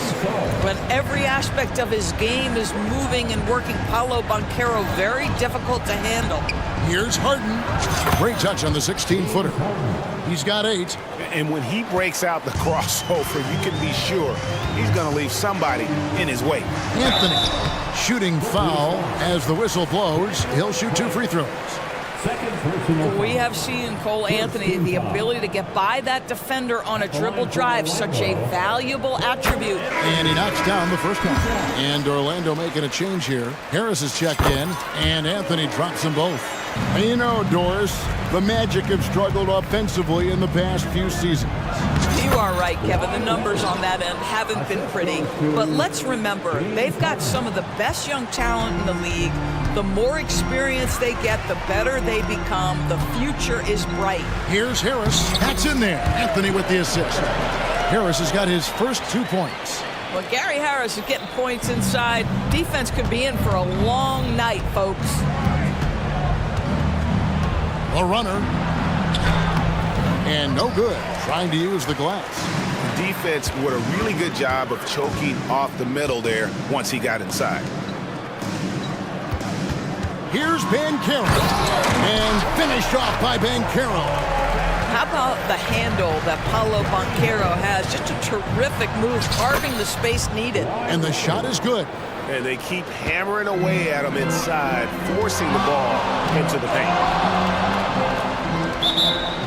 When every aspect of his game is moving and working, Paolo Banchero very difficult to handle. Here's Harden. Great touch on the 16-footer. He's got 8. And when he breaks out the crossover, you can be sure he's going to leave somebody in his way. Anthony, shooting foul as the whistle blows. He'll shoot 2 free throws. We have seen Cole Anthony, the ability to get by that defender on a dribble drive, such a valuable attribute. And he knocks down the first one. And Orlando making a change here. Harris is checked in, and Anthony drops them both. And you know, Doris, the Magic have struggled offensively in the past few seasons. You are right, Kevin. The numbers on that end haven't been pretty. But let's remember, they've got some of the best young talent in the league. The more experience they get, the better they become. The future is bright. Here's Harris. That's in there. Anthony with the assist. Harris has got his first 2 points. Well, Gary Harris is getting points inside. Defense could be in for a long night, folks. A runner. And no good. Trying to use the glass. Defense did a really good job of choking off the middle there once he got inside. Here's Banchero. And finished off by Banchero. How about the handle that Paolo Banchero has? Just a terrific move, carving the space needed. And the shot is good. And they keep hammering away at him inside, forcing the ball into the paint.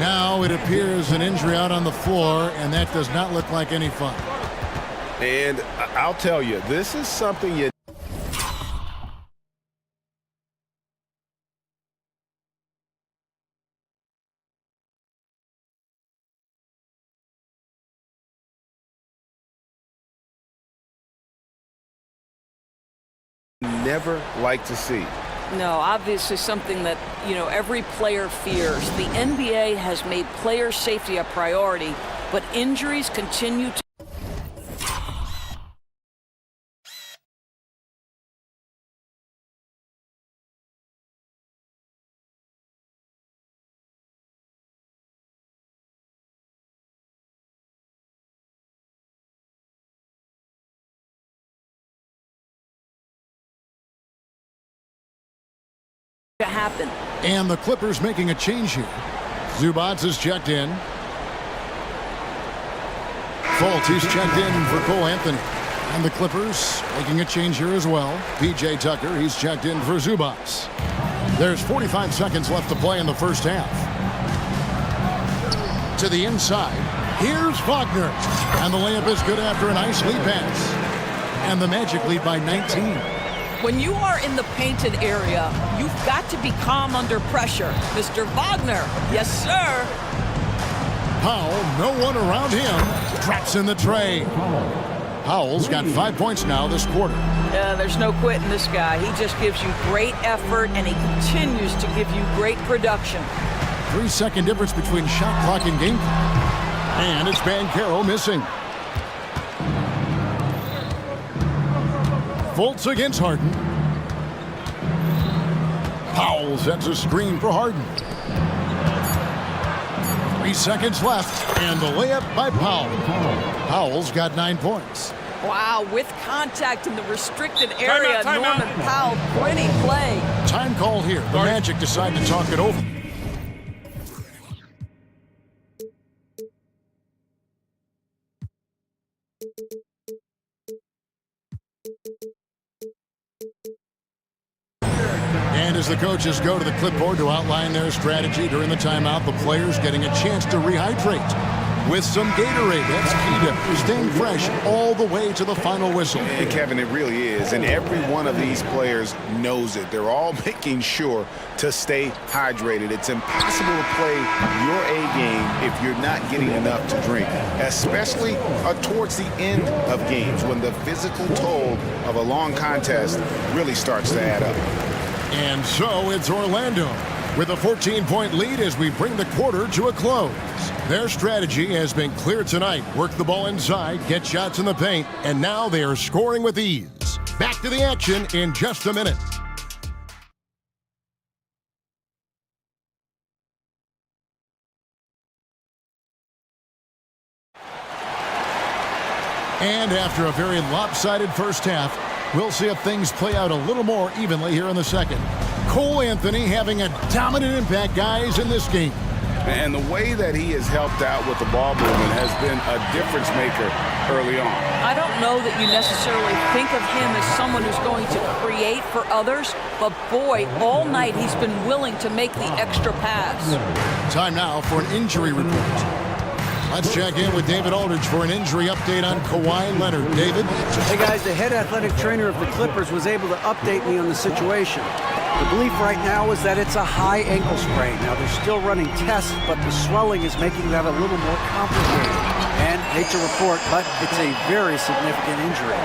Now it appears an injury out on the floor, and that does not look like any fun. And I'll tell you, this is something you never like to see. No, obviously something that, every player fears. The NBA has made player safety a priority, but injuries continue to happen. And the Clippers making a change here. Zubats is checked in. Fultz, he's checked in for Cole Anthony. And the Clippers making a change here as well. P.J. Tucker, he's checked in for Zubats. There's 45 seconds left to play in the first half. To the inside. Here's Wagner. And the layup is good after a nice lead pass. And the Magic lead by 19. When you are in the painted area, you've got to be calm under pressure. Mr. Wagner, yes, sir. Powell, no one around him. Drops in the tray. Powell's got 5 points now this quarter. There's no quitting this guy. He just gives you great effort, and he continues to give you great production. 3-second difference between shot clock and game clock. And it's Banchero missing. Fultz against Harden. Powell sets a screen for Harden. 3 seconds left, and the layup by Powell. Powell's got 9 points. Wow, with contact in the restricted area, Norman Powell, pretty play. Time call here. The Magic decide to talk it over. And as the coaches go to the clipboard to outline their strategy during the timeout, the players getting a chance to rehydrate. with some Gatorade. That's key to staying fresh all the way to the final whistle. And Kevin, it really is. And every one of these players knows it. They're all making sure to stay hydrated. It's impossible to play your A game if you're not getting enough to drink, especially towards the end of games when the physical toll of a long contest really starts to add up. And so it's Orlando with a 14-point lead as we bring the quarter to a close. Their strategy has been clear tonight. Work the ball inside, get shots in the paint, and now they are scoring with ease. Back to the action in just a minute. And after a very lopsided first half, we'll see if things play out a little more evenly here in the second. Cole Anthony having a dominant impact, guys, in this game. And the way that he has helped out with the ball movement has been a difference maker early on. I don't know that you necessarily think of him as someone who's going to create for others, but boy, all night he's been willing to make the extra pass. Time now for an injury report. Let's check in with David Aldridge for an injury update on Kawhi Leonard. David? Hey guys, the head athletic trainer of the Clippers was able to update me on the situation. The belief right now is that it's a high ankle sprain. Now they're still running tests, but the swelling is making that a little more complicated. And hate to report, but it's a very significant injury.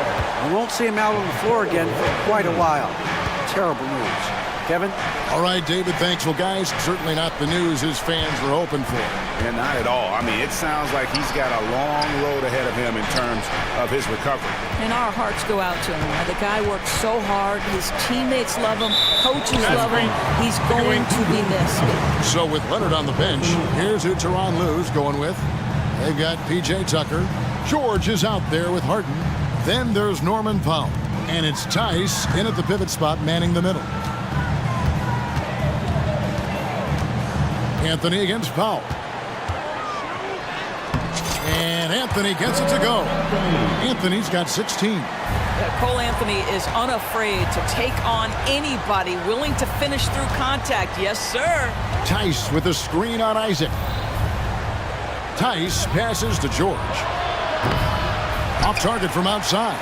We won't see him out on the floor again for quite a while. Terrible news. Kevin? All right, David, thanks. Well, guys, certainly not the news his fans were hoping for. And not at all. I mean, it sounds like he's got a long road ahead of him in terms of his recovery. And our hearts go out to him. The guy works so hard. His teammates love him. Coaches love him. He's going to be missed. So with Leonard on the bench, here's who Tyronn Lue's going with. They've got P.J. Tucker. George is out there with Harden. Then there's Norman Powell. And it's Tice in at the pivot spot, manning the middle. Anthony against Powell. And Anthony gets it to go. Anthony's got 16. Cole Anthony is unafraid to take on anybody willing to finish through contact. Yes, sir. Tice with a screen on Isaac. Tice passes to George. Off target from outside.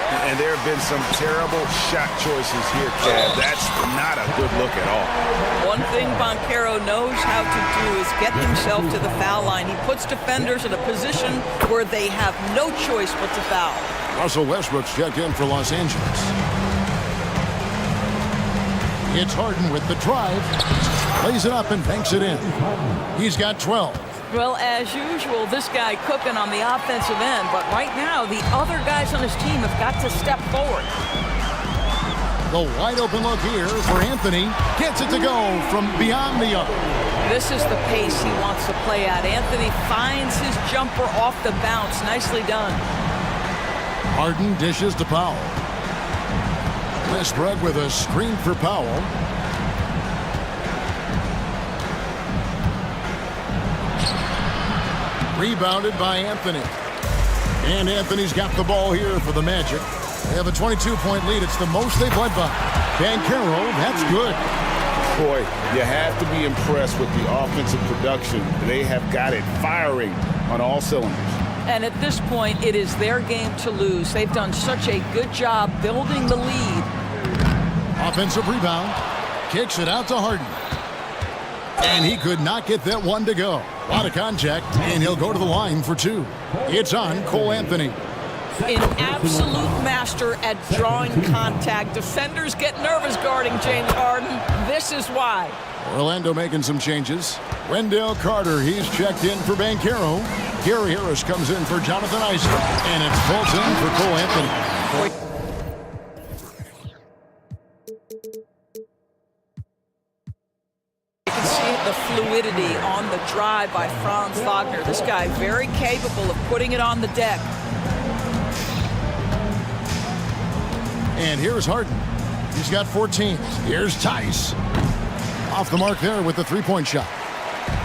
And there have been some terrible shot choices here, Chad. That's not a good look at all. One thing Banchero knows how to do is get himself to the foul line. He puts defenders in a position where they have no choice but to foul. Russell Westbrook's checked in for Los Angeles. It's Harden with the drive. Lays it up and banks it in. He's got 12. Well, as usual, this guy cooking on the offensive end, but right now the other guys on his team have got to step forward. The wide open look here for Anthony. Gets it to go from beyond the arc. This is the pace he wants to play at. Anthony finds his jumper off the bounce. Nicely done. Harden dishes to Powell. Westbrook with a screen for Powell. Rebounded by Anthony. And Anthony's got the ball here for the Magic. They have a 22-point lead. It's the most they've led by. Banchero, that's good. Boy, you have to be impressed with the offensive production. They have got it firing on all cylinders. And at this point, it is their game to lose. They've done such a good job building the lead. Offensive rebound. Kicks it out to Harden. And he could not get that one to go. A lot of contact, and he'll go to the line for two. It's on Cole Anthony. An absolute master at drawing contact. Defenders get nervous guarding James Harden. This is why. Orlando making some changes. Wendell Carter, he's checked in for Banchero. Gary Harris comes in for Jonathan Isaac. And it's Fulton for Cole Anthony. You can see the fluidity on the drive by Franz Wagner. This guy very capable of putting it on the deck. And here's Harden. He's got 14. Here's Tice. Off the mark there with the three-point shot.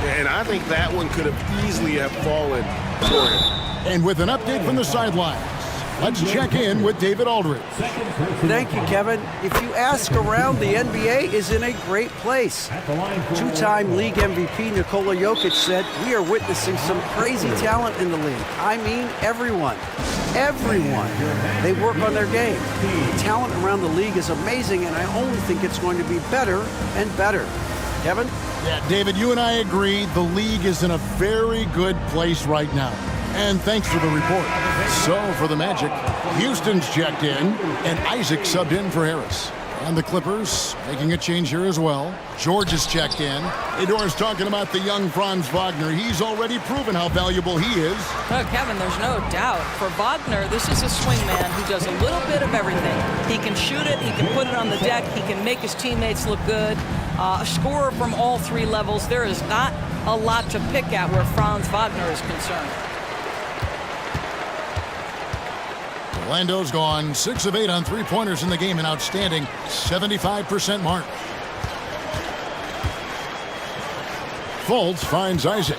And I think that one could have easily have fallen for him. And with an update from the sidelines, Let's check in with David Aldridge. Thank you, Kevin. If you ask around, the NBA is in a great place. Two-time league MVP Nikola Jokic said, "We are witnessing some crazy talent in the league. I mean, everyone. Everyone. They work on their game. The talent around the league is amazing, and I only think it's going to be better and better." Kevin? Yeah, David, you and I agree the league is in a very good place right now. And thanks for the report. So for the Magic, Houston's checked in, and Isaac subbed in for Harris. And the Clippers making a change here as well. George is checked in. Edor's talking about the young Franz Wagner. He's already proven how valuable he is. Oh, Kevin, there's no doubt. For Wagner, this is a swingman who does a little bit of everything. He can shoot it, he can put it on the deck, he can make his teammates look good. A scorer from all three levels. There is not a lot to pick at where Franz Wagner is concerned. Orlando's gone 6 of 8 on three-pointers in the game, an outstanding 75% mark. Fultz finds Isaac.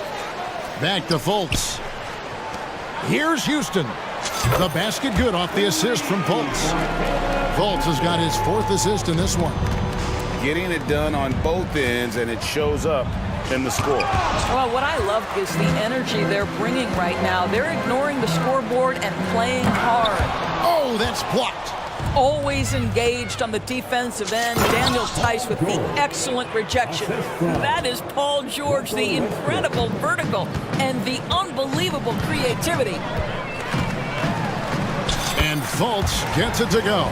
Back to Fultz. Here's Houston. The basket good off the assist from Fultz. Fultz has got his 4th assist in this one. Getting it done on both ends, and it shows up in the score. Well, what I love is the energy they're bringing right now. They're ignoring the scoreboard and playing hard. Oh, that's blocked. Always engaged on the defensive end. Daniel Tice with the excellent rejection. That is Paul George, the incredible vertical and the unbelievable creativity. And Fultz gets it to go.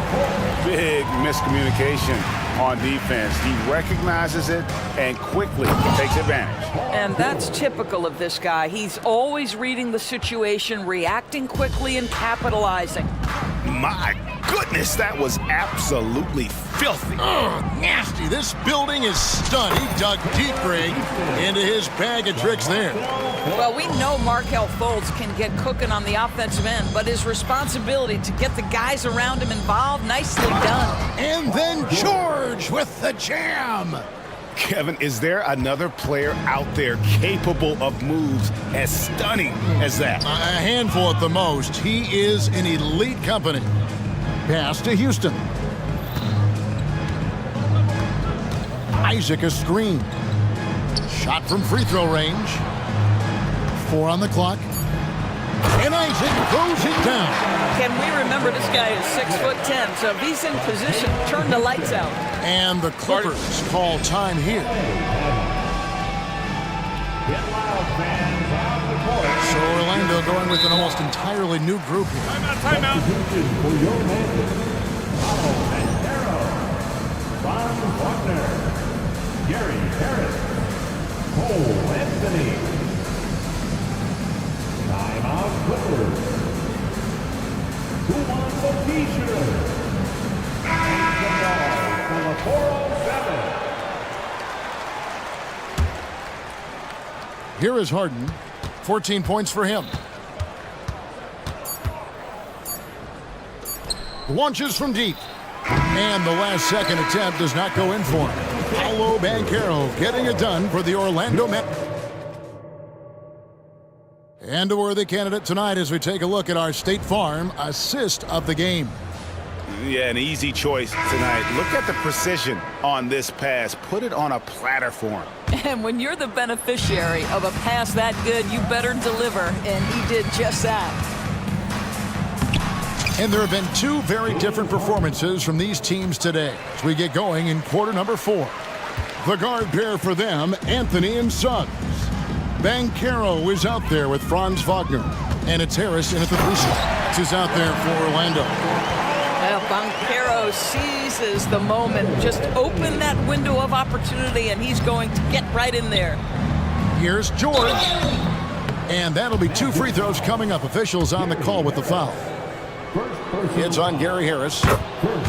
Big miscommunication on defense. He recognizes it and quickly takes advantage. And that's typical of this guy. He's always reading the situation, reacting quickly, and capitalizing. My goodness, that was absolutely filthy. Oh, nasty. This building is stunned. He dug deep, Greg, into his bag of tricks there. Well, we know Markelle Fultz can get cooking on the offensive end, but his responsibility to get the guys around him involved, nicely done. And then George with the jam. Kevin, is there another player out there capable of moves as stunning as that? A handful at the most. He is an elite company. Pass to Houston. Isaac a screen. Shot from free throw range. 4 on the clock. And Isaac throws it down. Can we remember this guy is 6'10", so if he's in position, turn the lights out. And the Clippers call time here. So Orlando going with an almost entirely new group here. Timeout. Franz Wagner, Gary Harris, Cole Anthony. Timeout Clippers. Who wants a t-shirt? From the 407. Here is Harden. 14 points for him. Launches from deep. And the last second attempt does not go in for him. Paolo Banchero getting it done for the Orlando Magic. And a worthy candidate tonight as we take a look at our State Farm assist of the game. Yeah, an easy choice tonight. Look at the precision on this pass. Put it on a platter for him. And when you're the beneficiary of a pass that good, you better deliver, and he did just that. And there have been 2 very different performances from these teams today as we get going in quarter number 4. The guard pair for them, Anthony and Suggs. Banchero is out there with Franz Wagner. And it's Harris in at the 3 slot. Who's out there for Orlando. Well, Banchero seizes the moment. Just open that window of opportunity, and he's going to get right in there. Here's George. And that'll be 2 free throws coming up. Officials on the call with the foul. It's on Gary Harris.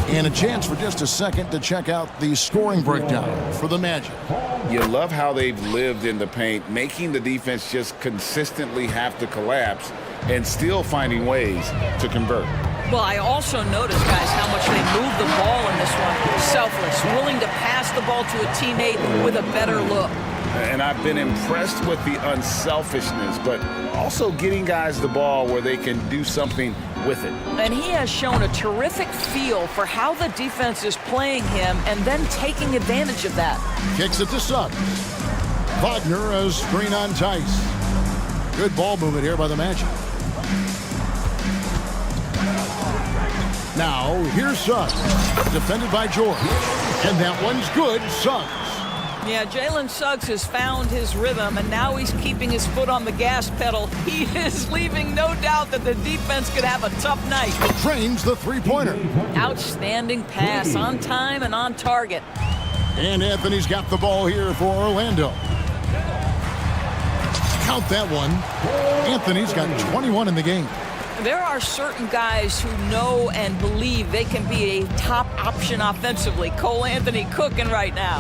And a chance for just a second to check out the scoring breakdown for the Magic. You love how they've lived in the paint, making the defense just consistently have to collapse and still finding ways to convert. Well, I also noticed, guys, how much they moved the ball in this one. Selfless, willing to pass the ball to a teammate with a better look. And I've been impressed with the unselfishness, but also getting guys the ball where they can do something with it. And he has shown a terrific feel for how the defense is playing him and then taking advantage of that. Kicks it to Suggs. Wagner, a screen on Tice. Good ball movement here by the Magic. Now, here's Suggs. Defended by George. And that one's good, Suggs. Yeah, Jalen Suggs has found his rhythm, and now he's keeping his foot on the gas pedal. He is leaving no doubt that the defense could have a tough night. Trains the three-pointer. Outstanding pass, on time and on target. And Anthony's got the ball here for Orlando. Count that one. Anthony's got 21 in the game. There are certain guys who know and believe they can be a top option offensively. Cole Anthony cooking right now.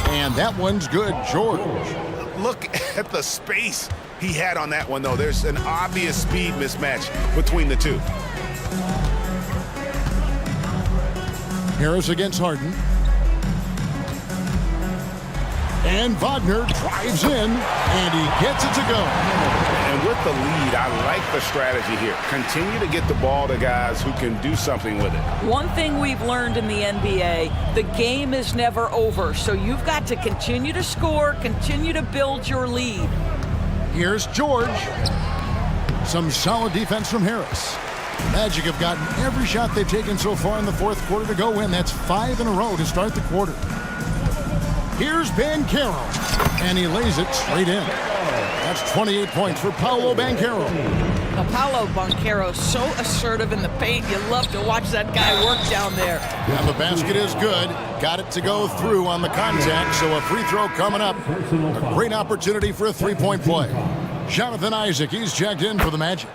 And that one's good, George. Look at the space he had on that one, though. There's an obvious speed mismatch between the two. Harris against Harden. And Wagner drives in, and he gets it to go. And with the lead, I like the strategy here. Continue to get the ball to guys who can do something with it. One thing we've learned in the NBA, the game is never over. So you've got to continue to score, continue to build your lead. Here's George. Some solid defense from Harris. Magic have gotten every shot they've taken so far in the fourth quarter to go in. That's 5 in a row to start the quarter. Here's Banchero, and he lays it straight in. That's 28 points for Paolo Banchero. Now, Paolo Banchero, so assertive in the paint. You love to watch that guy work down there. And the basket is good. Got it to go through on the contact, so a free throw coming up. A great opportunity for a three-point play. Jonathan Isaac, he's checked in for the Magic.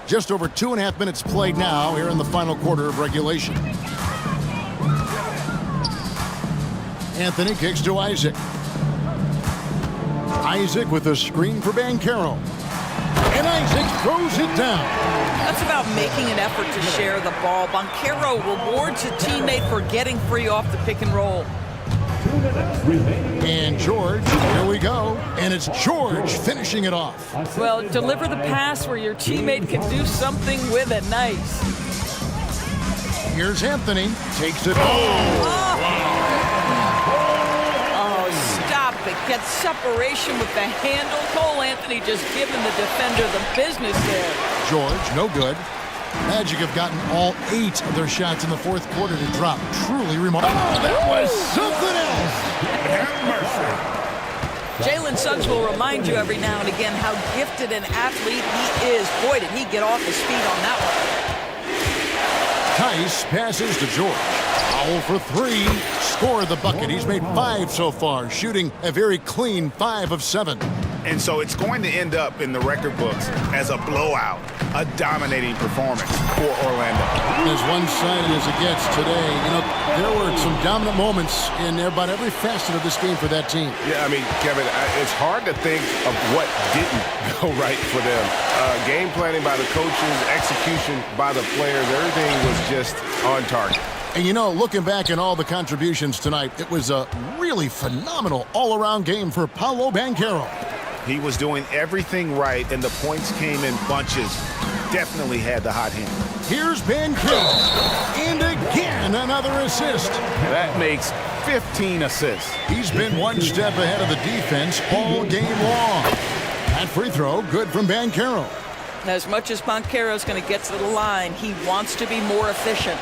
Just over 2.5 minutes played now here in the final quarter of regulation. Anthony kicks to Isaac. Isaac with a screen for Banchero. And Isaac throws it down. That's about making an effort to share the ball. Banchero rewards a teammate for getting free off the pick and roll. And George, here we go. And it's George finishing it off. Well, deliver the pass where your teammate can do something with it. Nice. Here's Anthony. Takes it home. Stop it. Gets separation with the handle. Cole Anthony just giving the defender the business there. George, no good. Magic have gotten all 8 of their shots in the fourth quarter to drop. Truly remarkable. Oh, that was something else. Have mercy. Jalen Suggs will remind you every now and again how gifted an athlete he is. Boy, did he get off his feet on that one. Tice passes to George. Foul for 3. Score the bucket. He's made 5 so far, shooting a very clean 5 of 7. And so it's going to end up in the record books as a blowout, a dominating performance for Orlando. As one-sided as it gets today, you know, there were some dominant moments in about every facet of this game for that team. Yeah, I mean, Kevin, it's hard to think of what didn't go right for them. Game planning by the coaches, execution by the players, everything was just on target. And you know, looking back at all the contributions tonight, it was a really phenomenal all-around game for Paolo Banchero. He was doing everything right, and the points came in bunches. Definitely had the hot hand. Here's Banchero. And again, another assist. That makes 15 assists. He's been one step ahead of the defense all game long. That free throw, good from Banchero. As much as Banchero's going to get to the line, he wants to be more efficient.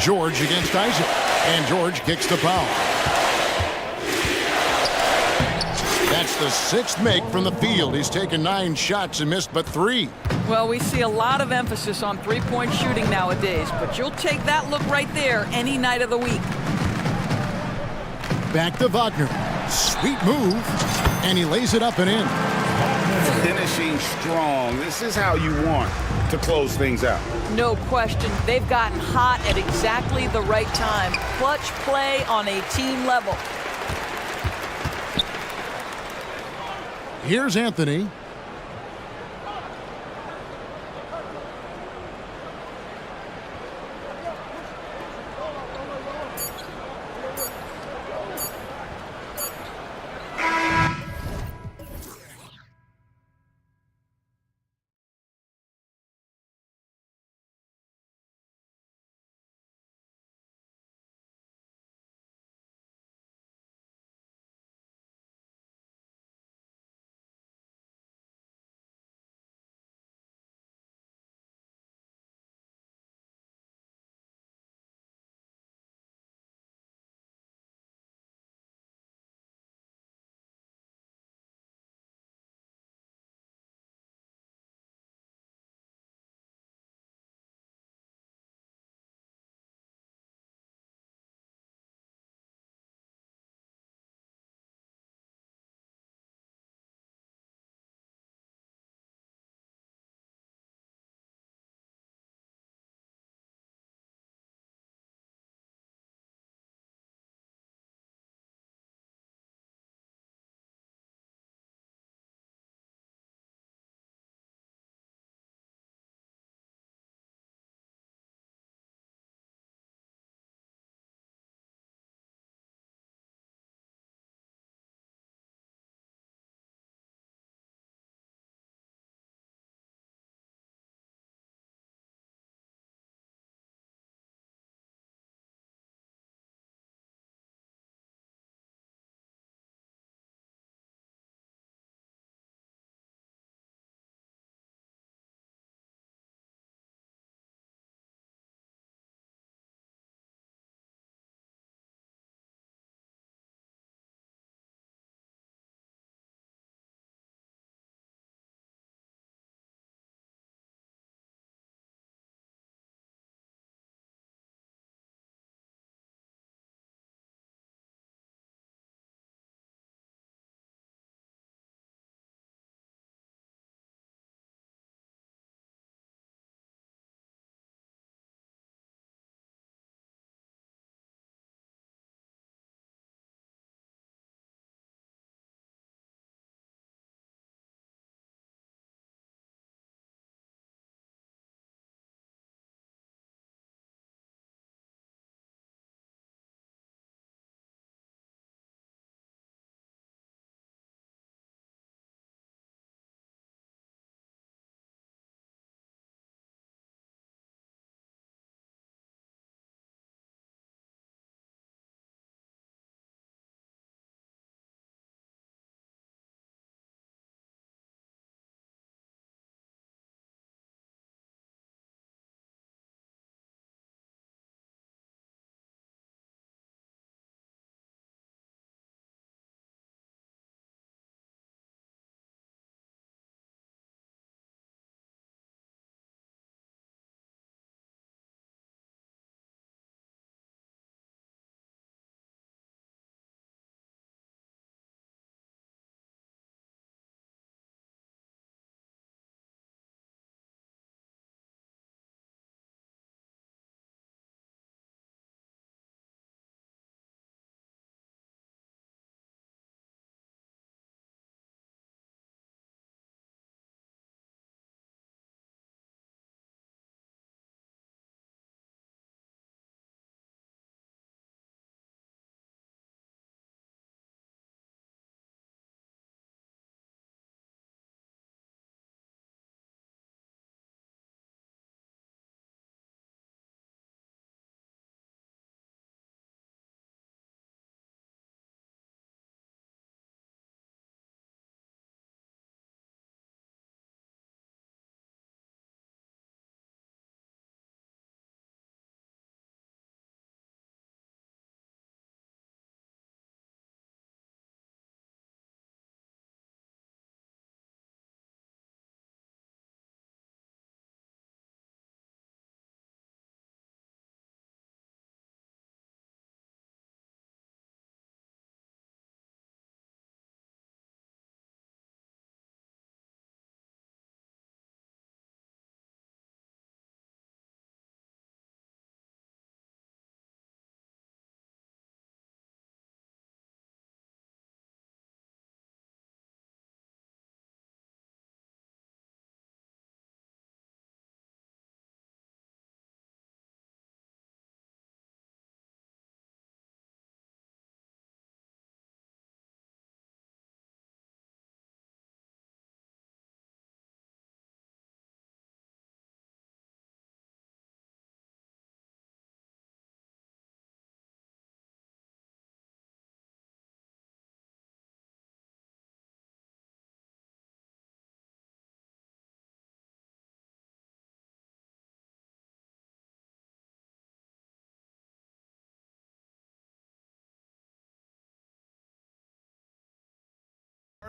George against Isaac. And George kicks the foul. That's the 6th make from the field. He's taken 9 shots and missed but 3. Well, we see a lot of emphasis on three-point shooting nowadays, but you'll take that look right there any night of the week. Back to Wagner. Sweet move. And he lays it up and in. Finishing strong. This is how you want to close things out. No question. They've gotten hot at exactly the right time. Clutch play on a team level. Here's Anthony.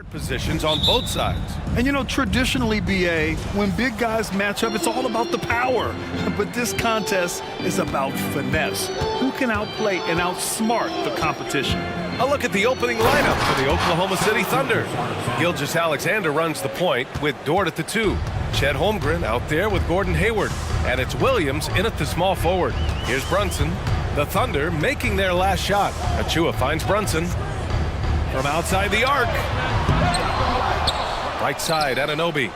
Positions on both sides. And you know, traditionally, BA, when big guys match up, it's all about the power. But this contest is about finesse. Who can outplay and outsmart the competition? A look at the opening lineup for the Oklahoma City Thunder. Gilgeous-Alexander runs the point with Dort at the 2. Chet Holmgren out there with Gordon Hayward. And it's Williams in at the small forward. Here's Brunson. The Thunder making their last shot. Achua finds Brunson from outside the arc. Right side, Anunoby.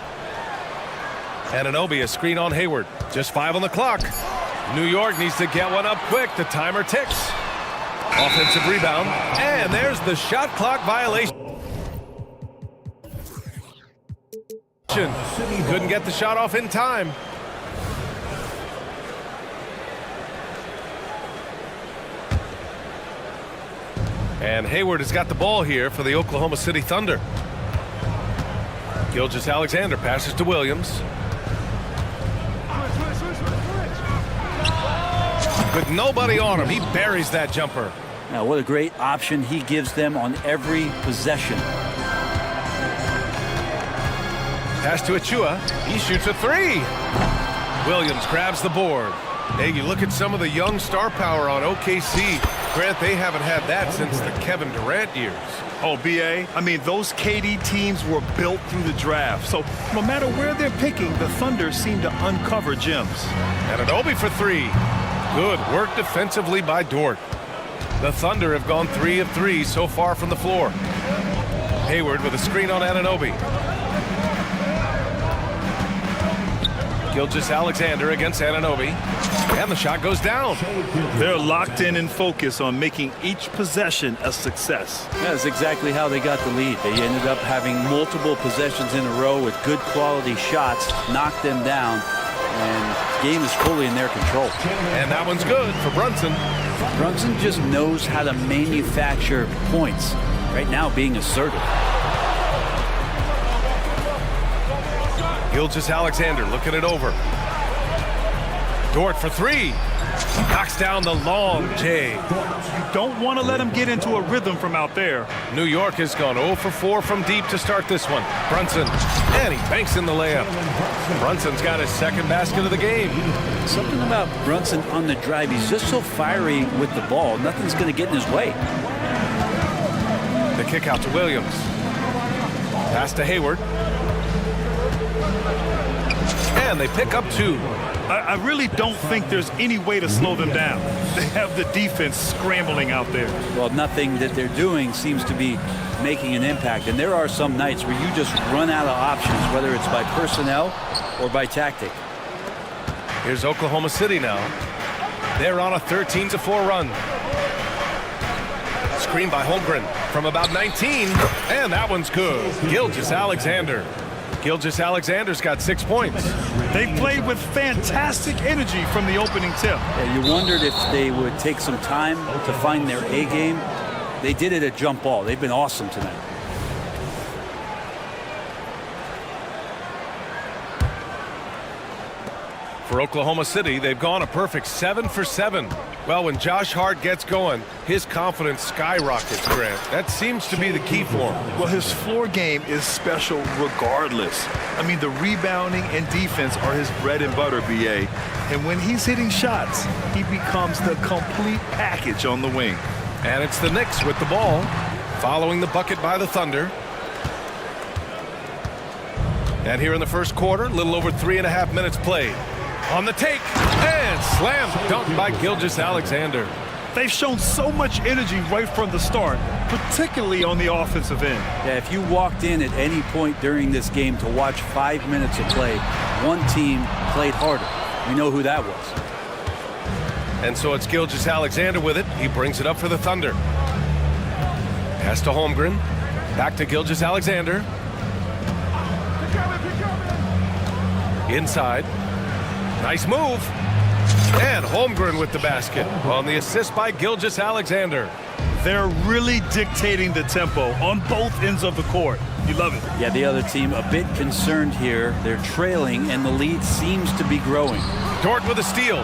Anunoby, a screen on Hayward. Just 5 on the clock. New York needs to get one up quick. The timer ticks. Offensive rebound. And there's the shot clock violation. Couldn't get the shot off in time. And Hayward has got the ball here for the Oklahoma City Thunder. Gilgeous-Alexander passes to Williams. With nobody on him, he buries that jumper. Now, what a great option he gives them on every possession. Pass to Achua. He shoots a 3. Williams grabs the board. Hey, you look at some of the young star power on OKC. Grant, they haven't had that since the Kevin Durant years. Oh, BA, I mean, those KD teams were built through the draft. So no matter where they're picking, the Thunder seem to uncover gems. Anunoby for 3. Good work defensively by Dort. The Thunder have gone 3 of 3 so far from the floor. Hayward with a screen on Anunoby. Gilgeous-Alexander against Anunoby. And the shot goes down. They're locked in and focused on making each possession a success. That's exactly how they got the lead. They ended up having multiple possessions in a row with good quality shots, knocked them down, and game is fully in their control. And that one's good for Brunson. Brunson just knows how to manufacture points. Right now, being assertive. Gilgeous-Alexander looking it over. Dort for 3. Knocks down the long J. You don't want to let him get into a rhythm from out there. New York has gone 0 for 4 from deep to start this one. Brunson, and he banks in the layup. Brunson's got his second basket of the game. Something about Brunson on the drive. He's just so fiery with the ball. Nothing's going to get in his way. The kick out to Williams. Pass to Hayward. And they pick up 2. I really don't think there's any way to slow them down. They have the defense scrambling out there. Well, nothing that they're doing seems to be making an impact. And there are some nights where you just run out of options, whether it's by personnel or by tactic. Here's Oklahoma City now. They're on a 13-4 run. Screen by Holmgren from about 19. And that one's good. Gilgeous-Alexander. Gilgeous-Alexander's got 6 points. They played with fantastic energy from the opening tip. Yeah, you wondered if they would take some time to find their A game. They did it at jump ball. They've been awesome tonight. For Oklahoma City, they've gone a perfect 7 for 7. Well, when Josh Hart gets going, his confidence skyrockets, Grant. That seems to be the key for him. Well, his floor game is special regardless. I mean, the rebounding and defense are his bread and butter, BA. And when he's hitting shots, he becomes the complete package on the wing. And it's the Knicks with the ball, following the bucket by the Thunder. And here in the first quarter, a little over 3.5 minutes played. On the take, and slam dunk by Gilgeous-Alexander. They've shown so much energy right from the start, particularly on the offensive end. Yeah, if you walked in at any point during this game to watch 5 minutes of play, one team played harder. We know who that was. And so it's Gilgeous-Alexander with it. He brings it up for the Thunder. Pass to Holmgren. Back to Gilgeous-Alexander. Inside. Nice move. And Holmgren with the basket on the assist by Gilgeous-Alexander. They're really dictating the tempo on both ends of the court. You love it. Yeah, the other team a bit concerned here. They're trailing, and the lead seems to be growing. Dort with a steal.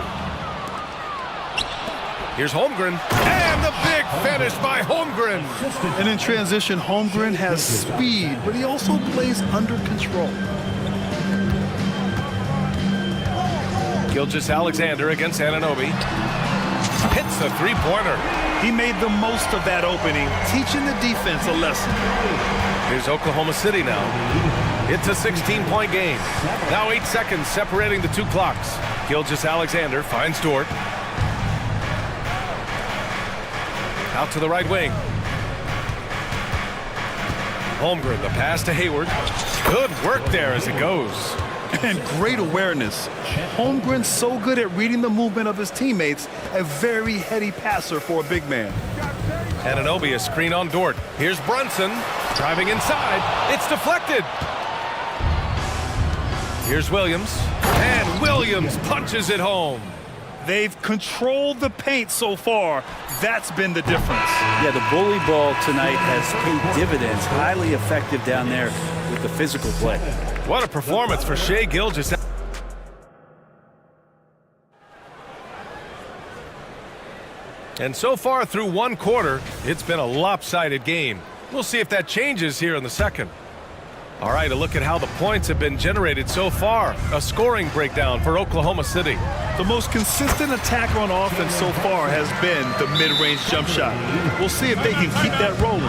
Here's Holmgren. And the big finish by Holmgren. And in transition, Holmgren has speed, but he also plays under control. Gilgeous-Alexander against Anunoby. Hits a three-pointer. He made the most of that opening, teaching the defense a lesson. Here's Oklahoma City now. It's a 16-point game. Now 8 seconds separating the two clocks. Gilgeous-Alexander finds Dort. Out to the right wing. Holmgren, the pass to Hayward. Good work there as it goes. And great awareness. Holmgren's so good at reading the movement of his teammates, a very heady passer for a big man. Anunoby, a screen on Dort. Here's Brunson, driving inside. It's deflected. Here's Williams, and Williams punches it home. They've controlled the paint so far. That's been the difference. Yeah, the bully ball tonight has paid dividends. Highly effective down there with the physical play. What a performance for Shai Gilgeous. And so far through one quarter, it's been a lopsided game. We'll see if that changes here in the second. All right, a look at how the points have been generated so far. A scoring breakdown for Oklahoma City. The most consistent attack on offense so far has been the mid-range jump shot. We'll see if they can keep that rolling.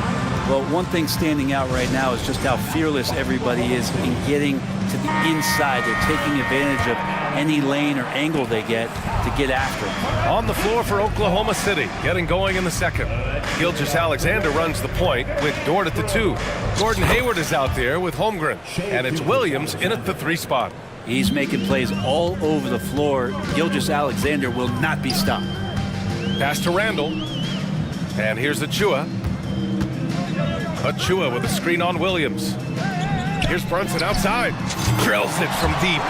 Well, one thing standing out right now is just how fearless everybody is in getting to the inside. They're taking advantage of any lane or angle they get to get after it. On the floor for Oklahoma City, getting going in the second. Gilgeous-Alexander runs the point with Dort at the 2. Gordon Hayward is out there with Holmgren, and it's Williams in at the 3 spot. He's making plays all over the floor. Gilgeous-Alexander will not be stopped. Pass to Randall, and here's Achua. Achua with a screen on Williams. Here's Brunson outside. Drills it from deep.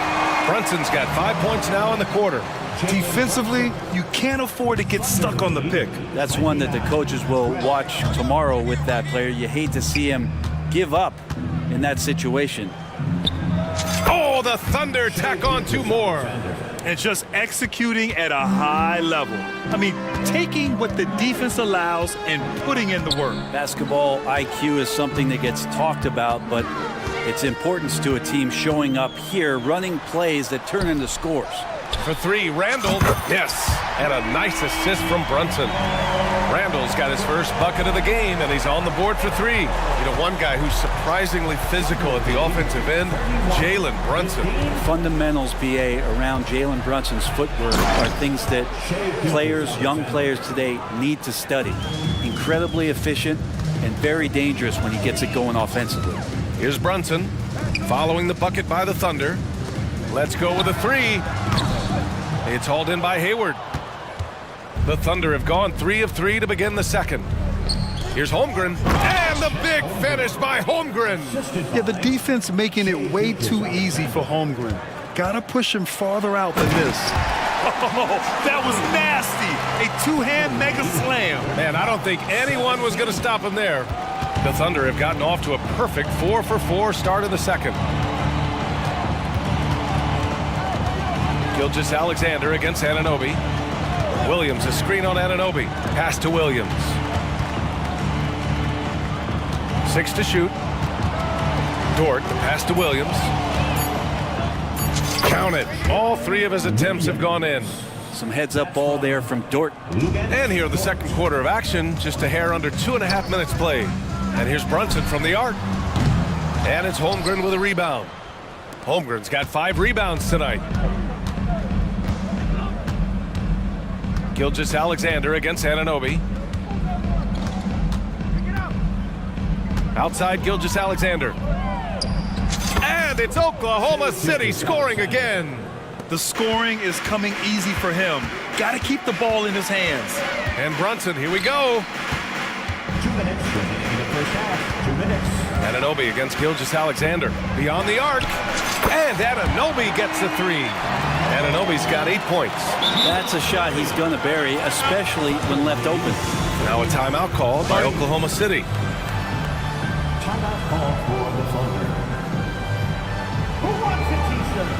Brunson's got 5 points now in the quarter. Defensively, you can't afford to get stuck on the pick. That's one that the coaches will watch tomorrow with that player. You hate to see him give up in that situation. Oh, the Thunder tack on 2 more. And just executing at a high level. I mean, taking what the defense allows and putting in the work. Basketball IQ is something that gets talked about, but its importance to a team showing up here, running plays that turn into scores. For 3, Randall, yes, and a nice assist from Brunson. Randall's got his first bucket of the game, and he's on the board for 3. You know, one guy who's surprisingly physical at the offensive end, Jalen Brunson. Fundamentals, BA, around Jalen Brunson's footwork are things that players, young players today need to study. Incredibly efficient and very dangerous when he gets it going offensively. Here's Brunson, following the bucket by the Thunder. Let's go with a 3. It's hauled in by Hayward. The Thunder have gone 3 of 3 to begin the second. Here's Holmgren, and the big finish by Holmgren. Yeah, the defense making it way too easy for Holmgren. Gotta push him farther out than this. Oh, that was nasty. A two-hand mega slam. Man, I don't think anyone was going to stop him there. The Thunder have gotten off to a perfect 4-for-4 start in the second. Gilgeous-Alexander against Anunoby. Williams, a screen on Anunoby. Pass to Williams. 6 to shoot. Dort, the pass to Williams. Count it. All 3 of his attempts have gone in. Some heads-up ball there from Dort. And here the second quarter of action, just a hair under 2.5 minutes played. And here's Brunson from the arc. And it's Holmgren with a rebound. Holmgren's got 5 rebounds tonight. Gilgeous-Alexander against Anunoby. Outside Gilgeous-Alexander. And it's Oklahoma City scoring again. The scoring is coming easy for him. Got to keep the ball in his hands. And Brunson, here we go. 2 minutes remaining in the first half. 2 minutes. Anunoby against Gilgeous-Alexander. Beyond the arc. And Anunoby gets the 3. Anunoby's got 8 points. That's a shot he's going to bury, especially when left open. Now a timeout called by Oklahoma City. Timeout call for the Thunder. Who wants it, T-shirt?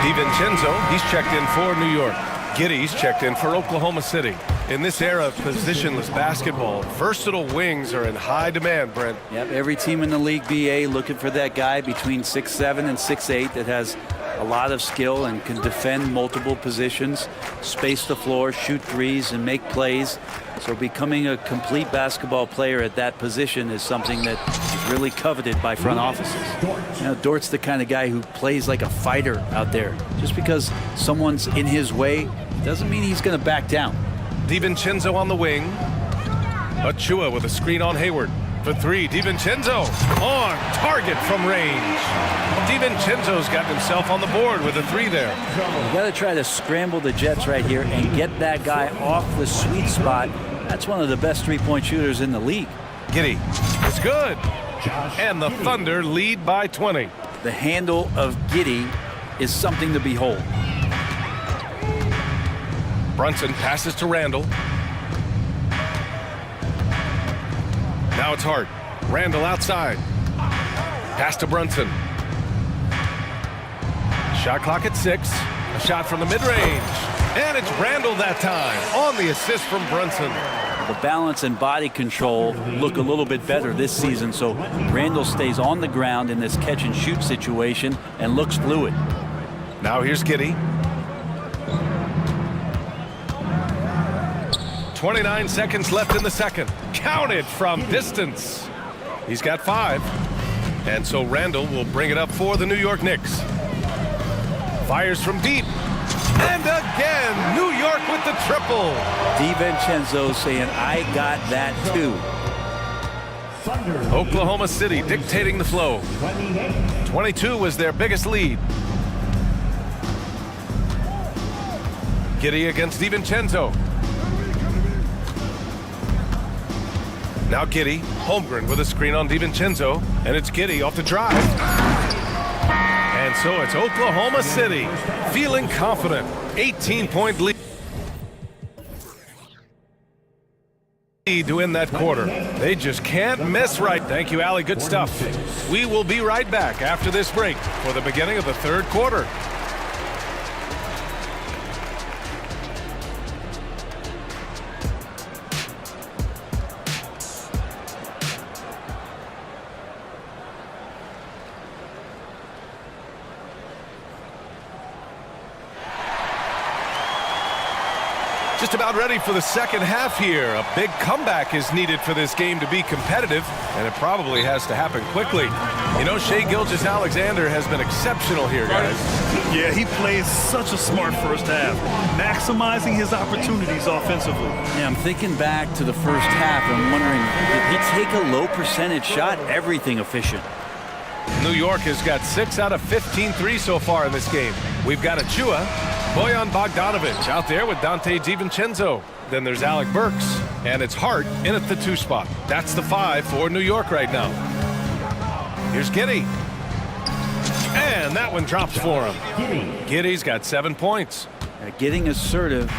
DiVincenzo, he's checked in for New York. Giddy's checked in for Oklahoma City. In this era of positionless basketball, versatile wings are in high demand, Brent. Yep, every team in the league, BA, looking for that guy between 6'7" and 6'8" that has a lot of skill and can defend multiple positions, space the floor, shoot threes, and make plays. So becoming a complete basketball player at that position is something that is really coveted by front offices. You know, Dort's the kind of guy who plays like a fighter out there. Just because someone's in his way doesn't mean he's going to back down. DiVincenzo on the wing. Achua with a screen on Hayward. For three, DiVincenzo on target from range. DiVincenzo's got himself on the board with a three there. You got to try to scramble the Jets right here and get that guy off the sweet spot. That's one of the best three-point shooters in the league. Giddy is good. And the Thunder lead by 20. The handle of Giddy is something to behold. Brunson passes to Randall. Now it's Hart. Randall outside. Pass to Brunson. Shot clock at 6. A shot from the mid-range. And it's Randall that time on the assist from Brunson. The balance and body control look a little bit better this season, so Randall stays on the ground in this catch-and-shoot situation and looks fluid. Now here's Giddy. 29 seconds left in the second. Counted from distance. He's got 5. And so Randall will bring it up for the New York Knicks. Fires from deep. And again, New York with the triple. DiVincenzo saying, I got that too. Oklahoma City dictating the flow. 22 was their biggest lead. Giddy against DiVincenzo. Now Giddy, Holmgren with a screen on DiVincenzo, and it's Giddy off the drive. And so it's Oklahoma City feeling confident. 18-point lead to win that quarter. They just can't miss right. Thank you, Allie. Good stuff. We will be right back after this break for the beginning of the third quarter. Just about ready for the second half here. A big comeback is needed for this game to be competitive, and it probably has to happen quickly. You know, Shai Gilgeous-Alexander has been exceptional here, guys. Yeah, he plays such a smart first half, maximizing his opportunities offensively. Yeah, I'm thinking back to the first half and wondering, did he take a low percentage shot? Everything efficient. New York has got 6 out of 15 threes so far in this game. We've got Achua, Bojan Bogdanovic out there with Dante DiVincenzo. Then there's Alec Burks, and it's Hart in at the 2 spot. That's the 5 for New York right now. Here's Giddy. And that one drops for him. Giddy's got 7 points. Getting assertive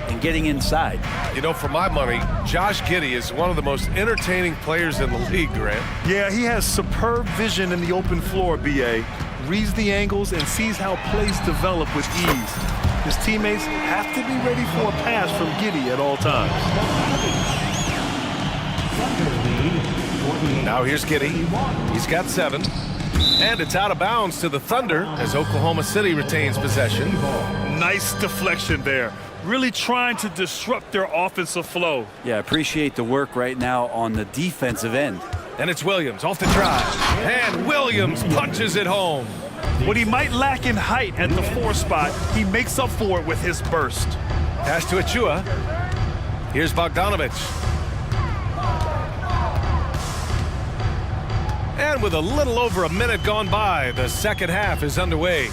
and getting inside. You know, for my money, Josh Giddy is one of the most entertaining players in the league, Grant. Yeah, he has superb vision in the open floor, BA. Reads the angles and sees how plays develop with ease. His teammates have to be ready for a pass from Giddy at all times. Now here's Giddy. He's got 7. And it's out of bounds to the Thunder as Oklahoma City retains possession. Nice deflection there. Really trying to disrupt their offensive flow. Yeah, I appreciate the work right now on the defensive end. And it's Williams off the drive. And Williams punches it home. What he might lack in height at the 4 spot, he makes up for it with his burst. Pass to Achua. Here's Bogdanovic. And with a little over a minute gone by, the second half is underway.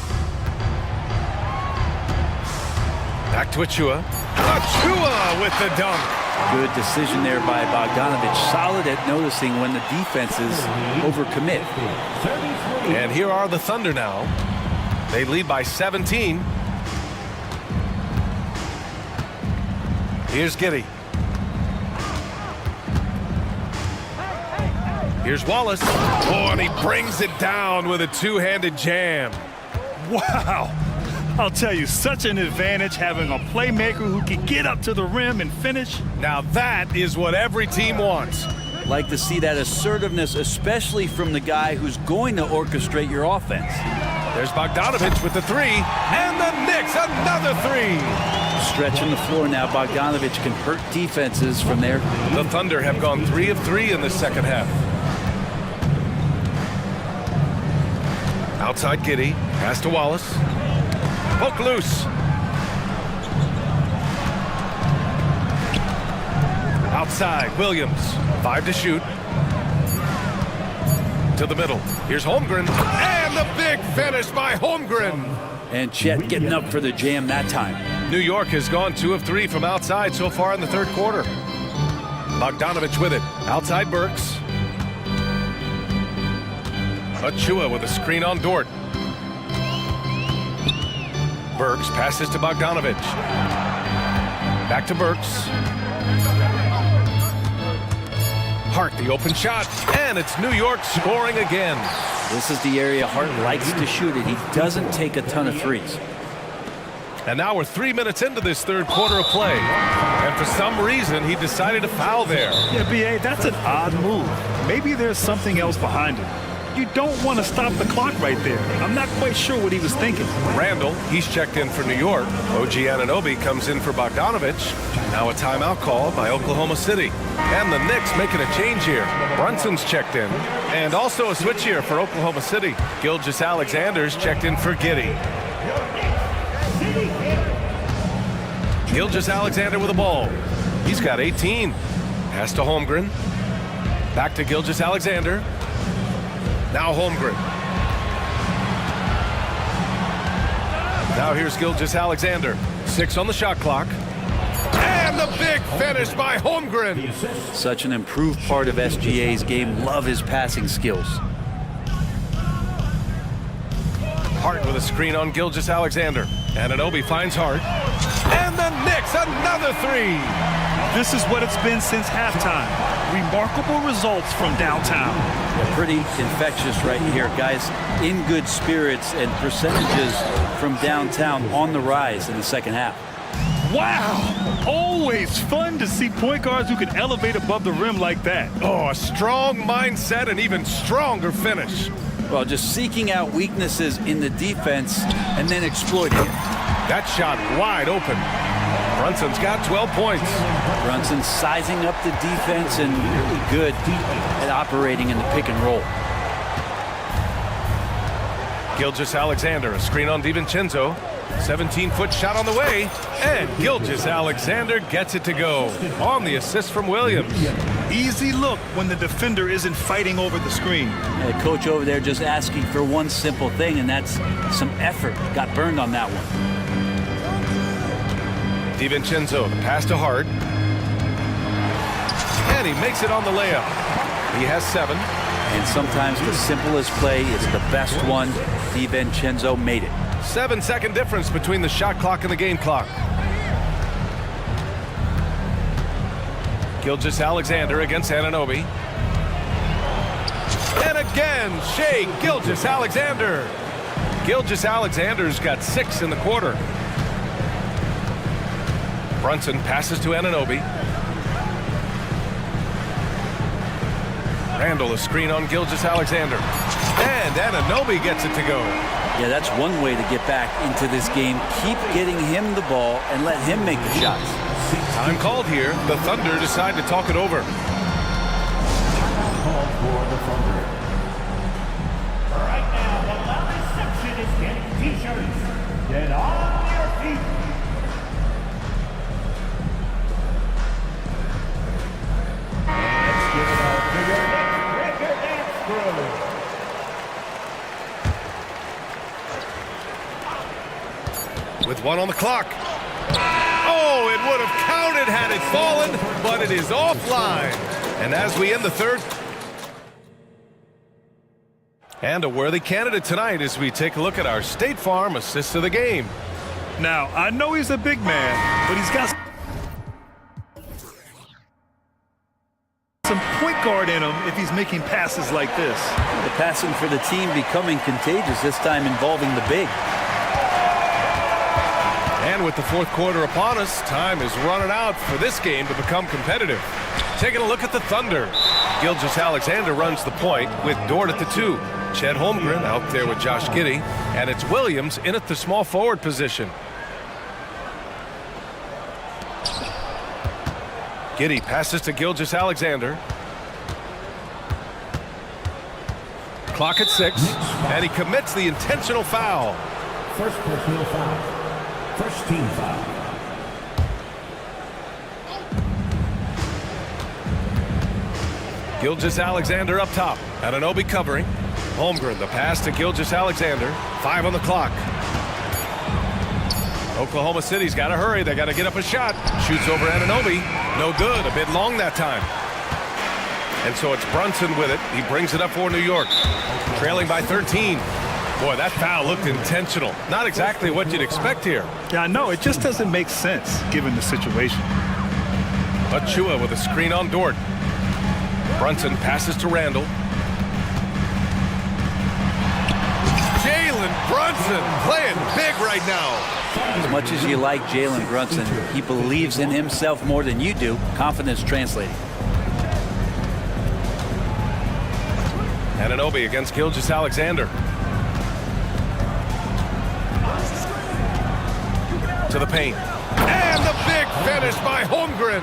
Back to Achua. Achua with the dunk. Good decision there by Bogdanovic. Solid at noticing when the defenses overcommit. And here are the Thunder now. They lead by 17. Here's Giddy. Here's Wallace. Oh, and he brings it down with a two-handed jam. Wow. I'll tell you, such an advantage having a playmaker who can get up to the rim and finish. Now that is what every team wants. Like to see that assertiveness, especially from the guy who's going to orchestrate your offense. There's Bogdanovich with the three, and the Knicks another three. Stretching the floor now, Bogdanovich can hurt defenses from there. The Thunder have gone 3 of 3 in the second half. Outside Giddey, pass to Wallace. Poke loose. Outside, Williams. 5 to shoot. To the middle. Here's Holmgren. And the big finish by Holmgren. And Chet getting up for the jam that time. New York has gone 2 of 3 from outside so far in the third quarter. Bogdanovich with it. Outside Burks. Achua with a screen on Dort. Burks passes to Bogdanovich. Back to Burks. Hart, the open shot, and it's New York scoring again. This is the area Hart likes to shoot it. He doesn't take a ton of threes. And now we're 3 minutes into this third quarter of play. And for some reason, he decided to foul there. Yeah, B.A., that's an odd move. Maybe there's something else behind it. You don't want to stop the clock right there. I'm not quite sure what he was thinking. Randall, he's checked in for New York. OG Anunoby comes in for Bogdanovich. Now a timeout call by Oklahoma City. And the Knicks making a change here. Brunson's checked in. And also a switch here for Oklahoma City. Gilgeous-Alexander's checked in for Giddey. Gilgeous-Alexander with the ball. He's got 18. Pass to Holmgren. Back to Gilgeous-Alexander. Now Holmgren. Now here's Gilgeous-Alexander. 6 on the shot clock. And the big finish by Holmgren. Such an improved part of SGA's game. Love his passing skills. Hart with a screen on Gilgeous-Alexander. Anunoby finds Hart. And the Knicks another 3. This is what it's been since halftime. Remarkable results from downtown. Pretty infectious right here, guys. In good spirits and percentages from downtown on the rise in the second half. Wow! Always fun to see point guards who can elevate above the rim like that. Oh, a strong mindset and even stronger finish. Well, just seeking out weaknesses in the defense and then exploiting it. That shot wide open. Brunson's got 12 points. Brunson sizing up the defense and really good at operating in the pick and roll. Gilgeous-Alexander, a screen on DiVincenzo. 17-foot shot on the way. And Gilgeous-Alexander gets it to go on the assist from Williams. Easy look when the defender isn't fighting over the screen. The coach over there just asking for one simple thing, and that's some effort. Got burned on that one. DiVincenzo, the pass to Hart. And he makes it on the layup. He has 7. And sometimes the simplest play is the best one. DiVincenzo made it. 7-second difference between the shot clock and the game clock. Gilgeous-Alexander against Anunoby. And again, Shai Gilgeous-Alexander. Gilgeous-Alexander's got 6 in the quarter. Brunson passes to Anunoby. Randall, a screen on Gilgeous-Alexander. And Anunoby gets it to go. Yeah, that's one way to get back into this game. Keep getting him the ball and let him make the shots. Time called here. The Thunder decide to talk it over. Call for the Thunder. Right now, the loudest section is getting t-shirts. Get on your feet. Let's give it up to your next record dance crew. With 1 on the clock. Oh, it would have counted had it fallen, but it is offline. And as we end the third. And a worthy candidate tonight as we take a look at our State Farm assists of the game. Now, I know he's a big man, but he's got some point guard in him if he's making passes like this. The passing for the team becoming contagious, this time involving the big. And with the fourth quarter upon us, time is running out for this game to become competitive. Taking a look at the Thunder. Gilgeous-Alexander runs the point with Dort at the 2. Chet Holmgren out there with Josh Giddey. And it's Williams in at the small forward position. Giddey passes to Gilgeous-Alexander. Clock at 6, and he commits the intentional foul. First personal foul. First team foul. Gilgeous-Alexander up top. Anunoby covering. Holmgren, the pass to Gilgeous-Alexander. 5 on the clock. Oklahoma City's got to hurry. They got to get up a shot. Shoots over Anunoby. No good. A bit long that time. And so it's Brunson with it. He brings it up for New York. Trailing by 13. Boy, that foul looked intentional. Not exactly what you'd expect here. Yeah, I know. It just doesn't make sense given the situation. Achua with a screen on Dort. Brunson passes to Randall. Jalen Brunson playing big right now. As much as you like Jalen Brunson, he believes in himself more than you do. Confidence translating. Anunoby against Gilgeous-Alexander. To the paint. And the big finish by Holmgren.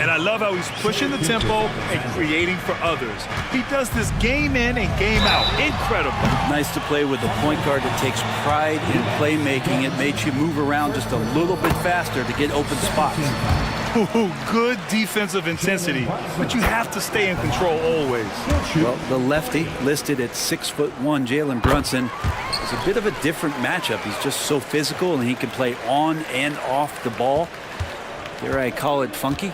And I love how he's pushing the tempo and creating for others. He does this game in and game out. Incredible. Nice to play with a point guard that takes pride in playmaking. It makes you move around just a little bit faster to get open spots. Ooh, good defensive intensity, but you have to stay in control always. Well, the lefty listed at 6'1", Jalen Brunson, is a bit of a different matchup. He's just so physical and he can play on and off the ball. Dare I call it funky?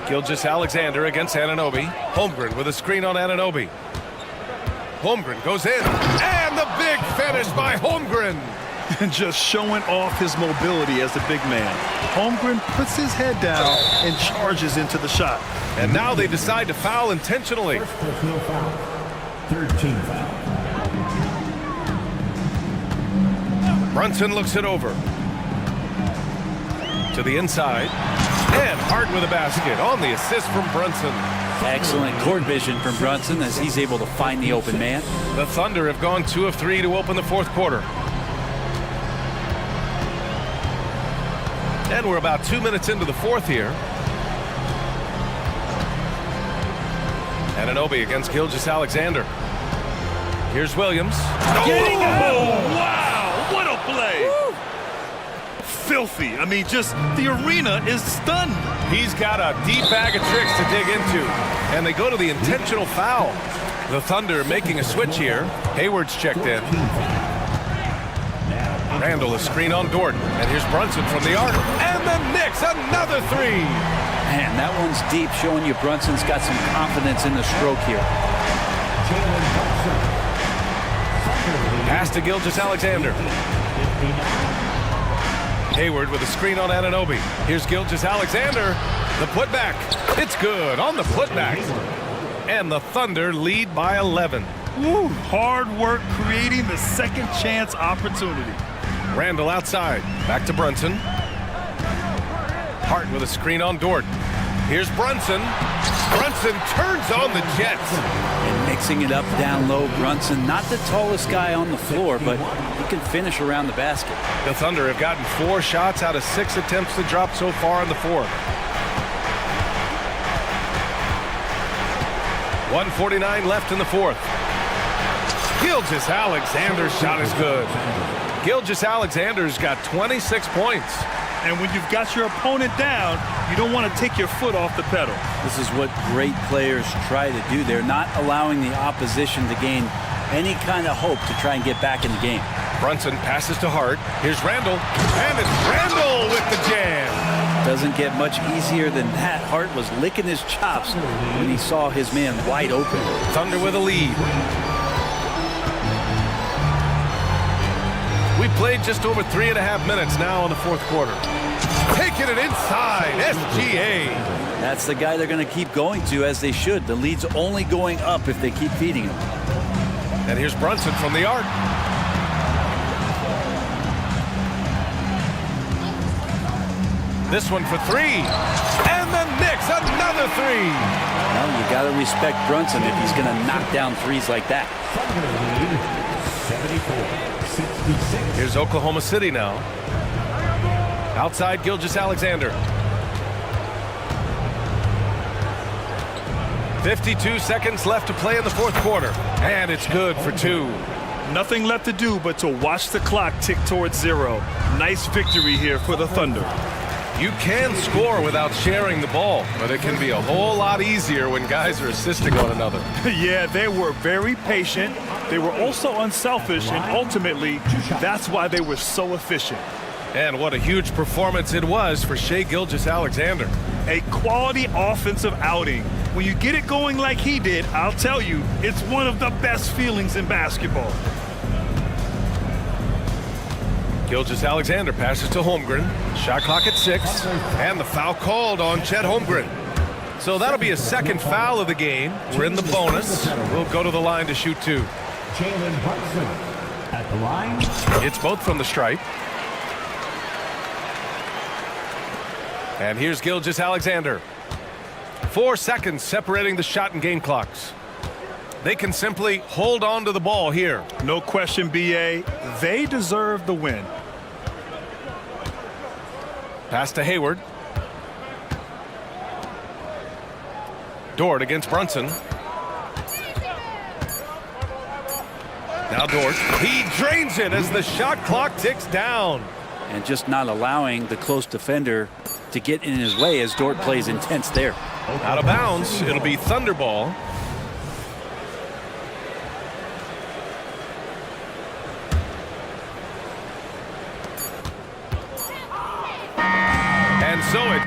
Gilgeous-Alexander against Anunoby. Holmgren with a screen on Anunoby. Holmgren goes in, and the big finish by Holmgren. Just showing off his mobility as a big man. Holmgren puts his head down and charges into the shot. And now they decide to foul intentionally. First personal foul. Third team foul. Brunson looks it over. To the inside. And Hart with a basket on the assist from Brunson. Excellent court vision from Brunson as he's able to find the open man. The Thunder have gone 2 of 3 to open the fourth quarter. And we're about 2 minutes into the fourth here. Anunoby against Gilgeous-Alexander. Here's Williams. Oh, wow! What a play! Woo. Filthy. I mean, just the arena is stunned. He's got a deep bag of tricks to dig into. And they go to the intentional foul. The Thunder making a switch here. Hayward's checked in. Randall a screen on Dort. And here's Brunson from the arc. And the Knicks another 3. Man, that one's deep, showing you Brunson's got some confidence in the stroke here. Pass to Gilgeous-Alexander. Hayward with a screen on Anunoby. Here's Gilgeous-Alexander. The putback. It's good on the putback. And the Thunder lead by 11. Woo, hard work creating the second chance opportunity. Randall outside. Back to Brunson. Hart with a screen on Dort. Here's Brunson. Brunson turns on the Jets. And mixing it up down low, Brunson, not the tallest guy on the floor, but he can finish around the basket. The Thunder have gotten 4 shots out of 6 attempts to drop so far in the fourth. 1:49 left in the fourth. Gilgeous-Alexander's shot is good. Gilgeous-Alexander's got 26 points. And when you've got your opponent down, you don't want to take your foot off the pedal. This is what great players try to do. They're not allowing the opposition to gain any kind of hope to try and get back in the game. Brunson passes to Hart. Here's Randall. And it's Randall with the jam. Doesn't get much easier than that. Hart was licking his chops when he saw his man wide open. Thunder with a lead. We played just over 3.5 minutes now in the fourth quarter. Taking it inside, SGA. That's the guy they're going to keep going to, as they should. The lead's only going up if they keep feeding him. And here's Brunson from the arc. This one for three. And the Knicks, another three. Well, you got to respect Brunson if he's going to knock down threes like that. Here's Oklahoma City now. Outside Gilgeous-Alexander. 52 seconds left to play in the fourth quarter. And it's good for two. Nothing left to do but to watch the clock tick towards zero. Nice victory here for the Thunder. You can score without sharing the ball, but it can be a whole lot easier when guys are assisting one another. Yeah, they were very patient. They were also unselfish, and ultimately, that's why they were so efficient. And what a huge performance it was for Shai Gilgeous-Alexander. A quality offensive outing. When you get it going like he did, I'll tell you, it's one of the best feelings in basketball. Gilgeous-Alexander passes to Holmgren. Shot clock at 6. And the foul called on Chet Holmgren. So that'll be a second foul of the game. We're in the bonus. We'll go to the line to shoot two. Jalen Brunson at the line. It's both from the stripe. And here's Gilgeous-Alexander. 4 seconds separating the shot and game clocks. They can simply hold on to the ball here. No question, B.A. They deserve the win. Pass to Hayward. Dort against Brunson. Now Dort. He drains it as the shot clock ticks down. And just not allowing the close defender to get in his way as Dort plays intense there. Out of bounds. It'll be Thunder ball. And so it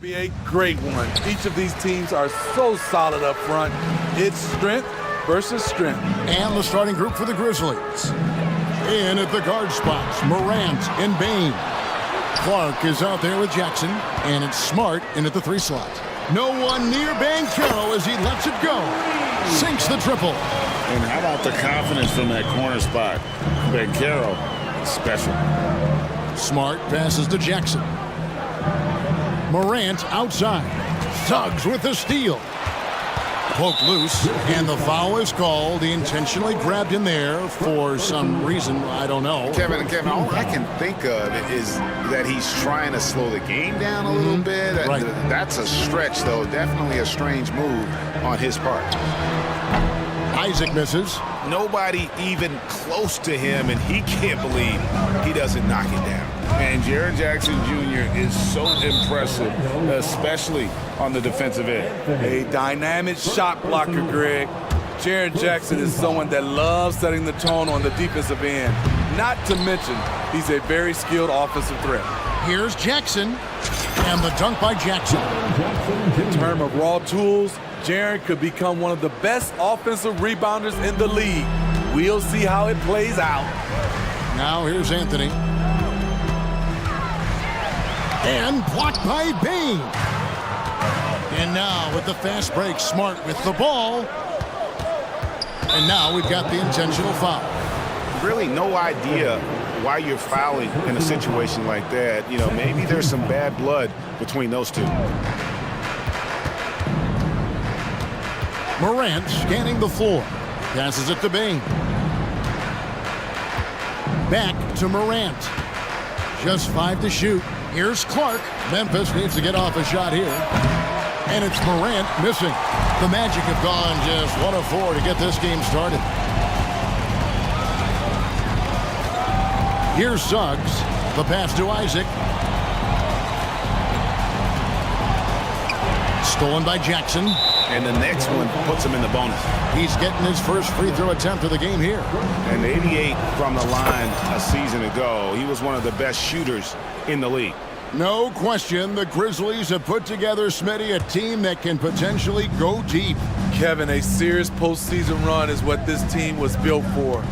Be a great one. Each of these teams are so solid up front. It's strength versus strength. And the starting group for the Grizzlies. In at the guard spots, Morant and Bain. Clark is out there with Jackson, and it's Smart in at the 3 slot. No one near Banchero as he lets it go. Sinks the triple. And how about the confidence from that corner spot? Banchero, special. Smart passes to Jackson. Morant outside. Suggs with the steal. Poked loose, and the foul is called. He intentionally grabbed in there for some reason, I don't know. Kevin, all I can think of is that he's trying to slow the game down a little bit. Right. That's a stretch, though. Definitely a strange move on his part. Isaac misses. Nobody even close to him, and he can't believe he doesn't knock it down. And Jaren Jackson Jr. is so impressive, especially on the defensive end. A dynamic shot blocker, Greg. Jaren Jackson is someone that loves setting the tone on the defensive end. Not to mention, he's a very skilled offensive threat. Here's Jackson, and the dunk by Jackson. In terms of raw tools, Jaren could become one of the best offensive rebounders in the league. We'll see how it plays out. Now here's Anthony. And blocked by Bain. And now with the fast break, Smart with the ball. And now we've got the intentional foul. Really no idea why you're fouling in a situation like that. You know, maybe there's some bad blood between those two. Morant scanning the floor. Passes it to Bain. Back to Morant. Just 5 to shoot. Here's Clark. Memphis needs to get off a shot here. And it's Morant missing. The Magic have gone just 1 of 4 to get this game started. Here's Suggs. The pass to Isaac. Stolen by Jackson. And the next one puts him in the bonus. He's getting his first free throw attempt of the game here. And 88 from the line a season ago. He was one of the best shooters in the league. No question, the Grizzlies have put together, Smitty, a team that can potentially go deep. Kevin, a serious postseason run is what this team was built for.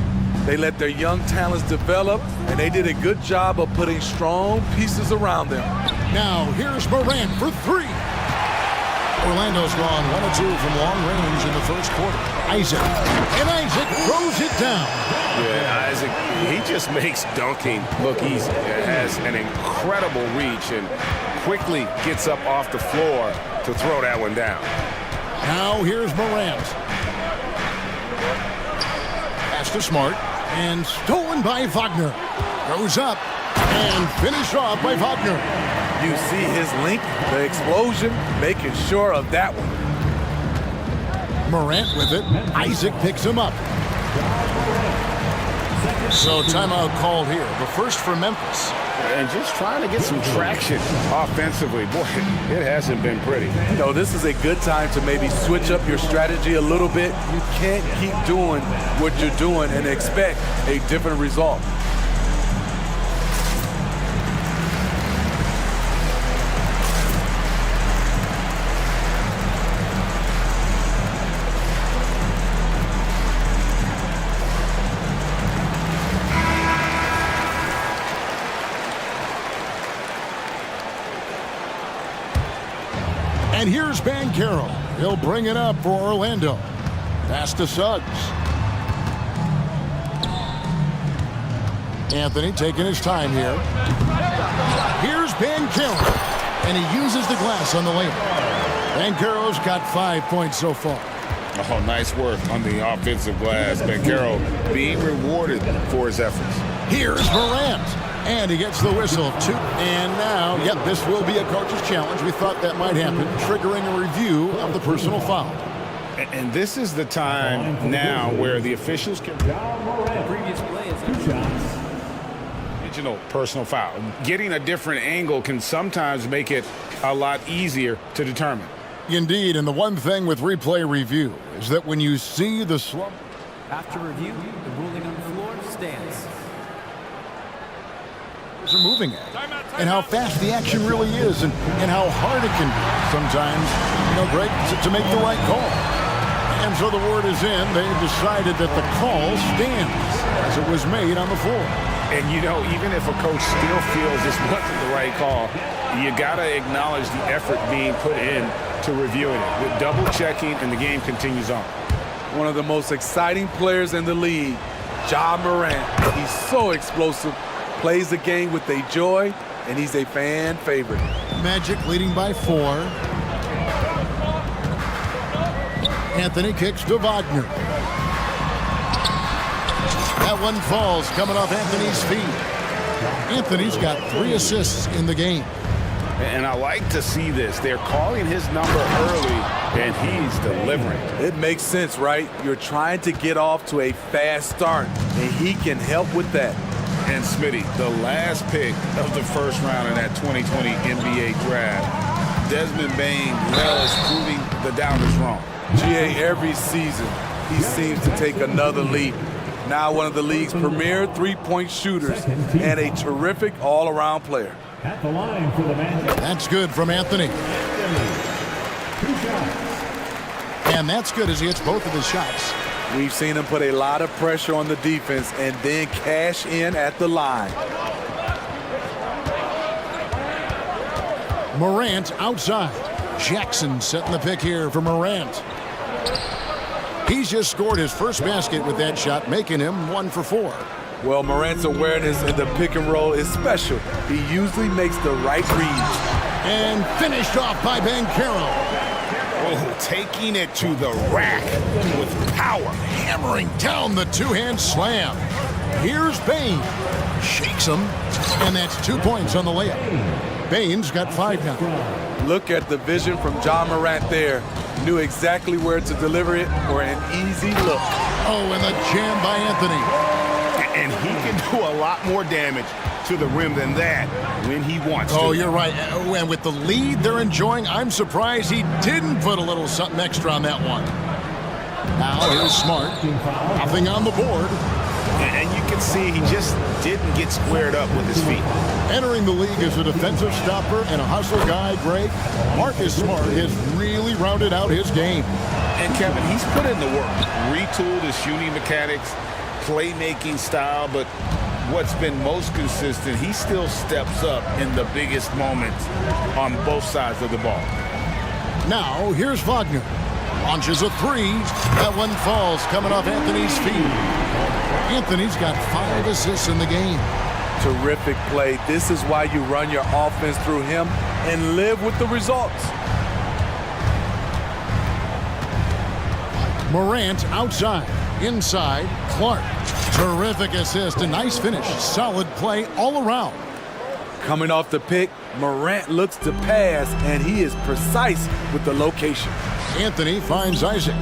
They let their young talents develop, and they did a good job of putting strong pieces around them. Now, here's Morant for 3. Orlando's gone 1 of 2 from long range in the first quarter. Isaac. And Isaac throws it down. Yeah, Isaac, he just makes dunking look easy. Has an incredible reach and quickly gets up off the floor to throw that one down. Now here's Morant. Pass to Smart. And stolen by Wagner. Goes up. And finished off by Wagner. You see his length, the explosion, making sure of that one. Morant with it. Isaac picks him up. So timeout called here. The first for Memphis. And just trying to get some traction offensively. Boy, it hasn't been pretty. You know, this is a good time to maybe switch up your strategy a little bit. You can't keep doing what you're doing and expect a different result. And here's Banchero. He'll bring it up for Orlando. Pass to Suggs. Anthony taking his time here. Here's Banchero. And he uses the glass on the layup. Banchero's got 5 points so far. Oh, nice work on the offensive glass. Banchero being rewarded for his efforts. Here's Morant. And he gets the whistle. 2. And now, yep, this will be a coach's challenge. We thought that might happen, triggering a review of the personal foul. And this is the time now where the officials can... Previous play is Original personal foul. Getting a different angle can sometimes make it a lot easier to determine. Indeed, and the one thing with replay review is that when you see the slump... After review, the ruling on the floor stands. are moving at, and how fast the action really is, and how hard it can be sometimes, Greg, to make the right call. And so the word is in. They've decided that the call stands as it was made on the floor. And, even if a coach still feels this wasn't the right call, you got to acknowledge the effort being put in to reviewing it with double checking, and the game continues on. One of the most exciting players in the league, Ja Morant. He's so explosive, plays the game with a joy, and he's a fan favorite. Magic leading by 4. Anthony kicks to Wagner. That one falls, coming off Anthony's feet. Anthony's got 3 assists in the game. And I like to see this. They're calling his number early, and he's delivering. It makes sense, right? You're trying to get off to a fast start, and he can help with that. And Smitty, the last pick of the first round in that 2020 NBA draft, Desmond Bane was proving the doubters wrong. GA, every season, he seems to take another leap. Now one of the league's premier three-point shooters and a terrific all-around player. At the line for the Magic. That's good from Anthony. And that's good as he hits both of his shots. We've seen him put a lot of pressure on the defense and then cash in at the line. Morant outside. Jackson setting the pick here for Morant. He's just scored his first basket with that shot, making him 1 for 4. Well, Morant's awareness in the pick and roll is special. He usually makes the right reads. And finished off by Banchero. Oh, taking it to the rack with power. Hammering down the two-hand slam. Here's Bane. Shakes him. And that's 2 points on the layup. Bane's got 5 now. Look at the vision from Ja Morant there. Knew exactly where to deliver it for an easy look. Oh, and the jam by Anthony. And he can do a lot more damage to the rim than that when he wants to. Oh, you're right. And with the lead they're enjoying, I'm surprised he didn't put a little something extra on that one. Now here's Smart. Nothing on the board. And you can see he just didn't get squared up with his feet. Entering the league as a defensive stopper and a hustle guy, Greg, Marcus Smart has really rounded out his game. And Kevin, he's put in the work. Retooled his shooting mechanics, playmaking style, but what's been most consistent, he still steps up in the biggest moments on both sides of the ball. Now, here's Wagner. Launches a 3. That one falls, coming off Anthony's feet. Anthony's got 5 assists in the game. Terrific play. This is why you run your offense through him and live with the results. Morant outside. Inside, Clark. Terrific assist, a nice finish. Solid play all around. Coming off the pick, Morant looks to pass, and he is precise with the location. Anthony finds Isaac.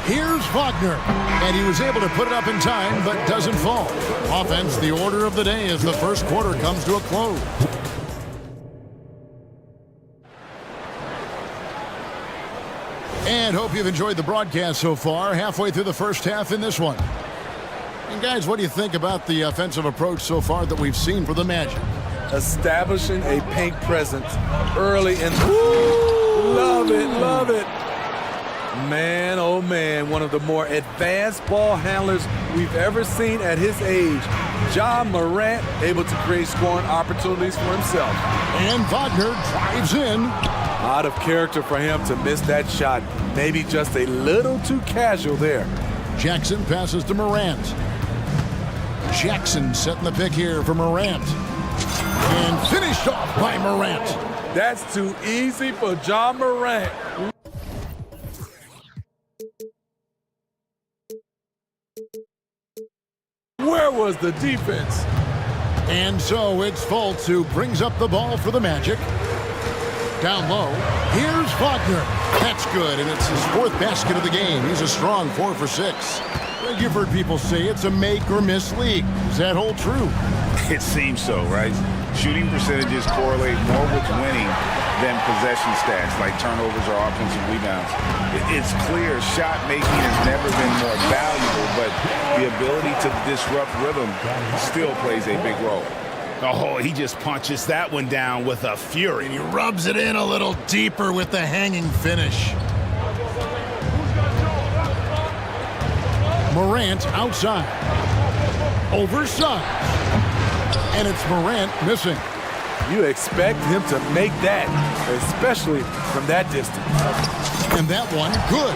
Here's Wagner, and he was able to put it up in time, but doesn't fall. Offense, the order of the day as the first quarter comes to a close. And hope you've enjoyed the broadcast so far. Halfway through the first half in this one. And guys, what do you think about the offensive approach so far that we've seen for the Magic? Establishing a paint presence early and love it, love it. Man, oh man, one of the more advanced ball handlers we've ever seen at his age. Ja Morant able to create scoring opportunities for himself. And Wagner drives in. Out of character for him to miss that shot. Maybe just a little too casual there. Jackson passes to Morant. Jackson setting the pick here for Morant. And finished off by Morant. That's too easy for Ja Morant. Where was the defense? And so it's Fultz who brings up the ball for the Magic. Down low, here's Wagner. That's good, and it's his 4th basket of the game. He's a strong 4 for 6. You've heard people say it's a make or miss league. Does that hold true? It seems so, right? Shooting percentages correlate more with winning than possession stats like turnovers or offensive rebounds. It's clear shot making has never been more valuable, but the ability to disrupt rhythm still plays a big role. Oh, he just punches that one down with a fury. And he rubs it in a little deeper with the hanging finish. Morant outside. Over Suggs. And it's Morant missing. You expect him to make that, especially from that distance. And that one, good.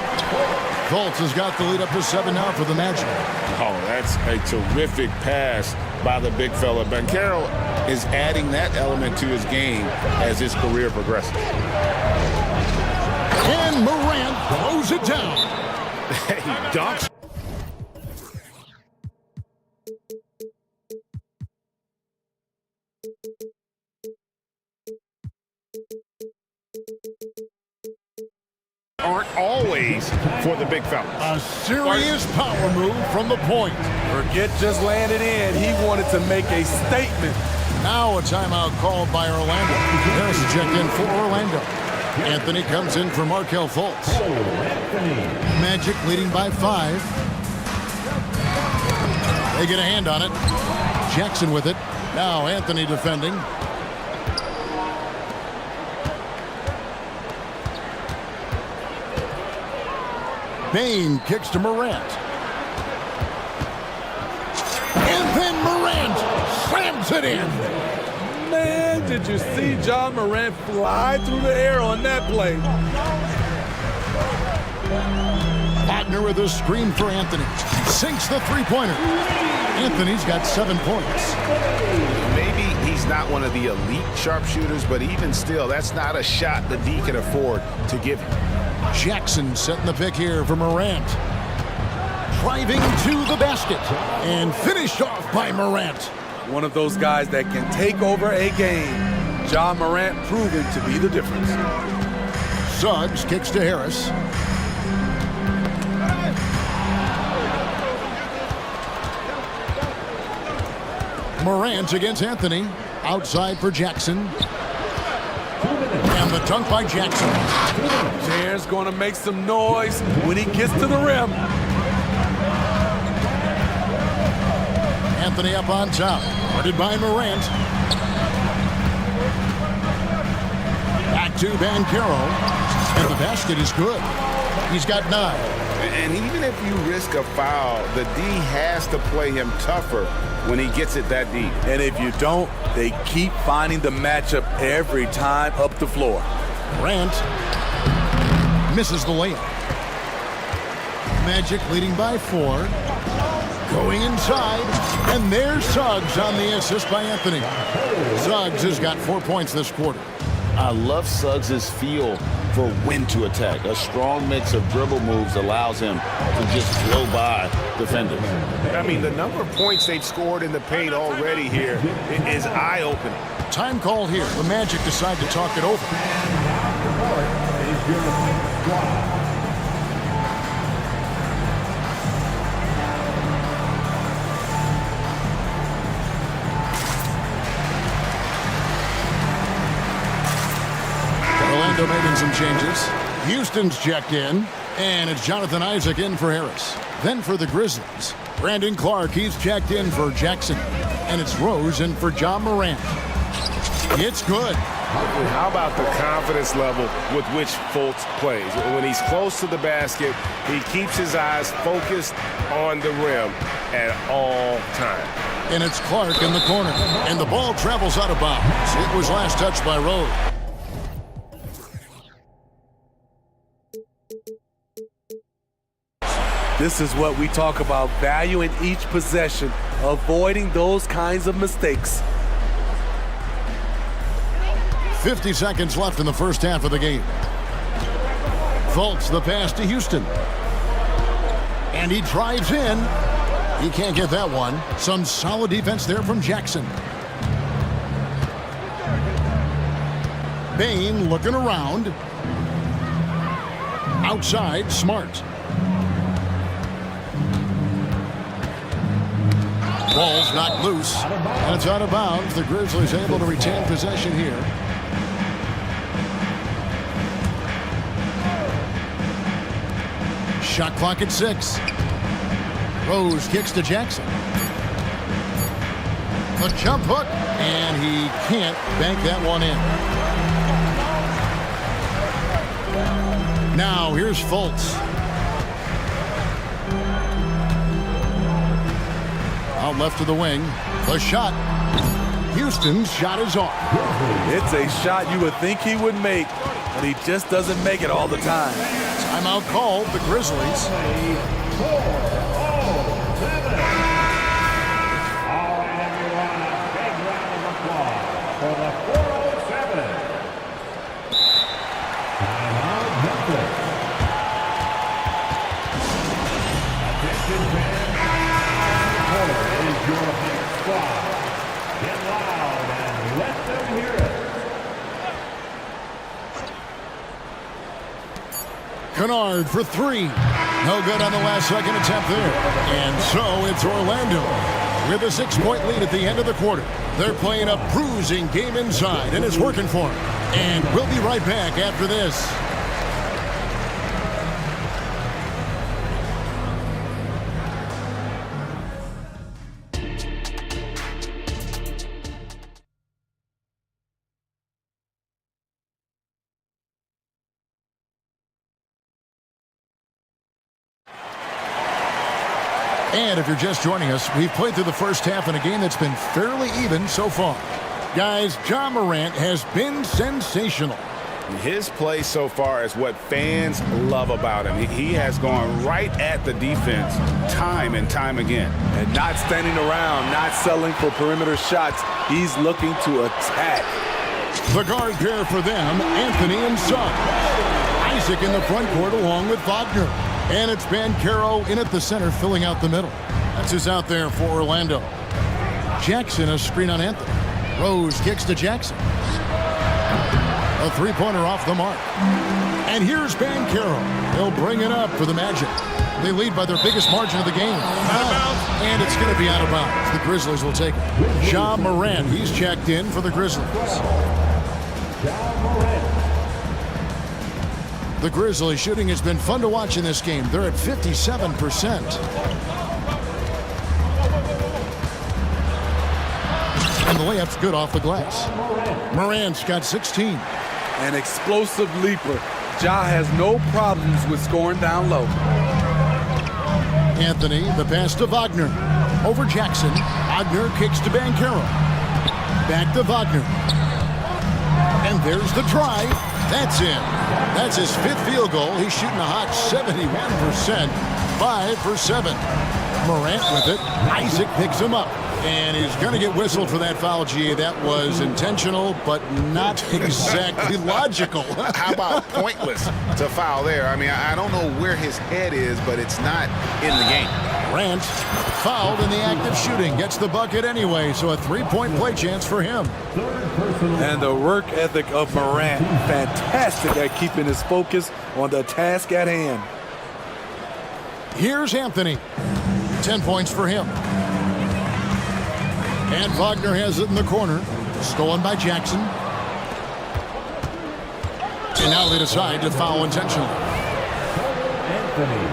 Fultz has got the lead up to 7 now for the Magic. Oh, that's a terrific pass by the big fella. Banchero is adding that element to his game as his career progresses. And Morant throws it down. He dunks. Aren't always for the big fella. A serious power move from the point. Forget just landed in. He wanted to make a statement. Now a timeout called by Orlando. Harris checked in for Orlando. Anthony comes in for Markelle Fultz. Magic leading by 5. They get a hand on it. Jackson with it. Now Anthony defending. Bain kicks to Morant. And then Morant slams it in. Man, did you see John Morant fly through the air on that play? Wagner with a screen for Anthony. Sinks the three-pointer. Anthony's got 7 points. Maybe he's not one of the elite sharpshooters, but even still, that's not a shot the D can afford to give him. Jackson setting the pick here for Morant. Driving to the basket. And finished off by Morant. One of those guys that can take over a game. John Morant proving to be the difference. Suggs kicks to Harris. Morant against Anthony. Outside for Jackson. And the dunk by Jackson. Jaren's going to make some noise when he gets to the rim. Anthony up on top. Guarded by Morant. Back to Banchero. And the basket is good. He's got 9. And even if you risk a foul, the D has to play him tougher when he gets it that deep. And if you don't, they keep finding the matchup every time up the floor. Morant misses the layup. Magic leading by 4. Going inside, and there's Suggs on the assist by Anthony. Suggs has got 4 points this quarter. I love Suggs' feel for when to attack. A strong mix of dribble moves allows him to just blow by defenders. I mean, the number of points they've scored in the paint already here is eye-opening. Time called here. The Magic decide to talk it over. Orlando making some changes. Houston's checked in, and it's Jonathan Isaac in for Harris. Then for the Grizzlies, Brandon Clark, he's checked in for Jackson. And it's Rose in for John Morant. It's good. How about the confidence level with which Fultz plays? When he's close to the basket, he keeps his eyes focused on the rim at all times. And it's Clark in the corner. And the ball travels out of bounds. It was last touched by Rose. This is what we talk about, value in each possession, avoiding those kinds of mistakes. 50 seconds left in the first half of the game. Fultz the pass to Houston. And he drives in. He can't get that one. Some solid defense there from Jackson. Bain looking around. Outside, Smart. Ball's knocked loose. And it's out of bounds. The Grizzlies able to retain possession here. Shot clock at 6. Rose kicks to Jackson. A jump hook, and he can't bank that one in. Now here's Fultz. Out left to the wing. The shot. Houston's shot is off. It's a shot you would think he would make, but he just doesn't make it all the time. Timeout called, the Grizzlies. Kennard for 3. No good on the last second attempt there. And so it's Orlando with a 6-point lead at the end of the quarter. They're playing a bruising game inside, and it's working for them. And we'll be right back after this. And if you're just joining us, we've played through the first half in a game that's been fairly even so far. Guys, Ja Morant has been sensational. His play so far is what fans love about him. He has gone right at the defense time and time again. And not standing around, not settling for perimeter shots. He's looking to attack. The guard pair for them, Anthony and Suggs. Isaac in the front court along with Wagner. And it's Banchero in at the center, filling out the middle. That's who's out there for Orlando. Jackson, a screen on Anthony. Rose kicks to Jackson. A three-pointer off the mark. And here's Banchero. He'll bring it up for the Magic. They lead by their biggest margin of the game. And it's going to be out of bounds. The Grizzlies will take it. Ja Morant, he's checked in for the Grizzlies. The Grizzlies shooting has been fun to watch in this game. They're at 57%. And the layup's good off the glass. Morant's got 16. An explosive leaper. Ja has no problems with scoring down low. Anthony, the pass to Wagner. Over Jackson. Wagner kicks to Banchero. Back to Wagner. And there's the try. That's in. That's his 5th field goal. He's shooting a hot 71%. 5 for 7. Morant with it. Isaac picks him up. And he's going to get whistled for that foul, G. That was intentional, but not exactly logical. How about pointless to foul there? I mean, I don't know where his head is, but it's not in the game. Morant fouled in the act of shooting. Gets the bucket anyway, so a 3-point play chance for him. And the work ethic of Morant, fantastic at keeping his focus on the task at hand. Here's Anthony. 10 points for him. And Wagner has it in the corner. Stolen by Jackson. And now they decide to foul intentionally. Anthony,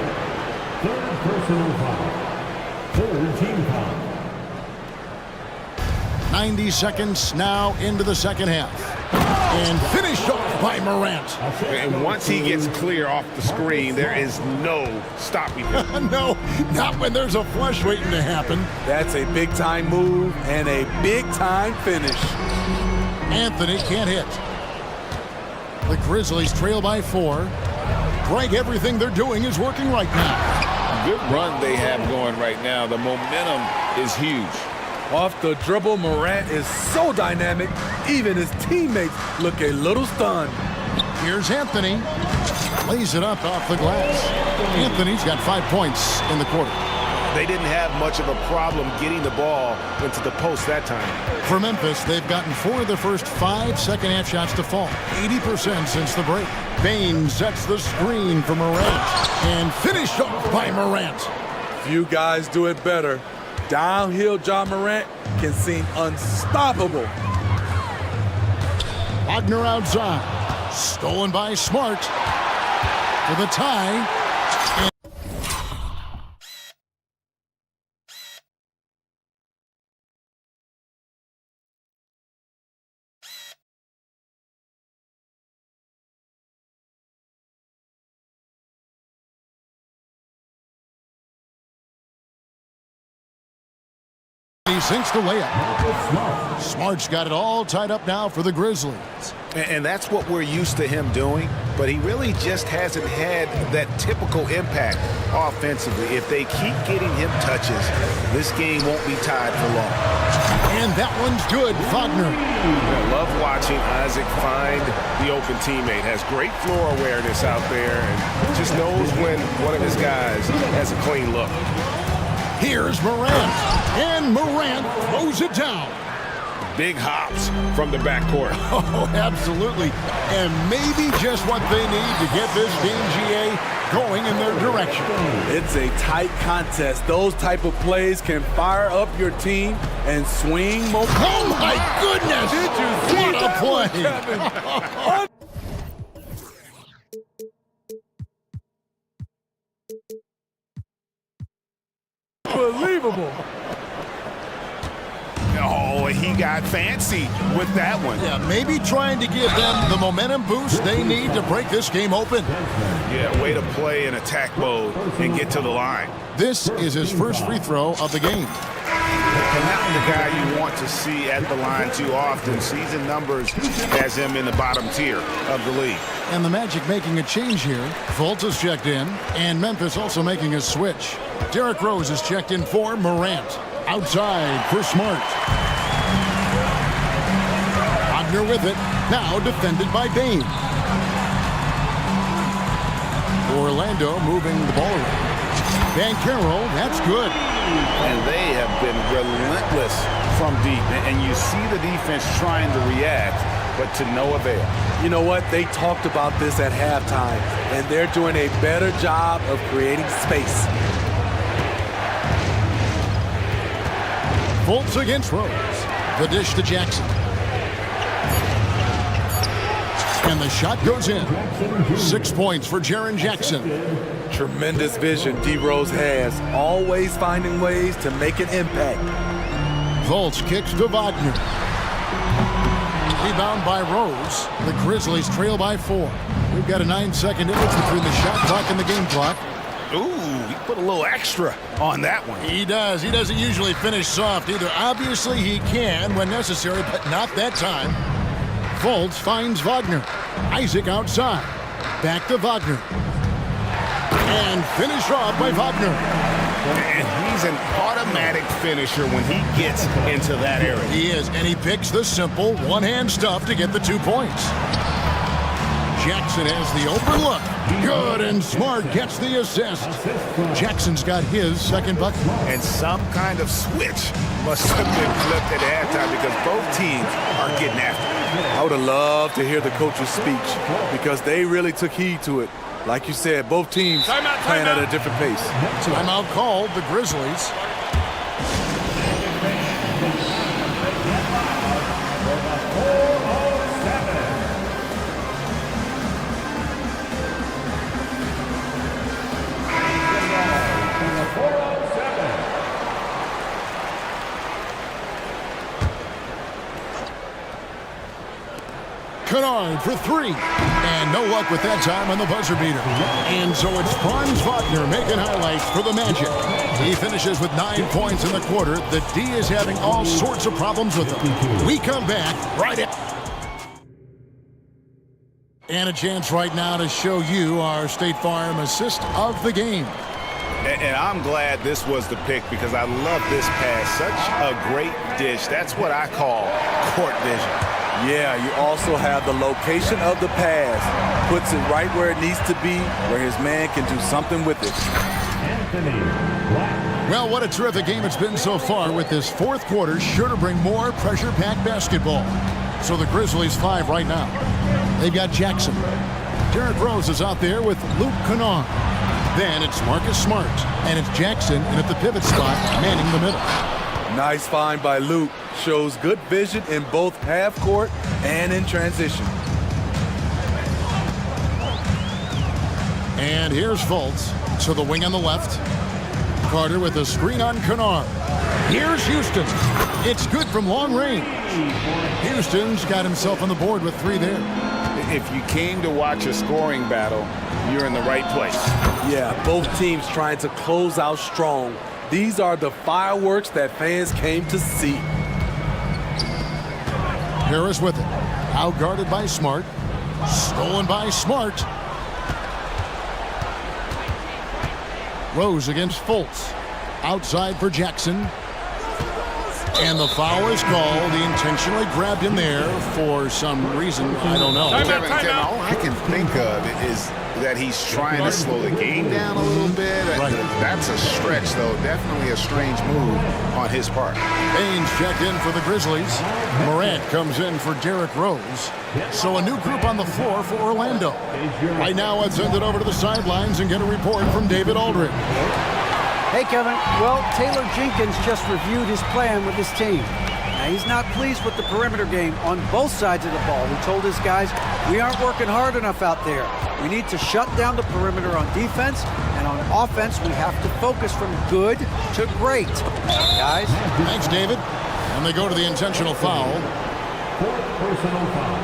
3rd personal foul. 3rd team foul. 90 seconds now into the second half. And finished off by Morant. And once he gets clear off the screen, there is no stopping him. No, not when there's a flush waiting to happen. That's a big-time move and a big-time finish. Anthony can't hit. The Grizzlies trail by 4. Greg, everything they're doing is working right now. Good run they have going right now. The momentum is huge. Off the dribble, Morant is so dynamic, even his teammates look a little stunned. Here's Anthony. Lays it up off the glass. Anthony's got 5 points in the quarter. They didn't have much of a problem getting the ball into the post that time. For Memphis, they've gotten 4 of their first 5 second-half shots to fall. 80% since the break. Bain sets the screen for Morant. And finished off by Morant. Few guys do it better. Downhill Ja Morant can seem unstoppable. Wagner outside. Stolen by Smart. For the tie. He sinks the layup. Smart's got it all tied up now for the Grizzlies. And that's what we're used to him doing, but he really just hasn't had that typical impact offensively. If they keep getting him touches, this game won't be tied for long. And that one's good, Wagner. I love watching Isaac find the open teammate. Has great floor awareness out there and just knows when one of his guys has a clean look. Here's Morant, and Morant throws it down. Big hops from the backcourt. Oh, absolutely. And maybe just what they need to get this team, GA, going in their direction. It's a tight contest. Those type of plays can fire up your team and swing momentum. Oh, my goodness! Did you see what that a one, play? Kevin? Unbelievable. Oh, he got fancy with that one. Yeah, maybe trying to give them the momentum boost they need to break this game open. Yeah, way to play in attack mode and get to the line. This is his first free throw of the game. Not the guy you want to see at the line too often. Season numbers has him in the bottom tier of the league. And the Magic making a change here. Fultz is checked in, and Memphis also making a switch. Derrick Rose is checked in for Morant. Outside for Smart. Wagner with it. Now defended by Bain. Orlando moving the ball around. Van Carroll, that's good. And they have been relentless from deep. And you see the defense trying to react, but to no avail. You know what? They talked about this at halftime, and they're doing a better job of creating space. Fultz against Rose. The dish to Jackson. And the shot goes in. 6 points for Jaren Jackson. Tremendous vision D-Rose has, always finding ways to make an impact. Fultz kicks to Wagner. Rebound by Rose. The Grizzlies trail by 4. We've got a 9-second difference between the shot clock and the game clock. Ooh, he put a little extra on that one. He does. He doesn't usually finish soft either. Obviously, he can when necessary, but not that time. Fultz finds Wagner. Isaac outside. Back to Wagner. And finished off by Wagner. And he's an automatic finisher when he gets into that area. He is, and he picks the simple one-hand stuff to get the 2 points. Jackson has the open look. Good, and Smart gets the assist. Jackson's got his second bucket. And some kind of switch must have been flipped at halftime because both teams are getting after it. I would have loved to hear the coach's speech because they really took heed to it. Like you said, both teams playing at a different pace. Timeout called, the Grizzlies. Kennard for 3. And no luck with that time on the buzzer beater. And so it's Franz Wagner making highlights for the Magic. He finishes with 9 points in the quarter. The D is having all sorts of problems with him. We come back right at... And a chance right now to show you our State Farm assist of the game. And I'm glad this was the pick because I love this pass. Such a great dish. That's what I call court vision. Yeah, you also have the location of the pass. Puts it right where it needs to be, where his man can do something with it. Well, what a terrific game it's been so far, with this fourth quarter sure to bring more pressure-packed basketball. So the Grizzlies 5 right now. They've got Jackson. Derrick Rose is out there with Luke Kennard. Then it's Marcus Smart, and it's Jackson in at the pivot spot, manning the middle. Nice find by Luke. Shows good vision in both half court and in transition. And here's Fultz. So the wing on the left. Carter with a screen on Kennard. Here's Houston. It's good from long range. Houston's got himself on the board with 3 there. If you came to watch a scoring battle, you're in the right place. Yeah, both teams trying to close out strong. These are the fireworks that fans came to see. Harris with it. Out guarded by Smart. Stolen by Smart. Rose against Fultz. Outside for Jackson. And the foul is called. He intentionally grabbed him there for some reason. I don't know. Kevin, all I can think of is that he's trying to slow the game down a little bit. Right. That's a stretch, though. Definitely a strange move on his part. Baines checked in for the Grizzlies. Morant comes in for Derrick Rose. So a new group on the floor for Orlando. Right now, let's send it over to the sidelines and get a report from David Aldridge. Hey, Kevin. Well, Taylor Jenkins just reviewed his plan with his team. Now, he's not pleased with the perimeter game on both sides of the ball. He told his guys, we aren't working hard enough out there. We need to shut down the perimeter on defense, and on offense, we have to focus from good to great. Guys? Thanks, David. And they go to the intentional foul. Fourth personal foul.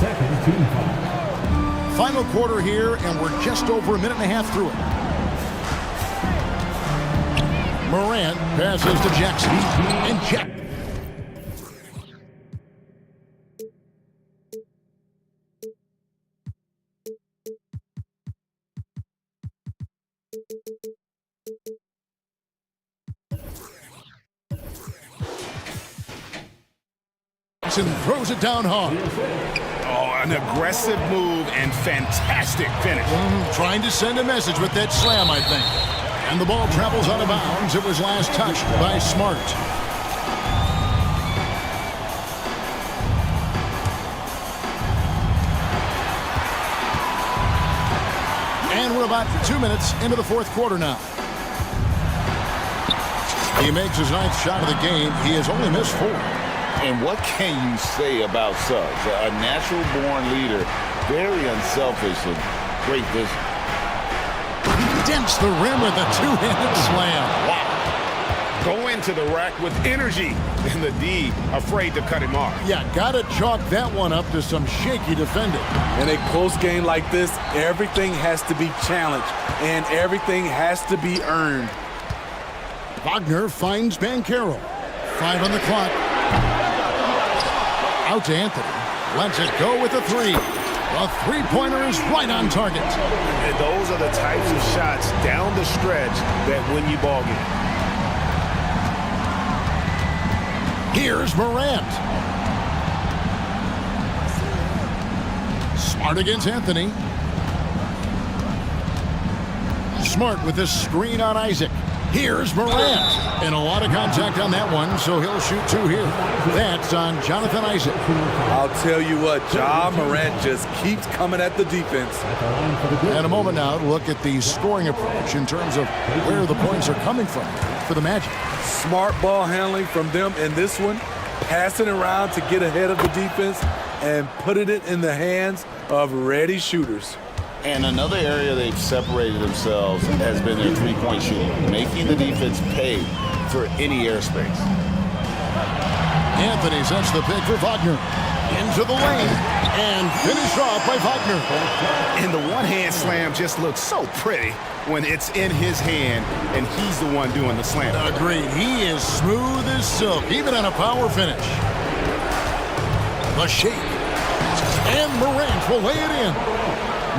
Second team foul. Final quarter here, and we're just over a minute and a half through it. Morant passes to Jackson. And Jack. Jackson throws it down hard. Oh, an aggressive move and fantastic finish. Trying to send a message with that slam, I think. And the ball travels out of bounds. It was last touched by Smart. And we're about 2 minutes into the fourth quarter now. He makes his ninth shot of the game. He has only missed 4. And what can you say about Suggs? A natural-born leader, very unselfish and great vision. He dents the rim with a two-handed slam. Wow. Go into the rack with energy. And the D afraid to cut him off. Yeah, gotta chalk that one up to some shaky defending. In a close game like this, everything has to be challenged, and everything has to be earned. Wagner finds Banchero. 5 on the clock. Out to Anthony. Lets it go with a 3. The three-pointer is right on target. And those are the types of shots down the stretch that win you ball game. Here's Morant. Smart against Anthony. Smart with this screen on Isaac. Here's Morant. And a lot of contact on that one, so he'll shoot 2 here. That's on Jonathan Isaac. I'll tell you what, Ja Morant just keeps coming at the defense. And a moment now to look at the scoring approach in terms of where the points are coming from for the Magic. Smart ball handling from them in this one, passing around to get ahead of the defense and putting it in the hands of ready shooters. And another area they've separated themselves has been their three-point shooting, making the defense pay for any airspace. Anthony sets the pick for Wagner. Into the lane and finished off by Wagner. And the one-hand slam just looks so pretty when it's in his hand and he's the one doing the slam. Agreed. He is smooth as silk, even on a power finish. The shake. And Morant will lay it in.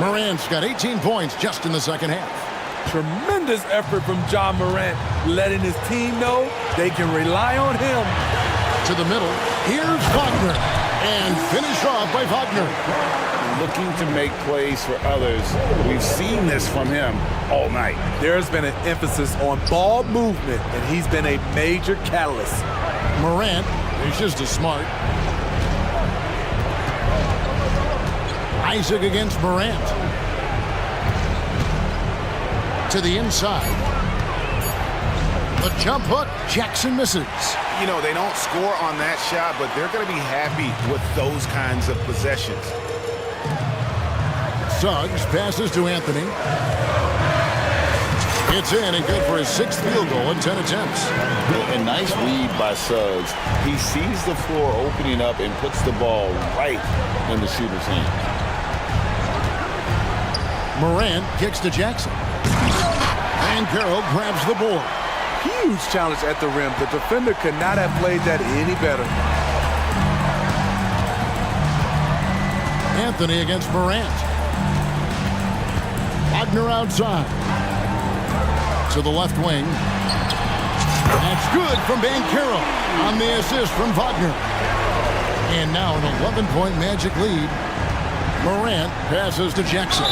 Morant's got 18 points just in the second half. Tremendous effort from Ja Morant, letting his team know they can rely on him. To the middle, here's Wagner, and finished off by Wagner. Looking to make plays for others. We've seen this from him all night. There's been an emphasis on ball movement, and he's been a major catalyst. Morant is just as smart. Isaac against Morant. To the inside. The jump hook, Jackson misses. You know, they don't score on that shot, but they're going to be happy with those kinds of possessions. Suggs passes to Anthony. It's in and good for his 6th field goal in 10 attempts. A nice read by Suggs. He sees the floor opening up and puts the ball right in the shooter's hand. Morant kicks to Jackson. And Carroll grabs the board. Huge challenge at the rim. The defender could not have played that any better. Anthony against Morant. Wagner outside. To the left wing. That's good from Banchero on the assist from Wagner. And now an 11-point Magic lead. Morant passes to Jackson.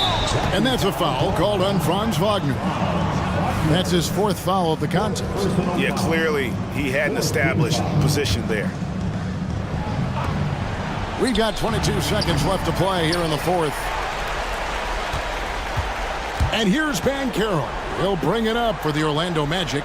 And that's a foul called on Franz Wagner. That's his fourth foul of the contest. Yeah, clearly he hadn't established position there. We've got 22 seconds left to play here in the fourth. And here's Banchero. He'll bring it up for the Orlando Magic.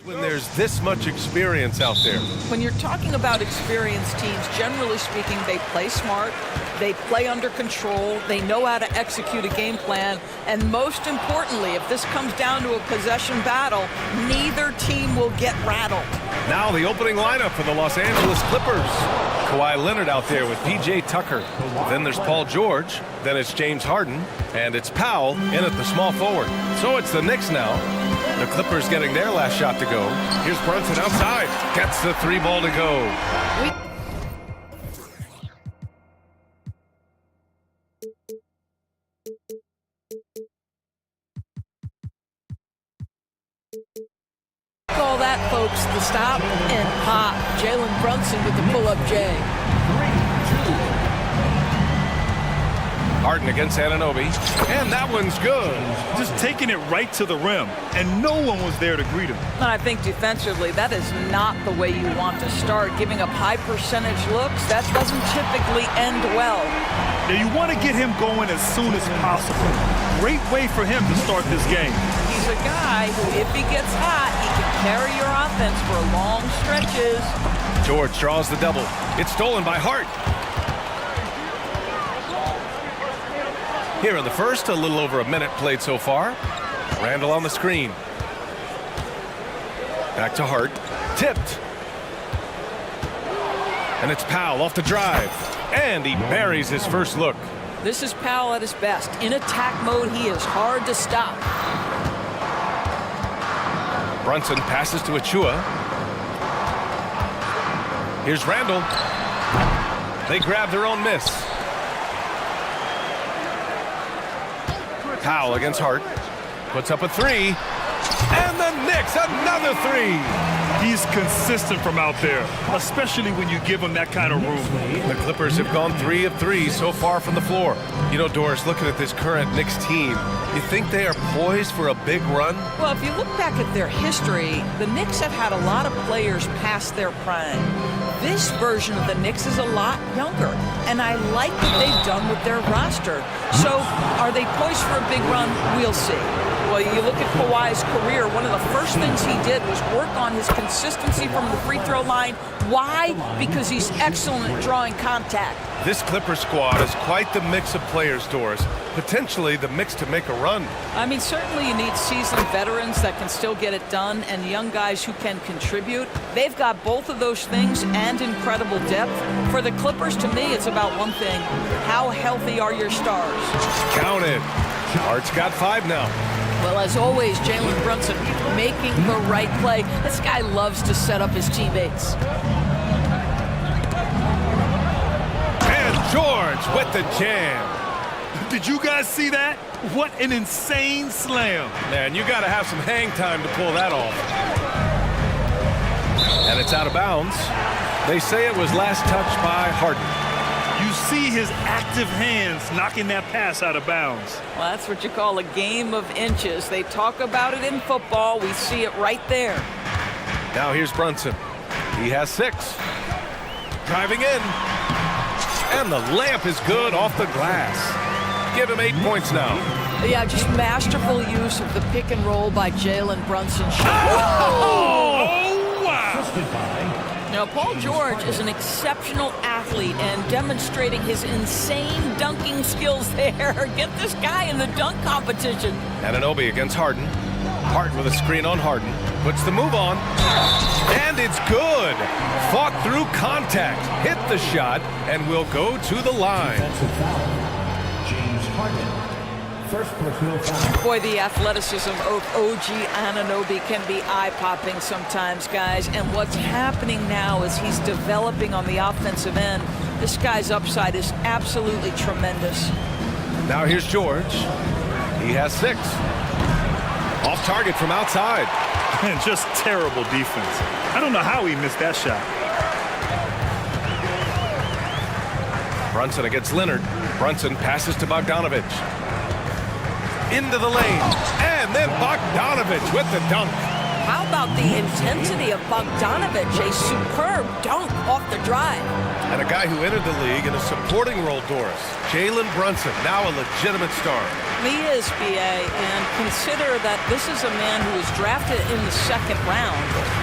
When there's this much experience out there. When you're talking about experienced teams, generally speaking, they play smart, they play under control, they know how to execute a game plan, and most importantly, if this comes down to a possession battle, neither team will get rattled. Now the opening lineup for the Los Angeles Clippers. Kawhi Leonard out there with P.J. Tucker. Then there's Paul George. Then it's James Harden. And it's Powell in at the small forward. So it's the Knicks now. The Clippers getting their last shot to go. Here's Brunson outside. Gets the three ball to go. Call that, folks, the stop and pop. Jalen Brunson with the pull-up J. Harden against Anunoby, and that one's good. Just taking it right to the rim, and no one was there to greet him. And I think defensively, that is not the way you want to start. Giving up high percentage looks, that doesn't typically end well. Now you want to get him going as soon as possible. Great way for him to start this game. He's a guy who, if he gets hot, he can carry your offense for long stretches. George draws the double. It's stolen by Hart. Here in the first, a little over a minute played so far. Randall on the screen. Back to Hart. Tipped. And it's Powell off the drive. And he buries his first look. This is Powell at his best. In attack mode, he is hard to stop. Brunson passes to Achua. Here's Randall. They grab their own miss. Powell against Hart. Puts up a three. And the Knicks, another three. He's consistent from out there, especially when you give him that kind of room. The Clippers have gone 3 of 3 so far from the floor. You know, Doris, looking at this current Knicks team, you think they are poised for a big run? Well, if you look back at their history, the Knicks have had a lot of players past their prime. This version of the Knicks is a lot younger, and I like what they've done with their roster. So, are they poised for a big run? We'll see. Well, you look at Kawhi's career, one of the first things he did was work on his consistency from the free throw line. Why? Because he's excellent at drawing contact. This Clipper squad is quite the mix of players, Doris. Potentially the mix to make a run. I mean, certainly you need seasoned veterans that can still get it done and young guys who can contribute. They've got both of those things and incredible depth. For the Clippers, to me, it's about one thing. How healthy are your stars? Count it. Hart's got 5 now. Well, as always, Jalen Brunson making the right play. This guy loves to set up his teammates. And George with the jam. Did you guys see that? What an insane slam. Man, you got to have some hang time to pull that off. And it's out of bounds. They say it was last touched by Harden. You see his active hands knocking that pass out of bounds. Well, that's what you call a game of inches. They talk about it in football. We see it right there. Now here's Brunson. He has 6. Driving in. And the layup is good off the glass. Give him 8 points now. Yeah, just masterful use of the pick and roll by Jalen Brunson. Oh, wow. Now, Paul George is an exceptional athlete and demonstrating his insane dunking skills there. Get this guy in the dunk competition. Anunoby against Harden. Hart with a screen on Harden. Puts the move on. And it's good. Fought through contact. Hit the shot and will go to the line. James Harden. First personal foul. Boy, the athleticism of OG Anunoby can be eye-popping sometimes, guys. And what's happening now is he's developing on the offensive end. This guy's upside is absolutely tremendous. Now here's George. He has 6. Off target from outside. And just terrible defense. I don't know how he missed that shot. Brunson against Leonard. Brunson passes to Bogdanovich. Into the lane. And then Bogdanovich with the dunk. How about the intensity of Bogdanovich? A superb dunk off the drive. And a guy who entered the league in a supporting role, Doris. Jalen Brunson, now a legitimate star. certainly is, B.A., and consider that this is a man who was drafted in the second round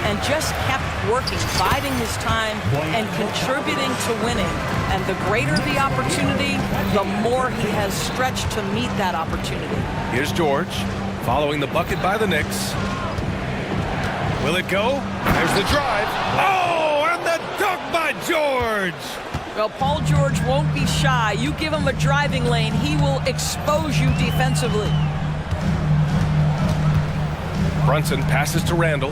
and just kept working, biding his time and contributing to winning. And the greater the opportunity, the more he has stretched to meet that opportunity. Here's George, following the bucket by the Knicks. Will it go? There's the drive. Oh, and the dunk by George! Well, Paul George won't be shy. You give him a driving lane, he will expose you defensively. Brunson passes to Randall.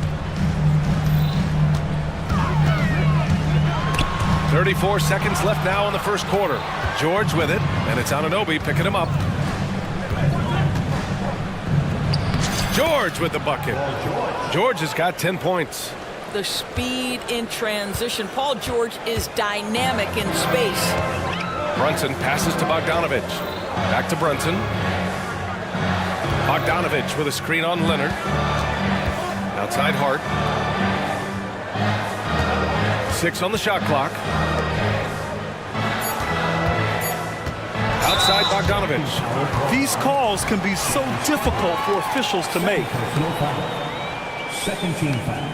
34 seconds left now in the first quarter. George with it, and it's Anunoby picking him up. George with the bucket. George has got 10 points. The speed in transition. Paul George is dynamic in space. Brunson passes to Bogdanovich. Back to Brunson. Bogdanovich with a screen on Leonard. Outside Hart. 6 on the shot clock. Outside Bogdanovich. These calls can be so difficult for officials to make. Second team foul.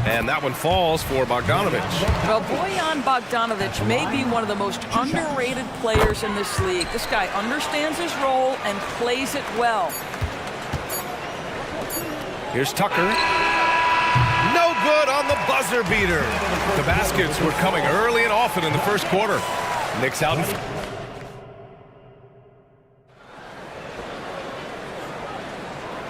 And that one falls for Bogdanovich. Well, Bojan Bogdanovich may be one of the most underrated players in this league. This guy understands his role and plays it well. Here's Tucker. No good on the buzzer beater. The baskets were coming early and often in the first quarter. Knicks out in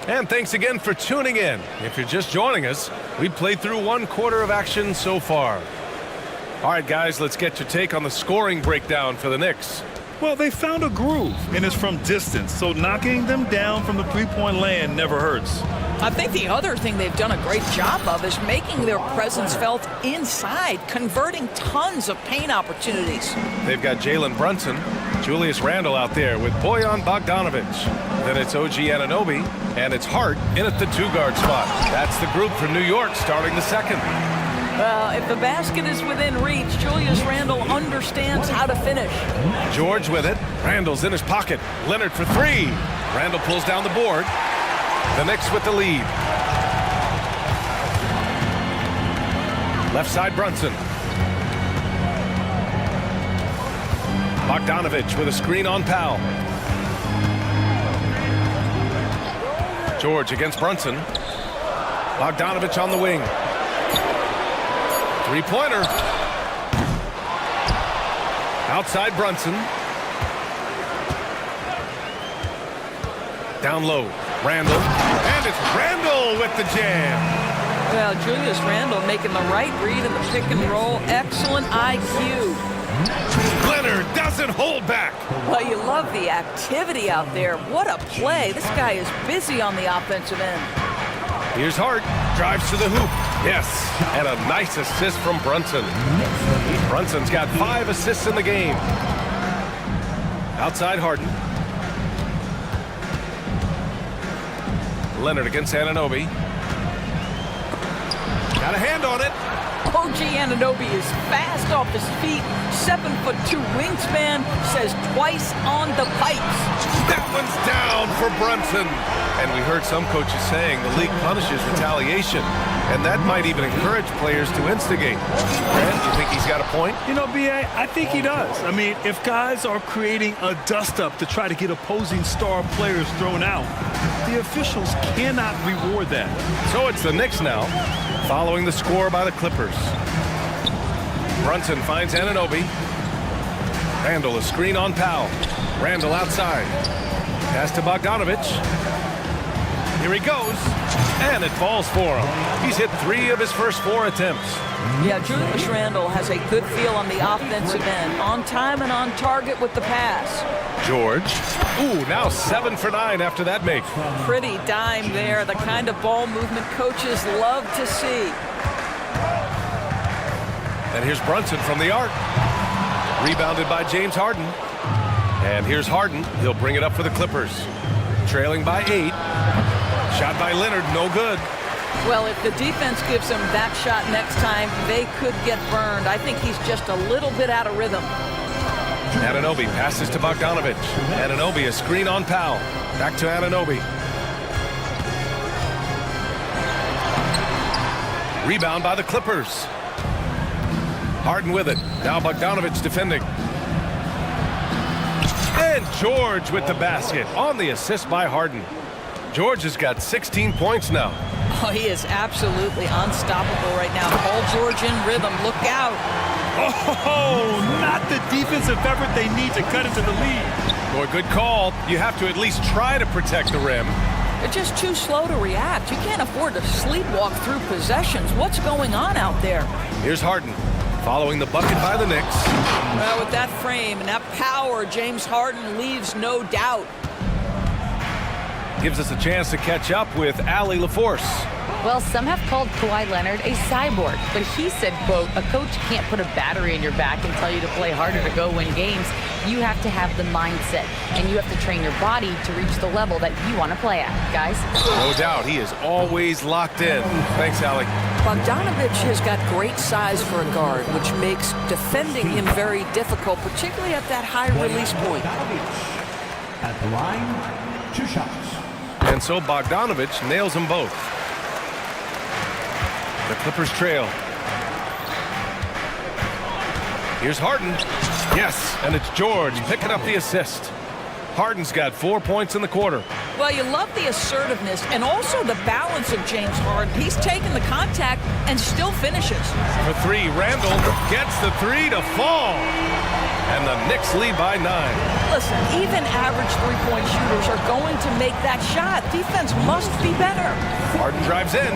And thanks again for tuning in. If you're just joining us, we've played through one quarter of action so far. All right, guys, let's get your take on the scoring breakdown for the Knicks. Well, they found a groove, and it's from distance, so knocking them down from the three-point land never hurts. I think the other thing they've done a great job of is making their presence felt inside, converting tons of paint opportunities. They've got Jalen Brunson, Julius Randle out there with Bojan Bogdanovich. Then it's OG Anunoby, and it's Hart in at the two-guard spot. That's the group for New York starting the second. Well, if the basket is within reach, Julius Randle understands how to finish. George with it. Randle's in his pocket. Leonard for three. Randle pulls down the board. The Knicks with the lead. Left side Brunson. Bogdanovich with a screen on Powell. George against Brunson. Bogdanovich on the wing. Three-pointer. Outside Brunson. Down low. Randle. And it's Randle with the jam. Well, Julius Randle making the right read in the pick and roll. Excellent IQ. Leonard doesn't hold back. Well, you love the activity out there. What a play. This guy is busy on the offensive end. Here's Hart. Drives to the hoop. Yes. And a nice assist from Brunson. Brunson's got 5 assists in the game. Outside Harden. Leonard against Anunoby. Got a hand on it. OG Anunoby is fast off his feet. 7'2" wingspan, says twice on the pipes. That one's down for Brunson. And we heard some coaches saying the league punishes retaliation. And that might even encourage players to instigate. Grant, you think he's got a point? You know, B.A., I think he does. I mean, if guys are creating a dust-up to try to get opposing star players thrown out, the officials cannot reward that. So it's the Knicks now, following the score by the Clippers. Brunson finds Anunoby. Randle, a screen on Powell. Randle outside. Pass to Bogdanovich. Here he goes. And it falls for him. He's hit 3 of his first 4 attempts. Yeah, Julius Randle has a good feel on the offensive end. On time and on target with the pass. George. Ooh, now 7 for 9 after that make. Pretty dime there. The kind of ball movement coaches love to see. And here's Brunson from the arc. Rebounded by James Harden. And here's Harden. He'll bring it up for the Clippers. Trailing by 8. Shot by Leonard, no good. Well, if the defense gives him that shot next time, they could get burned. I think he's just a little bit out of rhythm. Anunoby passes to Bogdanovich. Anunoby, a screen on Powell. Back to Anunoby. Rebound by the Clippers. Harden with it. Now Bogdanovic defending. And George with the basket on the assist by Harden. George has got 16 points now. Oh, he is absolutely unstoppable right now. Paul George in rhythm. Look out. Oh, not the defensive effort they need to cut into the lead. Boy, good call. You have to at least try to protect the rim. They're just too slow to react. You can't afford to sleepwalk through possessions. What's going on out there? Here's Harden following the bucket by the Knicks. Well, with that frame and that power, James Harden leaves no doubt. Gives us a chance to catch up with Allie LaForce. Well, some have called Kawhi Leonard a cyborg, but he said, quote, a coach can't put a battery in your back and tell you to play harder to go win games. You have to have the mindset, and you have to train your body to reach the level that you want to play at, guys. No doubt, he is always locked in. Thanks, Allie. Bogdanovic has got great size for a guard, which makes defending him very difficult, particularly at that high release point. At the line, 2 shots. And so Bogdanovic nails them both. The Clippers trail. Here's Harden. Yes, and it's George picking up the assist. Harden's got 4 points in the quarter. Well, you love the assertiveness and also the balance of James Harden. He's taken the contact and still finishes. For 3, Randall gets the 3 to fall. And the Knicks lead by 9. Listen, even average three-point shooters are going to make that shot. Defense must be better. Harden drives in.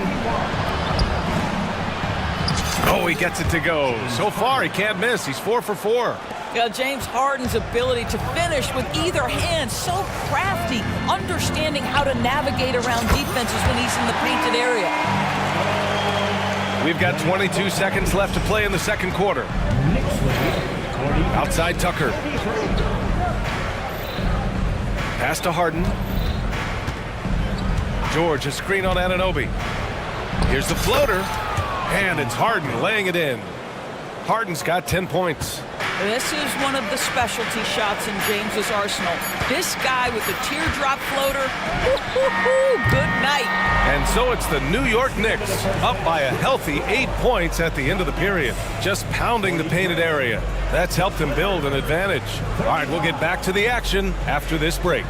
Oh, he gets it to go. So far, he can't miss. He's 4 for 4. Yeah, James Harden's ability to finish with either hand, so crafty, understanding how to navigate around defenses when he's in the painted area. We've got 22 seconds left to play in the second quarter. Outside Tucker. Pass to Harden. George, a screen on Anunoby. Here's the floater. And it's Harden laying it in. Harden's got 10 points. This is one of the specialty shots in James's arsenal. This guy with the teardrop floater, good night. And so it's the New York Knicks up by a healthy 8 points at the end of the period. Just pounding the painted area. That's helped them build an advantage. All right, we'll get back to the action after this break.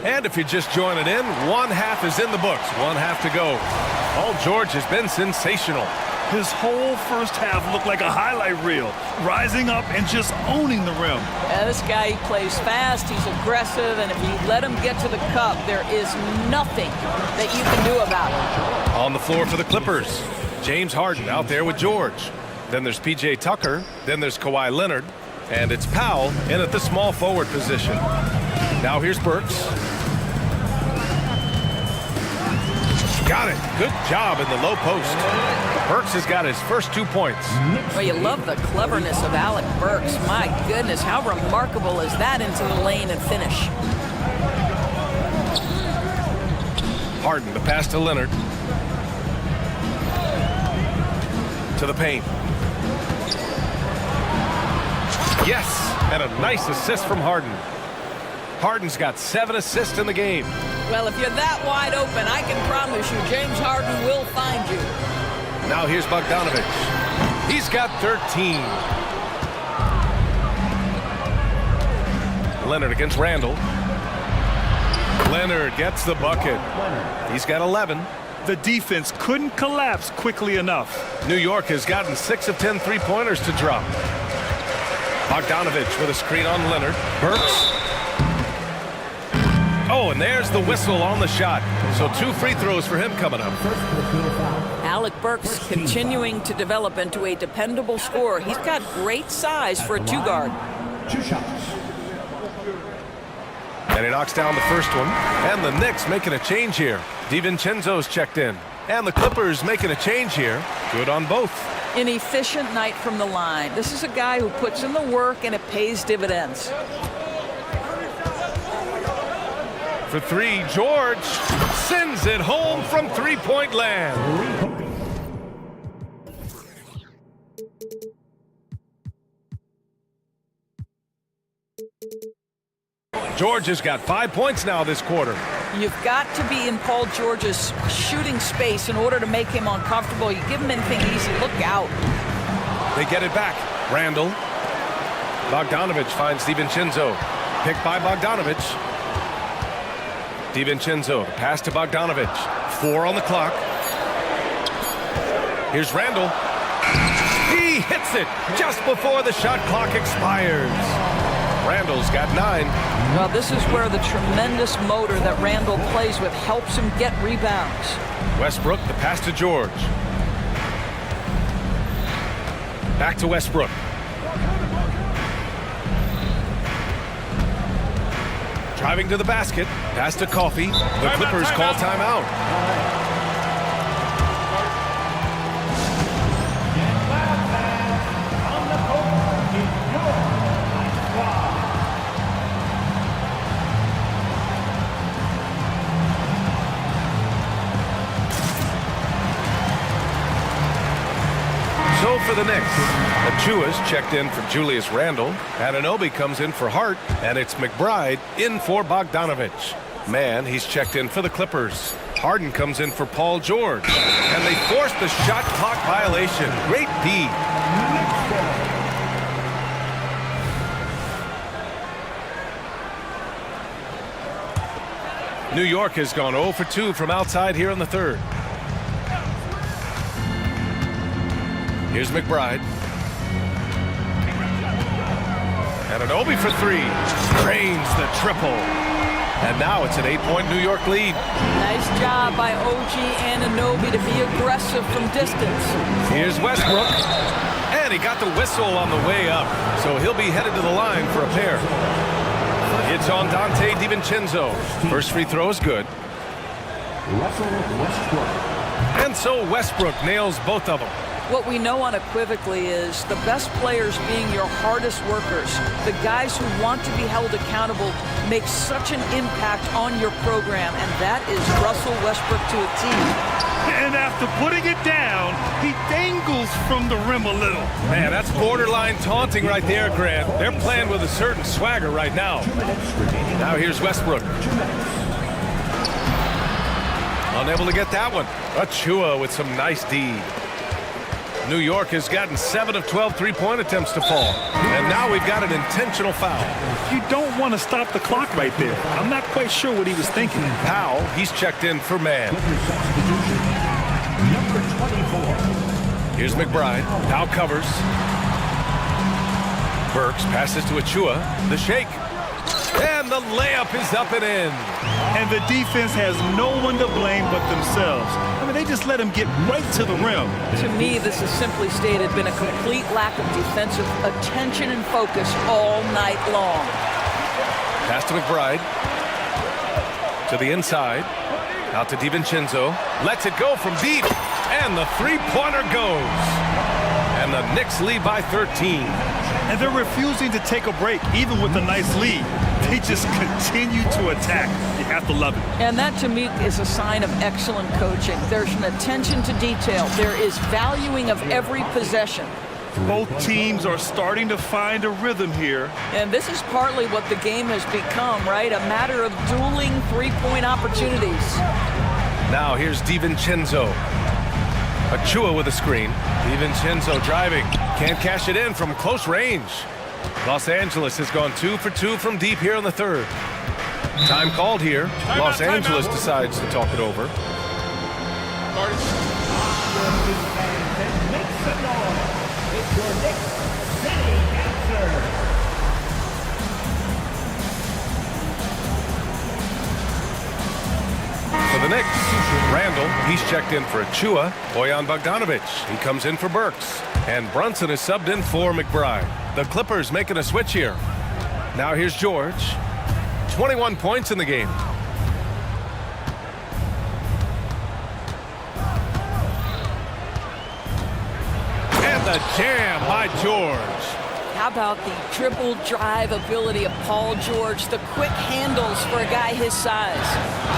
And if you're just joining in, 1 half is in the books. 1 half to go. Paul George has been sensational. His whole first half looked like a highlight reel, rising up and just owning the rim. Yeah, this guy, he plays fast, he's aggressive, and if you let him get to the cup, there is nothing that you can do about it. On the floor for the Clippers, James Harden out there with George. Then there's P.J. Tucker. Then there's Kawhi Leonard. And it's Powell in at the small forward position. Now here's Burks. Got it. Good job in the low post. Burks has got his first 2 points. Well, you love the cleverness of Alec Burks. My goodness, how remarkable is that into the lane and finish? Harden, the pass to Leonard. To the paint. Yes, and a nice assist from Harden. Harden's got 7 assists in the game. Well, if you're that wide open, I can promise you James Harden will find you. Now here's Bogdanovic. He's got 13. Leonard against Randall. Leonard gets the bucket. He's got 11. The defense couldn't collapse quickly enough. New York has gotten 6 of 10 three-pointers to drop. Bogdanovic with a screen on Leonard. Burks. Oh, and there's the whistle on the shot. So 2 free throws for him coming up. Alec Burks continuing to develop into a dependable scorer. He's got great size for a 2-guard. 2 shots. And he knocks down the first one. And the Knicks making a change here. DiVincenzo's checked in. And the Clippers making a change here. Good on both. An efficient night from the line. This is a guy who puts in the work and it pays dividends. for three. George sends it home from three-point land. George has got 5 points now this quarter. You've got to be in Paul George's shooting space in order to make him uncomfortable. You give him anything easy, look out. They get it back. Randall. Bogdanovich finds DiVincenzo. Picked by Bogdanovich. DiVincenzo, pass to Bogdanovich. 4 on the clock. Here's Randall. He hits it just before the shot clock expires. Randall's got 9. Well, this is where the tremendous motor that Randall plays with helps him get rebounds. Westbrook, the pass to George. Back to Westbrook. Driving to the basket. Pass to Coffey. The Clippers call timeout. So for the Knicks, Achua's checked in for Julius Randle. Anunoby comes in for Hart, and it's McBride in for Bogdanovich. Mann, he's checked in for the Clippers. Harden comes in for Paul George, and they force the shot clock violation. Great D. New York has gone 0 for 2 from outside here in the third. Here's McBride. Anunoby for 3. Drains the triple. And now it's an 8-point New York lead. Nice job by OG Anunoby to be aggressive from distance. Here's Westbrook. And he got the whistle on the way up. So he'll be headed to the line for a pair. It's on Dante DiVincenzo. First free throw is good. And so Westbrook nails both of them. What we know unequivocally is the best players being your hardest workers, the guys who want to be held accountable, make such an impact on your program, and that is Russell Westbrook to a T. And after putting it down, he dangles from the rim a little. Man, that's borderline taunting right there, Grant. They're playing with a certain swagger right now. Now here's Westbrook. Unable to get that one. Achua with some nice D. New York has gotten 7 of 12 three-point attempts to fall. And now we've got an intentional foul. You don't want to stop the clock right there. I'm not quite sure what he was thinking. Powell, he's checked in for Mann. Here's McBride. Powell covers. Burks passes to Achua. The shake. And the layup is up and in. And the defense has no one to blame but themselves. I mean, they just let him get right to the rim. To me, this has simply stated been a complete lack of defensive attention and focus all night long. Pass to McBride. To the inside. Out to DiVincenzo. Lets it go from deep. And the three-pointer goes. And the Knicks lead by 13. And they're refusing to take a break, even with a nice lead. They just continue to attack. You have to love it. And that, to me, is a sign of excellent coaching. There's an attention to detail. There is valuing of every possession. Both teams are starting to find a rhythm here. And this is partly what the game has become, right? A matter of dueling three-point opportunities. Now here's DiVincenzo. Achua with a screen. DiVincenzo driving. Can't cash it in from close range. Los Angeles has gone 2 for 2 from deep here in the third. Time called here. Los Angeles decides to talk it over. For the Knicks, Randall, he's checked in for Achua. Bojan Bogdanovich, he comes in for Burks. And Brunson is subbed in for McBride. The Clippers making a switch here. Now here's George. 21 points in the game. And the jam by George. How about the dribble drive ability of Paul George, the quick handles for a guy his size.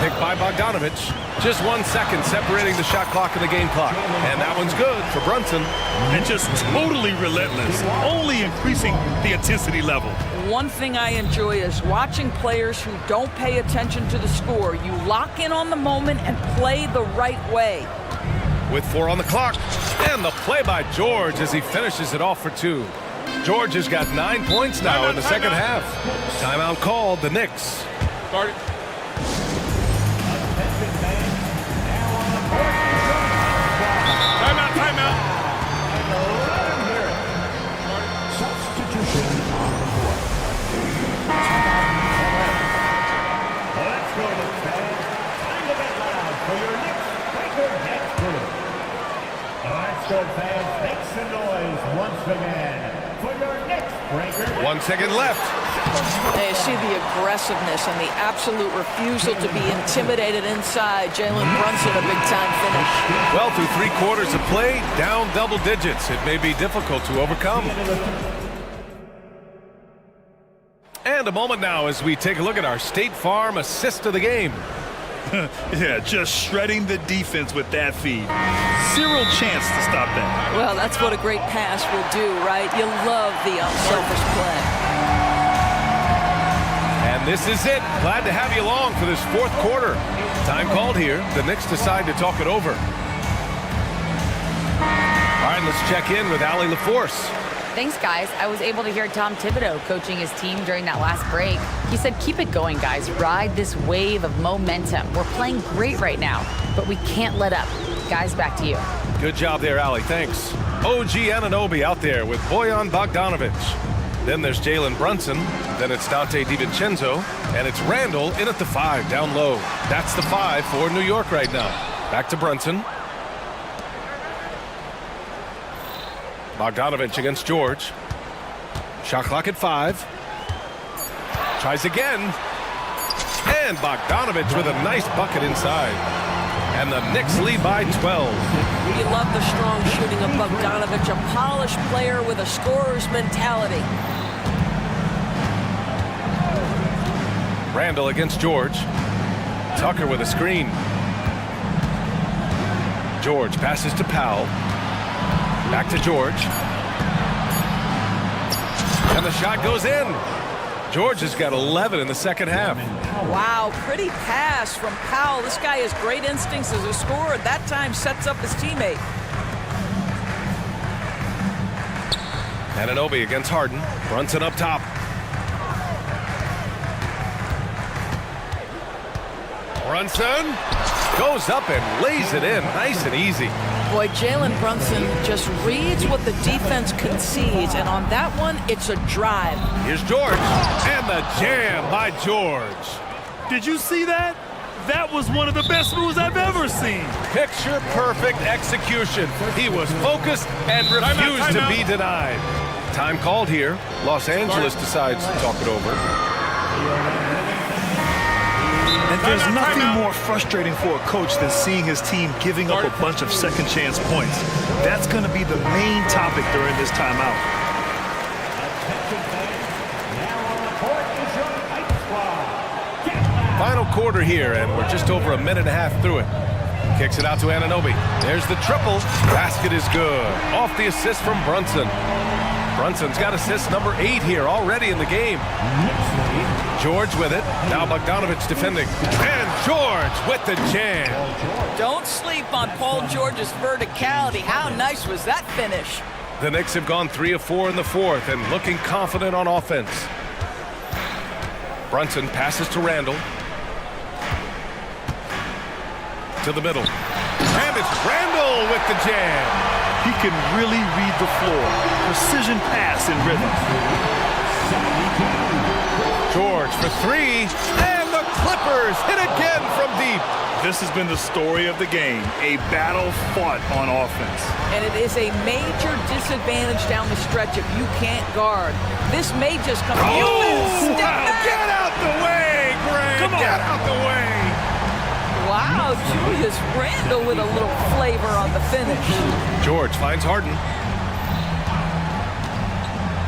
Picked by Bogdanovich. Just 1 second separating the shot clock and the game clock. And that one's good for Brunson. And just totally relentless, only increasing the intensity level. One thing I enjoy is watching players who don't pay attention to the score. You lock in on the moment and play the right way. With 4 on the clock. And the play by George as he finishes it off for 2. George has got 9 points now in the second half. Timeout called, the Knicks. Start it. Timeout, timeout. Substitution on the board. Let's go, Knicks fans. Time to get loud for your Knicks breaker next group. Let's go, fans. Make some noise once again for your Knicks breaker. 1 second left. You see the aggressiveness and the absolute refusal to be intimidated inside. Jalen Brunson, a big-time finish. Well, through 3 quarters of play, down double digits. It may be difficult to overcome. And a moment now as we take a look at our State Farm assist of the game. Yeah, just shredding the defense with that feed. Zero chance to stop that. Well, that's what a great pass will do, right? You love the unselfish play. And this is it. Glad to have you along for this 4th quarter. Time called here. The Knicks decide to talk it over. All right, let's check in with Allie LaForce. Thanks, guys. I was able to hear Tom Thibodeau coaching his team during that last break. He said, keep it going, guys. Ride this wave of momentum. We're playing great right now, but we can't let up. Guys, back to you. Good job there, Allie. Thanks. OG Anunoby out there with Bojan Bogdanovich. Then there's Jalen Brunson. Then it's Dante DiVincenzo. And it's Randall in at the 5, down low. That's the 5 for New York right now. Back to Brunson. Bogdanovich against George. Shot clock at 5. Tries again. And Bogdanovich with a nice bucket inside. And the Knicks lead by 12. You love the strong shooting of Bogdanovich, a polished player with a scorer's mentality. Randall against George. Tucker with a screen. George passes to Powell. Back to George. And the shot goes in. George has got 11 in the second half. Wow, pretty pass from Powell. This guy has great instincts as a scorer. That time sets up his teammate. Anunoby against Harden. Brunson up top. Brunson goes up and lays it in nice and easy. Boy, Jalen Brunson just reads what the defense concedes, and on that one, it's a drive. Here's George, and the jam by George. Did you see that? That was one of the best moves I've ever seen. Picture perfect execution. He was focused and refused to be denied. Time called here. Los Angeles decides to talk it over. And there's nothing more frustrating for a coach than seeing his team giving up a bunch of second chance points. That's going to be the main topic during this timeout. Final quarter here, and we're just over a minute and a half through it. Kicks it out to Anunoby. There's the triple. Basket is good. Off the assist from Brunson. Brunson's got assist number 8 here already in the game. George with it. Now Bogdanovich defending. And George with the jam. Don't sleep on Paul George's verticality. How nice was that finish? The Knicks have gone 3 of 4 in the 4th and looking confident on offense. Brunson passes to Randall. To the middle. And it's Randall with the jam. He can really read the floor. Precision pass in rhythm. George for 3. And the Clippers hit again from deep. This has been the story of the game. A battle fought on offense. And it is a major disadvantage down the stretch if you can't guard. This may just come. Oh, get out the way, Greg. Come on. Get out the way. Wow, Julius Randle with a little flavor on the finish. George finds Harden.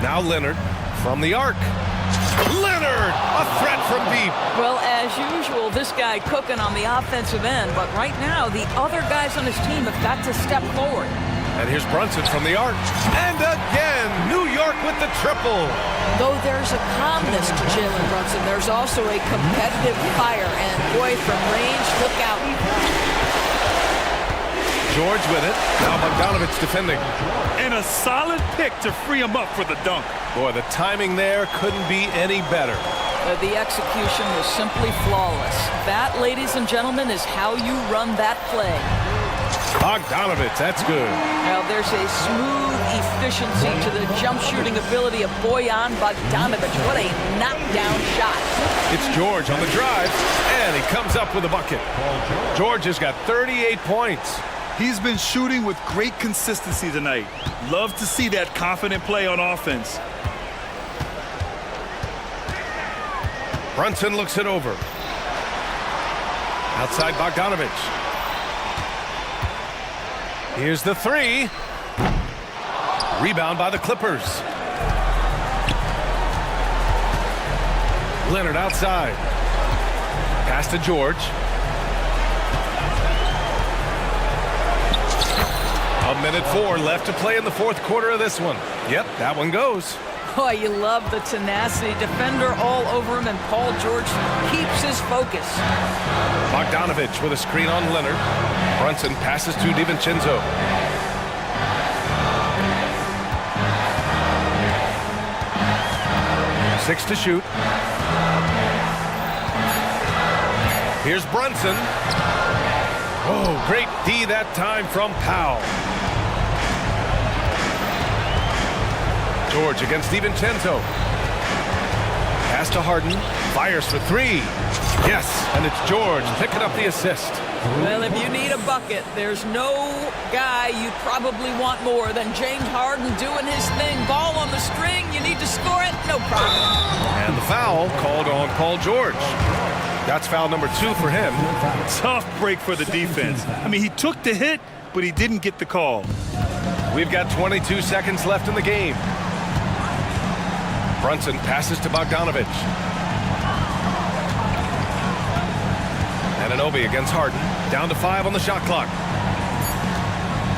Now Leonard from the arc. Leonard, a threat from deep. Well, as usual, this guy cooking on the offensive end, but right now the other guys on his team have got to step forward. And here's Brunson from the arc. And again, New York with the triple. Though there's a calmness to Jalen Brunson, there's also a competitive fire, and boy, from range, look out. George with it. Now Bogdanovich defending. And a solid pick to free him up for the dunk. Boy, the timing there couldn't be any better. The execution was simply flawless. That, ladies and gentlemen, is how you run that play. Bogdanovich, that's good. Now, there's a smooth efficiency to the jump shooting ability of Bojan Bogdanovich. What a knockdown shot. It's George on the drive, and he comes up with a bucket. George has got 38 points. He's been shooting with great consistency tonight. Love to see that confident play on offense. Brunson looks it over. Outside Bogdanovich. Here's the three. Rebound by the Clippers. Leonard outside. Pass to George. A minute 4 left to play in the fourth quarter of this one. Yep, that one goes. Boy, you love the tenacity. Defender all over him, and Paul George keeps his focus. Bogdanovich with a screen on Leonard. Brunson passes to DiVincenzo. Six to shoot. Here's Brunson. Oh, great D that time from Powell. George against DiVincenzo. Pass to Harden. Fires for three. Yes, and it's George picking up the assist. Well, if you need a bucket, there's no guy you'd probably want more than James Harden doing his thing. Ball on the string, you need to score it, no problem. And the foul called on Paul George. That's foul number 2 for him. Tough break for the defense. I mean, he took the hit, but he didn't get the call. We've got 22 seconds left in the game. Brunson passes to Bogdanovich. Anunoby against Harden. Down to 5 on the shot clock.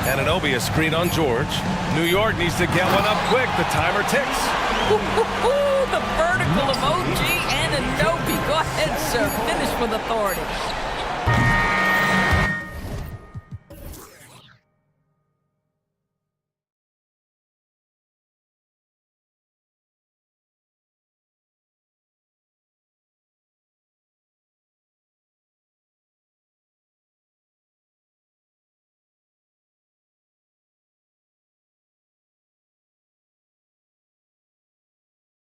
Anunoby a screen on George. New York needs to get one up quick. The timer ticks. The vertical emoji, Anunoby. Go ahead, sir. Finish with authority.